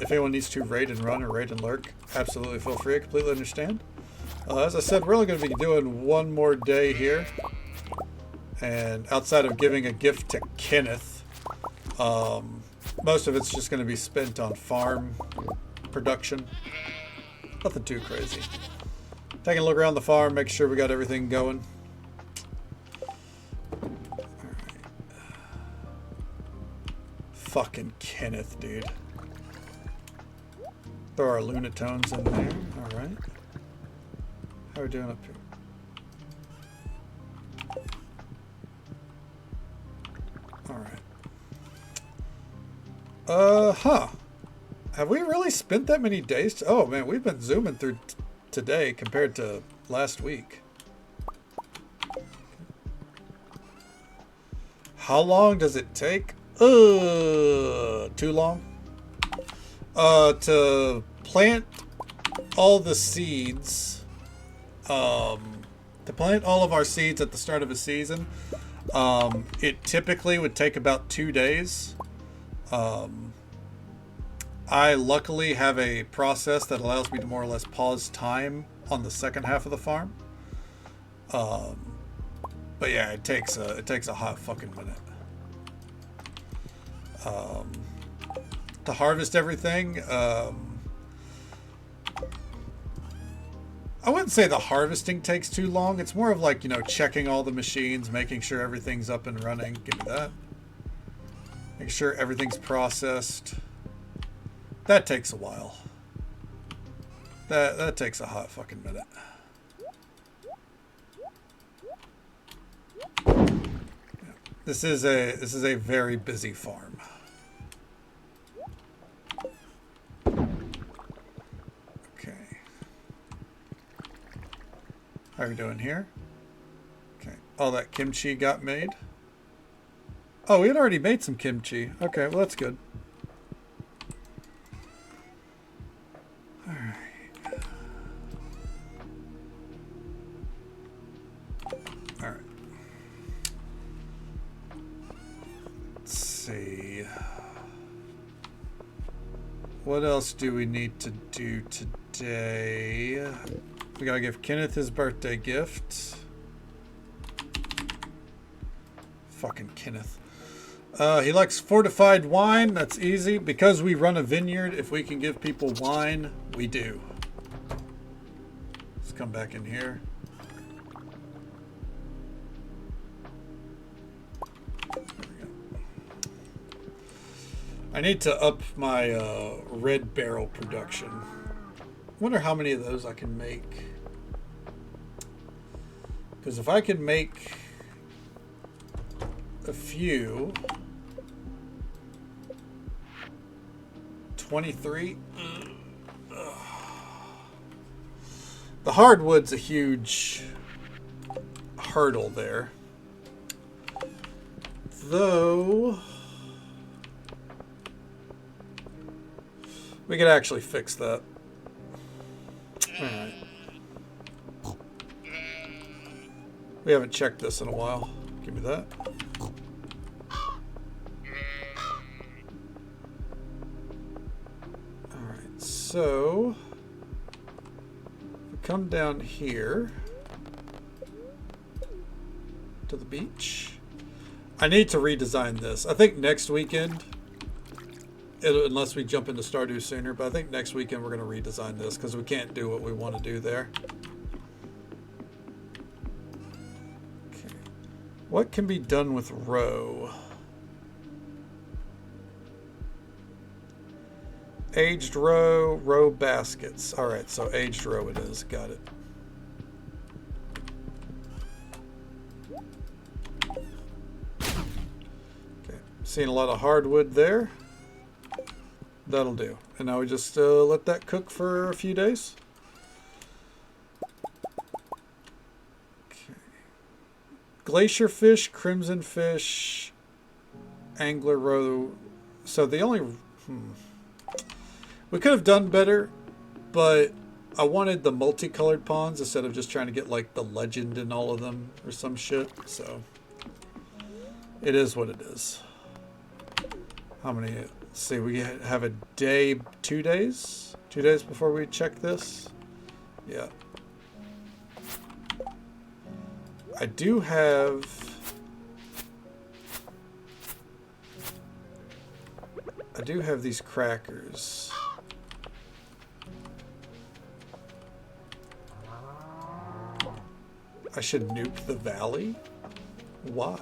if anyone needs to raid and run or raid and lurk, absolutely feel free. I completely understand. As I said, we're only going to be doing one more day here. And outside of giving a gift to Kenneth, most of it's just going to be spent on farm production. Nothing too crazy. Taking a look around the farm, make sure we got everything going. Fucking Kenneth, dude. Throw our Lunatones in there. Alright. How are we doing up here? Alright. Huh. Have we really spent that many days? Oh, man, we've been zooming through today compared to last week. How long does it take? Too long. To plant all the seeds. To plant all of our seeds at the start of a season, it typically would take about 2 days. I luckily have a process that allows me to more or less pause time on the second half of the farm. But yeah, it takes a hot fucking minute. To harvest everything, I wouldn't say the harvesting takes too long. It's more of like, you know, checking all the machines, making sure everything's up and running. Give me that. Make sure everything's processed. That takes a while. That takes a hot fucking minute. This is a very busy farm. Okay. How are we doing here? Okay. all that kimchi got made. Oh, we had already made some kimchi. Okay, well, that's good. Alright. Alright. Let's see. What else do we need to do today? We gotta give Kenneth his birthday gift. Fucking Kenneth. He likes fortified wine. That's easy. Because we run a vineyard, if we can give people wine, we do. Let's come back in here. There we go. I need to up my red barrel production. Wonder how many of those I can make. Because if I can make a few, 23. The hardwood's a huge hurdle there. Though we could actually fix that. Alright. We haven't checked this in a while. Give me that. Alright, so we come down here to the beach. I need to redesign this. I think next weekend, unless we jump into Stardew sooner, but I think next weekend we're going to redesign this because we can't do what we want to do there. Okay. What can be done with roe? Aged roe, roe baskets. All right, so aged roe it is. Got it. Okay, seeing a lot of hardwood there. That'll do. And now we just let that cook for a few days. Okay. Glacier fish, crimson fish, angler roe. So the only... We could have done better, but I wanted the multicolored ponds instead of just trying to get like the legend in all of them or some shit. So it is what it is. How many... Let's see, we have a day, 2 days? 2 days before we check this? Yeah. I do have... these crackers. I should nuke the valley? Why?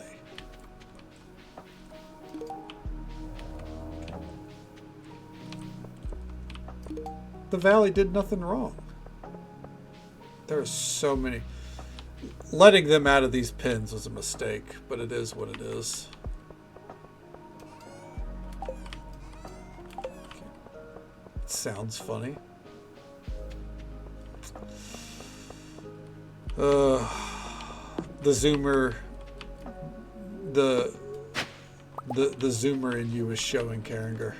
The valley did nothing wrong. There are so many. Letting them out of these pins was a mistake, but it is what it is. It sounds funny. The zoomer, the zoomer in you is showing, Carringer.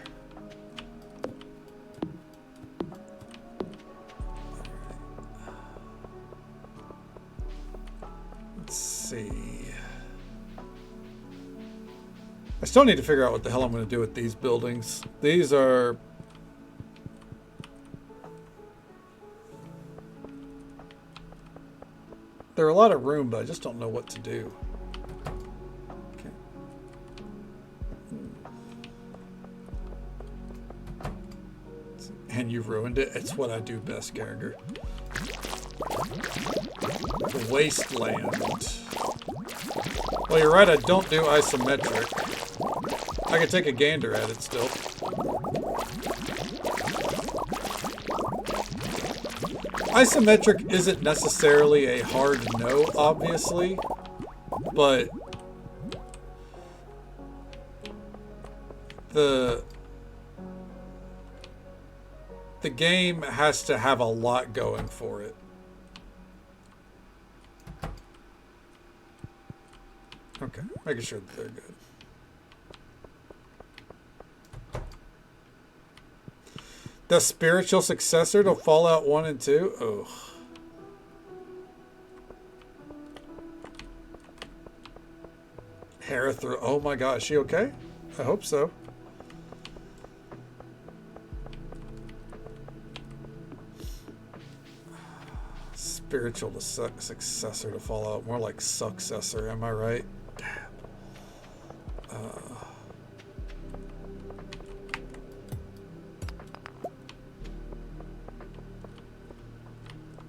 I still need to figure out what the hell I'm going to do with these buildings. These are... They're a lot of room, but I just don't know what to do. Okay. And you ruined it. It's what I do best, Carringer. The wasteland. Well, you're right, I don't do isometric. I can take a gander at it still. Isometric isn't necessarily a hard no, obviously, but the game has to have a lot going for it. Okay, making sure that they're good. The spiritual successor to Fallout 1 and 2? Oh. Herethro. Oh my gosh, she okay? I hope so. Spiritual to successor to Fallout. More like successor, am I right?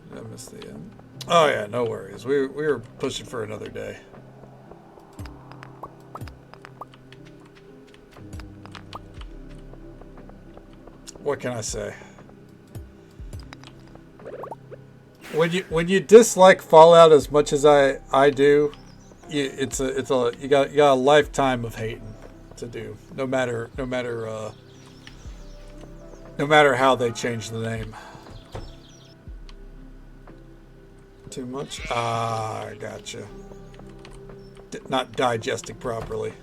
Did I miss the end? Oh yeah, no worries. We were pushing for another day. What can I say? When you dislike Fallout as much as I do, you got a lifetime of hating to do. No matter how they change the name. Too much? Ah, I gotcha. Not digesting properly.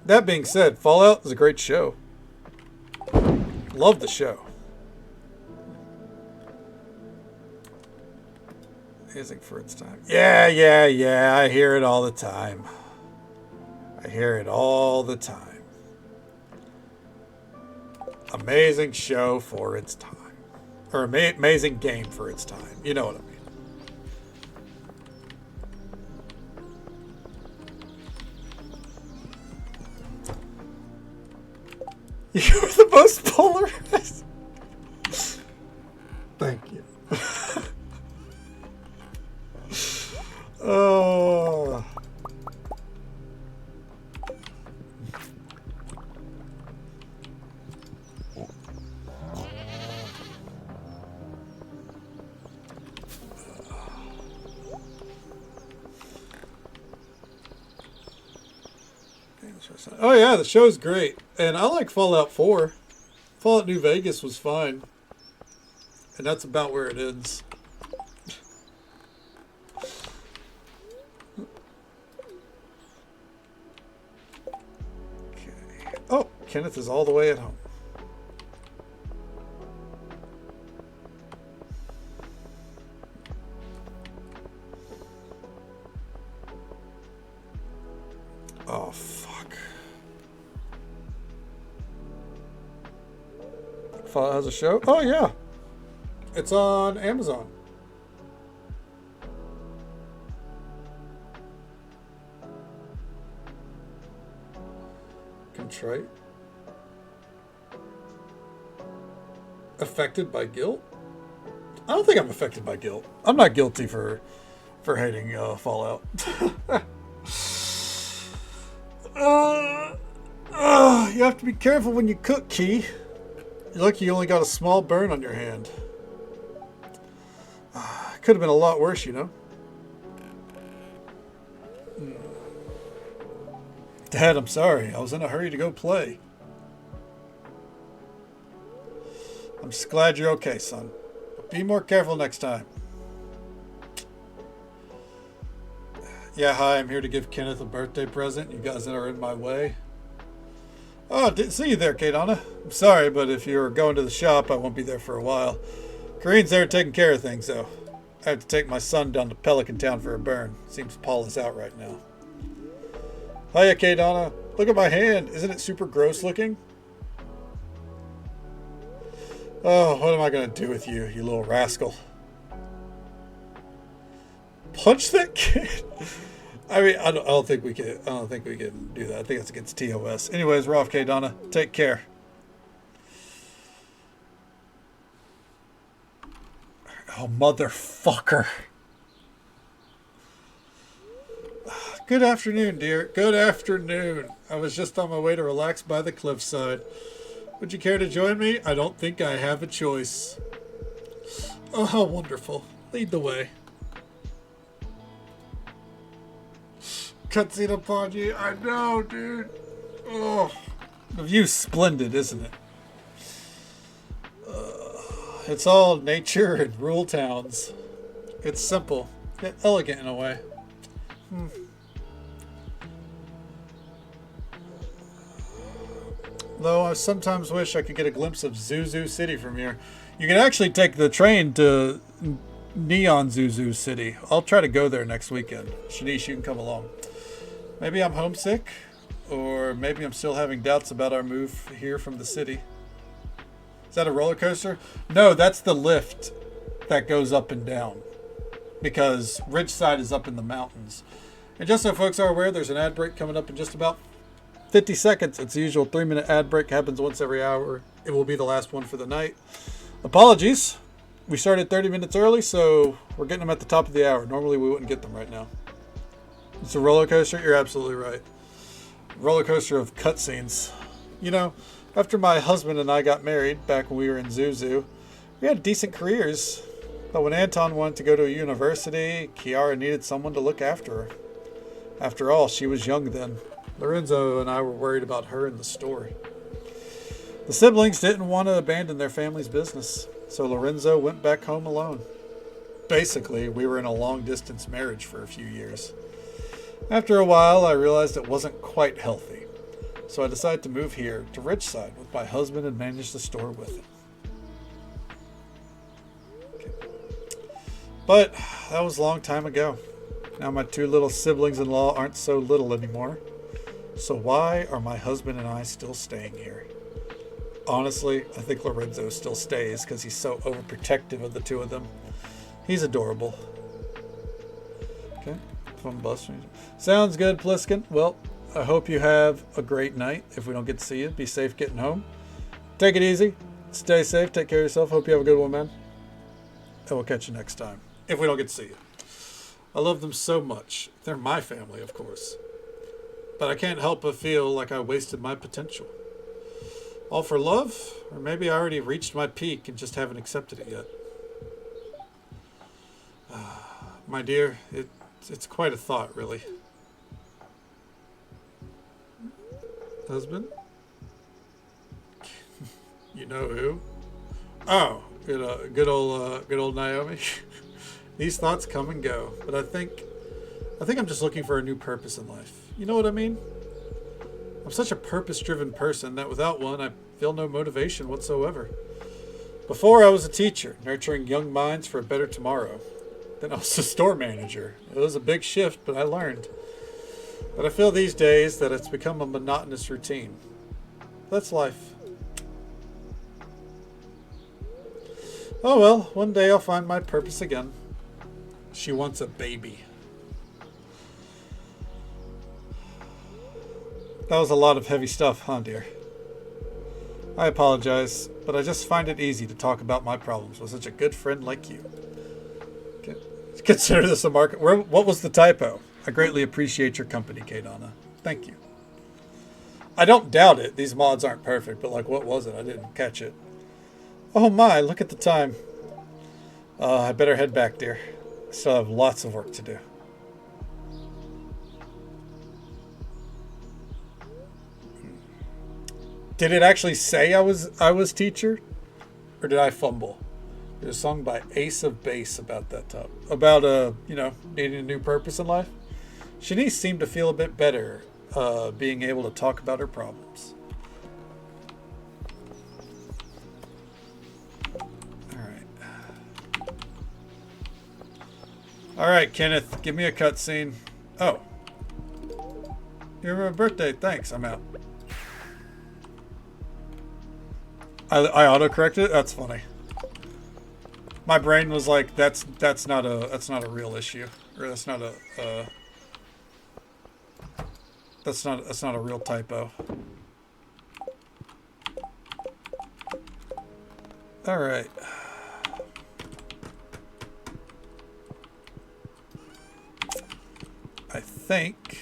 That being said, Fallout is a great show. Love the show. Amazing for its time. Yeah. I hear it all the time. I hear it all the time. Amazing show for its time. Or amazing game for its time. You know what I mean. You're the most polarized. Thank you. Oh. Oh yeah, the show's great. And I like Fallout 4. Fallout New Vegas was fine. And that's about where it ends. Okay. Oh, Kenneth is all the way at home. Oh, fuck. Fallout has a show? Oh, yeah. It's on Amazon. Contrite. Affected by guilt? I don't think I'm affected by guilt. I'm not guilty for hating Fallout. You have to be careful when you cook, Key. You're lucky you only got a small burn on your hand. Could have been a lot worse, you know. Dad, I'm sorry. I was in a hurry to go play. I'm just glad you're okay, son. Be more careful next time. Yeah, hi, I'm here to give Kenneth a birthday present. You guys are in my way. Oh, didn't see you there, Kadana. I'm sorry, but if you're going to the shop, I won't be there for a while. Kareen's there taking care of things, though. I have to take my son down to Pelican Town for a burn. Seems Paul is out right now. Hiya, Kadana. Look at my hand. Isn't it super gross looking? Oh, what am I going to do with you, you little rascal? Punch that kid? I mean, I don't think we can. I don't think we can do that. I think it's against TOS. Anyways, we're off, Kadana. Take care. Oh, motherfucker. Good afternoon, dear. Good afternoon. I was just on my way to relax by the cliffside. Would you care to join me? I don't think I have a choice. Oh, how wonderful. Lead the way. Cutscene upon you. I know, dude. Oh, the view's splendid, isn't it? It's all nature and rural towns. It's simple, yet elegant in a way. Though I sometimes wish I could get a glimpse of Zuzu City from here. You can actually take the train to Neon Zuzu City. I'll try to go there next weekend. Shanice, you can come along. Maybe I'm homesick, or maybe I'm still having doubts about our move here from the city. Is that a roller coaster? No, that's the lift that goes up and down, because Ridgeside is up in the mountains. And just so folks are aware, there's an ad break coming up in just about 50 seconds. It's the usual 3-minute ad break. Happens once every hour. It will be the last one for the night. Apologies. We started 30 minutes early, so we're getting them at the top of the hour. Normally we wouldn't get them right now. It's a roller coaster. You're absolutely right. Roller coaster of cutscenes. You know, after my husband and I got married back when we were in Zuzu, we had decent careers. But when Anton wanted to go to a university, Kiara needed someone to look after her. After all, she was young then. Lorenzo and I were worried about her and the store. The siblings didn't want to abandon their family's business, so Lorenzo went back home alone. Basically, we were in a long-distance marriage for a few years. After a while, I realized it wasn't quite healthy, so I decided to move here to Ridgeside with my husband and manage the store with him. Okay. But that was a long time ago. Now my 2 little siblings-in-law aren't so little anymore. So why are my husband and I still staying here? Honestly, I think Lorenzo still stays because he's so overprotective of the 2 of them. He's adorable. Okay, fun bus. Sounds good, Pliskin. Well, I hope you have a great night. If we don't get to see you, be safe getting home. Take it easy. Stay safe. Take care of yourself. Hope you have a good one, man. And we'll catch you next time. If we don't get to see you. I love them so much. They're my family, of course. But I can't help but feel like I wasted my potential. All for love? Or maybe I already reached my peak and just haven't accepted it yet. My dear, it's quite a thought, really. Husband? You know who? Oh, good old Naomi. These thoughts come and go, but I think I'm just looking for a new purpose in life. You know what I mean? I'm such a purpose-driven person that without one, I feel no motivation whatsoever. Before, I was a teacher, nurturing young minds for a better tomorrow. Then I was a store manager. It was a big shift, but I learned. But I feel these days that it's become a monotonous routine. That's life. Oh well, one day I'll find my purpose again. She wants a baby. That was a lot of heavy stuff, huh, dear? I apologize, but I just find it easy to talk about my problems with such a good friend like you. Consider this a market. What was the typo? I greatly appreciate your company, Kadana. Thank you. I don't doubt it. These mods aren't perfect, but like, what was it? I didn't catch it. Oh my, look at the time. I better head back, dear. I still have lots of work to do. Did it actually say I was teacher? Or did I fumble? There's a song by Ace of Base about that top. About needing a new purpose in life. Shanice seemed to feel a bit better being able to talk about her problems. Alright, Kenneth, give me a cutscene. Oh. You remember my birthday? Thanks, I'm out. I auto-corrected it? That's funny. My brain was like, that's not a real issue. Or that's not a real typo. Alright. I think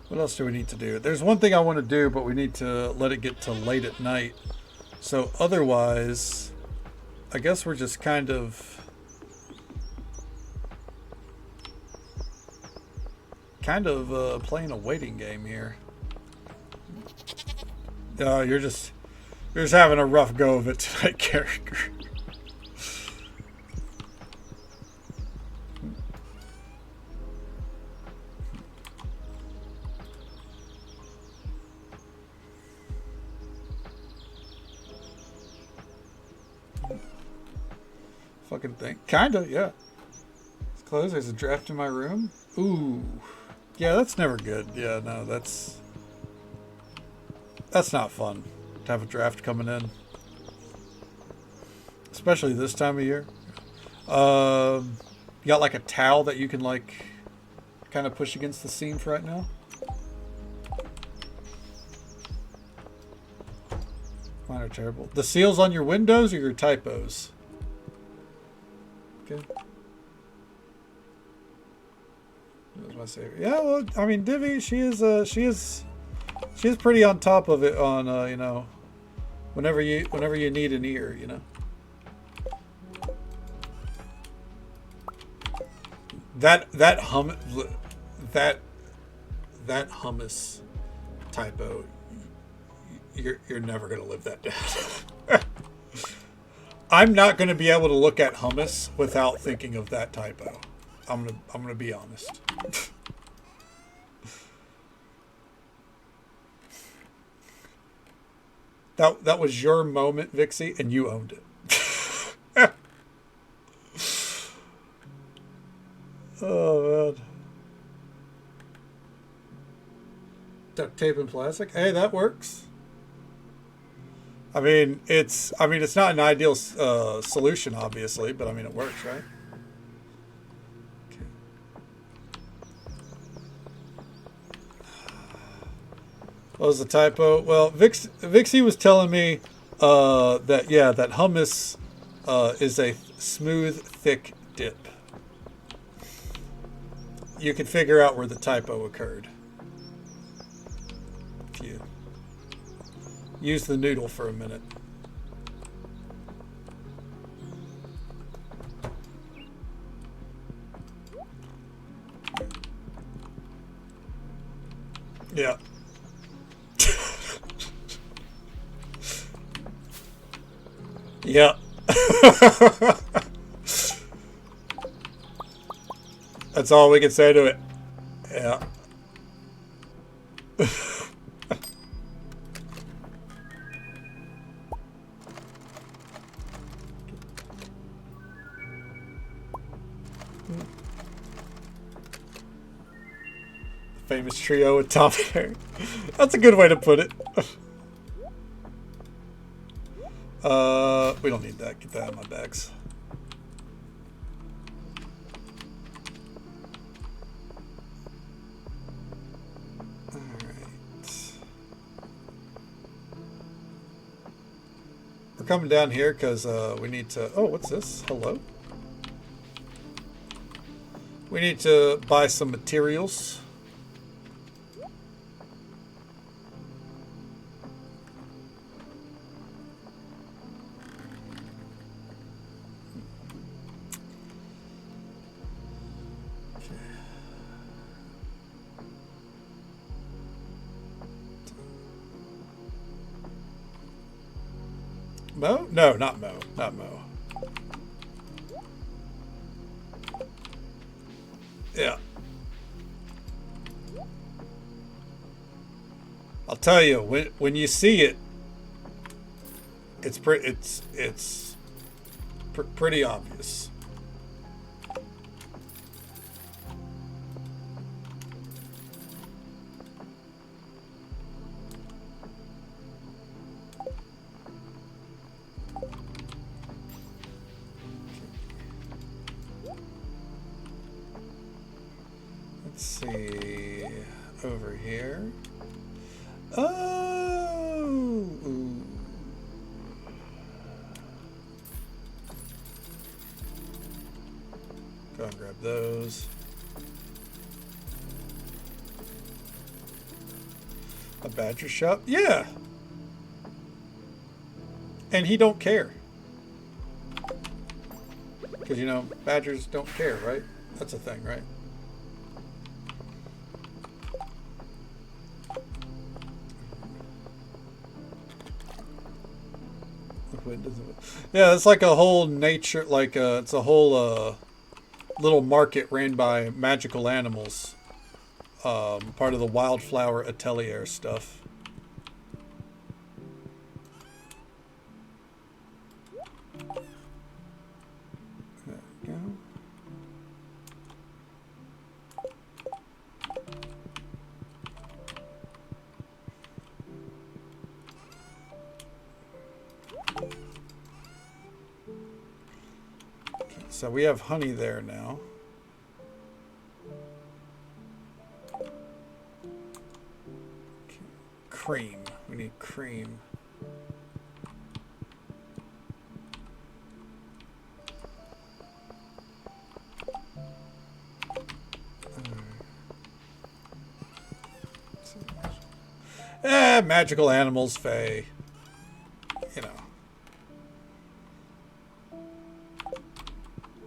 what else do we need to do? There's one thing I want to do, but we need to let it get to late at night. So otherwise, I guess we're just kind of kind of playing a waiting game here. You're just having a rough go of it tonight, character. Fucking thing. Kinda, yeah. It's closed. There's a draft in my room. Ooh. Yeah, that's never good. Yeah, no, that's not fun to have a draft coming in. Especially this time of year. You got like a towel that you can like kind of push against the seam for right now? Mine are terrible. The seals on your windows or your typos? Okay. That's my savior. Yeah, well, I mean, Divi, she is pretty on top of it on you know, whenever you need an ear, you know. That hummus typo, you're never gonna live that down. I'm not gonna be able to look at hummus without thinking of that typo. I'm gonna be honest. That was your moment, Vixie, and you owned it. Oh man. Duct tape and plastic. Hey, that works. I mean, it's not an ideal solution, obviously, but I mean, it works, right? Okay. What was the typo? Well, Vixie was telling me that that hummus is a smooth, thick dip. You can figure out where the typo occurred if you use the noodle for a minute. Yeah. Yeah. That's all we can say to it. Yeah. Famous trio with Tom and Harry. That's a good way to put it. We don't need that. Get that out of my bags. We're coming down here because we need to... Oh, what's this? Hello? We need to buy some materials. Mo? No, not Mo. Not Mo. Yeah. I'll tell you, when you see it, it's pretty obvious. Let's see over here. Oh, ooh. Go and grab those. A badger shop? Yeah. And he don't care. Because, you know, badgers don't care, right? That's a thing, right? Wind is yeah, it's like a whole nature, like it's a whole little market ran by magical animals. Part of the Wildflower Atelier stuff. There we go. Okay, so we have honey there now. Cream. We need cream. Magical animals, Faye. You know.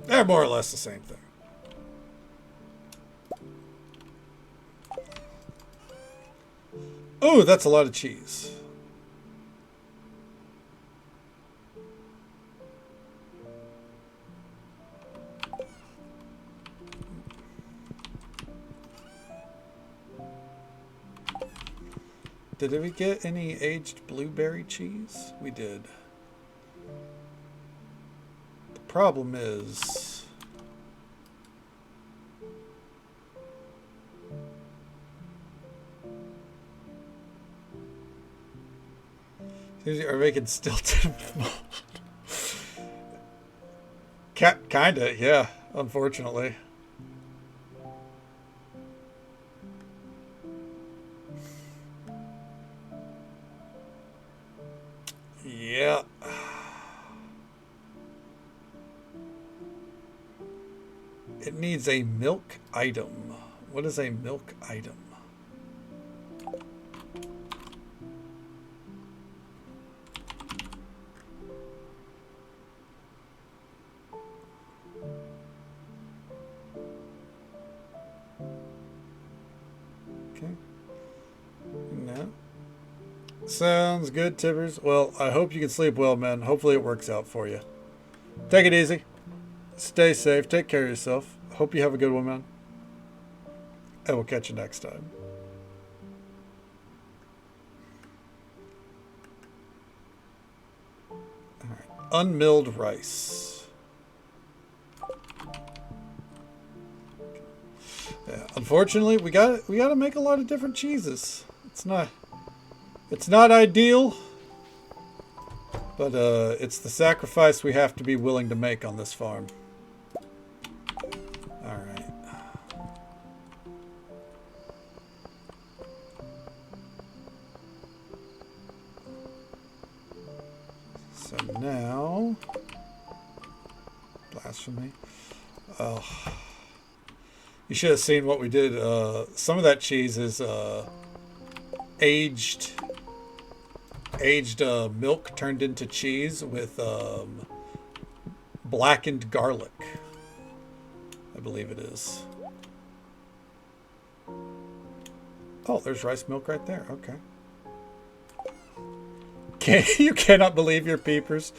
They're more or less the same thing. Oh, that's a lot of cheese. Did we get any aged blueberry cheese? We did. The problem is... Are making stilted mold? Kinda, yeah, unfortunately. Yeah. It needs a milk item. What is a milk item? Okay. No. Sounds good, Tibbers. Well, I hope you can sleep well, man. Hopefully it works out for you. Take it easy. Stay safe. Take care of yourself. Hope you have a good one, man. And we'll catch you next time. All right. Unmilled rice. Yeah, unfortunately, we got to make a lot of different cheeses. It's not ideal, but it's the sacrifice we have to be willing to make on this farm. All right. So now, blasphemy. Oh, you should have seen what we did. Some of that cheese is aged milk turned into cheese with blackened garlic, I believe it is. Oh, there's rice milk right there. Okay. You cannot believe your peepers.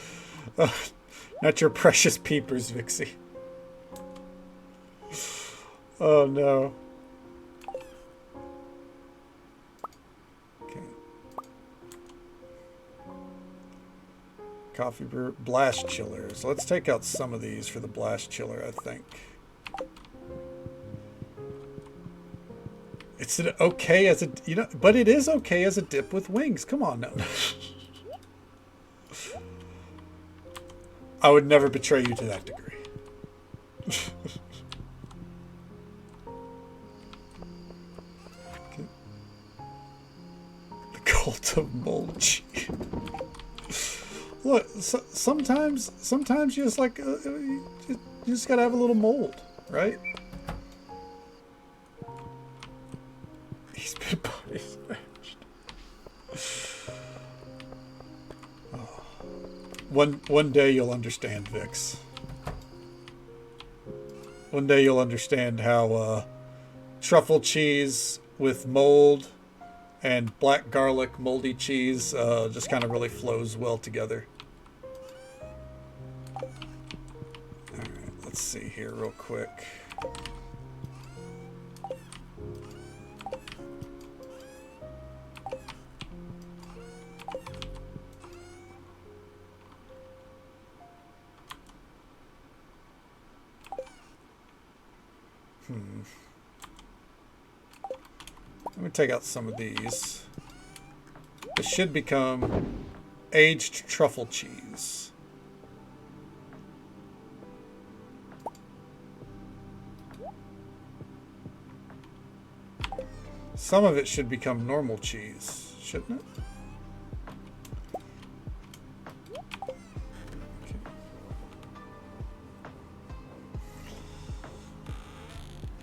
Not your precious peepers, Vixie. Oh no. Okay. Coffee brewer, blast chillers. Let's take out some of these for the blast chiller, I think. It's okay as a, but it is okay as a dip with wings. Come on now. I would never betray you to that degree. Okay. The cult of mold cheese. Look, sometimes you just like you just gotta have a little mold, right? He's been body smashed. Oh. One day you'll understand, Vix. One day you'll understand how truffle cheese with mold and black garlic moldy cheese just kind of really flows well together. Let's see here real quick. Let me take out some of these. It should become aged truffle cheese. Some of it should become normal cheese, shouldn't it?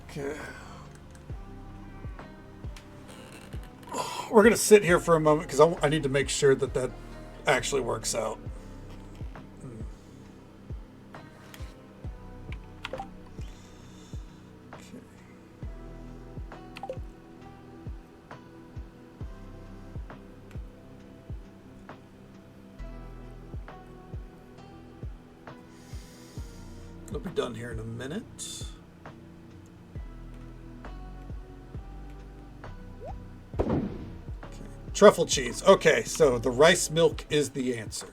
Okay. We're going to sit here for a moment because I need to make sure that that actually works out. Okay. It'll be done here in a minute. Truffle cheese. Okay, so the rice milk is the answer.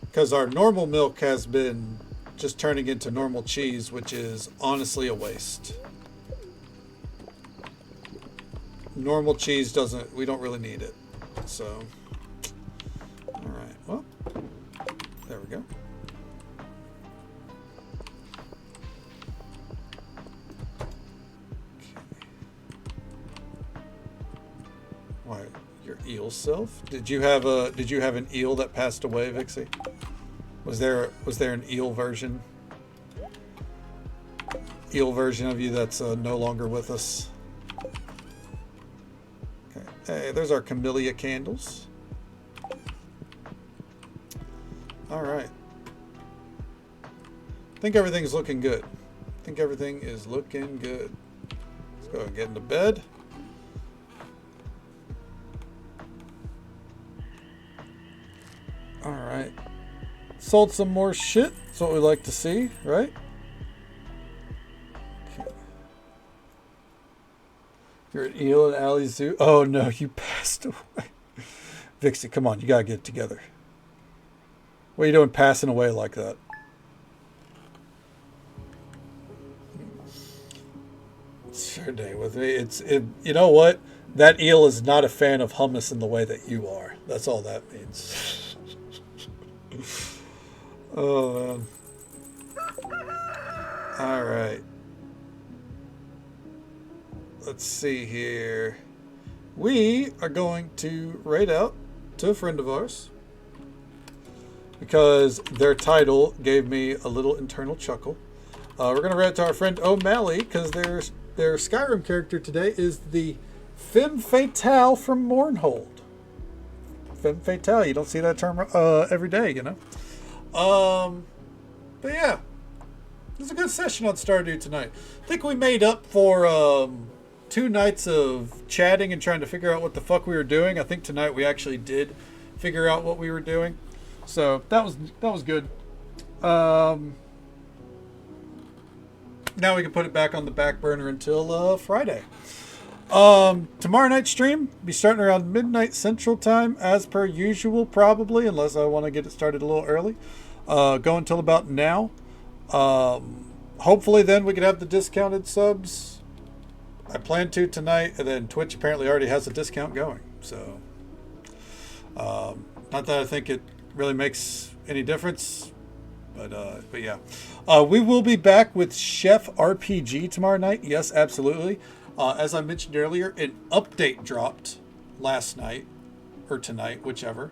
Because our normal milk has been just turning into normal cheese, which is honestly a waste. Normal cheese doesn't, we don't really need it. So, alright, well, there we go. Why, your eel self? Did you have an eel that passed away, Vixie? Was there an eel version? Eel version of you that's no longer with us? Okay. Hey, there's our camellia candles. All right. I think everything's looking good. I think everything is looking good. Let's go and get into bed. All right. Sold some more shit. That's what we like to see, right? Okay. You're an eel at Alley Zoo. Oh no, you passed away. Vixie, come on, you gotta get it together. What are you doing passing away like that? Sure day with me. You know what? That eel is not a fan of hummus in the way that you are. That's all that means. Oh, man. All right. Let's see here. We are going to raid out to a friend of ours because their title gave me a little internal chuckle. We're going to raid out to our friend O'Malley because their Skyrim character today is the Femme Fatale from Mournhold. Femme Fatale, you don't see that term every day, you know. But yeah, it was a good session on Stardew tonight. I think we made up for 2 nights of chatting and trying to figure out what the fuck we were doing. I think tonight we actually did figure out what we were doing, so that was good. Now we can put it back on the back burner until Friday. Tomorrow night stream be starting around midnight Central Time as per usual, probably, unless I want to get it started a little early. Go until about now. Hopefully then we could have the discounted subs. I plan to tonight, and then Twitch apparently already has a discount going. So, not that I think it really makes any difference, but yeah. We will be back with Chef RPG tomorrow night. Yes, absolutely. As I mentioned earlier, an update dropped last night, or tonight, whichever.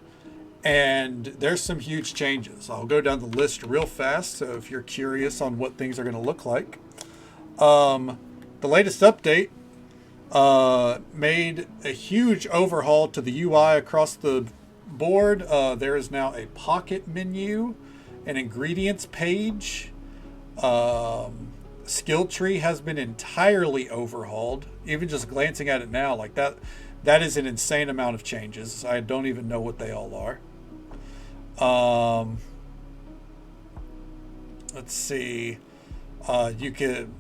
And there's some huge changes. I'll go down the list real fast, so if you're curious on what things are going to look like. The latest update made a huge overhaul to the UI across the board. There is now a pocket menu, an ingredients page. Skill tree has been entirely overhauled. Even just glancing at it now, like that is an insane amount of changes. I don't even know what they all are. let's see. You could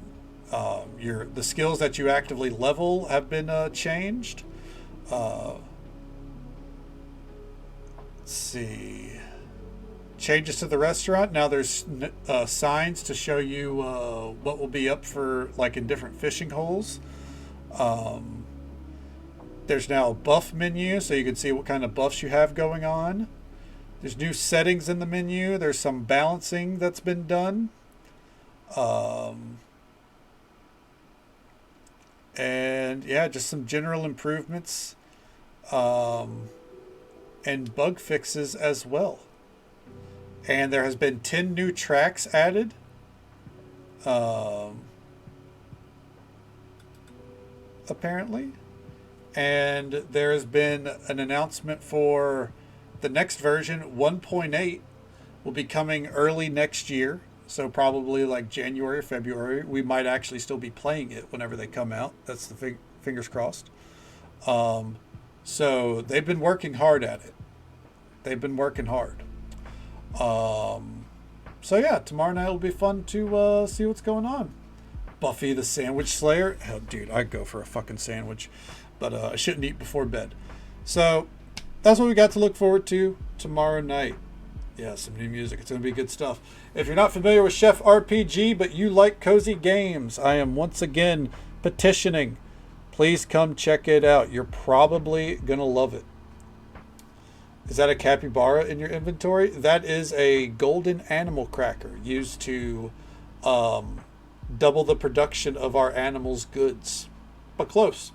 the skills that you actively level have been changed. Let's see. Changes to the restaurant. Now there's signs to show you what will be up for, like, in different fishing holes. There's now a buff menu, so you can see what kind of buffs you have going on. There's new settings in the menu. There's some balancing that's been done. And yeah, just some general improvements and bug fixes as well. And there has been 10 new tracks added. Apparently. And there has been an announcement for the next version, 1.8, will be coming early next year. So probably like January or February. We might actually still be playing it whenever they come out. That's the fingers crossed. So they've been working hard at it. They've been working hard. So yeah, tomorrow night will be fun to see what's going on. Buffy the Sandwich Slayer. Hell, dude, I'd go for a fucking sandwich. But I shouldn't eat before bed. So that's what we got to look forward to tomorrow night. Yeah, some new music. It's going to be good stuff. If you're not familiar with Chef RPG, but you like cozy games, I am once again petitioning. Please come check it out. You're probably going to love it. Is that a capybara in your inventory? That is a golden animal cracker used to double the production of our animals' goods. But close.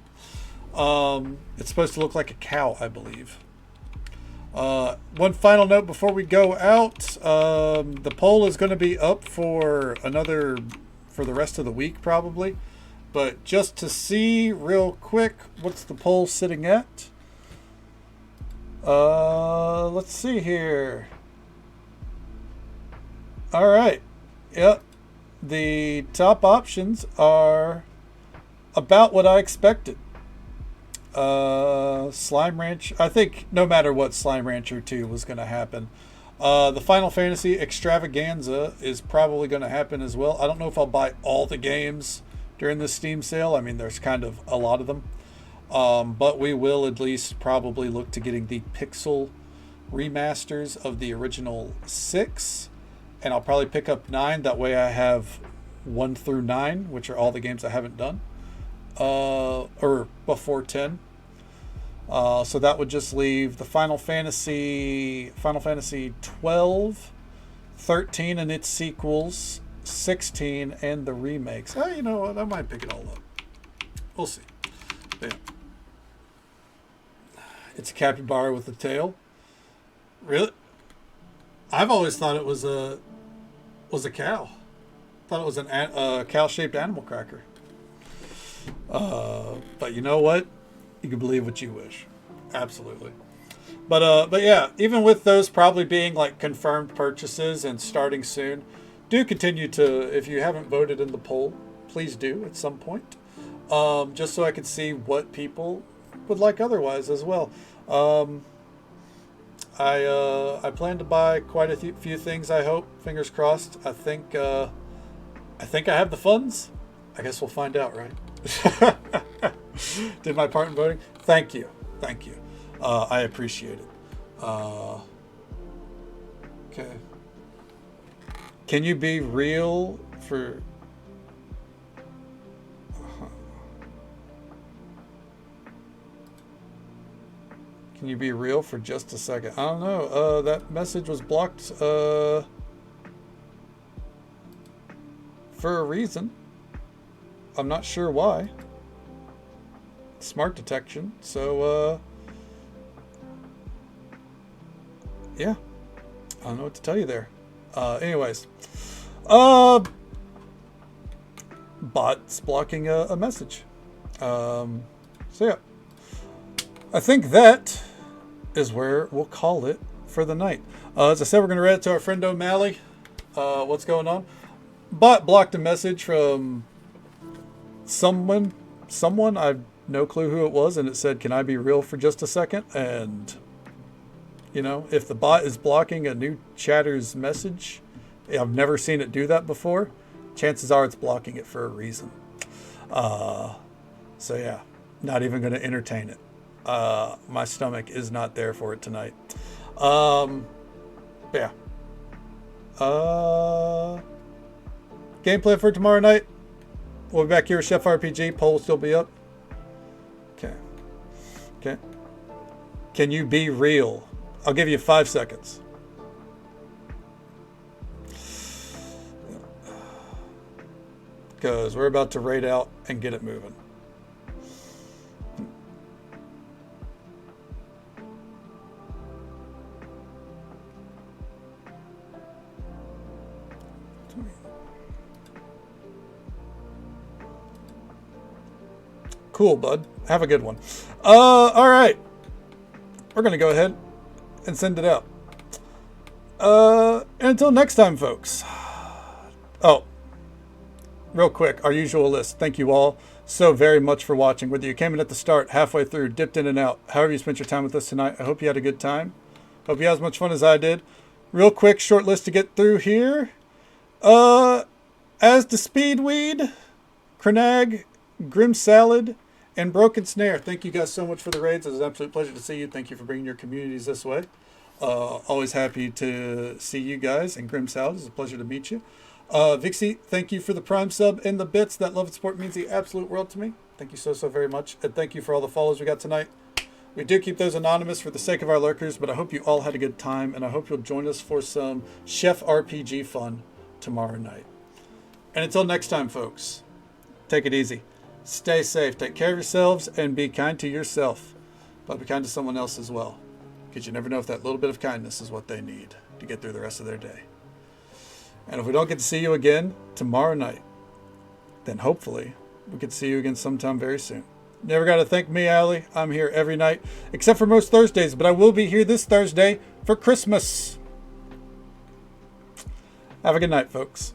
It's supposed to look like a cow, I believe. One final note before we go out. The poll is going to be up for the rest of the week probably. But just to see real quick, what's the poll sitting at? Let's see here. All right. Yep. The top options are about what I expected. Slime Ranch. I think no matter what, Slime Rancher 2 was going to happen. The Final Fantasy Extravaganza is probably going to happen as well. I don't know if I'll buy all the games during the Steam sale. I mean, there's kind of a lot of them. But we will at least probably look to getting the pixel remasters of the original 6. And I'll probably pick up 9. That way I have 1 through 9, which are all the games I haven't done. Or before 10. So that would just leave the Final Fantasy 12, 13 and its sequels, 16 and the remakes. Oh, you know what? I might pick it all up. We'll see. Yeah. It's a capybara with a tail. Really? I've always thought it was a cow. Thought it was a cow-shaped animal cracker. But you know what? You can believe what you wish. Absolutely. But yeah, even with those probably being like confirmed purchases and starting soon, do continue to, if you haven't voted in the poll, please do at some point. Just so I can see what people would like otherwise as well. I plan to buy quite a few things, I hope. Fingers crossed. I think I have the funds. I guess we'll find out, right? Did my part in voting. Thank you. I appreciate it. Okay. Can you be real for Can you be real for just a second? I don't know. That message was blocked for a reason. I'm not sure why. Smart detection. So, yeah. I don't know what to tell you there. Anyways. Bot's blocking a message. So, yeah. I think that is where we'll call it for the night. As I said, we're going to read it to our friend O'Malley. What's going on? Bot blocked a message from someone. I've no clue who it was, and it said, "Can I be real for just a second?" And you know, if the bot is blocking a new chatter's message, I've never seen it do that before. Chances are it's blocking it for a reason. So yeah, not even going to entertain it. My stomach is not there for it tonight. Yeah. Game plan for tomorrow night. We'll be back here with Chef RPG. Poll will still be up. Okay. Okay. Can you be real? I'll give you 5 seconds. Because we're about to raid out and get it moving. Cool, bud. Have a good one. All right. We're going to go ahead and send it out. Until next time, folks. Oh, real quick, our usual list. Thank you all so very much for watching. Whether you came in at the start, halfway through, dipped in and out, however you spent your time with us tonight, I hope you had a good time. Hope you had as much fun as I did. Real quick, short list to get through here. As the Speedweed, Crenag, Grim Salad, and Broken Snare. Thank you guys so much for the raids. It was an absolute pleasure to see you. Thank you for bringing your communities this way. Always happy to see you guys. And Grim Salad, it's a pleasure to meet you. Vixie, thank you for the Prime sub and the bits. That love and support means the absolute world to me. Thank you so very much. And thank you for all the follows we got tonight. We do keep those anonymous for the sake of our lurkers, but I hope you all had a good time, and I hope you'll join us for some Chef RPG fun tomorrow night. And until next time, folks, take it easy. Stay safe, take care of yourselves, and be kind to yourself. But be kind to someone else as well. Because you never know if that little bit of kindness is what they need to get through the rest of their day. And if we don't get to see you again tomorrow night, then hopefully we can see you again sometime very soon. Never got to thank me, Allie. I'm here every night, except for most Thursdays, but I will be here this Thursday for Christmas. Have a good night, folks.